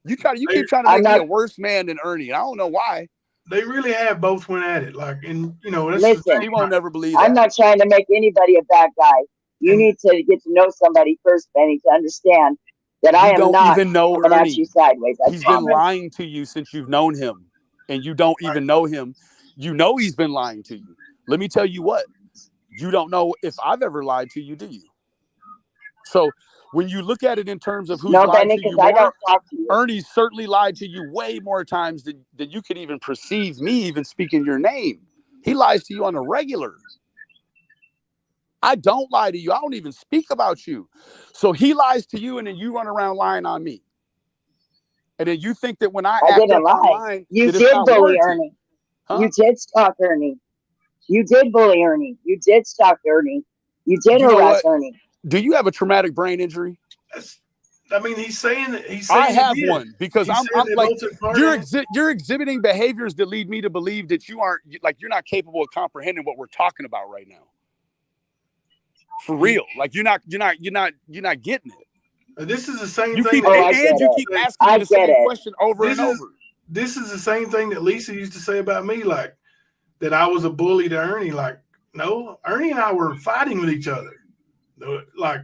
You keep trying to make me a worse man than Ernie, and I don't know why. They really have both went at it, listen, he won't never believe that. I'm not trying to make anybody a bad guy. You need to get to know somebody first, Benny, to understand that I am not even know coming Ernie. at you sideways. He's been lying to you since you've known him, and you don't even know him. You know he's been lying to you. Let me tell you what. You don't know if I've ever lied to you, do you? So When you look at it in terms of who's No, lied Benny, to you because I more, don't talk to you. Ernie certainly lied to you way more times than you could even perceive me even speaking your name. He lies to you on a regular. I don't lie to you. I don't even speak about you. So he lies to you, and then you run around lying on me. And then you think that when I act didn't up lie. online, You that it's did not bully warranted. Ernie. Huh? You did stalk Ernie. You did bully Ernie. You did stalk Ernie. You did You know harass what? Ernie. Do you have a traumatic brain injury? I mean, he's saying that he's saying I have he did. one because He I'm said they like both took part you're in it. you're exhibiting behaviors that lead me to believe that you aren't like you're not capable of comprehending what we're talking about right now. For real, like you're not getting it. This is the same You thing. keep and you keep asking me the same question over and over. This is the same thing that Lisa used to say about me, like that I was a bully to Ernie. Like, no, Ernie and I were fighting with each other. Like,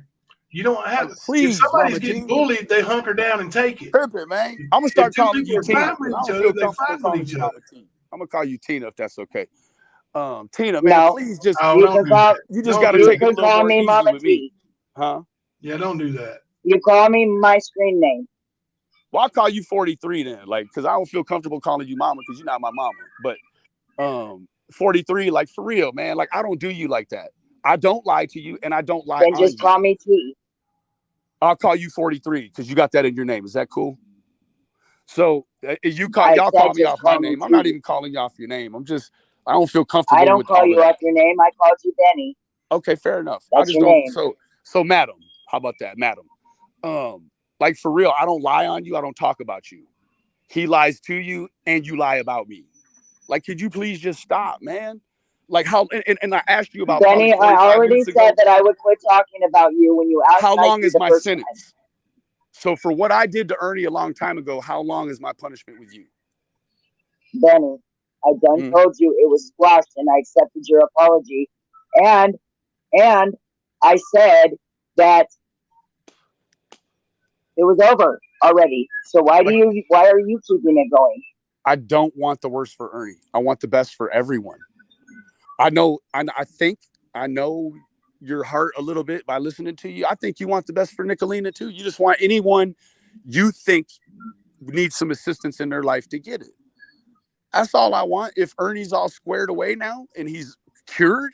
you don't have. Like, please, if somebody's Mama getting T. bullied, they hunker down and take it. Perfect, man. I'm gonna start calling you Tina. With I each don't other, feel they comfortable fight with calling each you other. Mama T. I'm gonna call you Tina if that's okay. Tina, man, No. please just Oh, You don't can do call. that. you just Don't got to do take that. it a You can little call more me easy Mama with me, T. huh? Yeah, don't do that. You call me my screen name. Well, I'll call you 43 then, like, because I don't feel comfortable calling you mama because you're not my mama. But 43, like, for real, man, like, I don't do you like that. I don't lie to you, and I don't lie Then on just you. call me T. I'll call you 43 because you got that in your name. Is that cool? So y'all call me off my name. I'm not even calling you off your name. I don't feel comfortable I don't with call all you of that. off your name. I called you Benny. Okay, fair enough. That's I just your don't. name. So, madam, how about that, madam? Like, for real, I don't lie on you. I don't talk about you. He lies to you, and you lie about me. Like, could you please just stop, man? Like, how? And I asked you about Benny, probably I 45 already minutes said ago. that I would quit talking about you when you asked How long nicely is the my first sentence? time. So, for what I did to Ernie a long time ago, how long is my punishment with you? Benny, I done told you it was squashed, and I accepted your apology, and I said that it was over already. So why are you keeping it going? I don't want the worst for Ernie. I want the best for everyone. I think I know your heart a little bit by listening to you. I think you want the best for Nicolina too. You just want anyone you think needs some assistance in their life to get it. That's all I want. If Ernie's all squared away now and he's cured,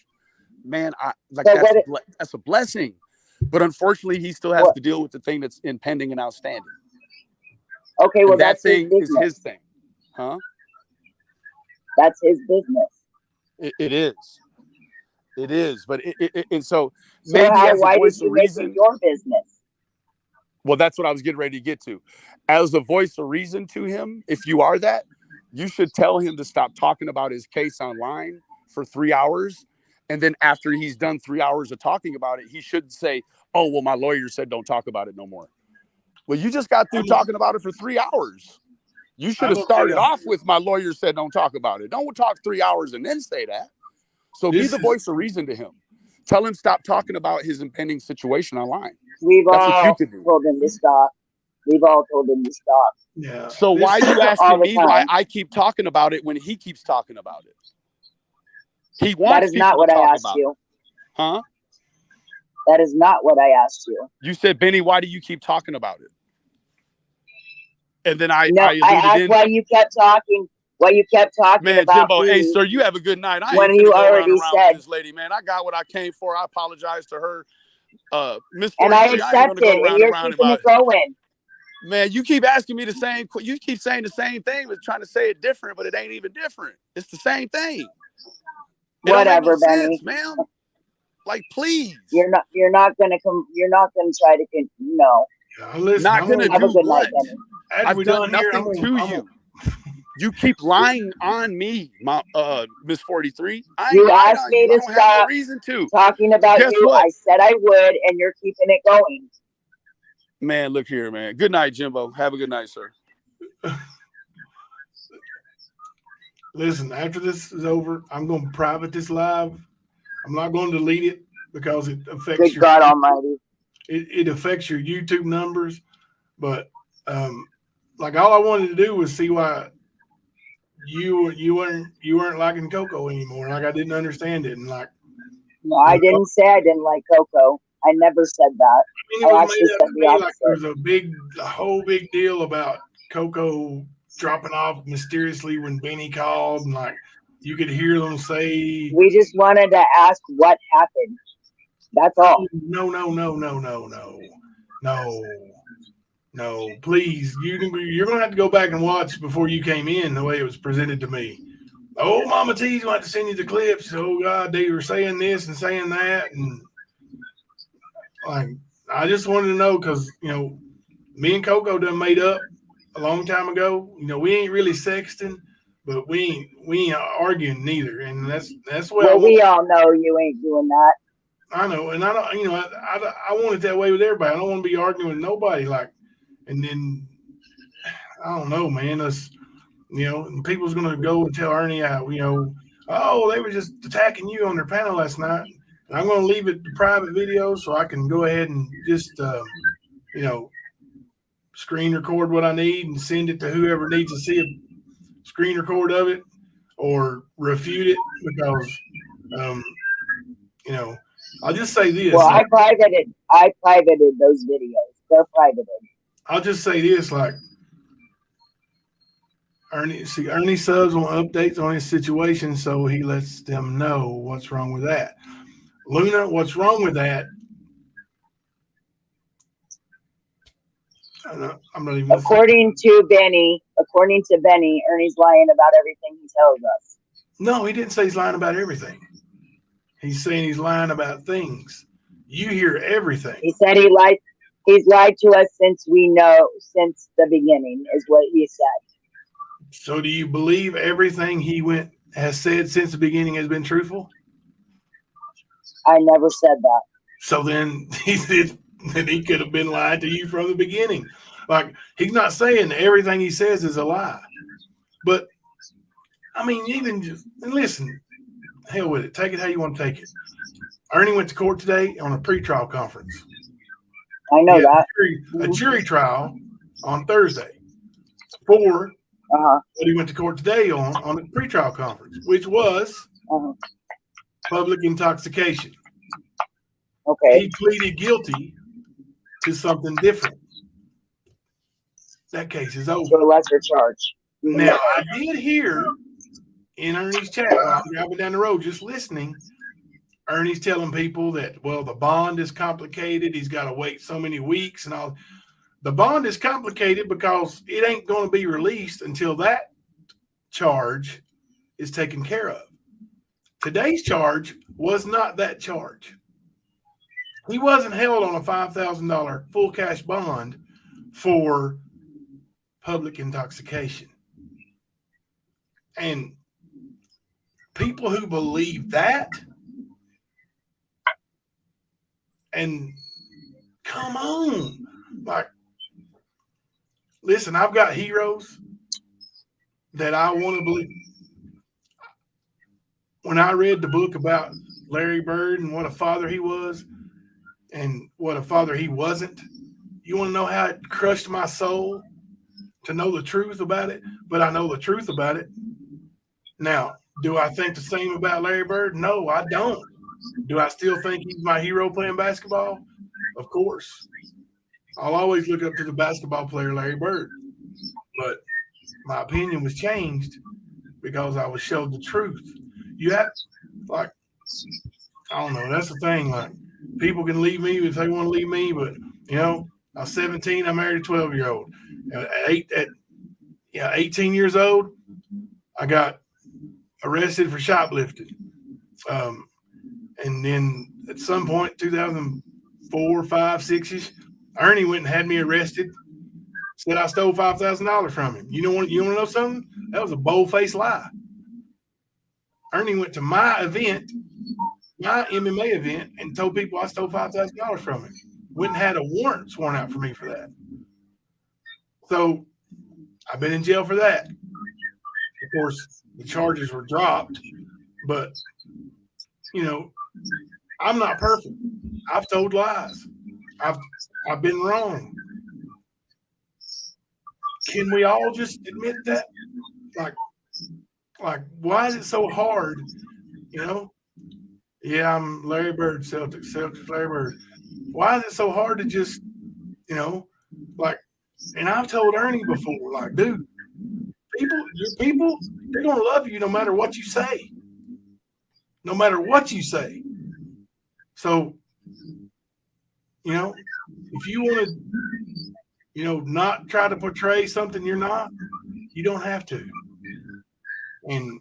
man, that's a blessing. But unfortunately, he still has to deal with the thing that's impending and outstanding. Okay, well, that that's thing his business. is his thing, huh? That's his business. It is. It is. But and so maybe as a voice of reason, make it your business? Well, that's what I was getting ready to get to. As a voice of reason to him, if you are that, you should tell him to stop talking about his case online for 3 hours. And then after he's done 3 hours of talking about it, he shouldn't say, oh, well, my lawyer said don't talk about it no more. Well, you just got through talking about it for 3 hours. You should have started off with my lawyer said don't talk about it. Don't talk 3 hours and then say that. So be the voice of reason to him. Tell him stop talking about his impending situation online. That's what you can do. Told him to stop. We've all told him to stop. Yeah. So why are you asking me why I keep talking about it when he keeps talking about it? He wants that is not what I asked you. Huh? That is not what I asked you. You said, Benny, why do you keep talking about it? And then I asked why you kept talking. Why you kept talking man, about Jimbo, me. Hey, sir, you have a good night. I when ain't you gonna go already around said with this lady, man. I got what I came for. I apologize to her. Miss 43, and I accepted, and you're keeping it going. Man, you keep asking me you keep saying the same thing, but trying to say it different, but it ain't even different. It's the same thing. Whatever, Benny. Sense, man. Like, please. You're not gonna come. You're not gonna try to. No. Not gonna do what? Night, I've done nothing to you. You keep lying on me, Miss 43. You asked me to stop no reason to. talking about you. What? I said I would, and you're keeping it going. Man, look here, man. Good night, Jimbo. Have a good night, sir. Listen, after this is over, I'm going to private this live. I'm not going to delete it because it affects Good God Almighty. It affects your YouTube numbers. But like all I wanted to do was see why you weren't liking Coco anymore. Like I didn't understand it, and like no, I didn't say I didn't like Coco. I never said that. I mean, it I was actually made out said to the me like opposite. there was a whole big deal about Coco dropping off mysteriously when Benny called, and like you could hear them say, We just wanted to ask what happened. That's all. No, please, you're gonna have to go back and watch before you came in the way it was presented to me. Oh, Mama T's going to send you the clips. Oh God, they were saying this and saying that, and like I just wanted to know because me and Coco done made up a long time ago. We ain't really sexting, but we ain't arguing neither, and that's what we all know you ain't doing that. I know, and I don't. I want it that way with everybody. I don't want to be arguing with nobody. Like, and then I don't know, man. Us, and people's gonna go and tell Ernie out. Oh, they were just attacking you on their panel last night. And I'm gonna leave it to private video so I can go ahead and just screen record what I need and send it to whoever needs to see a screen record of it or refute it because I'll just say this. Well, I privated those videos. They're privated. I'll just say this, like Ernie subs on updates on his situation, so he lets them know what's wrong with that. Luna, what's wrong with that? I'm not even. According to Benny, Ernie's lying about everything he tells us. No, he didn't say he's lying about everything. He's saying he's lying about things. You hear everything. He said he lied. He's lied to us since the beginning, is what he said. So do you believe everything he has said since the beginning has been truthful? I never said that. So then he could have been lying to you from the beginning. Like, he's not saying everything he says is a lie. But I mean, even just, and listen, hell with it. Take it how you want to take it. Ernie went to court today on a pretrial conference. I know that. A jury trial on Thursday for what he went to court today on a pretrial conference, which was public intoxication. Okay. He pleaded guilty to something different. That case is over. To a lesser charge. Now, I did hear in Ernie's chat while I'm driving down the road, just listening, Ernie's telling people that, well, the bond is complicated. He's got to wait so many weeks and all. The bond is complicated because it ain't going to be released until that charge is taken care of. Today's charge was not that charge. He wasn't held on a $5,000 full cash bond for public intoxication. And people who believe that, and come on, like, listen, I've got heroes that I want to believe. When I read the book about Larry Bird and what a father he was and what a father he wasn't, you want to know how it crushed my soul to know the truth about it? But I know the truth about it. Now, do I think the same about Larry Bird? No, I don't. Do I still think he's my hero playing basketball? Of course. I'll always look up to the basketball player Larry Bird. But my opinion was changed because I was showed the truth. You have, like, I don't know. That's the thing. Like, people can leave me if they want to leave me, but, I was 17. I married a 12-year-old. At 18 years old, I got arrested for shoplifting. And then at some point, 2004, 5, 6-ish, Ernie went and had me arrested. Said I stole $5,000 from him. You want to know something? That was a bold-faced lie. Ernie went to my event, my MMA event, and told people I stole $5,000 from him. Went and had a warrant sworn out for me for that. So I've been in jail for that. Of course, the charges were dropped, but, I'm not perfect. I've told lies. I've been wrong. Can we all just admit that? Like, why is it so hard? Yeah, I'm Larry Bird, Celtics, Larry Bird. Why is it so hard to just, like, and I've told Ernie before, like, dude, your people, they're going to love you no matter what you say. No matter what you say. So, if you want to, not try to portray something you're not, you don't have to. And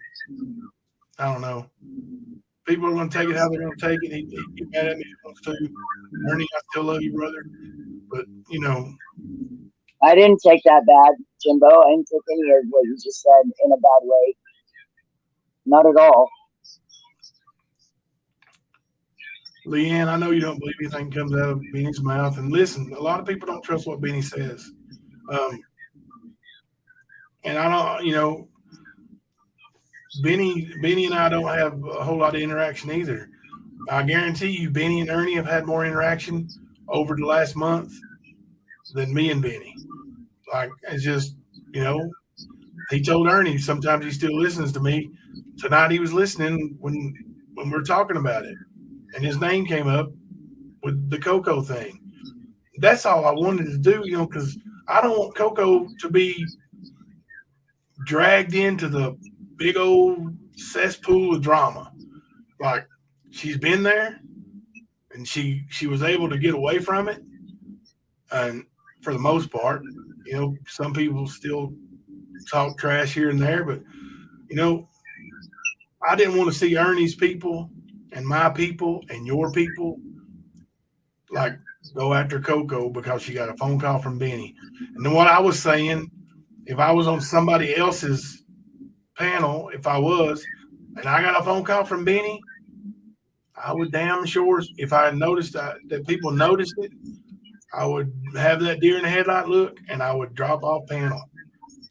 I don't know. People are going to take it how they're going to take it. He get mad at me if he wants to. Ernie, I still love you, brother. But, I didn't take that bad, Jimbo. I didn't take any of what you just said in a bad way. Not at all. Leanne, I know you don't believe anything comes out of Benny's mouth. And listen, a lot of people don't trust what Benny says. And I don't, Benny and I don't have a whole lot of interaction either. I guarantee you, Benny and Ernie have had more interaction over the last month than me and Benny. Like, it's just, he told Ernie sometimes he still listens to me. Tonight he was listening when we're talking about it, and his name came up with the Coco thing. That's all I wanted to do, because I don't want Coco to be dragged into the big old cesspool of drama. Like, she's been there, and she was able to get away from it, and for the most part, some people still talk trash here and there, but I didn't want to see Ernie's people and my people and your people like go after Coco because she got a phone call from Benny. And then what I was saying, if I was on somebody else's panel, if I was, and I got a phone call from Benny, I would damn sure, if I noticed that people noticed it, I would have that deer in the headlight look, and I would drop off panel.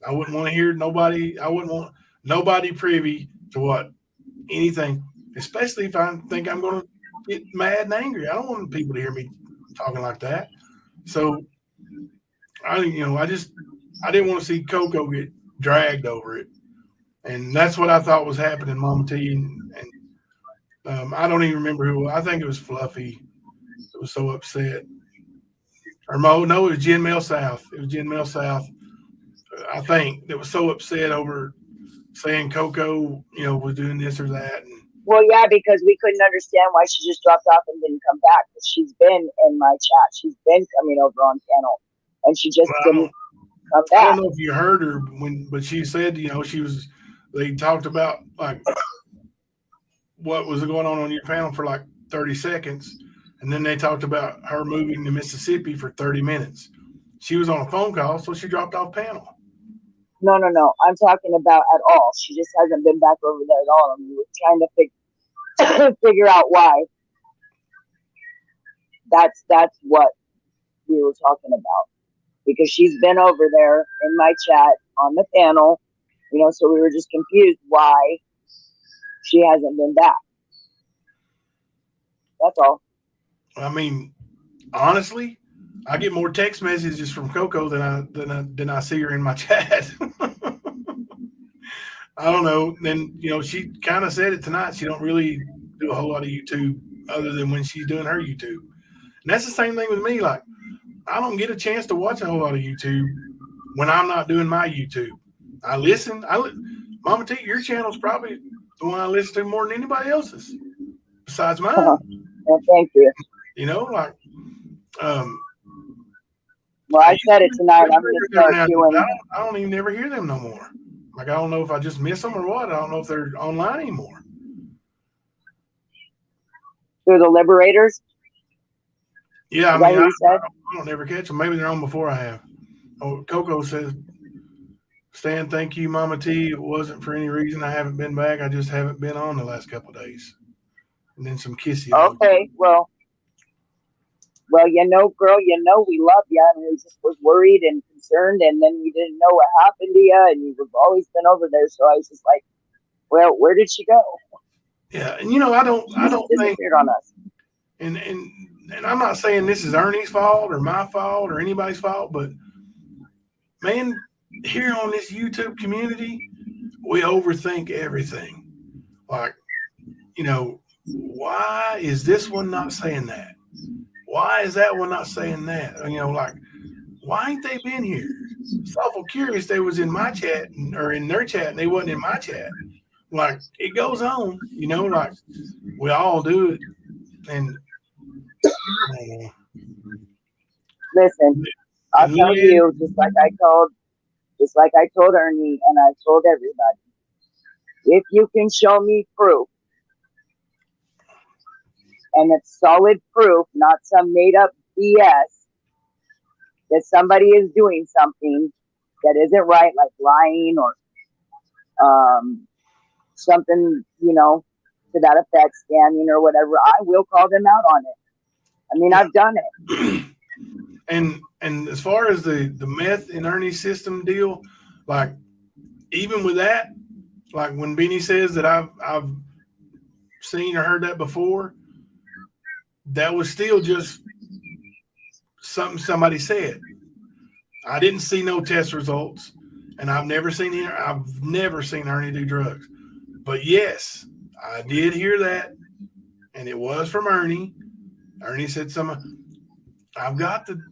I wouldn't want to hear nobody. I wouldn't want nobody privy to what anything, especially if I think I'm going to get mad and angry. I don't want people to hear me talking like that. So I didn't want to see Coco get dragged over it, and that's what I thought was happening, Mama T. And I don't even remember who. I think it was Fluffy. It was so upset. Or no, it was Jen Mel South. It was Jen Mel South. I think that was so upset over saying Coco, was doing this or that. Well, yeah, because we couldn't understand why she just dropped off and didn't come back. Because she's been in my chat. She's been coming over on panel, and she just didn't come back. I don't know if you heard her but she said, they talked about like what was going on your panel for like 30 seconds. And then they talked about her moving to Mississippi for 30 minutes. She was on a phone call, so she dropped off panel. No. I'm talking about at all. She just hasn't been back over there at all. And we were trying to figure out why. That's what we were talking about. Because she's been over there in my chat on the panel, so we were just confused why she hasn't been back. That's all. I mean, honestly, I get more text messages from Coco than I see her in my chat. I don't know. Then she kind of said it tonight. She don't really do a whole lot of YouTube other than when she's doing her YouTube. And that's the same thing with me. Like, I don't get a chance to watch a whole lot of YouTube when I'm not doing my YouTube. I listen. Mama T, your channel's probably the one I listen to more than anybody else's besides mine. Well, thank you. Well, I said it tonight. I'm going to start doing. I don't even ever hear them no more. Like, I don't know if I just miss them or what. I don't know if they're online anymore. Through the Liberators? Yeah, I mean, I don't ever catch them. Maybe they're on before I have. Oh, Coco says, Stan, thank you, Mama T. It wasn't for any reason I haven't been back. I just haven't been on the last couple of days. And then some kissy. Okay, well, girl, we love you. And we just was worried and concerned, and then we didn't know what happened to you, and you've always been over there. So I was just like, well, where did she go? Yeah, and I don't think on us. And I'm not saying this is Ernie's fault or my fault or anybody's fault, but man, here on this YouTube community, we overthink everything. Like, why is this one not saying that? Why is that one not saying that? You know, like, why ain't they been here? It's awful curious they was in my chat or in their chat and they wasn't in my chat. Like, it goes on, you know, like we all do it. And listen, I'll tell you, just like I told Ernie and I told everybody, if you can show me proof, and it's solid proof, not some made up BS, that somebody is doing something that isn't right, like lying or something, you know, to that effect, scamming or whatever, I will call them out on it. I mean, I've done it. And as far as the meth in Ernie's system deal, like, even with that, like when Benny says that I've seen or heard that before, that was still just something somebody said. I didn't see no test results, and I've never seen Ernie do drugs. But yes, I did hear that, and it was from Ernie. Ernie said I've got the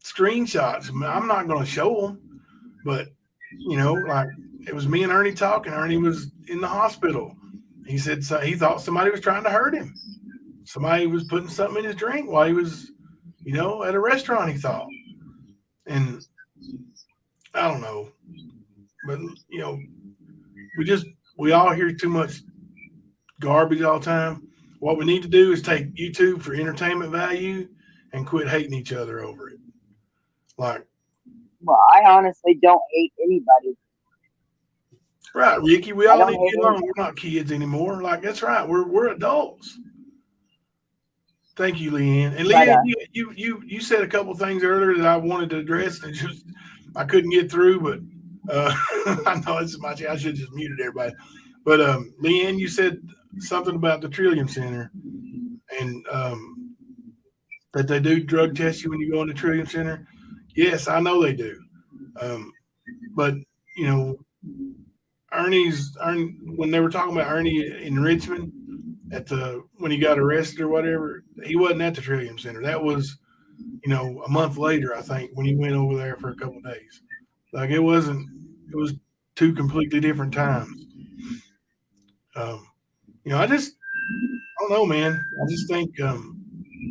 screenshots. I'm not going to show them, but you know, like, it was me and Ernie talking. Ernie was in the hospital. He said he thought somebody was trying to hurt him. Somebody was putting something in his drink while he was, you know, at a restaurant, he thought. And I don't know, but you know, we all hear too much garbage all the time. What we need to do is take YouTube for entertainment value and quit hating each other over it. Like, well, I honestly don't hate anybody. Right, Ricky, we all need to get along. We're not kids anymore. Like, that's right. We're adults. Thank you, Leanne. And Leanne, you said a couple things earlier that I wanted to address, and just I couldn't get through. But I know it's my I should have just muted everybody. But Leanne, you said something about the Trillium Center, and that they do drug test you when you go in the Trillium Center. Yes, I know they do. But you know, when they were talking about Ernie in Richmond when he got arrested or whatever, he wasn't at the Trillium Center. That was, you know, a month later, I think, when he went over there for a couple of days. Like, it was two completely different times. You know, I don't know, man. I just think, you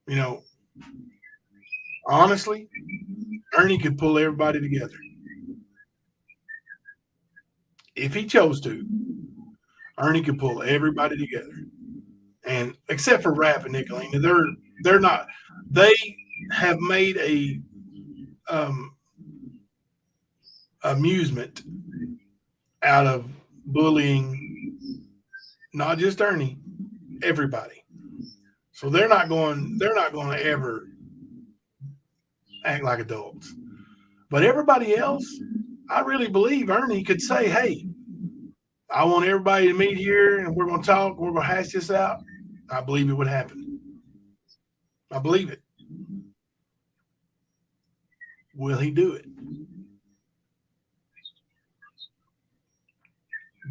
know, honestly, Ernie could pull everybody together if he chose to. Ernie could pull everybody together, and except for Rap and Nicolina, they're not. They have made a amusement out of bullying, not just Ernie, everybody. So they're not going to ever act like adults. But everybody else, I really believe Ernie could say, "Hey, I want everybody to meet here, and we're going to talk. We're going to hash this out." I believe it would happen. I believe it. Will he do it?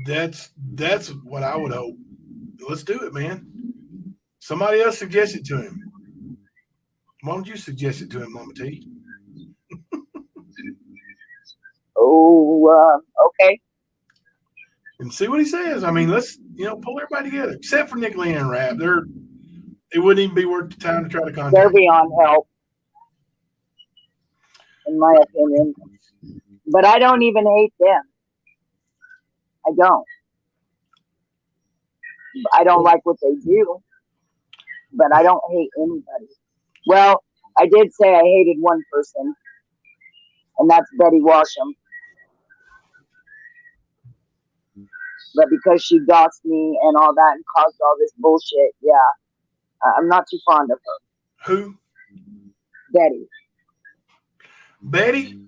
That's what I would hope. Let's do it, man. Somebody else suggest it to him. Why don't you suggest it to him, Mama T? Okay. And see what he says. I mean, let's, you know, pull everybody together, except for Nicolina and Rap. It wouldn't even be worth the time to try to contact. They're beyond help, in my opinion. But I don't even hate them. I don't. I don't like what they do, but I don't hate anybody. Well, I did say I hated one person, and that's Betty Washam. But because she doxed me and all that and caused all this bullshit, yeah, I'm not too fond of her. Who? Betty. Betty?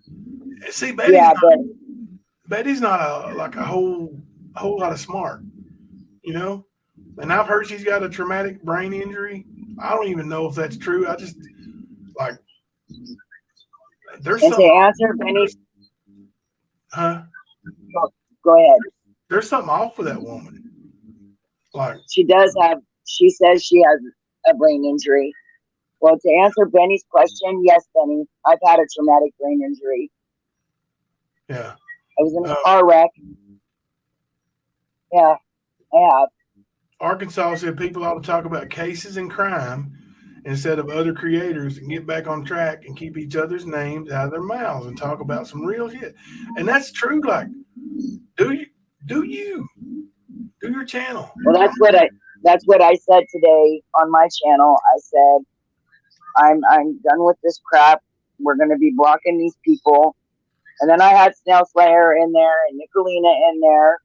See, Betty's not a whole lot of smart, you know? And I've heard she's got a traumatic brain injury. I don't even know if that's true. I just, like, there's something. And to answer Benny. Huh? Go ahead. There's something off with that woman. Like, she does have. She says she has a brain injury. Well, to answer Benny's question, yes, Benny, I've had a traumatic brain injury. yeah. I was in a car wreck. Yeah, I have. Arkansas said people ought to talk about cases and crime instead of other creators and get back on track and keep each other's names out of their mouths and talk about some real shit. And that's true. Like, do your channel. Well, that's what I said today on my channel. I said, I'm done with this crap. We're going to be blocking these people. And then I had Snail Slayer in there and Nicolina in there.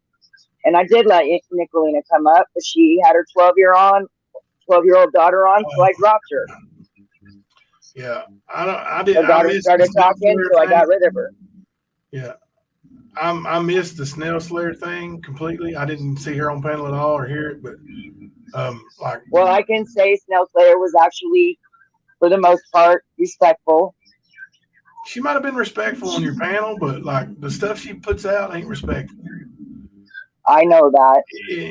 And I did let Nicolina come up, but she had her 12-year-old daughter on, so I dropped her. Yeah, I did. Her daughter started talking, so I got rid of her. Yeah, I missed the Snail Slayer thing completely. I didn't see her on panel at all or hear it, but like. Well, I can say Snail Slayer was actually, for the most part, respectful. She might have been respectful on your panel, but like the stuff she puts out ain't respectful. I know that.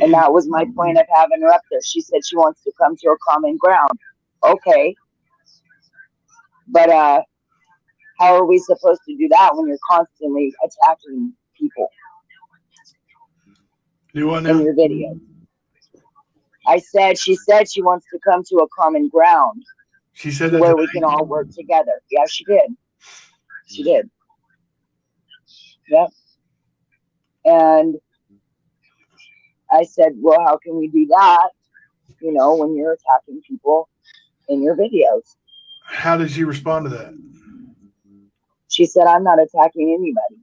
And that was my point of having her up there. She said she wants to come to a common ground. Okay. But how are we supposed to do that when you're constantly attacking people Do what now? in your videos? She said she wants to come to a common ground. She said that where we can all work together. Yeah, she did. She did. Yep. And I said, well, how can we do that, when you're attacking people in your videos? How did she respond to that? She said, I'm not attacking anybody.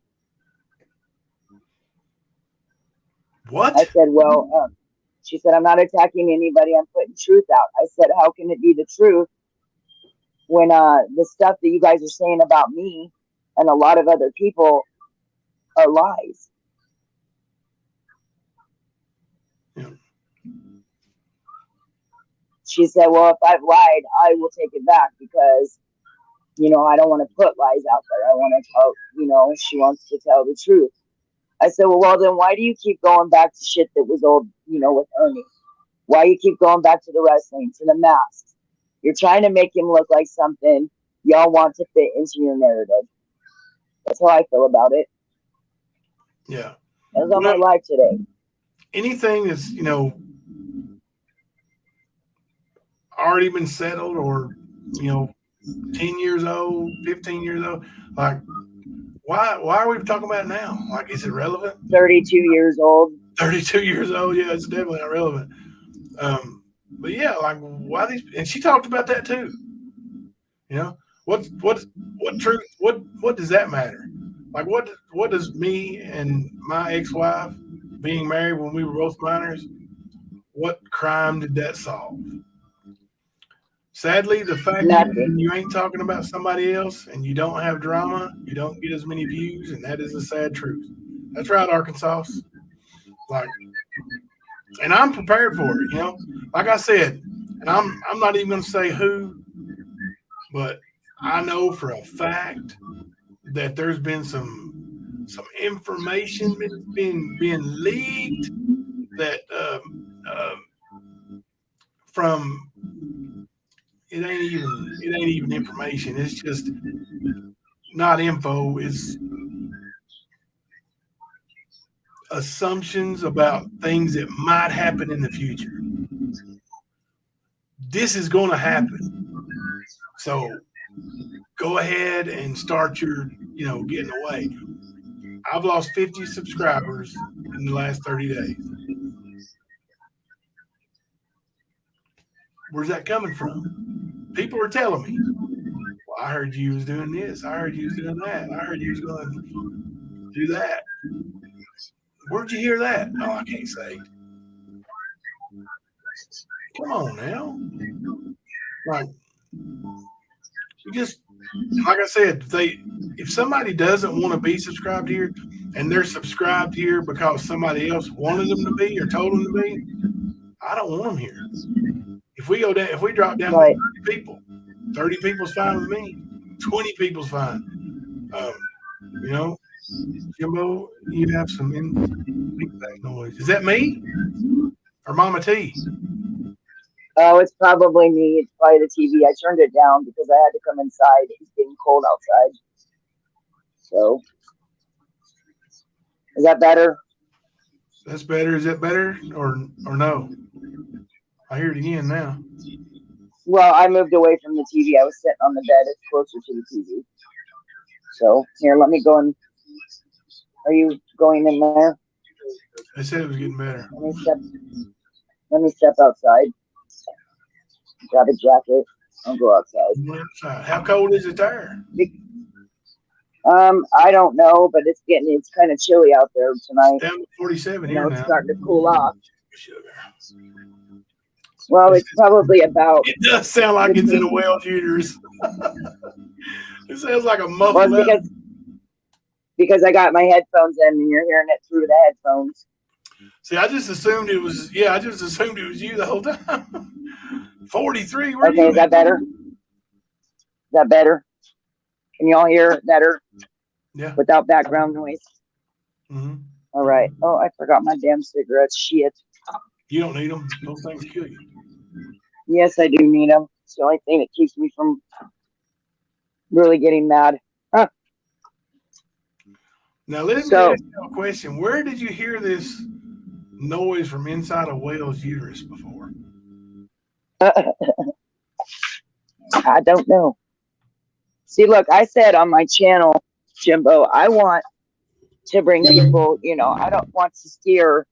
What? I said, well, she said, I'm not attacking anybody. I'm putting truth out. I said, how can it be the truth when the stuff that you guys are saying about me and a lot of other people are lies? Yeah. She said, well, if I've lied, I will take it back because, I don't want to put lies out there. I want to tell, she wants to tell the truth. I said, well, then why do you keep going back to shit that was old, with Ernie? Why you keep going back to the wrestling, to the masks? You're trying to make him look like something y'all want to fit into your narrative. That's how I feel about it. Yeah. That was on my live today. Anything that's, already been settled or, 10 years old, 15 years old, like, why are we talking about it now? Like, is it relevant? 32 years old. 32 years old, yeah, it's definitely not relevant. But yeah, like, why these? And she talked about that too. What truth? What does that matter? Like, what does me and my ex-wife being married when we were both minors? What crime did that solve? Sadly, the fact that you ain't talking about somebody else and you don't have drama, you don't get as many views, and that is the sad truth. That's right, Arkansas. Like, and I'm prepared for it, Like I said, and I'm not even going to say who, but I know for a fact that there's been some information being leaked that from. It ain't even information. It's just not info. It's assumptions about things that might happen in the future. This is going to happen. So go ahead and start your, getting away. I've lost 50 subscribers in the last 30 days. Where's that coming from? People are telling me, well, I heard you was doing this. I heard you was doing that. I heard you was going to do that. Where'd you hear that? Oh, I can't say. Come on now. Like, you just, like I said, if somebody doesn't want to be subscribed here and they're subscribed here because somebody else wanted them to be or told them to be, I don't want them here. If we drop down to 30 people's fine with me. 20 people's fine. Jimbo, you have some feedback noise. Is that me? Or Mama T? Oh, it's probably me. It's probably the TV. I turned it down because I had to come inside. It's getting cold outside. So, is that better? That's better. Is that better or no? I hear it again now. Well, I moved away from the TV. I was sitting on the bed. It's closer to the TV. So, here, let me go in. Are you going in there? I said it was getting better. Let me step outside. Grab a jacket. I'll go outside. How cold is it there? I don't know, but it's kind of chilly out there tonight. It's down to 47 You know, here it's now. starting to cool off. Well, it's probably about. It does sound like it's in a whale's uterus. It sounds like a muffled. Well, because I got my headphones in, and you're hearing it through the headphones. See, I just assumed it was. Yeah, I just assumed it was you the whole time. 43. Okay, is that better? Is that better? Can you all hear better? Yeah. Without background noise. Mm-hmm. All right. Oh, I forgot my damn cigarettes. Shit. You don't need them. Those things kill you. Yes, I do need them. It's the only thing that keeps me from really getting mad. Huh. Now, let me ask you a question. Where did you hear this noise from inside a whale's uterus before? I don't know. See, look, I said on my channel, Jimbo, I want to bring people, you know, I don't want to steer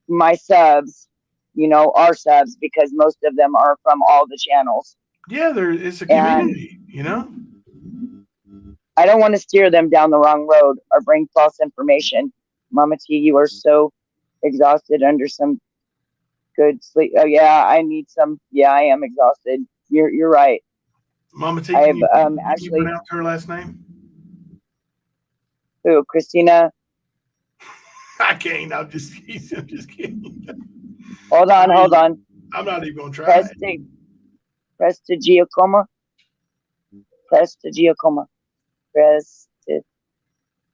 my subs, you know, our subs, because most of them are from all the channels. Yeah, it's a community, you know? I don't want to steer them down the wrong road or bring false information. Mama T, you are so exhausted under some good sleep. Oh, yeah, I need some. Yeah, I am exhausted. You're right. Mama T, can you actually pronounce her last name? Who? Christina? I can't. I'm just kidding. Hold on. I'm not even going to try it. Prestigiacoma.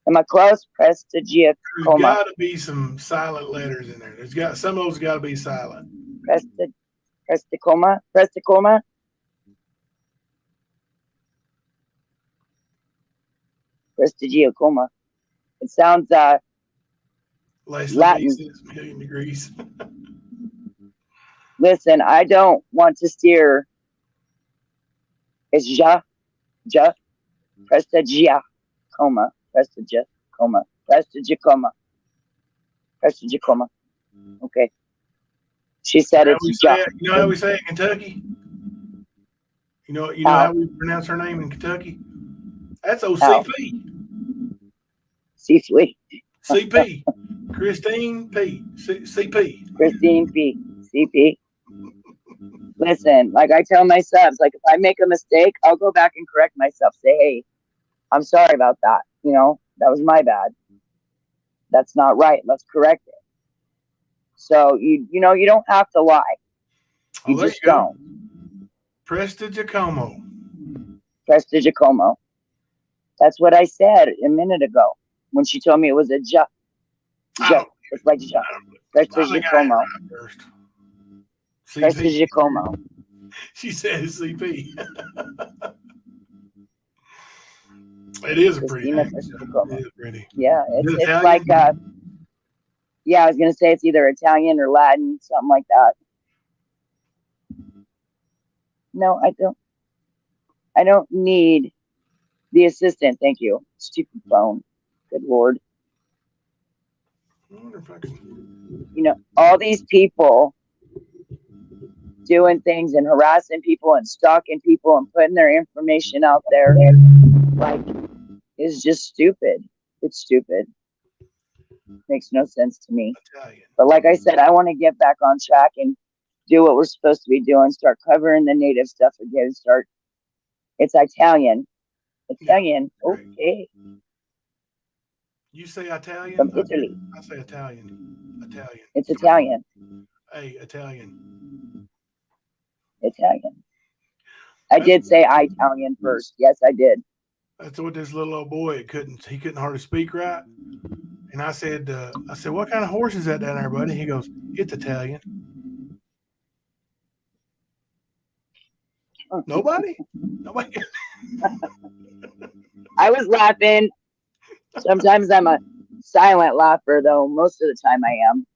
Am I close? Prestigiacoma. There's got to be some silent letters in there. Some of those got to be silent. Presticoma. Prestigiacoma. It sounds Latin. 1,000,000 degrees. Listen, I don't want to steer. It's Prestigiacoma. Okay. She said it's You know how we say it in Kentucky? You know how we pronounce her name in Kentucky? That's OCP. CP. Christine P. CP. Christine P. CP. Listen, like I tell my subs, like if I make a mistake, I'll go back and correct myself. Say, hey, I'm sorry about that. You know, that was my bad. That's not right. Let's correct it. So you don't have to lie. You just don't. Prestigiacomo. That's what I said a minute ago when she told me it was a It's like Prestigiacomo. Prestigiacomo. She said CP. It is a pretty name. It is pretty. Yeah, it's like yeah, I was gonna say it's either Italian or Latin, something like that. No, I don't need the assistant. Thank you. Stupid phone. Good Lord. I wonder if I can... You know, all these people doing things and harassing people and stalking people and putting their information out there, like, is just stupid. It's stupid. Makes no sense to me. But like I said, I want to get back on track and do what we're supposed to be doing. Start covering the native stuff again. It's Italian. Okay. You say Italian? From Italy. I say Italian. It's Italian. Hey, Italian. I did say Italian first. Yes, I did. That's what this little old boy he couldn't hardly speak right. And I said, what kind of horse is that down there, buddy? He goes, it's Italian. Nobody? I was laughing. Sometimes I'm a silent laugher, though. Most of the time I am.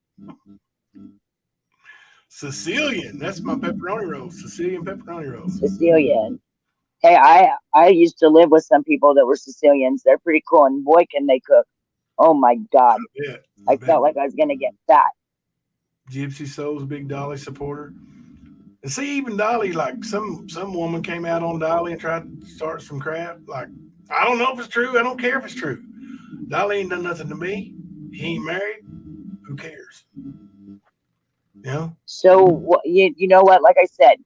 Sicilian. That's my pepperoni roll. Sicilian pepperoni roll. Sicilian. Hey, I used to live with some people that were Sicilians. They're pretty cool, and boy, can they cook. Oh, my God. I felt like I was going to get fat. Gypsy Soul's a big Dolly supporter. And see, even Dolly, like some woman came out on Dolly and tried to start some crap. Like, I don't know if it's true. I don't care if it's true. Dolly ain't done nothing to me. He ain't married. Who cares? You know? So, you know what? Like I said,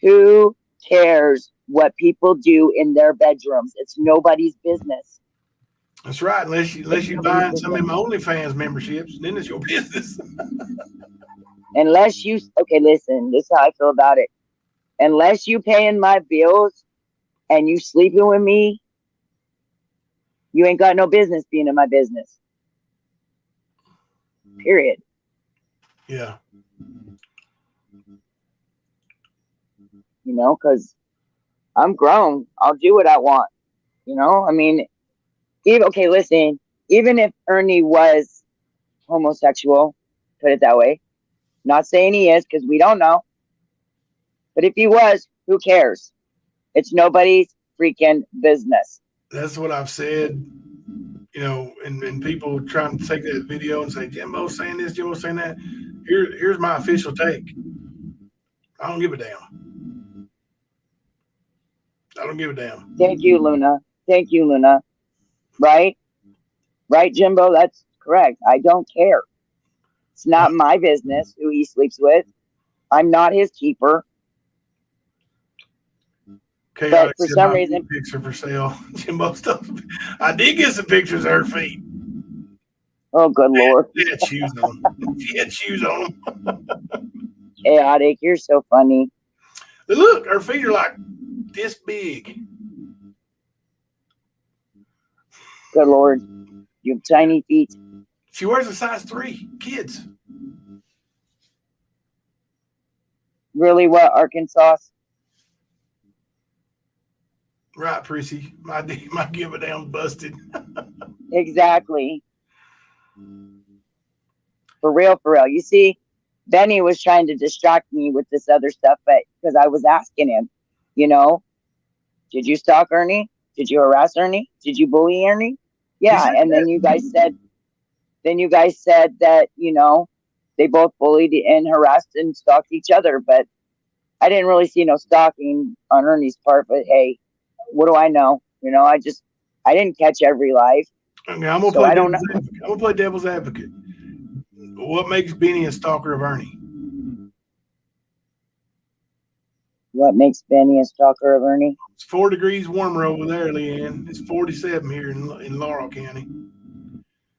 who cares what people do in their bedrooms? It's nobody's business. That's right. Unless you buying some of them OnlyFans memberships, then it's your business. Unless you, okay, listen, this is how I feel about it. Unless you paying my bills and you sleeping with me, you ain't got no business being in my business. Period. Yeah. You know, because I'm grown. I'll do what I want. You know, I mean, okay, listen, even if Ernie was homosexual, put it that way, not saying he is because we don't know, but if he was, who cares? It's nobody's freaking business. That's what I've said, you know, and people trying to take that video and say, Jimbo's saying this, Jimbo's saying that. Here's my official take. I don't give a damn. I don't give a damn. Thank you, Luna. Thank you, Luna. Right? Right, Jimbo? That's correct. I don't care. It's not my business who he sleeps with. I'm not his keeper. Okay, but for some reason, pics are for sale. Jimbo stuff. I did get some pictures of her feet. Oh, good Lord. She had shoes on. She had shoes on them. Chaotic. You're so funny. Look, her feet are like this big. Good Lord. You have tiny feet. She wears a size 3. Kids. Really, what, Arkansas? Right, Prissy. My give a damn busted. Exactly. For real, for real. You see, Benny was trying to distract me with this other stuff, but because I was asking him, you know, did you stalk Ernie? Did you harass Ernie? Did you bully Ernie? Yeah, and then you guys said that, you know, they both bullied and harassed and stalked each other, but I didn't really see no stalking on Ernie's part, but hey, what do I know? You know, I didn't catch every live. Okay, I'm gonna play devil's advocate. What makes Benny a stalker of Ernie? What makes Benny a stalker of Ernie? It's 4 degrees warmer over there, Leanne. It's 47 here in Laurel County.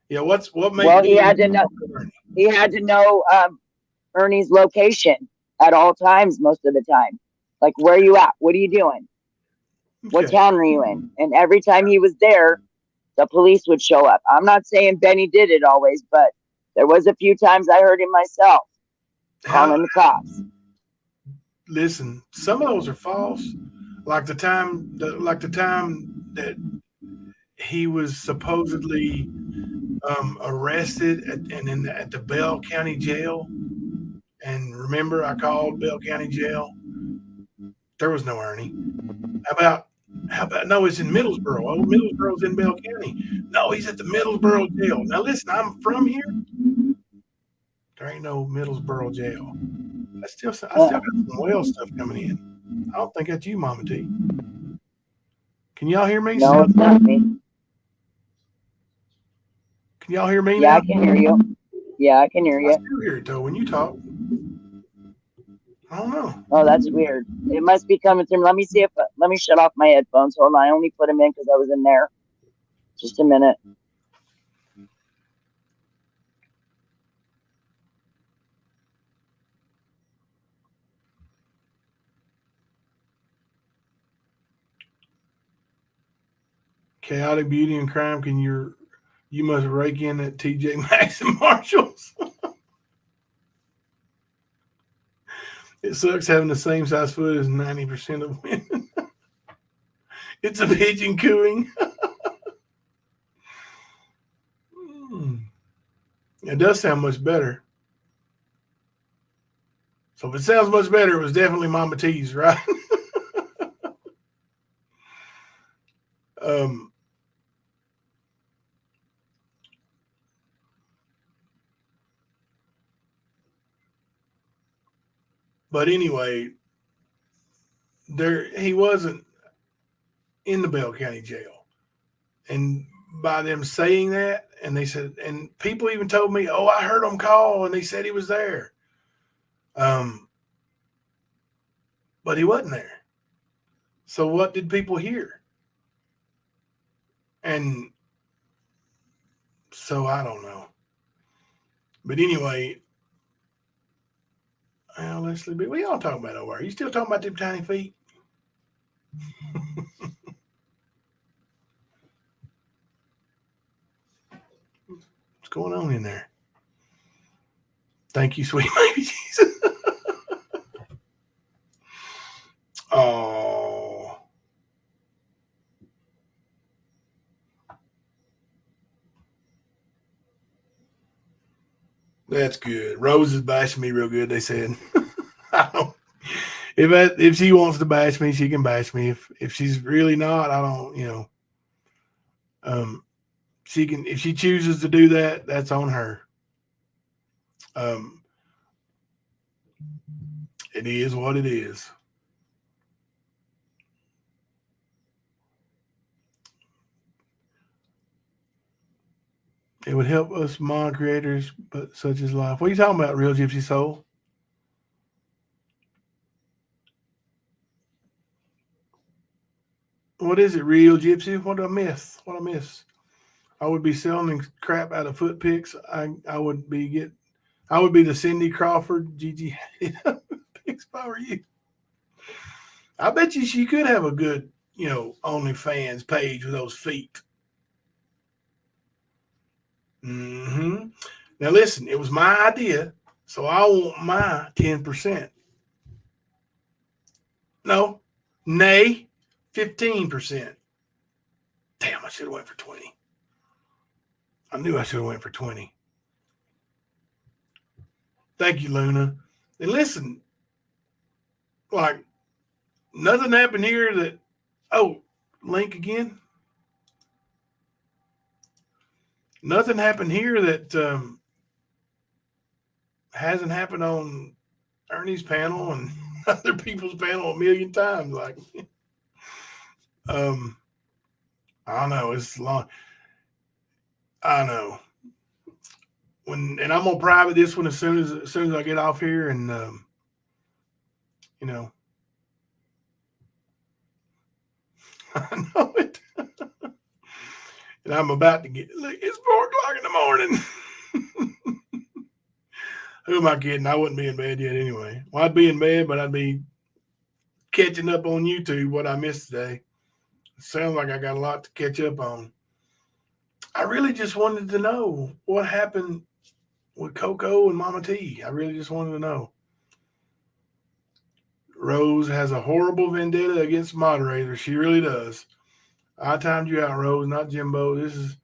Yeah, what makes? Well, he had to know Ernie's location at all times, most of the time. Like, where are you at? What are you doing? Okay. What town are you in? And every time he was there, the police would show up. I'm not saying Benny did it always, but there was a few times I heard him myself calling the cops. Listen, some of those are false. Like the time that he was supposedly arrested at the Bell County Jail. And remember, I called Bell County Jail. There was no Ernie. How about no, it's in Middlesboro. Oh, Middlesboro's in Bell County. No, he's at the Middlesboro jail. Now listen, I'm from here. There ain't no Middlesboro jail. I still got some well stuff coming in. I don't think that's you, Mama T. Can y'all hear me? No, it's not me. Can y'all hear me now? Yeah, I can hear you. Yeah, I can hear you. I still hear it though when you talk. I don't know. Oh, that's weird. It must be coming through. Let me shut off my headphones. Hold on. I only put them in because I was in there. Just a minute. Chaotic Beauty and Crime, can your You must rake in at TJ Maxx and Marshalls. It sucks having the same size foot as 90% of women. It's a pigeon cooing. It does sound much better. So if it sounds much better, it was definitely Mama T's, right? But anyway, he wasn't in the Bell County Jail. And by them saying that, and they said, and people even told me, oh, I heard them call and they said he was there. But he wasn't there. So what did people hear? And so I don't know. But anyway, well, Leslie B, what y'all talking about over there? You still talking about them tiny feet? What's going on in there? Thank you, sweet baby Jesus. Oh. That's good. Rose is bashing me real good, they said. I don't, if she wants to bash me, she can bash me. If she's really not, I don't, she can, if she chooses to do that, that's on her. It is what it is. It would help us mod creators, but such is life. What are you talking about, Real Gypsy Soul? What is it, Real Gypsy? What did I miss? What I miss? I would be selling crap out of foot picks. I would be the Cindy Crawford, Gigi picks if I were you. I bet you she could have a good, OnlyFans page with those feet. Mm-hmm. Now listen, it was my idea, so I want my 10%. No, nay, 15%. Damn, I should have went for 20. I knew I should have went for 20. Thank you, Luna. And listen, like, nothing happened here that, link again. Nothing happened here that hasn't happened on Ernie's panel and other people's panel a million times. Like, I don't know. It's long. I know. And I'm gonna private this one as soon as I get off here, and I know it. And I'm about to look, it's 4:00 in the morning. Who am I kidding? I wouldn't be in bed yet anyway. Well, I'd be in bed, but I'd be catching up on YouTube what I missed today. It sounds like I got a lot to catch up on. I really just wanted to know what happened with Coco and Mama T. I really just wanted to know. Rose has a horrible vendetta against moderators. She really does. I timed you out, Rose, not Jimbo. This is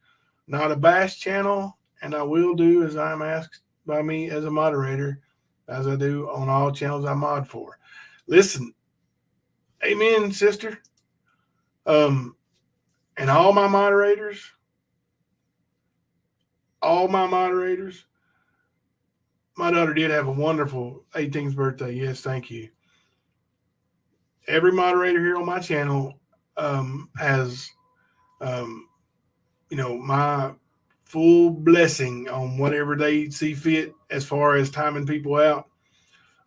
not a bash channel, and I will do as I'm asked by me as a moderator, as I do on all channels I mod for. Listen, amen, sister. And all my moderators, my daughter did have a wonderful 18th birthday. Yes, thank you. Every moderator here on my channel has, my full blessing on whatever they see fit as far as timing people out.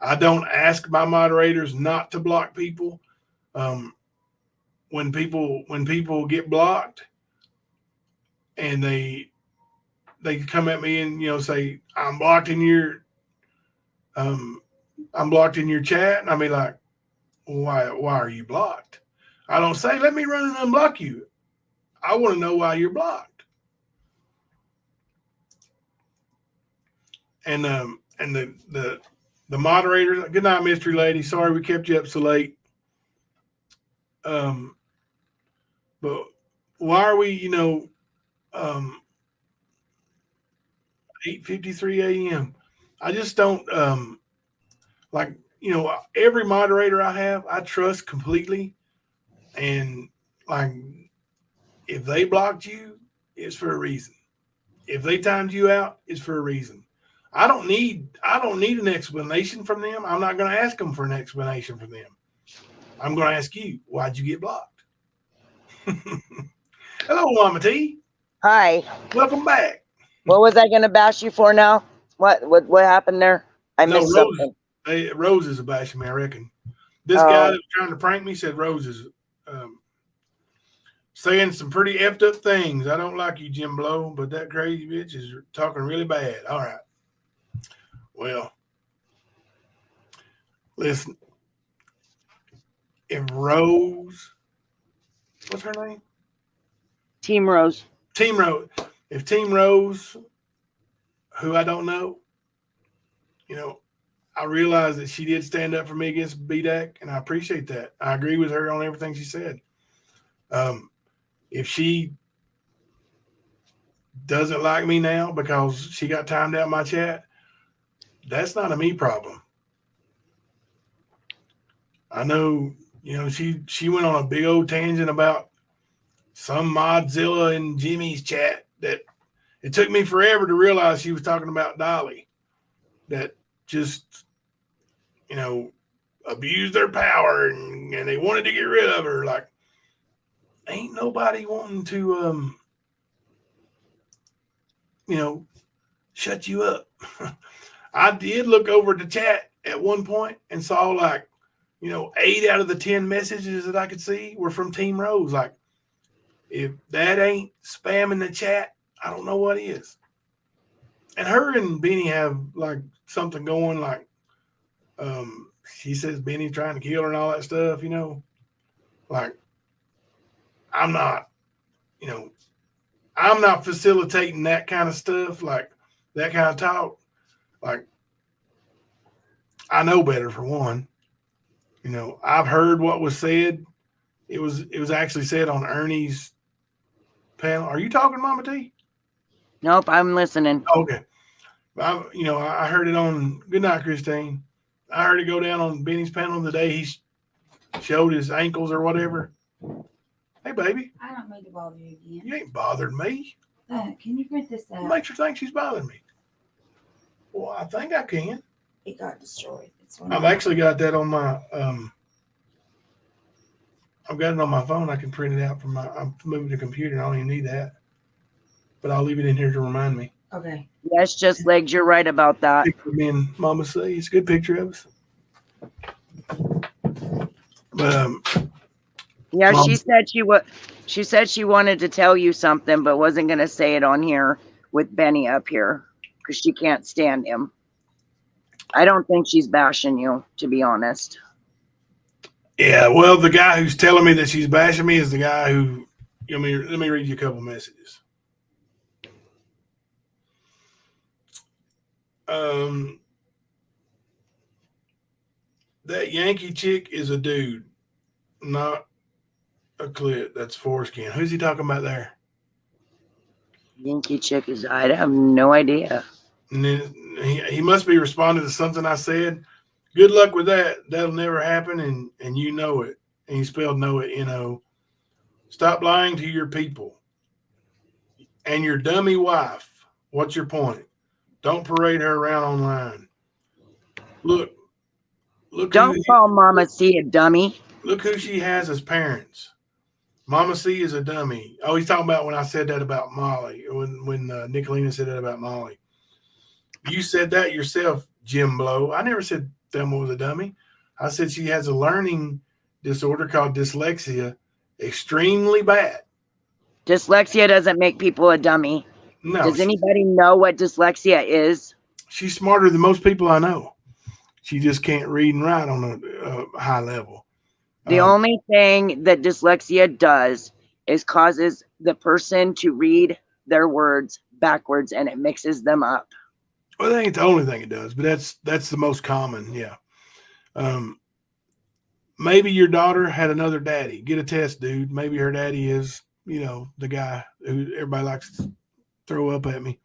I don't ask my moderators not to block people. When people get blocked and they come at me and say I'm blocked in your chat, and I'll be like, why are you blocked? I don't say let me run and unblock you. I want to know why you're blocked. and the moderator. Good night, mystery lady. Sorry we kept you up so late. But why are we, 8:53 a.m. I just don't every moderator I have, I trust completely, and like if they blocked you, it's for a reason. If they timed you out, it's for a reason. I don't need an explanation from them. I'm not going to ask them for an explanation from them. I'm going to ask you, why'd you get blocked? Hello, Mama T. Hi. Welcome back. What was I going to bash you for now? What happened there? I missed something. Rose is a bashing me, I reckon. This guy that was trying to prank me said Rose is saying some pretty effed up things. I don't like you, Jim Blow, but that crazy bitch is talking really bad. All right. Well, listen. If Rose, what's her name? Team Rose. If Team Rose, who I don't know, I realize that she did stand up for me against BDAC, and I appreciate that. I agree with her on everything she said. If she doesn't like me now because she got timed out my chat, that's not a me problem. I know, she went on a big old tangent about some Modzilla and Jimmy's chat that it took me forever to realize she was talking about Dolly, that just, abused their power and they wanted to get rid of her. Like, ain't nobody wanting to, shut you up. I did look over the chat at one point and saw 8 out of the 10 messages that I could see were from Team Rose. Like, if that ain't spamming the chat, I don't know what is. And her and Benny have something going. She says Benny's trying to kill her and all that stuff. I'm not, I'm not facilitating that kind of stuff, that kind of talk. I know better, for one. I've heard what was said. It was actually said on Ernie's panel. Are you talking, Mama T? Nope, I'm listening. Okay. I heard it on Good Night, Christine. I heard it go down on Benny's panel the day he showed his ankles or whatever. Hey, baby. I don't mean to bother you again. You ain't bothered me. Can you print this out? Makes her think she's bothering me. Well, I think I can. It got destroyed. I've actually got that on my I've got it on my phone. I can print it out from I'm moving the computer and I don't even need that. But I'll leave it in here to remind me. Okay. Yes, just legs. You're right about that. Picture of me and Mama say it's a good picture of us. But yeah, Mom, she said she wanted to tell you something, but wasn't gonna say it on here with Benny up here because she can't stand him. I don't think she's bashing you, to be honest. Yeah, well, the guy who's telling me that she's bashing me is the guy who, let me read you a couple messages. That Yankee chick is a dude, not a clit. That's foreskin. Who's he talking about there? Yankee chick is, I have no idea. And then he must be responding to something I said. Good luck with that. That'll never happen, and you know it. And he spelled know it, Stop lying to your people. And your dummy wife. What's your point? Don't parade her around online. Look. Don't call Mama C a dummy. Look who she has as parents. Mama C is a dummy. Oh, he's talking about when I said that about Molly. When Nicolina said that about Molly. You said that yourself, Jim Blow. I never said Thelma was a dummy. I said she has a learning disorder called dyslexia, extremely bad. Dyslexia doesn't make people a dummy. No. Does anybody know what dyslexia is? She's smarter than most people I know. She just can't read and write on a high level. The only thing that dyslexia does is causes the person to read their words backwards, and it mixes them up. Well, that ain't the only thing it does, but that's the most common. Yeah. Maybe your daughter had another daddy. Get a test, dude. Maybe her daddy is, the guy who everybody likes to throw up at me.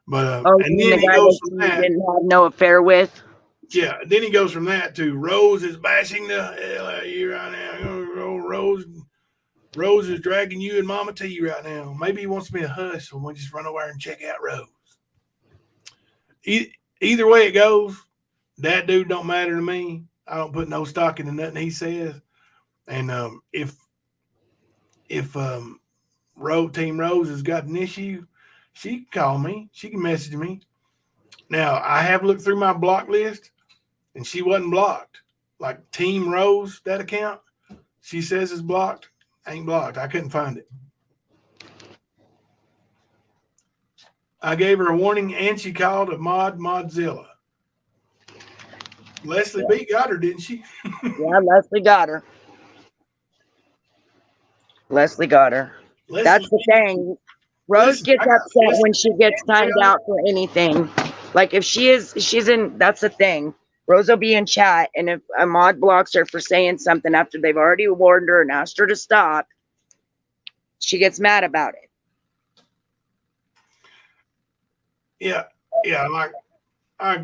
But and then he goes from that. Didn't have no affair with. Yeah, then he goes from that to Rose is bashing the hell out of you right now. Rose is dragging you and Mama T right now. Maybe he wants me to hush, so we'll just run over and check out Rose. Either way it goes, that dude don't matter to me. I don't put no stock into nothing he says. And if Team Rose has got an issue, she can call me. She can message me. Now, I have looked through my block list, and she wasn't blocked. Like Team Rose, that account, she says is blocked. Ain't blocked. I couldn't find it. I gave her a warning, and she called a Modzilla. Leslie B got her, didn't she? Yeah, Leslie got her. That's the thing. Rose gets upset when she gets timed out for anything. Like if she's in, that's the thing. Rose will be in chat, and if a mod blocks her for saying something after they've already warned her and asked her to stop, she gets mad about it. Yeah. Like,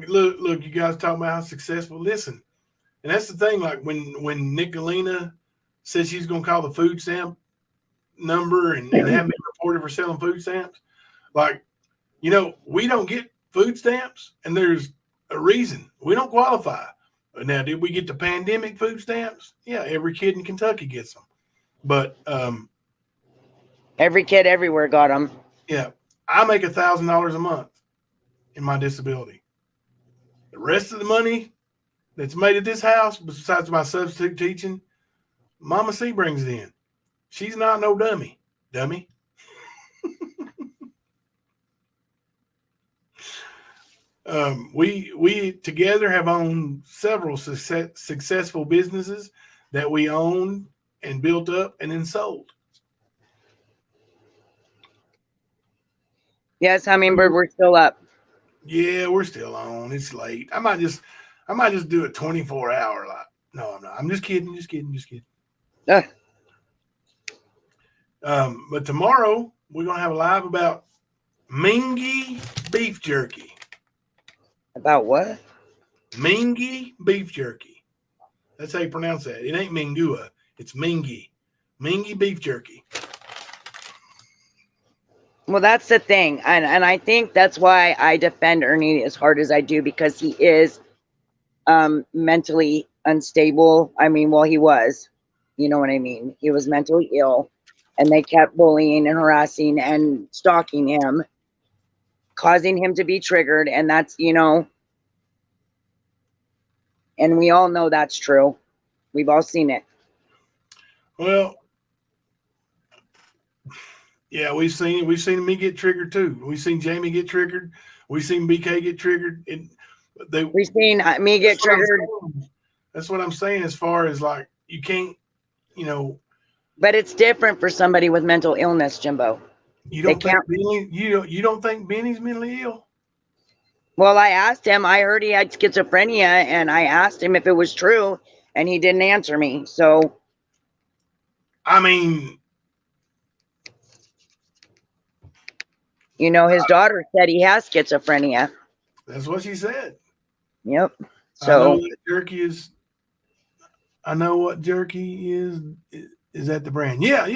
look, you guys talking about how successful. Listen, and that's the thing. Like when Nicolina said she's going to call the food stamp number and have me reported for selling food stamps, like, we don't get food stamps, and there's a reason we don't qualify. Now, did we get the pandemic food stamps? Yeah, every kid in Kentucky gets them, but every kid everywhere got them. Yeah, I make $1,000 a month in my disability. The rest of the money that's made at this house, besides my substitute teaching, Mama C brings it in. She's not no dummy. We together have owned several successful businesses that we owned and built up and then sold. Yes, Hummingbird, we're still up. Yeah, we're still on. It's late. I might just do a 24-hour live. No, I'm not. I'm just kidding. But tomorrow we're gonna have a live about Mingy beef jerky. About what? Mingy beef jerky. That's how you pronounce that. It ain't Mingua. It's Mingy. Mingy beef jerky. Well, that's the thing. And I think that's why I defend Ernie as hard as I do, because he is mentally unstable. I mean, well, he was. You know what I mean? He was mentally ill, and they kept bullying and harassing and stalking him, causing him to be triggered. And that's, and we all know that's true. We've all seen it. Well, yeah, we've seen me get triggered too. We've seen Jamie get triggered. We've seen BK get triggered. We've seen me get triggered. That's what I'm saying. As far as like, you can't, But it's different for somebody with mental illness, Jimbo. You don't think Benny's mentally ill? Well, I asked him. I heard he had schizophrenia, and I asked him if it was true, and he didn't answer me. So, I mean, his daughter said he has schizophrenia. That's what she said. Yep. So I know what jerky is. Is that the brand? Yeah.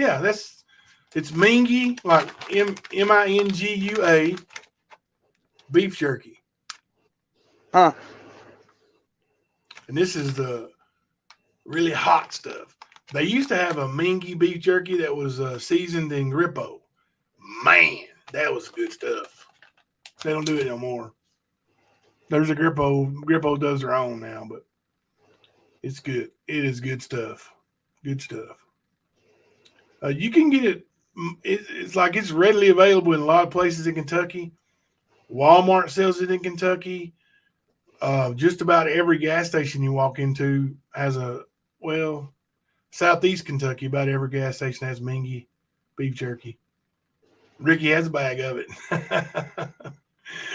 It's Mingy, like Mingua beef jerky. Huh. And this is the really hot stuff. They used to have a Mingy beef jerky that was seasoned in Grippo. Man, that was good stuff. They don't do it no more. There's a Grippo. Grippo does their own now, but it's good. It is good stuff. Good stuff. You can get it. It's like it's readily available in a lot of places in Kentucky. Walmart sells it in Kentucky. Just about every gas station you walk into has Southeast Kentucky, about every gas station has Mingy beef jerky. Ricky has a bag of it.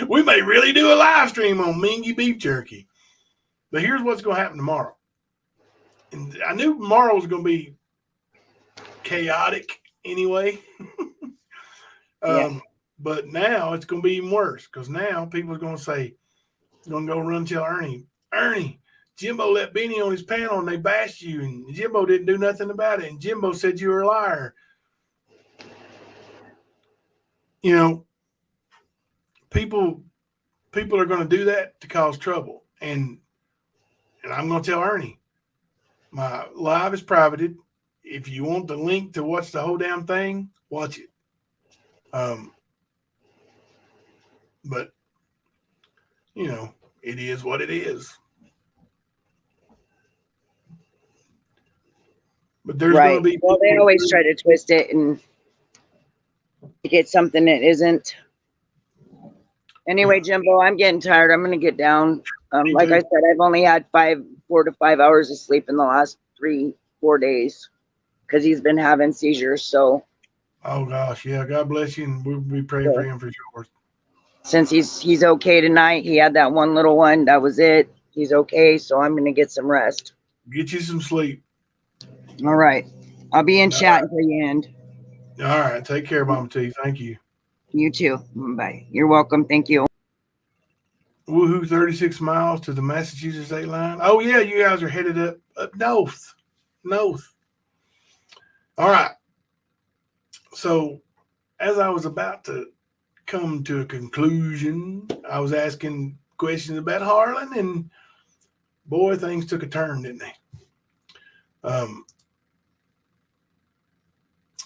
We may really do a live stream on Mingy beef jerky. But here's what's going to happen tomorrow. And I knew tomorrow was going to be chaotic anyway. But now it's going to be even worse because now people are going to say, going to go run tell Ernie, Jimbo let Benny on his panel and they bashed you, and Jimbo didn't do nothing about it, and Jimbo said you were a liar. You know, people are going to do that to cause trouble. And I'm going to tell Ernie, my live is privated. If you want the link to watch the whole damn thing, watch it. But, you know, it is what it is. But there's going to be. Well, they always try to twist it and make it something it isn't. Anyway, Jimbo, I'm getting tired. I'm going to get down. Like I said, I've only had 4 to 5 hours of sleep in the last 3-4 days because he's been having seizures. So. Oh gosh, yeah. God bless you, and we'll be praying for him for sure. Since he's okay tonight, he had that one little one. That was it. He's okay, so I'm going to get some rest. Get you some sleep. All right. I'll be in chat until you end. All right. Take care, Mama T. Thank you. You too. Bye. You're welcome. Thank you. Woohoo, 36 miles to the Massachusetts state line. Oh, yeah, you guys are headed up north. North. All right. So, as I was about to come to a conclusion, I was asking questions about Harlan, and boy, things took a turn, didn't they?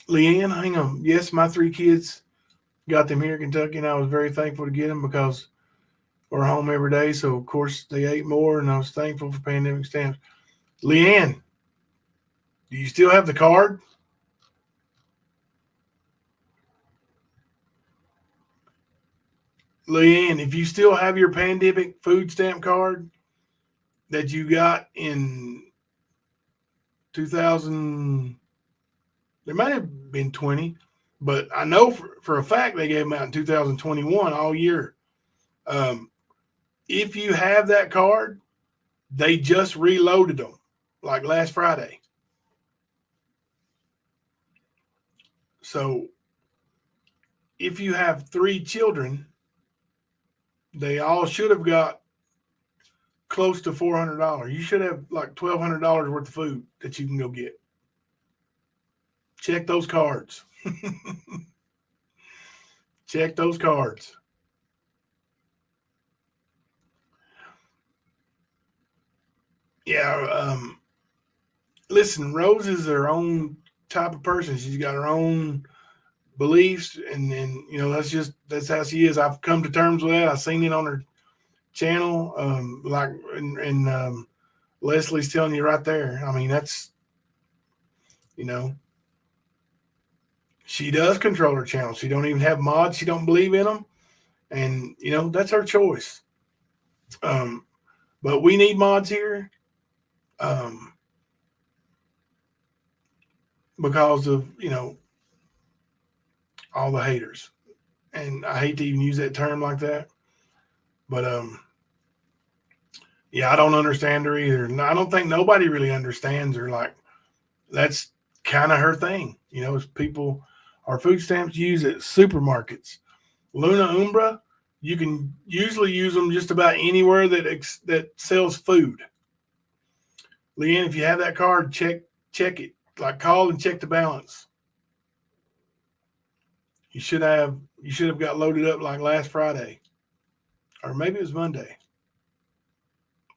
Leanne, hang on. Yes, my 3 kids got them here in Kentucky, and I was very thankful to get them because we're home every day. So, of course, they ate more, and I was thankful for pandemic stamps. Leanne, do you still have the card? Leanne, if you still have your pandemic food stamp card that you got in 2000, there might have been 20, but I know for a fact they gave them out in 2021 all year. If you have that card, they just reloaded them like last Friday. So if you have 3 children, they all should have got close to $400. You should have like $1,200 worth of food that you can go get. Check those cards. Check those cards. Yeah. Listen, Rose is her own type of person. She's got her own beliefs, and you know, that's how she is. I've come to terms with that. I've seen it on her channel, and Leslie's telling you right there. I mean, that's, you know, she does control her channel. She don't even have mods. She don't believe in them, and you know, that's her choice. But we need mods here, because of, you know, all the haters. And I hate to even use that term like that, but yeah, I don't understand her either. And I don't think nobody really understands her. Like, that's kind of her thing, you know. People are food stamps used at supermarkets. Luna Umbra, you can usually use them just about anywhere that sells food. Leanne, if you have that card, check it. Like, call and check the balance. You should have got loaded up like last Friday, or maybe it was Monday.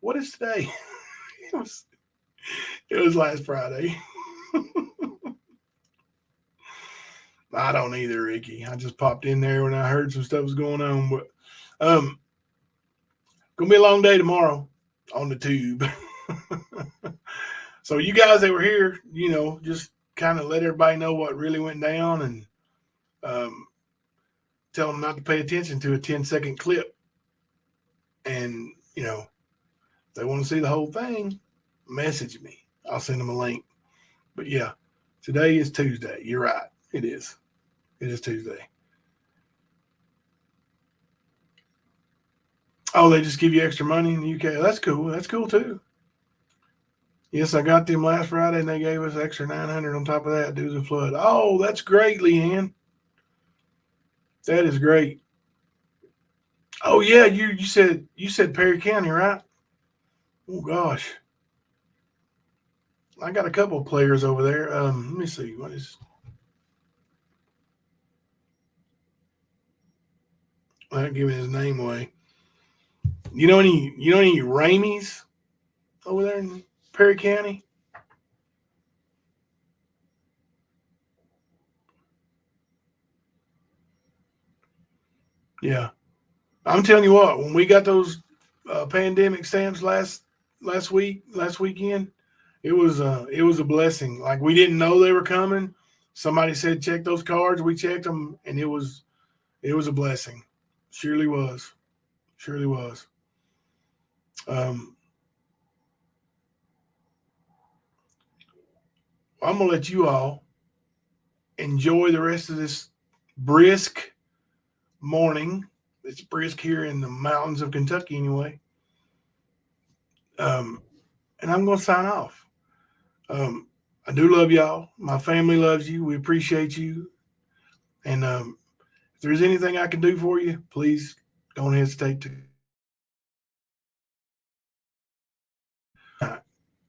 What is today? It was last Friday. I don't either, Ricky. I just popped in there when I heard some stuff was going on, but gonna be a long day tomorrow on the tube. So you guys that were here, you know, just kind of let everybody know what really went down, and tell them not to pay attention to a 10-second clip. And, you know, if they want to see the whole thing, message me. I'll send them a link. But yeah, today is Tuesday. You're right. It is. It is Tuesday. Oh, they just give you extra money in the UK. That's cool. That's cool too. Yes, I got them last Friday, and they gave us extra $900 on top of that due to the flood. Oh, that's great, Leanne. That is great. Oh yeah, you said Perry County, right? Oh gosh, I got a couple of players over there. Let me see. What is? I ain't giving his name away. You know any Ramies over there in Perry County? Yeah, I'm telling you what. When we got those pandemic stamps last weekend, it was a blessing. Like, we didn't know they were coming. Somebody said check those cards. We checked them, and it was a blessing. Surely was. I'm gonna let you all enjoy the rest of this brisk morning. It's brisk here in the mountains of Kentucky anyway. And I'm gonna sign off. I do love y'all. My family loves you. We appreciate you. And if there's anything I can do for you, please don't hesitate to.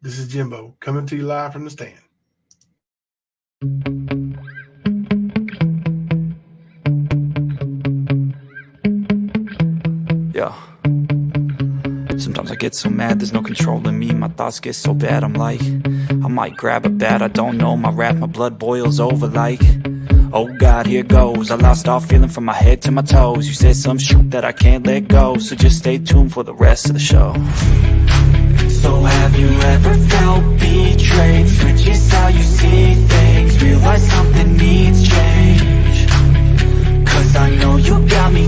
This is Jimbo coming to you live from the stand. Yeah. Sometimes I get so mad, there's no controlling me. My thoughts get so bad, I'm like, I might grab a bat, I don't know. My blood boils over like, oh God, here goes. I lost all feeling from my head to my toes. You said some shit that I can't let go, so just stay tuned for the rest of the show. So have you ever felt betrayed? Switches how you see things, realize something needs change. Cause I know you got me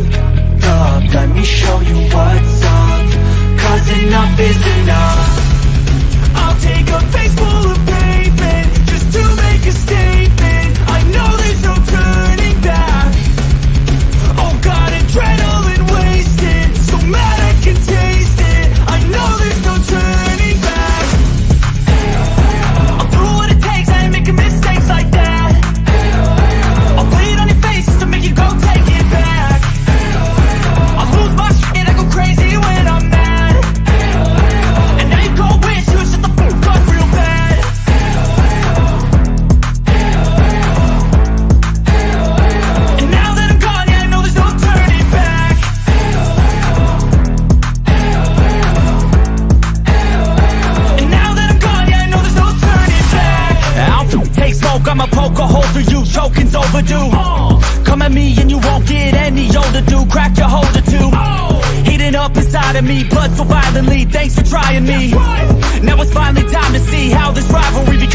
up, let me show you what's up. Cause enough is enough. I'll take a face full of pavement just to make a statement. I know there's no turning back. Oh God, adrenaline wasted, so mad I can taste it. I know there's no turning back. I'll do what it takes, I ain't making mistakes like that. I'll play it on your face just to make you go take it back. I'll lose my shit, I go crazy when I'm mad. And now you go wish you shut the fuck up real bad. And now that I'm gone, yeah, I know there's no turning back. And now that I'm gone, yeah, I know there's no turning back. I don't take smoke, I'ma poke a hole through you, choking's overdue. Come at me and you won't get any older, dude. Crack your holder too. Heating up inside of me, blood so violently. Thanks for trying me. Now it's finally time to see how this rivalry begins.